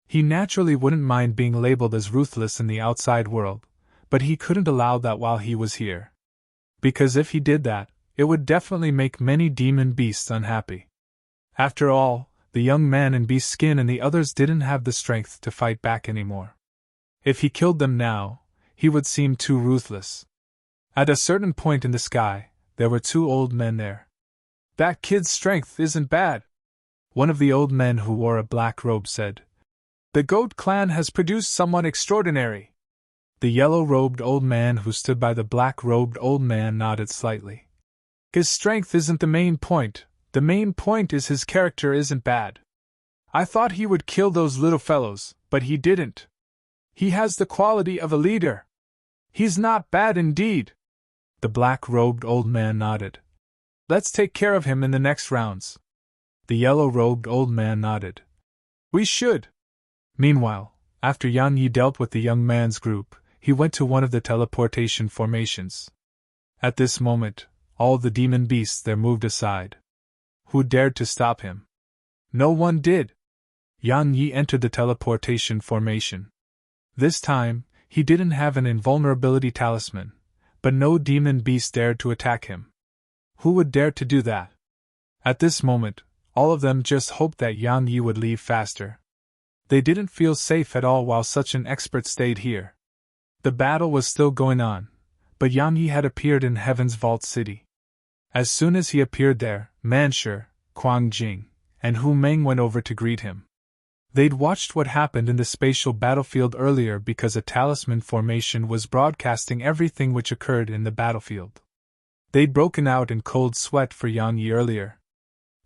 He naturally wouldn't mind being labeled as ruthless in the outside world, but he couldn't allow that while he was here. Because if he did that, it would definitely make many demon beasts unhappy. After all, the young man in beast skin and the others didn't have the strength to fight back anymore. If he killed them now, he would seem too ruthless. At a certain point in the sky, there were two old men there. "That kid's strength isn't bad," one of the old men who wore a black robe said. "The goat clan has produced someone extraordinary." The yellow-robed old man who stood by the black-robed old man nodded slightly. "His strength isn't the main point. The main point is his character isn't bad. I thought he would kill those little fellows, but he didn't. He has the quality of a leader. He's not bad indeed." The black-robed old man nodded. "Let's take care of him in the next rounds." The yellow-robed old man nodded. "We should." Meanwhile, after Yan Yi dealt with the young man's group, he went to one of the teleportation formations. At this moment, all the demon beasts there moved aside. Who dared to stop him? No one did. Yan Yi entered the teleportation formation. This time, he didn't have an invulnerability talisman, but no demon beast dared to attack him. Who would dare to do that? At this moment, all of them just hoped that Yan Yi would leave faster. They didn't feel safe at all while such an expert stayed here. The battle was still going on, but Yan Yi had appeared in Heaven's Vault City. As soon as he appeared there, Manshur, Kuang Jing, and Hu Meng went over to greet him. They'd watched what happened in the spatial battlefield earlier because a talisman formation was broadcasting everything which occurred in the battlefield. They'd broken out in cold sweat for Yan Yi earlier.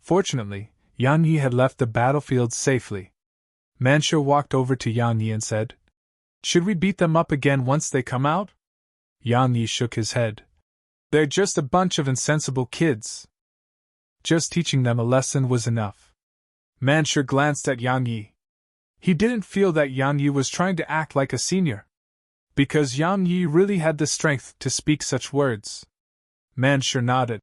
Fortunately, Yan Yi had left the battlefield safely. Manshur walked over to Yan Yi and said, "Should we beat them up again once they come out?" Yan Yi shook his head. "They're just a bunch of insensible kids. Just teaching them a lesson was enough." Manshur glanced at Yan Yi. He didn't feel that Yan Yi was trying to act like a senior, because Yan Yi really had the strength to speak such words. Manshur nodded.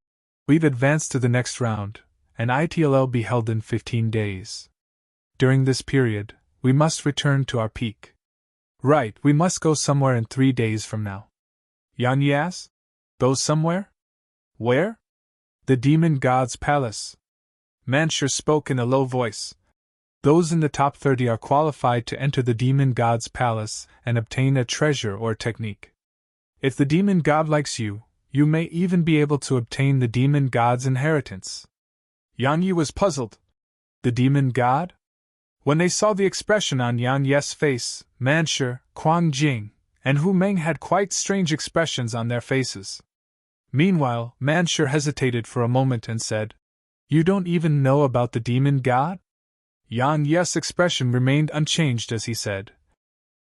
"We've advanced to the next round, and it'll be held in 15 days. During this period, we must return to our peak." "Right, we must go somewhere in 3 days from now." Yan Yi asked. "Go somewhere? Where?" "The demon god's palace." Manshur spoke in a low voice. "Those in the top 30 are qualified to enter the demon god's palace and obtain a treasure or technique. If the demon god likes you, you may even be able to obtain the demon god's inheritance." Yan Yi was puzzled. The demon god? When they saw the expression on Yan Yi's face, Manshur, Kuang Jing, and Hu Meng had quite strange expressions on their faces. Meanwhile, Manshur hesitated for a moment and said, "You don't even know about the demon god?" Yan Yi's expression remained unchanged as he said,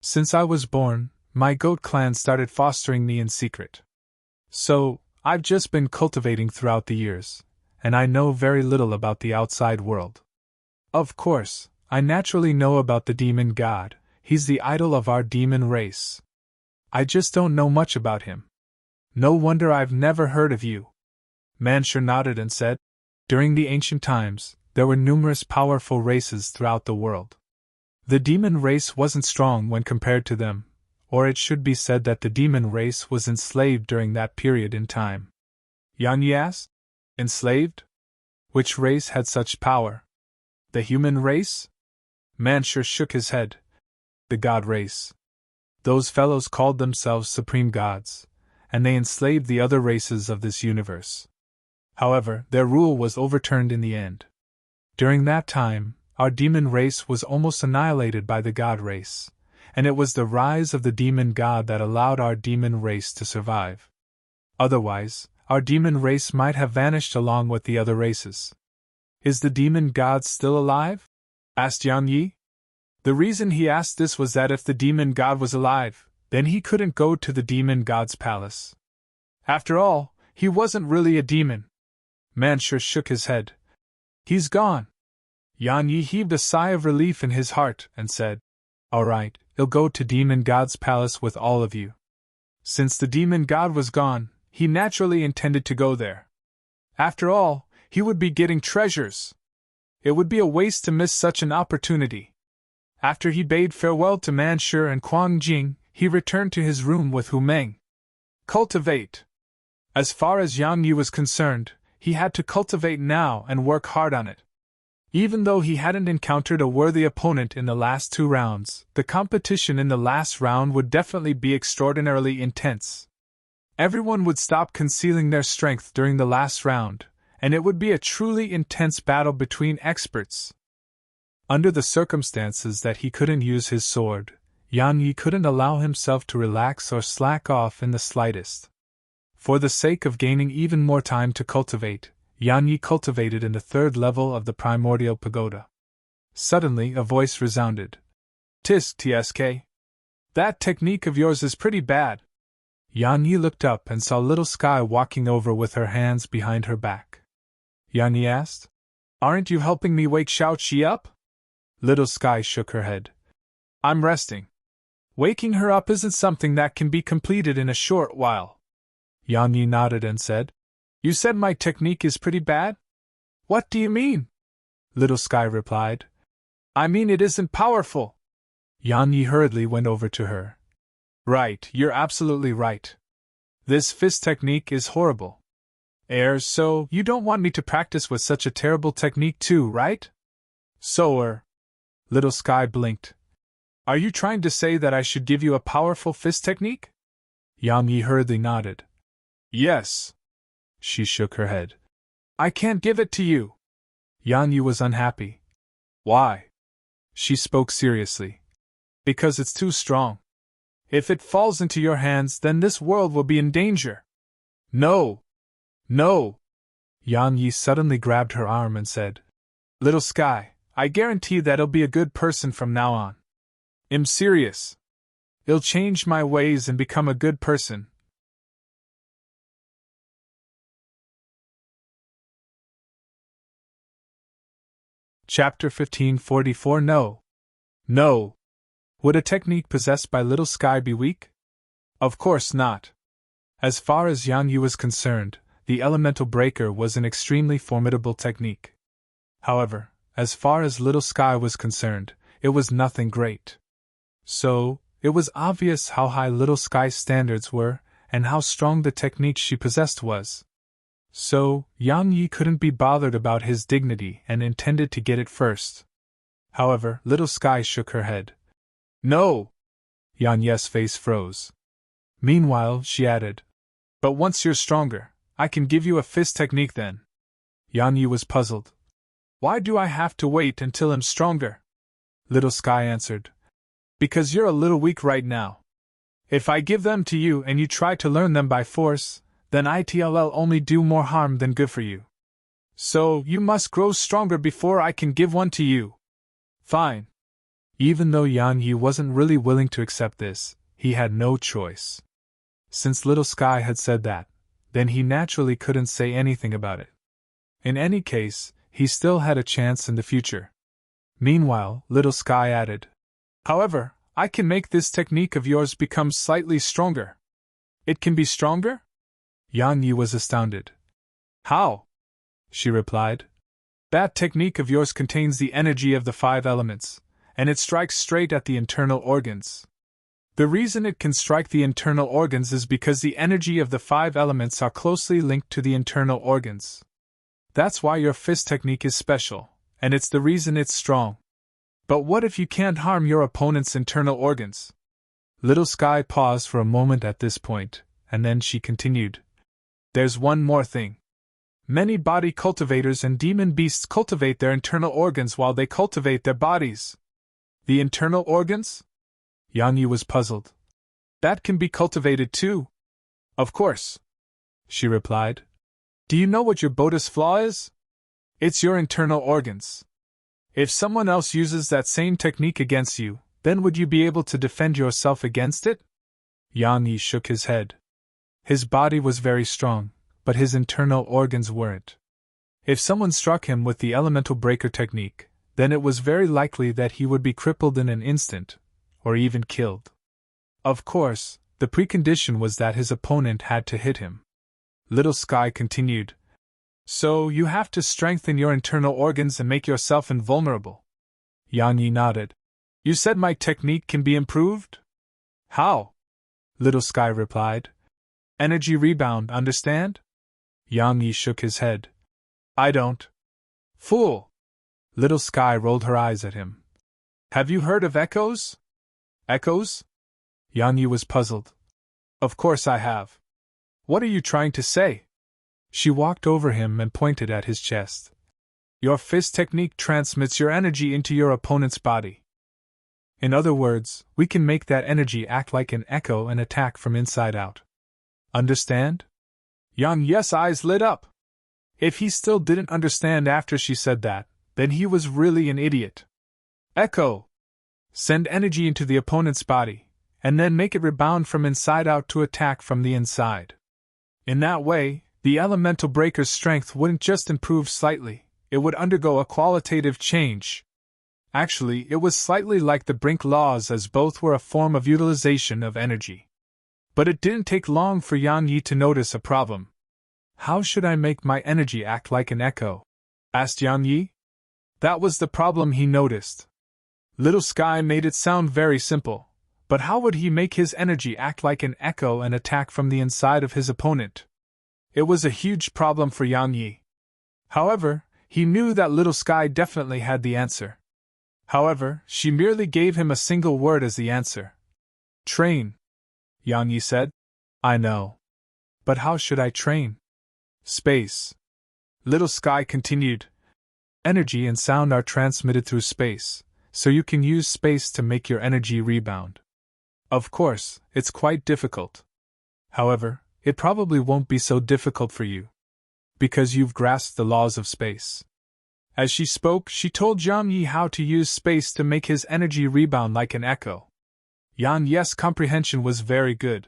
"Since I was born, my goat clan started fostering me in secret. So, I've just been cultivating throughout the years, and I know very little about the outside world. Of course, I naturally know about the demon god. He's the idol of our demon race. I just don't know much about him. No wonder I've never heard of you." Manshur nodded and said, "During the ancient times, there were numerous powerful races throughout the world. The demon race wasn't strong when compared to them, or it should be said that the demon race was enslaved during that period in time." Yan Yi asked, "Enslaved? Which race had such power? The human race?" Manshur shook his head. "The god race. Those fellows called themselves supreme gods, and they enslaved the other races of this universe. However, their rule was overturned in the end. During that time, our demon race was almost annihilated by the god race, and it was the rise of the demon god that allowed our demon race to survive. Otherwise, our demon race might have vanished along with the other races." "Is the demon god still alive?" asked Yan Yi. The reason he asked this was that if the demon god was alive, then he couldn't go to the demon god's palace. After all, he wasn't really a demon. Manshur shook his head. "He's gone." Yan Yi heaved a sigh of relief in his heart and said, "All right, I'll go to demon god's palace with all of you." Since the demon god was gone, he naturally intended to go there. After all, he would be getting treasures. It would be a waste to miss such an opportunity. After he bade farewell to Manshur and Quang Jing, he returned to his room with Hu Meng. Cultivate. As far as Yang Yi was concerned, he had to cultivate now and work hard on it. Even though he hadn't encountered a worthy opponent in the last 2 rounds, the competition in the last round would definitely be extraordinarily intense. Everyone would stop concealing their strength during the last round, and it would be a truly intense battle between experts. Under the circumstances that he couldn't use his sword, Yang Yi couldn't allow himself to relax or slack off in the slightest. For the sake of gaining even more time to cultivate, Yang Yi cultivated in the 3rd level of the primordial pagoda. Suddenly a voice resounded. Tisk tsk. That technique of yours is pretty bad. Yang Yi looked up and saw Little Sky walking over with her hands behind her back. Yang Yi asked, Aren't you helping me wake Xiaoqi up? Little Sky shook her head. I'm resting. Waking her up isn't something that can be completed in a short while. Yang Yi nodded and said, You said my technique is pretty bad? What do you mean? Little Sky replied, I mean it isn't powerful. Yang Yi hurriedly went over to her. Right, you're absolutely right. This fist technique is horrible. So you don't want me to practice with such a terrible technique too, right? Little Sky blinked. Are you trying to say that I should give you a powerful fist technique? Yang Yi hurriedly nodded. Yes. She shook her head. I can't give it to you. Yang Yi was unhappy. Why? She spoke seriously. Because it's too strong. If it falls into your hands, then this world will be in danger. No. No. Yang Yi suddenly grabbed her arm and said, Little Sky, I guarantee that I'll be a good person from now on. I'm serious. I'll change my ways and become a good person. Chapter 1544 No. No. Would a technique possessed by Little Sky be weak? Of course not. As far as Yang Yi was concerned, the elemental breaker was an extremely formidable technique. However, as far as Little Sky was concerned, it was nothing great. So, it was obvious how high Little Sky's standards were, and how strong the technique she possessed was. So, Yang Yi couldn't be bothered about his dignity and intended to get it first. However, Little Sky shook her head. No! Yang Yi's face froze. Meanwhile, she added, But once you're stronger, I can give you a fist technique then. Yang Yi was puzzled. Why do I have to wait until I'm stronger? Little Sky answered. Because you're a little weak right now. If I give them to you and you try to learn them by force, then it'll only do more harm than good for you. So, you must grow stronger before I can give one to you. Fine. Even though Yang Yi wasn't really willing to accept this, he had no choice. Since Little Sky had said that, then he naturally couldn't say anything about it. In any case, he still had a chance in the future. Meanwhile, Little Sky added, However, I can make this technique of yours become slightly stronger. It can be stronger? Yang Yi was astounded. How? She replied. That technique of yours contains the energy of the 5 elements, and it strikes straight at the internal organs. The reason it can strike the internal organs is because the energy of the 5 elements are closely linked to the internal organs. That's why your fist technique is special, and it's the reason it's strong. But what if you can't harm your opponent's internal organs? Little Sky paused for a moment at this point, and then she continued. There's one more thing. Many body cultivators and demon beasts cultivate their internal organs while they cultivate their bodies. The internal organs? Yang Yi was puzzled. That can be cultivated too. Of course. She replied. Do you know what your Bodhi's flaw is? It's your internal organs. If someone else uses that same technique against you, then would you be able to defend yourself against it? Yang Yi shook his head. His body was very strong, but his internal organs weren't. If someone struck him with the elemental breaker technique, then it was very likely that he would be crippled in an instant, or even killed. Of course, the precondition was that his opponent had to hit him. Little Sky continued. So you have to strengthen your internal organs and make yourself invulnerable. Yang Yi nodded. You said my technique can be improved? How? Little Sky replied. Energy rebound, understand? Yang Yi shook his head. I don't. Fool! Little Sky rolled her eyes at him. Have you heard of echoes? Echoes? Yang Yi was puzzled. Of course I have. What are you trying to say? She walked over him and pointed at his chest. Your fist technique transmits your energy into your opponent's body. In other words, we can make that energy act like an echo and attack from inside out. Understand? Yang Yi's eyes lit up. If he still didn't understand after she said that, then he was really an idiot. Echo. Send energy into the opponent's body, and then make it rebound from inside out to attack from the inside. In that way, the elemental breaker's strength wouldn't just improve slightly, it would undergo a qualitative change. Actually, it was slightly like the Brink laws, as both were a form of utilization of energy. But it didn't take long for Yang Yi to notice a problem. How should I make my energy act like an echo? Asked Yang Yi. That was the problem he noticed. Little Sky made it sound very simple, but how would he make his energy act like an echo and attack from the inside of his opponent? It was a huge problem for Yang Yi. However, he knew that Little Sky definitely had the answer. However, she merely gave him a single word as the answer. Train. Yang Yi said. I know. But how should I train? Space. Little Sky continued. Energy and sound are transmitted through space, so you can use space to make your energy rebound. Of course, it's quite difficult. However, it probably won't be so difficult for you, because you've grasped the laws of space. As she spoke, she told Yang Yi how to use space to make his energy rebound like an echo. Yang Yi's comprehension was very good.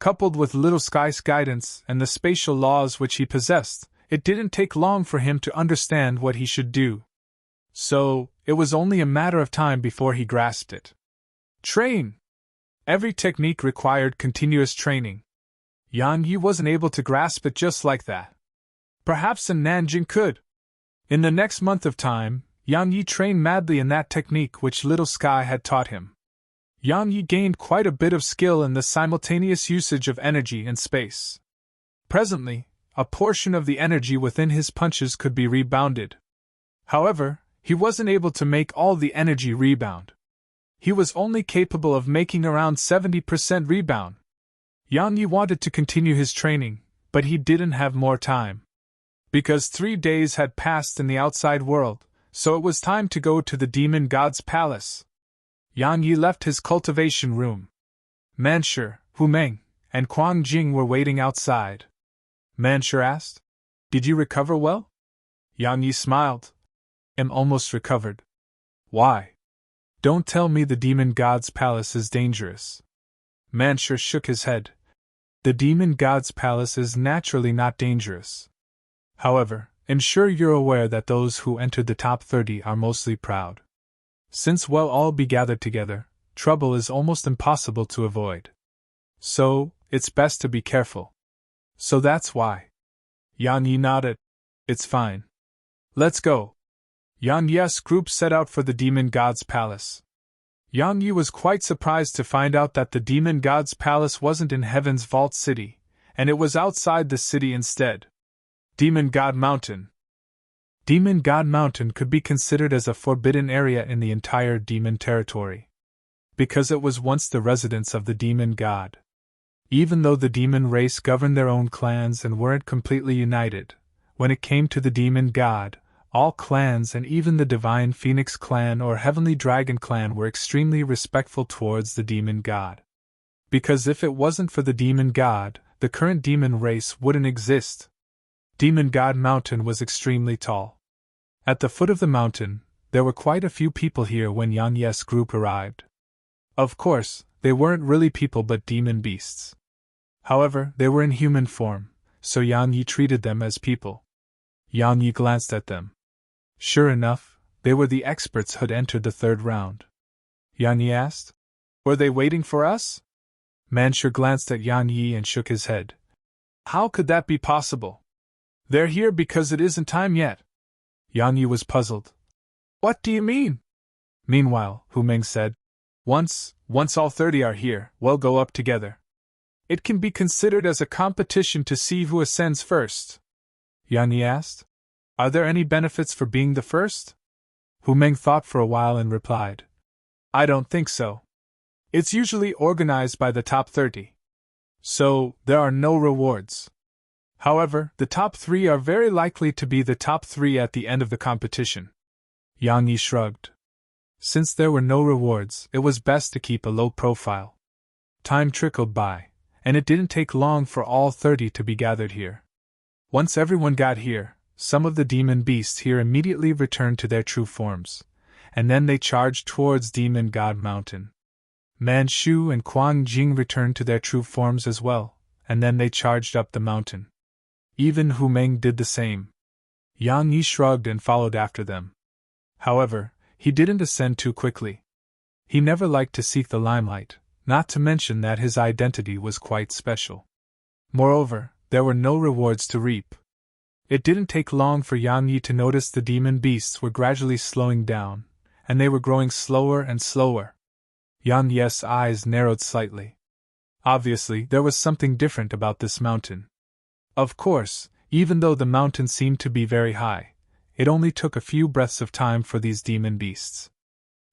Coupled with Little Sky's guidance and the spatial laws which he possessed, it didn't take long for him to understand what he should do. So, it was only a matter of time before he grasped it. Train! Every technique required continuous training. Yang Yi wasn't able to grasp it just like that. Perhaps in Nanjing could. In the next month of time, Yang Yi trained madly in that technique which Little Sky had taught him. Yang Yi gained quite a bit of skill in the simultaneous usage of energy and space. Presently, a portion of the energy within his punches could be rebounded. However, he wasn't able to make all the energy rebound. He was only capable of making around 70% rebound. Yang Yi wanted to continue his training, but he didn't have more time. Because 3 days had passed in the outside world, so it was time to go to the demon god's palace. Yang Yi left his cultivation room. Manshur, Hu Meng, and Quang Jing were waiting outside. Manshur asked, Did you recover well? Yang Yi smiled. Am almost recovered. Why? Don't tell me the demon god's palace is dangerous. Manshur shook his head. The demon god's palace is naturally not dangerous. However, I'm sure you're aware that those who entered the top 30 are mostly proud. Since we'll all be gathered together, trouble is almost impossible to avoid. So, it's best to be careful. So that's why. Yang Yi nodded. It's fine. Let's go. Yang Yi's group set out for the demon god's palace. Yang Yi was quite surprised to find out that the demon god's palace wasn't in Heaven's Vault City, and it was outside the city instead. Demon God Mountain. Demon God Mountain could be considered as a forbidden area in the entire demon territory, because it was once the residence of the demon god. Even though the demon race governed their own clans and weren't completely united, when it came to the demon god, all clans and even the Divine Phoenix clan or Heavenly Dragon clan were extremely respectful towards the demon god. Because if it wasn't for the demon god, the current demon race wouldn't exist. Demon God Mountain was extremely tall. At the foot of the mountain, there were quite a few people here when Yang Yi's group arrived. Of course, they weren't really people but demon beasts. However, they were in human form, so Yang Yi treated them as people. Yang Yi glanced at them. Sure enough, they were the experts who'd entered the 3rd round. Yang Yi asked, Were they waiting for us? Manshur glanced at Yang Yi and shook his head. How could that be possible? They're here because it isn't time yet. Yang Yi was puzzled. What do you mean? Meanwhile, Hu Meng said, Once all 30 are here, we'll go up together. It can be considered as a competition to see who ascends first. Yang Yi asked, Are there any benefits for being the first? Hu Meng thought for a while and replied, I don't think so. It's usually organized by the top 30. So, there are no rewards. However, the top 3 are very likely to be the top 3 at the end of the competition. Yang Yi shrugged. Since there were no rewards, it was best to keep a low profile. Time trickled by, and it didn't take long for all 30 to be gathered here. Once everyone got here, some of the demon beasts here immediately returned to their true forms, and then they charged towards Demon God Mountain. Manchu and Kuang Jing returned to their true forms as well, and then they charged up the mountain. Even Hu Meng did the same. Yang Yi shrugged and followed after them. However, he didn't ascend too quickly. He never liked to seek the limelight, not to mention that his identity was quite special. Moreover, there were no rewards to reap. It didn't take long for Yang Yi to notice the demon beasts were gradually slowing down, and they were growing slower and slower. Yang Yi's eyes narrowed slightly. Obviously, there was something different about this mountain. Of course, even though the mountain seemed to be very high, it only took a few breaths of time for these demon beasts.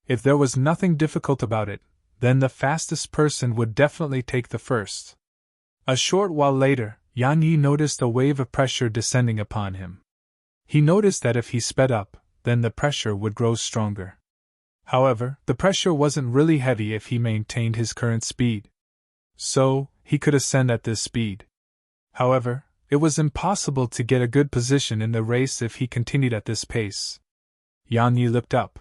If there was nothing difficult about it, then the fastest person would definitely take the first. A short while later, Yang Yi noticed a wave of pressure descending upon him. He noticed that if he sped up, then the pressure would grow stronger. However, the pressure wasn't really heavy if he maintained his current speed. So, he could ascend at this speed. However, it was impossible to get a good position in the race if he continued at this pace. Yang Yi looked up.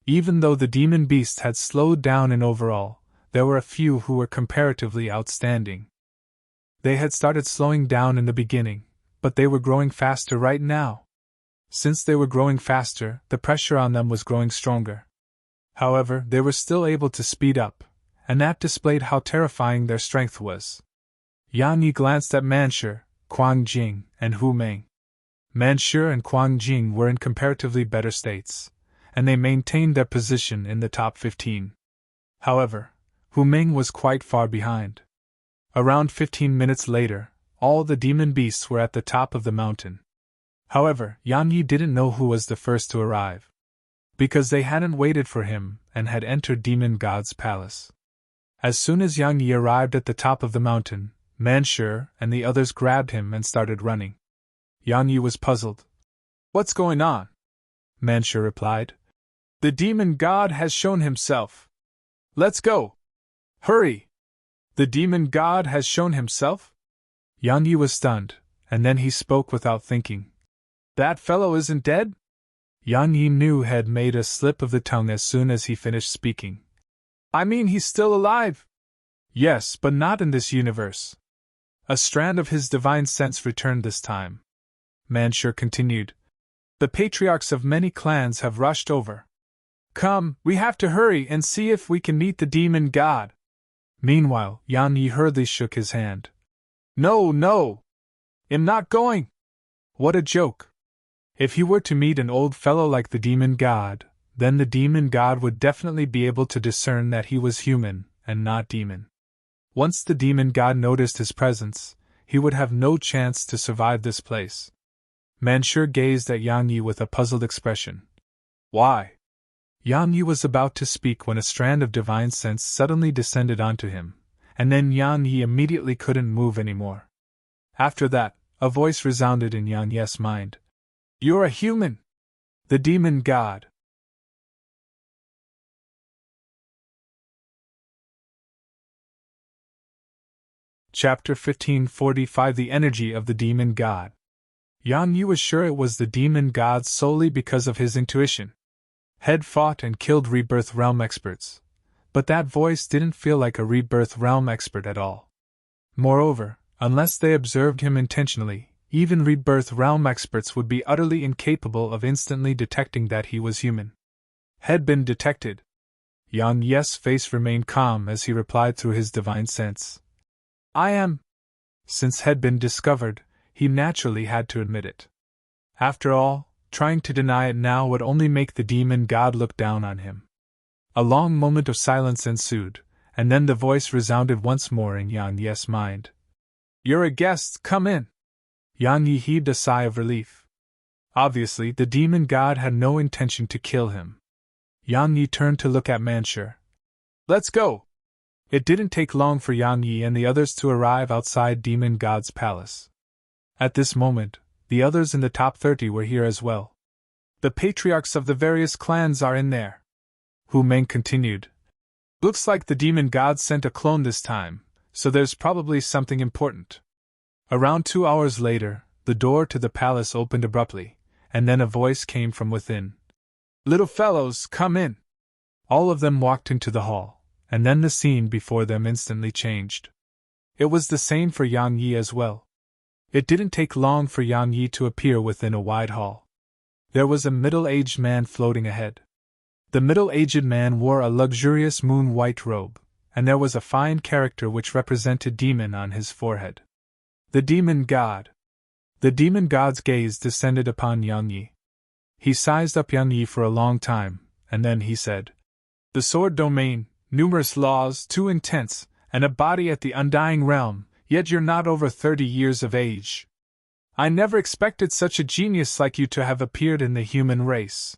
Even though the demon beasts had slowed down in overall, there were a few who were comparatively outstanding. They had started slowing down in the beginning, but they were growing faster right now. Since they were growing faster, the pressure on them was growing stronger. However, they were still able to speed up, and that displayed how terrifying their strength was. Yang Yi glanced at Manchu, Kuang Jing, and Hu Meng. Manchu and Kuang Jing were in comparatively better states, and they maintained their position in the top 15. However, Hu Meng was quite far behind. Around 15 minutes later, all the demon beasts were at the top of the mountain. However, Yang Yi didn't know who was the first to arrive, because they hadn't waited for him and had entered Demon God's palace. As soon as Yang Yi arrived at the top of the mountain, Manchu and the others grabbed him and started running. Yang Yi was puzzled. What's going on? Manchu replied. The demon god has shown himself. Let's go. Hurry! The demon god has shown himself? Yang Yi was stunned, and then he spoke without thinking. That fellow isn't dead? Yang Yi knew had made a slip of the tongue as soon as he finished speaking. I mean, he's still alive. Yes, but not in this universe. A strand of his divine sense returned this time. Manchu continued. The patriarchs of many clans have rushed over. Come, we have to hurry and see if we can meet the demon god. Meanwhile, Yang Yi hurriedly shook his hand. No! I'm not going! What a joke! If he were to meet an old fellow like the demon god, then the demon god would definitely be able to discern that he was human and not demon. Once the demon god noticed his presence, he would have no chance to survive this place. Manchu gazed at Yang Yi with a puzzled expression. Why? Yang Yi was about to speak when a strand of divine sense suddenly descended onto him, and then Yang Yi immediately couldn't move anymore. After that, a voice resounded in Yang Yi's mind. You're a human! The demon god! Chapter 1545 The Energy of the Demon God. Yang Yi was sure it was the demon god solely because of his intuition. Had fought and killed Rebirth Realm experts, but that voice didn't feel like a Rebirth Realm expert at all. Moreover, unless they observed him intentionally, even Rebirth Realm experts would be utterly incapable of instantly detecting that he was human. Had been detected. Yang Yi's face remained calm as he replied through his divine sense. I am. Since had been discovered, he naturally had to admit it. After all, trying to deny it now would only make the demon god look down on him. A long moment of silence ensued, and then the voice resounded once more in Yang Yi's mind. "You're a guest, come in." Yang Yi heaved a sigh of relief. Obviously, the demon god had no intention to kill him. Yang Yi turned to look at Manshur. "Let's go!" It didn't take long for Yang Yi and the others to arrive outside Demon God's palace. At this moment, the others in the top 30 were here as well. "The patriarchs of the various clans are in there," Hu Meng continued. "Looks like the demon god sent a clone this time, so there's probably something important." Around 2 hours later, the door to the palace opened abruptly, and then a voice came from within. "Little fellows, come in." All of them walked into the hall, and then the scene before them instantly changed. It was the same for Yang Yi as well. It didn't take long for Yang Yi to appear within a wide hall. There was a middle-aged man floating ahead. The middle-aged man wore a luxurious moon-white robe, and there was a fine character which represented demon on his forehead. The demon god. The demon god's gaze descended upon Yang Yi. He sized up Yang Yi for a long time, and then he said, "The sword domain, numerous laws, too intense, and a body at the undying realm, yet you're not over 30 years of age. I never expected such a genius like you to have appeared in the human race.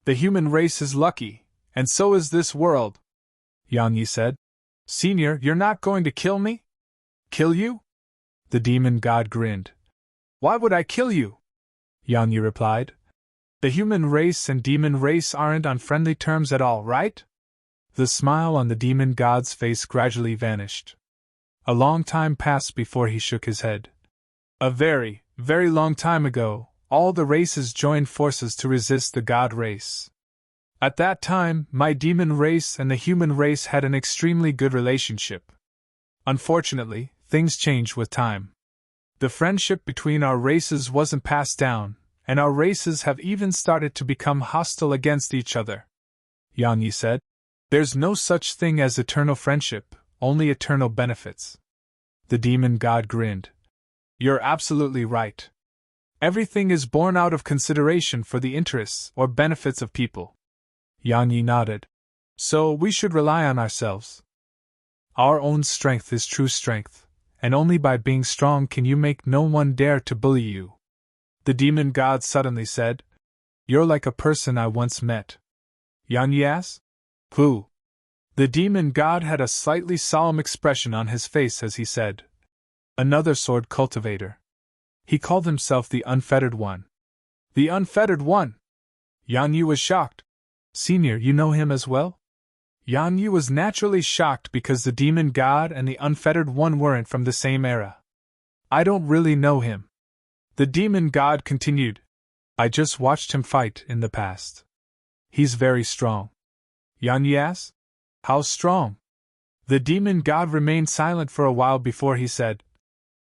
The human race is lucky, and so is this world," Yang Yi said. "Senior, you're not going to kill me?" "Kill you?" The demon god grinned. "Why would I kill you?" Yang Yi replied. "The human race and demon race aren't on friendly terms at all, right?" The smile on the demon god's face gradually vanished. A long time passed before he shook his head. "A very, very long time ago, all the races joined forces to resist the god race. At that time, my demon race and the human race had an extremely good relationship. Unfortunately, things changed with time. The friendship between our races wasn't passed down, and our races have even started to become hostile against each other," Yang Yi said. "There's no such thing as eternal friendship, only eternal benefits." The demon god grinned. "You're absolutely right. Everything is born out of consideration for the interests or benefits of people." Yang Yi nodded. "So we should rely on ourselves. Our own strength is true strength, and only by being strong can you make no one dare to bully you." The demon god suddenly said, "You're like a person I once met." Yang Yi asked. "Who?" The demon god had a slightly solemn expression on his face as he said, "Another sword cultivator. He called himself the Unfettered One." "The Unfettered One?" Yang Yi was shocked. "Senior, you know him as well?" Yang Yi was naturally shocked because the demon god and the Unfettered One weren't from the same era. "I don't really know him," the demon god continued. "I just watched him fight in the past. He's very strong." Yang Yi asked, "How strong?" The demon god remained silent for a while before he said,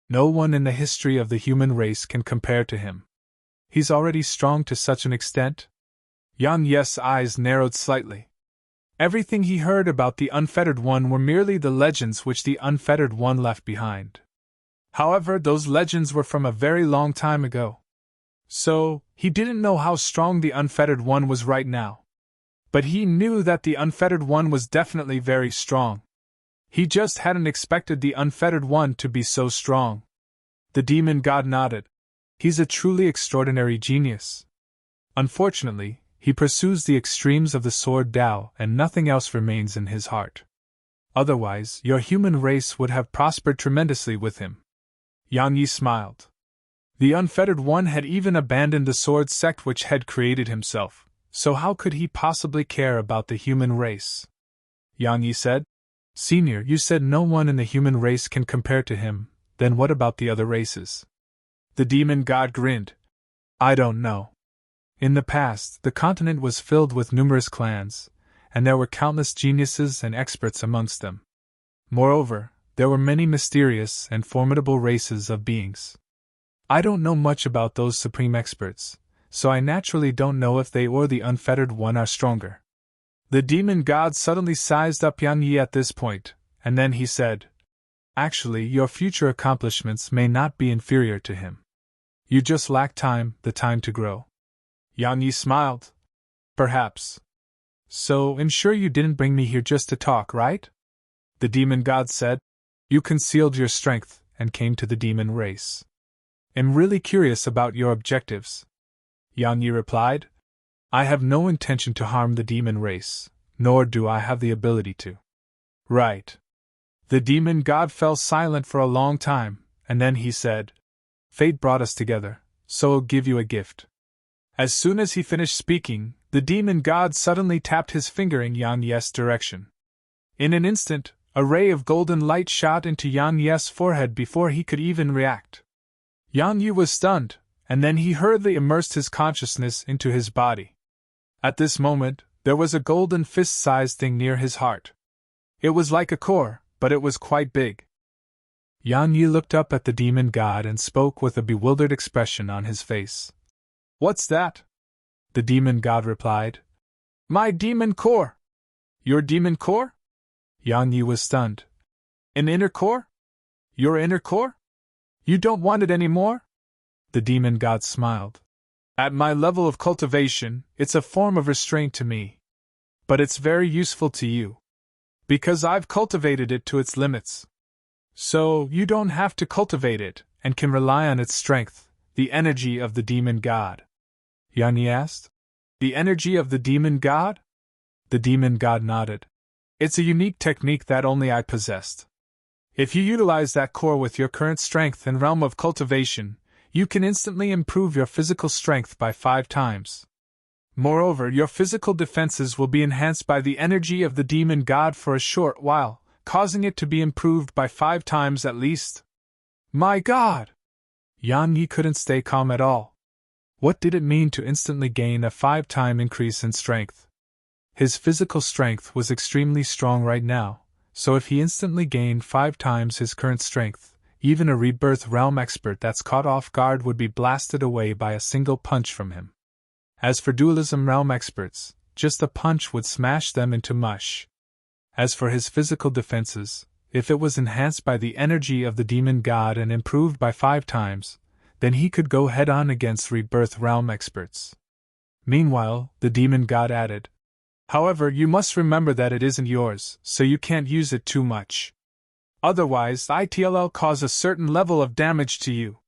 "No one in the history of the human race can compare to him. He's already strong to such an extent?" Yang Yi's eyes narrowed slightly. Everything he heard about the Unfettered One were merely the legends which the Unfettered One left behind. However, those legends were from a very long time ago. So, he didn't know how strong the Unfettered One was right now. But he knew that the Unfettered One was definitely very strong. He just hadn't expected the Unfettered One to be so strong. The demon god nodded. "He's a truly extraordinary genius. Unfortunately, he pursues the extremes of the sword Tao and nothing else remains in his heart. Otherwise, your human race would have prospered tremendously with him." Yang Yi smiled. The Unfettered One had even abandoned the sword sect which had created himself, so how could he possibly care about the human race? Yang Yi said, "Senior, you said no one in the human race can compare to him, then what about the other races?" The demon god grinned. "I don't know. In the past, the continent was filled with numerous clans, and there were countless geniuses and experts amongst them. Moreover, there were many mysterious and formidable races of beings. I don't know much about those supreme experts, so I naturally don't know if they or the Unfettered One are stronger." The demon god suddenly sized up Yang Yi at this point, and then he said, Actually, your future accomplishments may not be inferior to him. You just lack time, the time to grow. Yang Yi smiled. Perhaps. So, I'm sure you didn't bring me here just to talk, right? The demon god said. You concealed your strength and came to the demon race. I'm really curious about your objectives. Yang Yi replied. I have no intention to harm the demon race, nor do I have the ability to. Right. The demon god fell silent for a long time, and then he said, Fate brought us together, so I'll give you a gift. As soon as he finished speaking, the demon god suddenly tapped his finger in Yang Yi's direction. In an instant, a ray of golden light shot into Yang Yi's forehead before he could even react. Yang Yi was stunned, and then he hurriedly immersed his consciousness into his body. At this moment, there was a golden fist-sized thing near his heart. It was like a core, but it was quite big. Yang Yi looked up at the demon god and spoke with a bewildered expression on his face. What's that? The demon god replied. My demon core! Your demon core? Yang Yi was stunned. An inner core? Your inner core? You don't want it anymore? The demon god smiled. At my level of cultivation, it's a form of restraint to me. But it's very useful to you. Because I've cultivated it to its limits. So, you don't have to cultivate it, and can rely on its strength, the energy of the demon god. Yang Yi asked. The energy of the demon god? The demon god nodded. It's a unique technique that only I possessed. If you utilize that core with your current strength and realm of cultivation, you can instantly improve your physical strength by 5 times. Moreover, your physical defenses will be enhanced by the energy of the demon god for a short while, causing it to be improved by 5 times at least. My God! Yang Yi couldn't stay calm at all. What did it mean to instantly gain a 5-time increase in strength? His physical strength was extremely strong right now, so if he instantly gained 5 times his current strength, even a rebirth realm expert that's caught off guard would be blasted away by a single punch from him. As for dualism realm experts, just a punch would smash them into mush. As for his physical defenses, if it was enhanced by the energy of the demon god and improved by 5 times, then he could go head-on against rebirth realm experts. Meanwhile, the demon god added, However, you must remember that it isn't yours, so you can't use it too much. Otherwise, it'll cause a certain level of damage to you.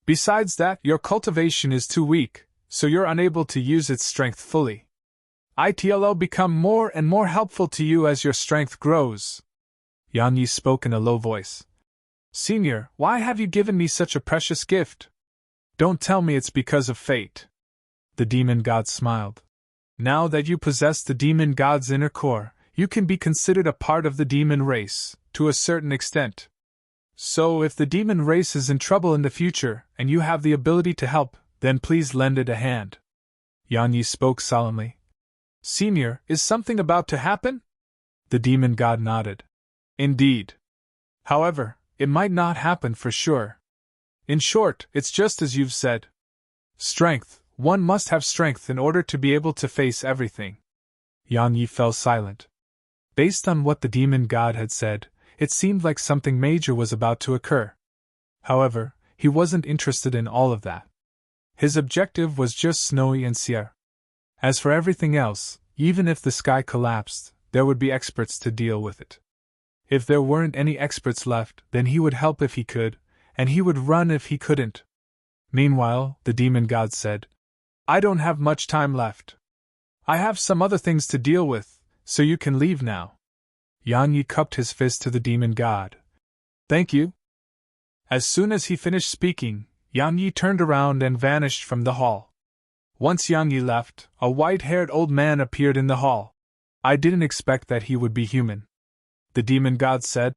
Besides that, your cultivation is too weak, so you're unable to use its strength fully. It'll become more and more helpful to you as your strength grows. Yang Yi spoke in a low voice. Senior, why have you given me such a precious gift? Don't tell me it's because of fate. The demon god smiled. Now that you possess the demon god's inner core, you can be considered a part of the demon race, to a certain extent. So if the demon race is in trouble in the future, and you have the ability to help, then please lend it a hand. Yang Yi spoke solemnly. Senior, is something about to happen? The demon god nodded. Indeed. However, it might not happen for sure. In short, it's just as you've said. Strength, one must have strength in order to be able to face everything. Yang Yi fell silent. Based on what the demon god had said, it seemed like something major was about to occur. However, he wasn't interested in all of that. His objective was just Snowy and Sierra. As for everything else, even if the sky collapsed, there would be experts to deal with it. If there weren't any experts left, then he would help if he could, and he would run if he couldn't. Meanwhile, the demon god said, I don't have much time left. I have some other things to deal with, so you can leave now. Yang Yi cupped his fist to the demon god. Thank you. As soon as he finished speaking, Yang Yi turned around and vanished from the hall. Once Yang Yi left, a white-haired old man appeared in the hall. I didn't expect that he would be human. The demon god said.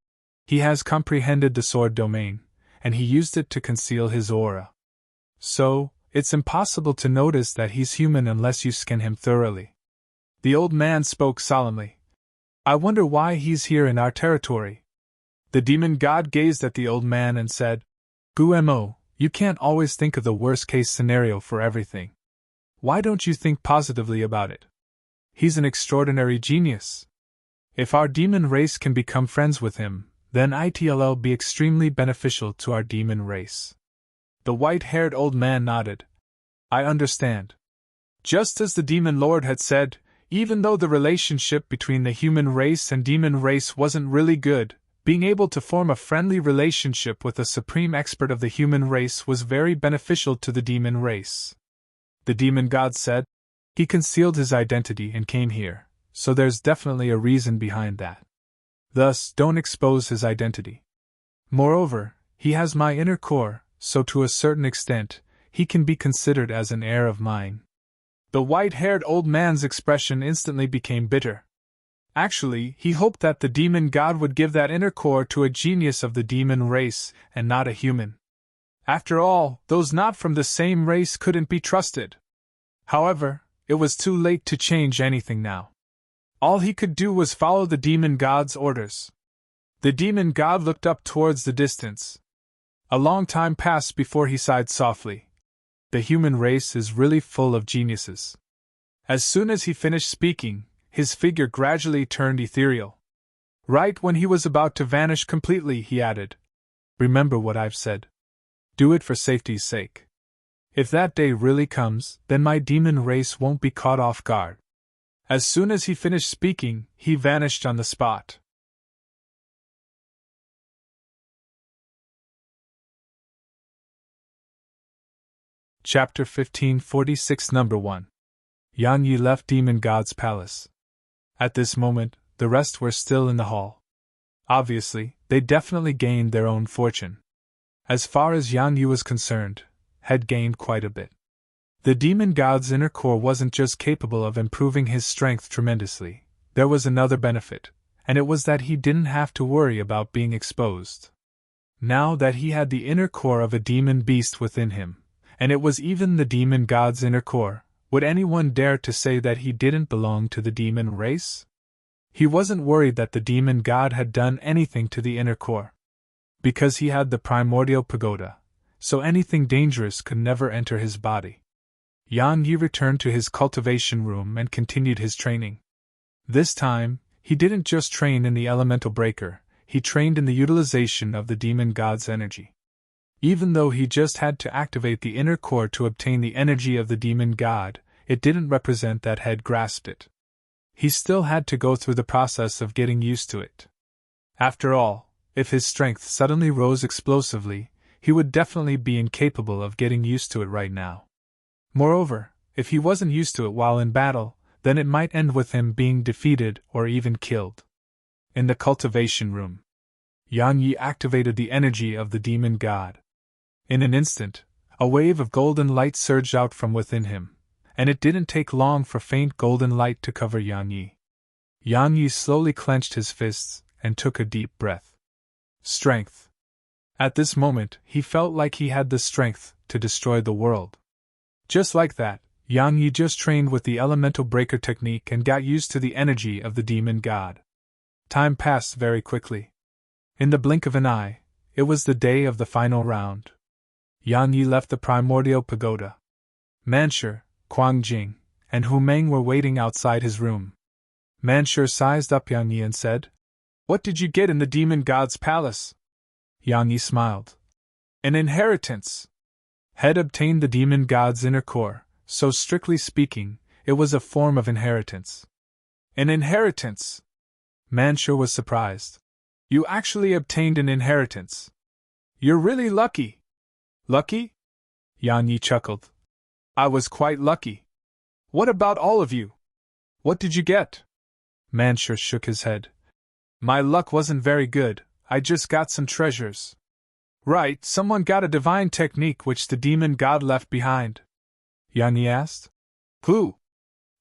He has comprehended the sword domain, and he used it to conceal his aura. So, it's impossible to notice that he's human unless you scan him thoroughly. The old man spoke solemnly. I wonder why he's here in our territory. The demon god gazed at the old man and said, Guemo, you can't always think of the worst-case scenario for everything. Why don't you think positively about it? He's an extraordinary genius. If our demon race can become friends with him, then it'll be extremely beneficial to our demon race. The white-haired old man nodded. I understand. Just as the demon lord had said, even though the relationship between the human race and demon race wasn't really good, being able to form a friendly relationship with a supreme expert of the human race was very beneficial to the demon race. The demon god said. He concealed his identity and came here, so there's definitely a reason behind that. Thus, don't expose his identity. Moreover, he has my inner core, so to a certain extent, he can be considered as an heir of mine. The white-haired old man's expression instantly became bitter. Actually, he hoped that the demon god would give that inner core to a genius of the demon race and not a human. After all, those not from the same race couldn't be trusted. However, it was too late to change anything now. All he could do was follow the demon god's orders. The demon god looked up towards the distance. A long time passed before he sighed softly. The human race is really full of geniuses. As soon as he finished speaking, his figure gradually turned ethereal. Right when he was about to vanish completely, he added, Remember what I've said. Do it for safety's sake. If that day really comes, then my demon race won't be caught off guard. As soon as he finished speaking, he vanished on the spot. Chapter 1546 Number 1. Yang Yi left Demon God's palace. At this moment, the rest were still in the hall. Obviously, they definitely gained their own fortune. As far as Yang Yi was concerned, had gained quite a bit. The demon god's inner core wasn't just capable of improving his strength tremendously, there was another benefit, and it was that he didn't have to worry about being exposed. Now that he had the inner core of a demon beast within him, and it was even the demon god's inner core, would anyone dare to say that he didn't belong to the demon race? He wasn't worried that the demon god had done anything to the inner core. Because he had the primordial pagoda, so anything dangerous could never enter his body. Yang Yi returned to his cultivation room and continued his training. This time, he didn't just train in the elemental breaker, he trained in the utilization of the demon god's energy. Even though he just had to activate the inner core to obtain the energy of the demon god, it didn't represent that had grasped it. He still had to go through the process of getting used to it. After all, if his strength suddenly rose explosively, he would definitely be incapable of getting used to it right now. Moreover, if he wasn't used to it while in battle, then it might end with him being defeated or even killed. In the cultivation room, Yang Yi activated the energy of the demon god. In an instant, a wave of golden light surged out from within him, and it didn't take long for faint golden light to cover Yang Yi. Yang Yi slowly clenched his fists and took a deep breath. Strength. At this moment, he felt like he had the strength to destroy the world. Just like that, Yang Yi just trained with the elemental breaker technique and got used to the energy of the demon god. Time passed very quickly. In the blink of an eye, it was the day of the final round. Yang Yi left the primordial pagoda. Manshur, Quang Jing, and Hu Meng were waiting outside his room. Manshur sized up Yang Yi and said, What did you get in the demon god's palace? Yang Yi smiled. An inheritance. Had obtained the demon god's inner core, so strictly speaking, it was a form of inheritance. An inheritance? Manshur was surprised. You actually obtained an inheritance. You're really lucky. Lucky? Yang Yi chuckled. I was quite lucky. What about all of you? What did you get? Manshur shook his head. My luck wasn't very good, I just got some treasures. Right, someone got a divine technique which the demon god left behind. Yang Yi asked. Who?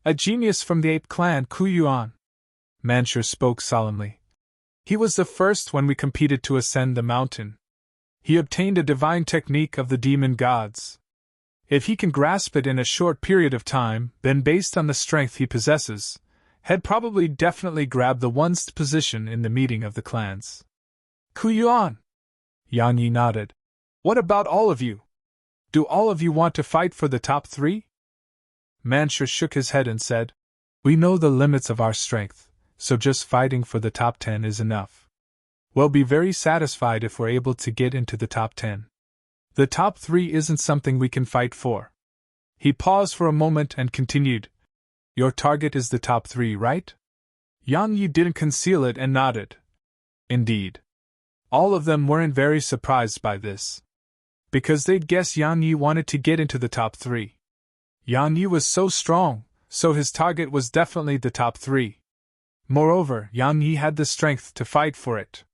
A genius from the ape clan Ku Yuan. Manshur spoke solemnly. He was the first when we competed to ascend the mountain. He obtained a divine technique of the demon gods. If he can grasp it in a short period of time, then based on the strength he possesses, had probably definitely grabbed the once position in the meeting of the clans. Ku Yuan! Yang Yi nodded. What about all of you? Do all of you want to fight for the top 3? Manshur shook his head and said, We know the limits of our strength, so just fighting for the top 10 is enough. We'll be very satisfied if we're able to get into the top 10. The top 3 isn't something we can fight for. He paused for a moment and continued. Your target is the top 3, right? Yang Yi didn't conceal it and nodded. Indeed. All of them weren't very surprised by this, because they'd guessed Yang Yi wanted to get into the top 3. Yang Yi was so strong, so his target was definitely the top 3. Moreover, Yang Yi had the strength to fight for it.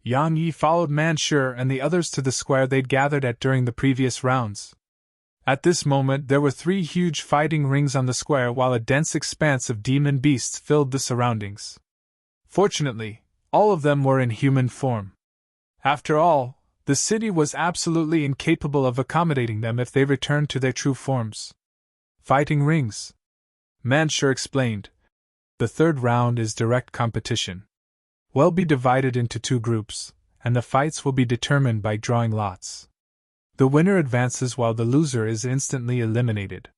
Yang Yi followed Manshur and the others to the square they'd gathered at during the previous rounds. At this moment there were 3 huge fighting rings on the square while a dense expanse of demon beasts filled the surroundings. Fortunately, all of them were in human form. After all, the city was absolutely incapable of accommodating them if they returned to their true forms. Fighting rings, Manshur explained. The 3rd round is direct competition. We'll be divided into 2 groups, and the fights will be determined by drawing lots. The winner advances while the loser is instantly eliminated.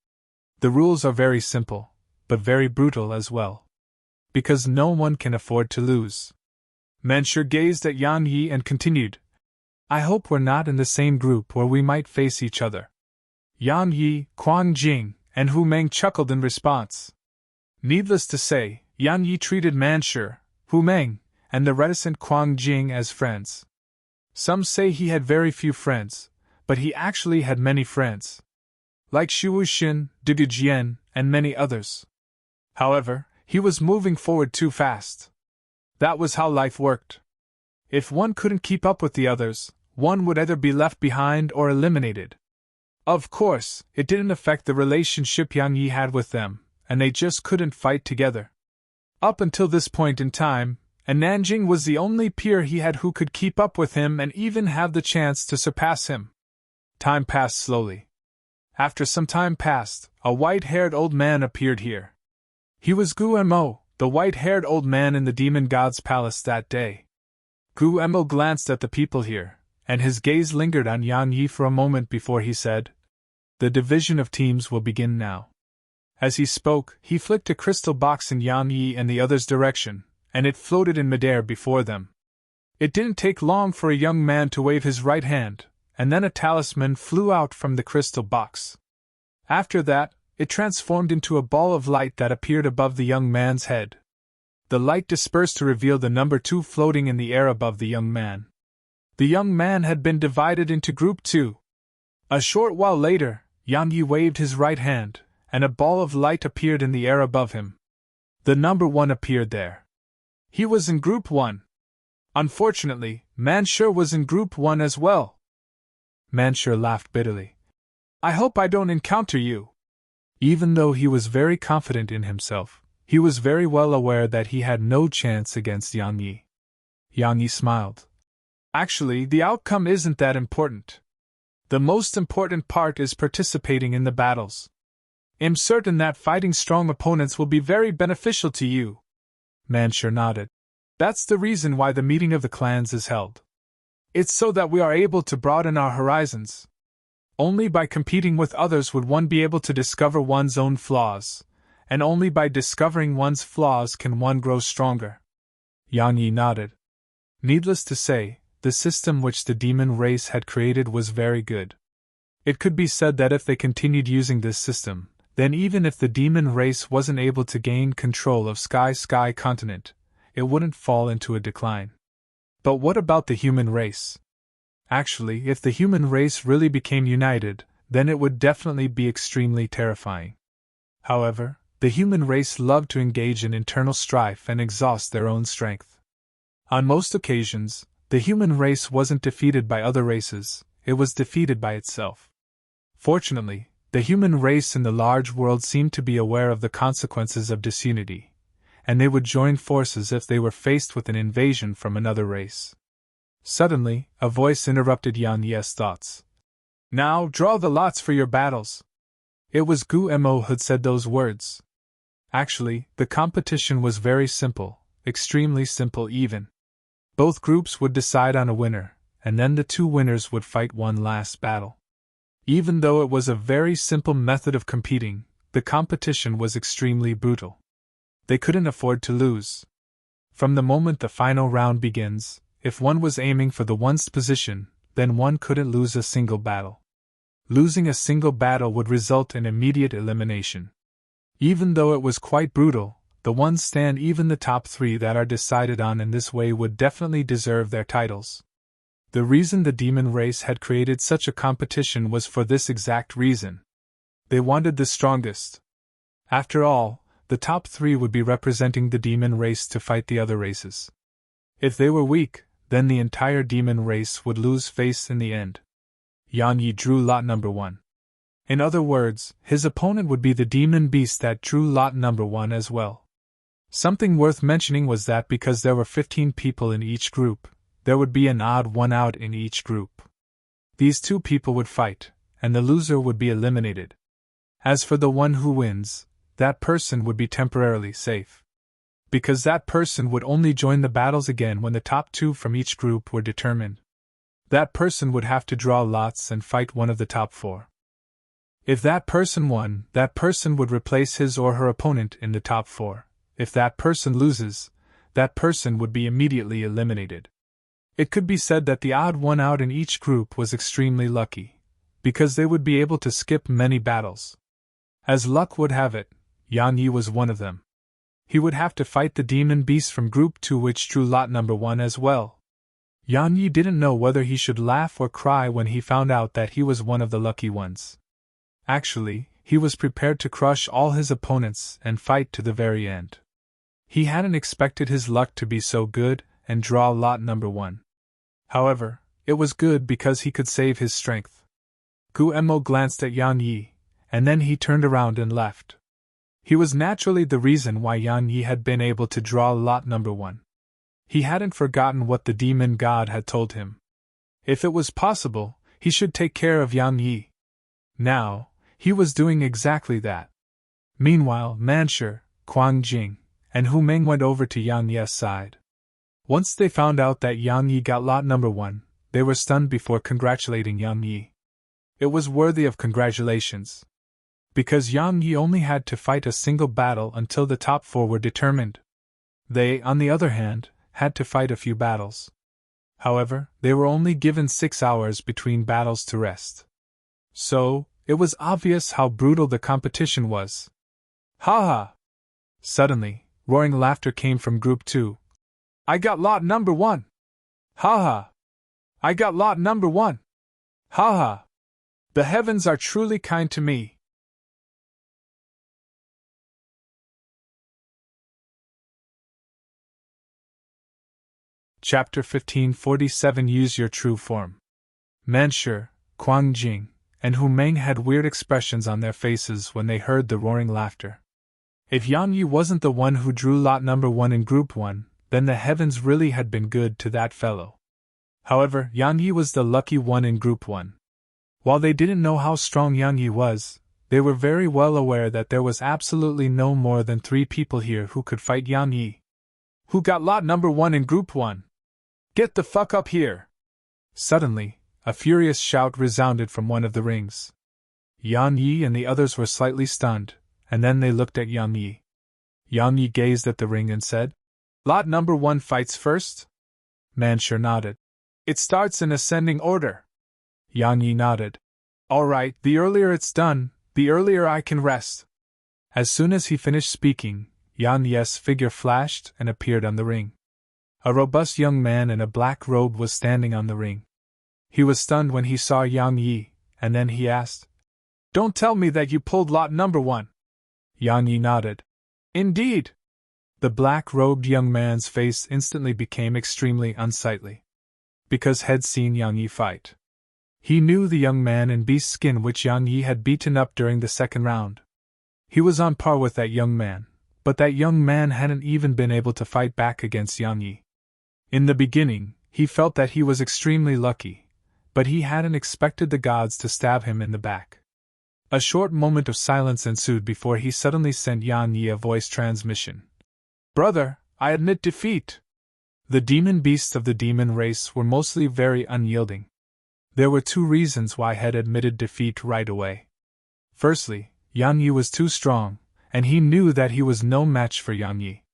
The rules are very simple, but very brutal as well, because no one can afford to lose. Manshur gazed at Yang Yi and continued. I hope we're not in the same group where we might face each other. Yang Yi, Quang Jing, and Hu Meng chuckled in response. Needless to say, Yang Yi treated Manshur, Hu Meng, and the reticent Quang Jing as friends. Some say he had very few friends, but he actually had many friends, like Xu Wuxin, Du Jian, and many others. However, he was moving forward too fast. That was how life worked. If one couldn't keep up with the others, one would either be left behind or eliminated. Of course, it didn't affect the relationship Yang Yi had with them, and they just couldn't fight together. Up until this point in time, and Nanjing was the only peer he had who could keep up with him and even have the chance to surpass him. Time passed slowly. After some time passed, a white-haired old man appeared here. He was Gu Mo, the white-haired old man in the demon god's palace that day. Gu Mo glanced at the people here, and his gaze lingered on Yang Yi for a moment before he said, The division of teams will begin now. As he spoke, he flicked a crystal box in Yang Yi and the others' direction, and it floated in midair before them. It didn't take long for a young man to wave his right hand, and then a talisman flew out from the crystal box. After that, it transformed into a ball of light that appeared above the young man's head. The light dispersed to reveal the number 2 floating in the air above the young man. The young man had been divided into Group 2. A short while later, Yang Yi waved his right hand, and a ball of light appeared in the air above him. The number 1 appeared there. He was in Group 1. Unfortunately, Manshur was in Group 1 as well. Manshur laughed bitterly. I hope I don't encounter you. Even though he was very confident in himself, he was very well aware that he had no chance against Yang Yi. Yang Yi smiled. Actually, the outcome isn't that important. The most important part is participating in the battles. I'm certain that fighting strong opponents will be very beneficial to you. Manshur nodded. That's the reason why the meeting of the clans is held. It's so that we are able to broaden our horizons. Only by competing with others would one be able to discover one's own flaws, and only by discovering one's flaws can one grow stronger. Yang Yi nodded. Needless to say, the system which the demon race had created was very good. It could be said that if they continued using this system, then even if the demon race wasn't able to gain control of Sky continent, it wouldn't fall into a decline. But what about the human race? Actually, if the human race really became united, then it would definitely be extremely terrifying. However, the human race loved to engage in internal strife and exhaust their own strength. On most occasions, the human race wasn't defeated by other races, it was defeated by itself. Fortunately, the human race in the large world seemed to be aware of the consequences of disunity, and they would join forces if they were faced with an invasion from another race. Suddenly, a voice interrupted Yang Yi's thoughts. Now, draw the lots for your battles. It was Gu Mo who had said those words. Actually, the competition was very simple, extremely simple even. Both groups would decide on a winner, and then the 2 winners would fight one last battle. Even though it was a very simple method of competing, the competition was extremely brutal. They couldn't afford to lose. From the moment the final round begins, if one was aiming for the one's position, then one couldn't lose a single battle. Losing a single battle would result in immediate elimination. Even though it was quite brutal, the ones stand even the top 3 that are decided on in this way would definitely deserve their titles. The reason the demon race had created such a competition was for this exact reason. They wanted the strongest. After all, the top 3 would be representing the demon race to fight the other races. If they were weak, then the entire demon race would lose face in the end. Yan Yi drew lot number 1. In other words, his opponent would be the demon beast that drew lot number 1 as well. Something worth mentioning was that because there were 15 people in each group, there would be an odd one out in each group. These 2 people would fight, and the loser would be eliminated. As for the one who wins, that person would be temporarily safe. Because that person would only join the battles again when the top 2 from each group were determined. That person would have to draw lots and fight one of the top 4. If that person won, that person would replace his or her opponent in the top 4. If that person loses, that person would be immediately eliminated. It could be said that the odd one out in each group was extremely lucky, because they would be able to skip many battles. As luck would have it, Yan Yi was one of them. He would have to fight the demon beast from group 2 which drew lot number 1 as well. Yan Yi didn't know whether he should laugh or cry when he found out that he was one of the lucky ones. Actually, he was prepared to crush all his opponents and fight to the very end. He hadn't expected his luck to be so good and draw lot number 1. However, it was good because he could save his strength. Guemo glanced at Yan Yi, and then he turned around and left. He was naturally the reason why Yan Yi had been able to draw lot number 1. He hadn't forgotten what the demon god had told him. If it was possible, he should take care of Yan Yi. Now, he was doing exactly that. Meanwhile, Manshur, Quang Jing, and Hu Meng went over to Yan Yi's side. Once they found out that Yan Yi got lot number 1, they were stunned before congratulating Yan Yi. It was worthy of congratulations. Because Yan Yi only had to fight a single battle until the top 4 were determined. They, on the other hand, had to fight a few battles. However, they were only given 6 hours between battles to rest. So, it was obvious how brutal the competition was. Ha ha! Suddenly, roaring laughter came from group 2. I got lot number 1! Ha ha! I got lot number 1! Ha ha! The heavens are truly kind to me. Chapter 1547 Use Your True Form. Manshur, Quang Jing, and Hu Meng had weird expressions on their faces when they heard the roaring laughter. If Yan Yi wasn't the one who drew lot number 1 in group 1, then the heavens really had been good to that fellow. However, Yan Yi was the lucky one in group 1. While they didn't know how strong Yan Yi was, they were very well aware that there was absolutely no more than 3 people here who could fight Yan Yi. Who got lot number 1 in group 1? Get the fuck up here! Suddenly, a furious shout resounded from one of the rings. Yan Yi and the others were slightly stunned, and then they looked at Yan Yi. Yan Yi gazed at the ring and said, Lot number 1 fights first? Manshur nodded. It starts in ascending order. Yan Yi nodded. All right, the earlier it's done, the earlier I can rest. As soon as he finished speaking, Yan Yi's figure flashed and appeared on the ring. A robust young man in a black robe was standing on the ring. He was stunned when he saw Yan Yi, and then he asked, Don't tell me that you pulled lot number 1. Yan Yi nodded. Indeed. The black-robed young man's face instantly became extremely unsightly. Because had seen Yan Yi fight. He knew the young man in beast skin which Yan Yi had beaten up during the second round. He was on par with that young man, but that young man hadn't even been able to fight back against Yan Yi. In the beginning, he felt that he was extremely lucky, but he hadn't expected the gods to stab him in the back. A short moment of silence ensued before he suddenly sent Yan Yi a voice transmission. Brother, I admit defeat. The demon beasts of the demon race were mostly very unyielding. There were 2 reasons why Head admitted defeat right away. Firstly, Yan Yi was too strong, and he knew that he was no match for Yan Yi.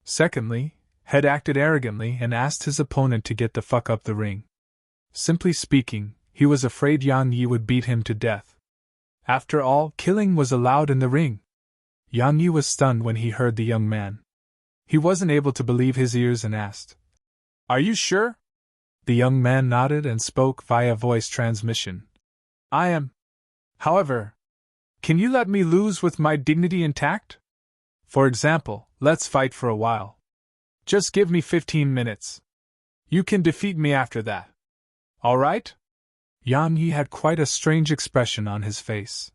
Secondly, Head acted arrogantly and asked his opponent to get the fuck up the ring. Simply speaking, he was afraid Yang Yi would beat him to death. After all, killing was allowed in the ring. Yang Yi was stunned when he heard the young man. He wasn't able to believe his ears and asked, "Are you sure?" The young man nodded and spoke via voice transmission. "I am. However, can you let me lose with my dignity intact? For example, let's fight for a while. Just give me 15 minutes. You can defeat me after that. All right?" Yang Yi had quite a strange expression on his face.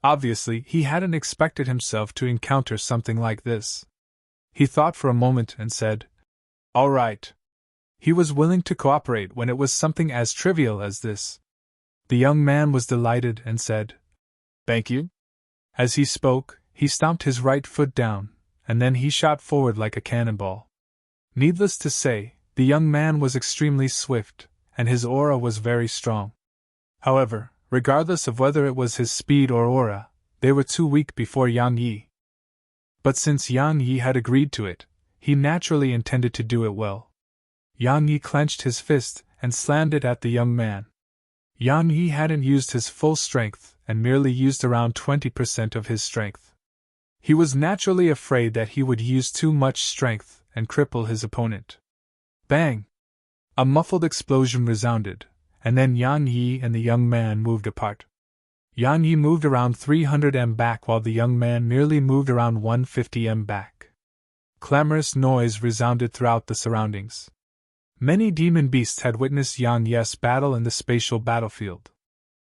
Obviously, he hadn't expected himself to encounter something like this. He thought for a moment and said, "All right." He was willing to cooperate when it was something as trivial as this. The young man was delighted and said, "Thank you." As he spoke, he stomped his right foot down, and then he shot forward like a cannonball. Needless to say, the young man was extremely swift, and his aura was very strong. However, regardless of whether it was his speed or aura, they were too weak before Yang Yi. But since Yang Yi had agreed to it, he naturally intended to do it well. Yang Yi clenched his fist and slammed it at the young man. Yang Yi hadn't used his full strength and merely used around 20% of his strength. He was naturally afraid that he would use too much strength and cripple his opponent. Bang! A muffled explosion resounded, and then Yang Yi and the young man moved apart. Yang Yi moved around 300 m back while the young man merely moved around 150 m back. Clamorous noise resounded throughout the surroundings. Many demon beasts had witnessed Yang Yi's battle in the spatial battlefield.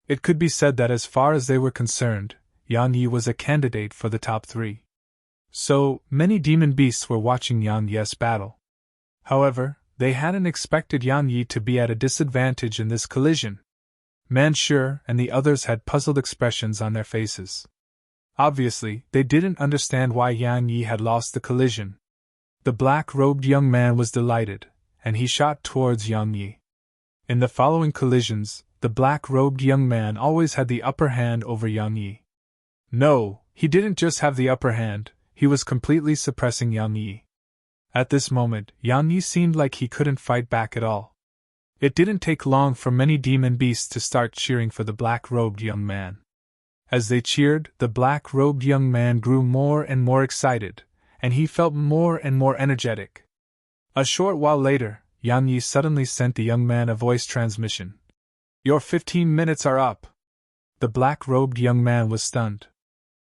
It could be said that as far as they were concerned, Yang Yi was a candidate for the top 3. So, many demon beasts were watching Yang Yi's battle. However, they hadn't expected Yang Yi to be at a disadvantage in this collision. Manshur and the others had puzzled expressions on their faces. Obviously, they didn't understand why Yang Yi had lost the collision. The black-robed young man was delighted, and he shot towards Yang Yi. In the following collisions, the black-robed young man always had the upper hand over Yang Yi. No, he didn't just have the upper hand, he was completely suppressing Yang Yi. At this moment, Yang Yi seemed like he couldn't fight back at all. It didn't take long for many demon beasts to start cheering for the black-robed young man. As they cheered, the black-robed young man grew more and more excited, and he felt more and more energetic. A short while later, Yang Yi suddenly sent the young man a voice transmission. "Your 15 minutes are up." The black-robed young man was stunned.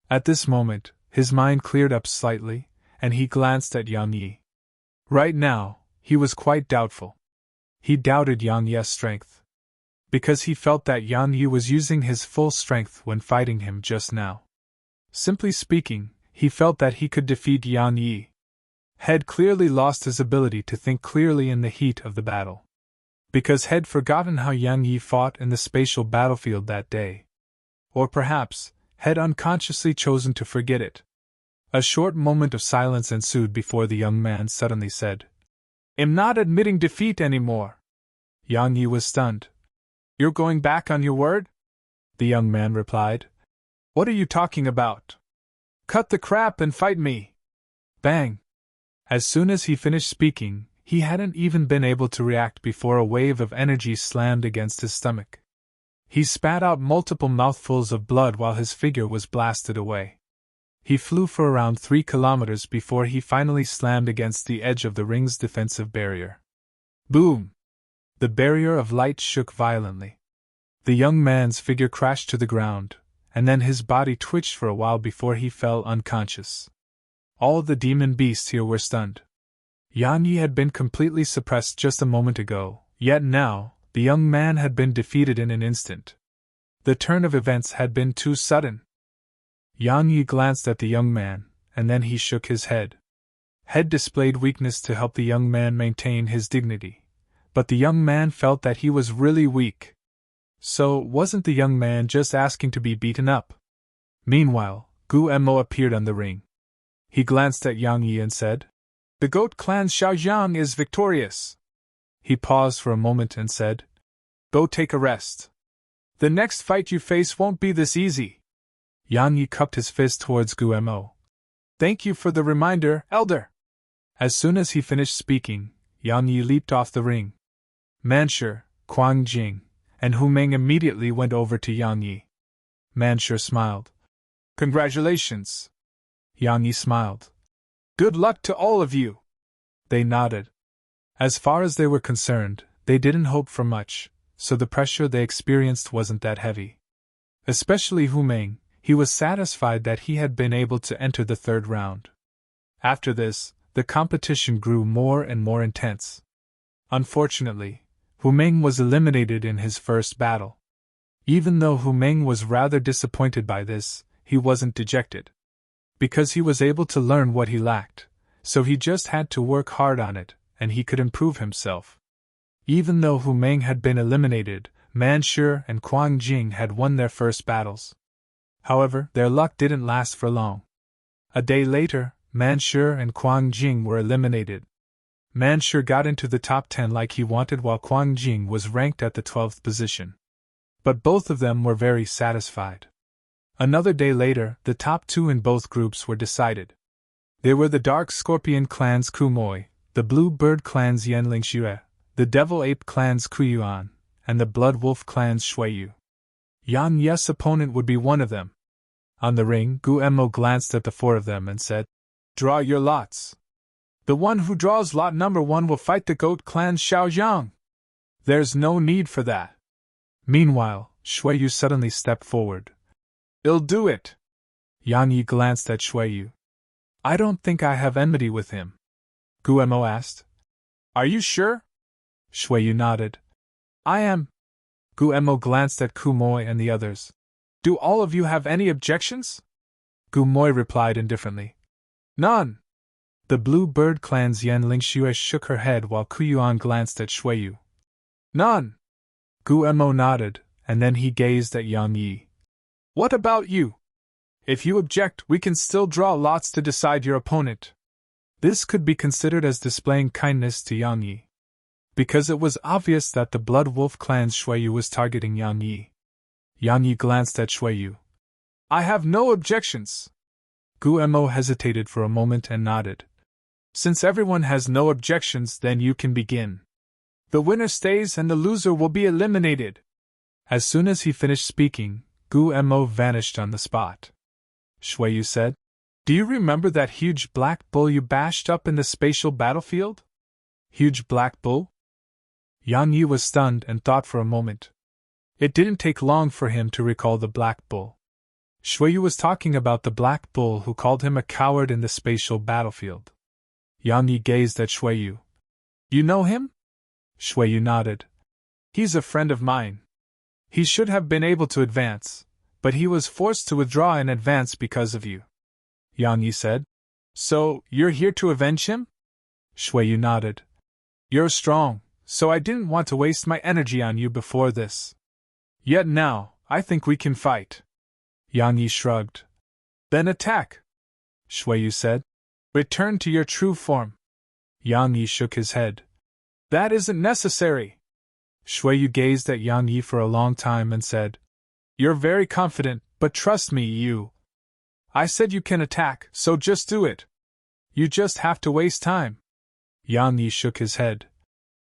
At this moment, his mind cleared up slightly, and he glanced at Yang Yi. Right now, he was quite doubtful. He doubted Yang Yi's strength. Because he felt that Yang Yi was using his full strength when fighting him just now. Simply speaking, he felt that he could defeat Yang Yi. Had clearly lost his ability to think clearly in the heat of the battle. Because had forgotten how Yang Yi fought in the spatial battlefield that day. Or perhaps, had unconsciously chosen to forget it. A short moment of silence ensued before the young man suddenly said, "I'm not admitting defeat anymore." Yang Yi was stunned. "You're going back on your word?" The young man replied. "What are you talking about? Cut the crap and fight me!" Bang! As soon as he finished speaking, he hadn't even been able to react before a wave of energy slammed against his stomach. He spat out multiple mouthfuls of blood while his figure was blasted away. He flew for around 3 kilometers before he finally slammed against the edge of the ring's defensive barrier. Boom! The barrier of light shook violently. The young man's figure crashed to the ground, and then his body twitched for a while before he fell unconscious. All the demon beasts here were stunned. Yang Yi had been completely suppressed just a moment ago, yet now, the young man had been defeated in an instant. The turn of events had been too sudden. Yang Yi glanced at the young man, and then he shook his head. Head displayed weakness to help the young man maintain his dignity, but the young man felt that he was really weak. So, wasn't the young man just asking to be beaten up? Meanwhile, Gu Mo appeared on the ring. He glanced at Yang Yi and said, "The Goat Clan's Xiaoyang is victorious." He paused for a moment and said, "Go take a rest. The next fight you face won't be this easy." Yang Yi cupped his fist towards Gu Mo. "Thank you for the reminder, Elder." As soon as he finished speaking, Yang Yi leaped off the ring. Manshur, Kuang Jing, and Hu Meng immediately went over to Yang Yi. Manshur smiled. Congratulations. Yang Yi smiled. Good luck to all of you. They nodded. As far as they were concerned, they didn't hope for much, so the pressure they experienced wasn't that heavy. Especially Hu Meng, he was satisfied that he had been able to enter the third round. After this, the competition grew more and more intense. Unfortunately, Hu Meng was eliminated in his first battle. Even though Hu Meng was rather disappointed by this, he wasn't dejected. Because he was able to learn what he lacked, so he just had to work hard on it, and he could improve himself. Even though Hu Meng had been eliminated, Manshur and Kuang Jing had won their first battles. However, their luck didn't last for long. A day later, Manshur and Kuang Jing were eliminated. Manshur got into the top 10 like he wanted, while Kuang Jing was ranked at the 12th position. But both of them were very satisfied. Another day later, the top 2 in both groups were decided. They were the Dark Scorpion clan's Kumoi, the Blue Bird clan's Yanlingxue, the Devil Ape clan's Kuyuan, and the Blood Wolf clan's Shuiyu. Yan Yi's opponent would be one of them. On the ring, Gu Enmo glanced at the 4 of them and said, "Draw your lots. The one who draws lot number 1 will fight the Goat clan's Xiaoyang." "There's no need for that." Meanwhile, Shuiyu suddenly stepped forward. "I'll do it." Yang Yi glanced at Shuiyu. "I don't think I have enmity with him." Gu Enmo asked. "Are you sure?" Shuiyu nodded. "I am." Gu Enmo glanced at Kumoi and the others. "Do all of you have any objections?" Gu Moi replied indifferently. "None." The Blue Bird clan's Yanlingxue shook her head while Kuyuan glanced at Shuiyu. "None." Gu Enmo nodded, and then he gazed at Yang Yi. "What about you? If you object, we can still draw lots to decide your opponent." This could be considered as displaying kindness to Yang Yi, because it was obvious that the Blood Wolf clan's Shuiyu was targeting Yang Yi. Yang Yi glanced at Shuiyu. "I have no objections." Gu Enmo hesitated for a moment and nodded. "Since everyone has no objections, then you can begin. The winner stays and the loser will be eliminated." As soon as he finished speaking, Gu Enmo vanished on the spot. Shuiyu said, "Do you remember that huge black bull you bashed up in the spatial battlefield?" "Huge black bull?" Yang Yi was stunned and thought for a moment. It didn't take long for him to recall the black bull. Shuiyu was talking about the black bull who called him a coward in the spatial battlefield. Yang Yi gazed at Shuiyu. "You know him?" Shuiyu nodded. "He's a friend of mine. He should have been able to advance, but he was forced to withdraw in advance because of you." Yang Yi said. "So, you're here to avenge him?" Shuiyu nodded. "You're strong, so I didn't want to waste my energy on you before this. Yet now, I think we can fight." Yang Yi shrugged. "Then attack," Shuiyu said. "Return to your true form." Yang Yi shook his head. "That isn't necessary." Shuiyu gazed at Yang Yi for a long time and said, "You're very confident, but trust me, I said you can attack, so just do it. You just have to waste time." Yang Yi shook his head.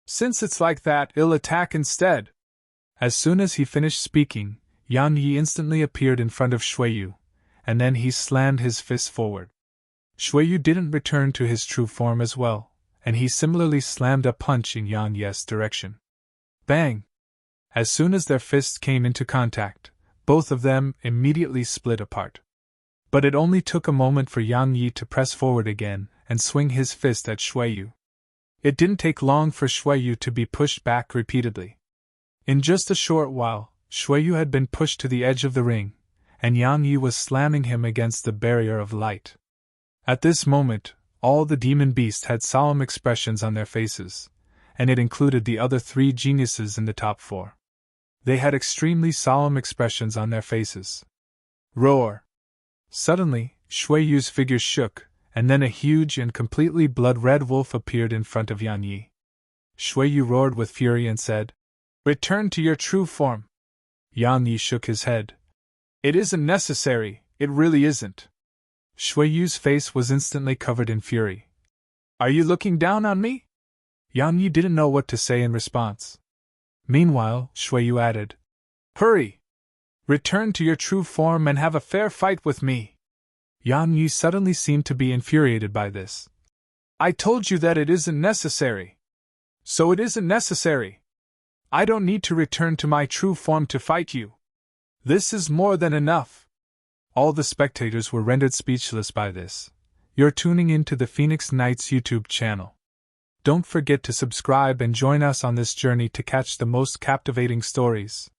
"Since it's like that, I'll attack instead." As soon as he finished speaking, Yang Yi instantly appeared in front of Shuiyu, and then he slammed his fist forward. Shuiyu didn't return to his true form as well, and he similarly slammed a punch in Yang Yi's direction. Bang! As soon as their fists came into contact, both of them immediately split apart. But it only took a moment for Yang Yi to press forward again and swing his fist at Shuiyu. It didn't take long for Shuiyu to be pushed back repeatedly. In just a short while, Shuiyu had been pushed to the edge of the ring, and Yang Yi was slamming him against the barrier of light. At this moment, all the demon beasts had solemn expressions on their faces, and it included the other 3 geniuses in the top 4. They had extremely solemn expressions on their faces. Roar! Suddenly, Shuiyu's figure shook, and then a huge and completely blood-red wolf appeared in front of Yang Yi. Shuiyu roared with fury and said, "Return to your true form." Yang Yi shook his head. "It isn't necessary, it really isn't." Shuiyu's face was instantly covered in fury. Are you looking down on me? Yang Yi didn't know what to say in response. Meanwhile, Shui Yu added, Hurry! Return to your true form and have a fair fight with me. Yang Yi suddenly seemed to be infuriated by this. I told you that it isn't necessary. So it isn't necessary. I don't need to return to my true form to fight you. This is more than enough. All the spectators were rendered speechless by this. You're tuning into the Phoenix Knights YouTube channel. Don't forget to subscribe and join us on this journey to catch the most captivating stories.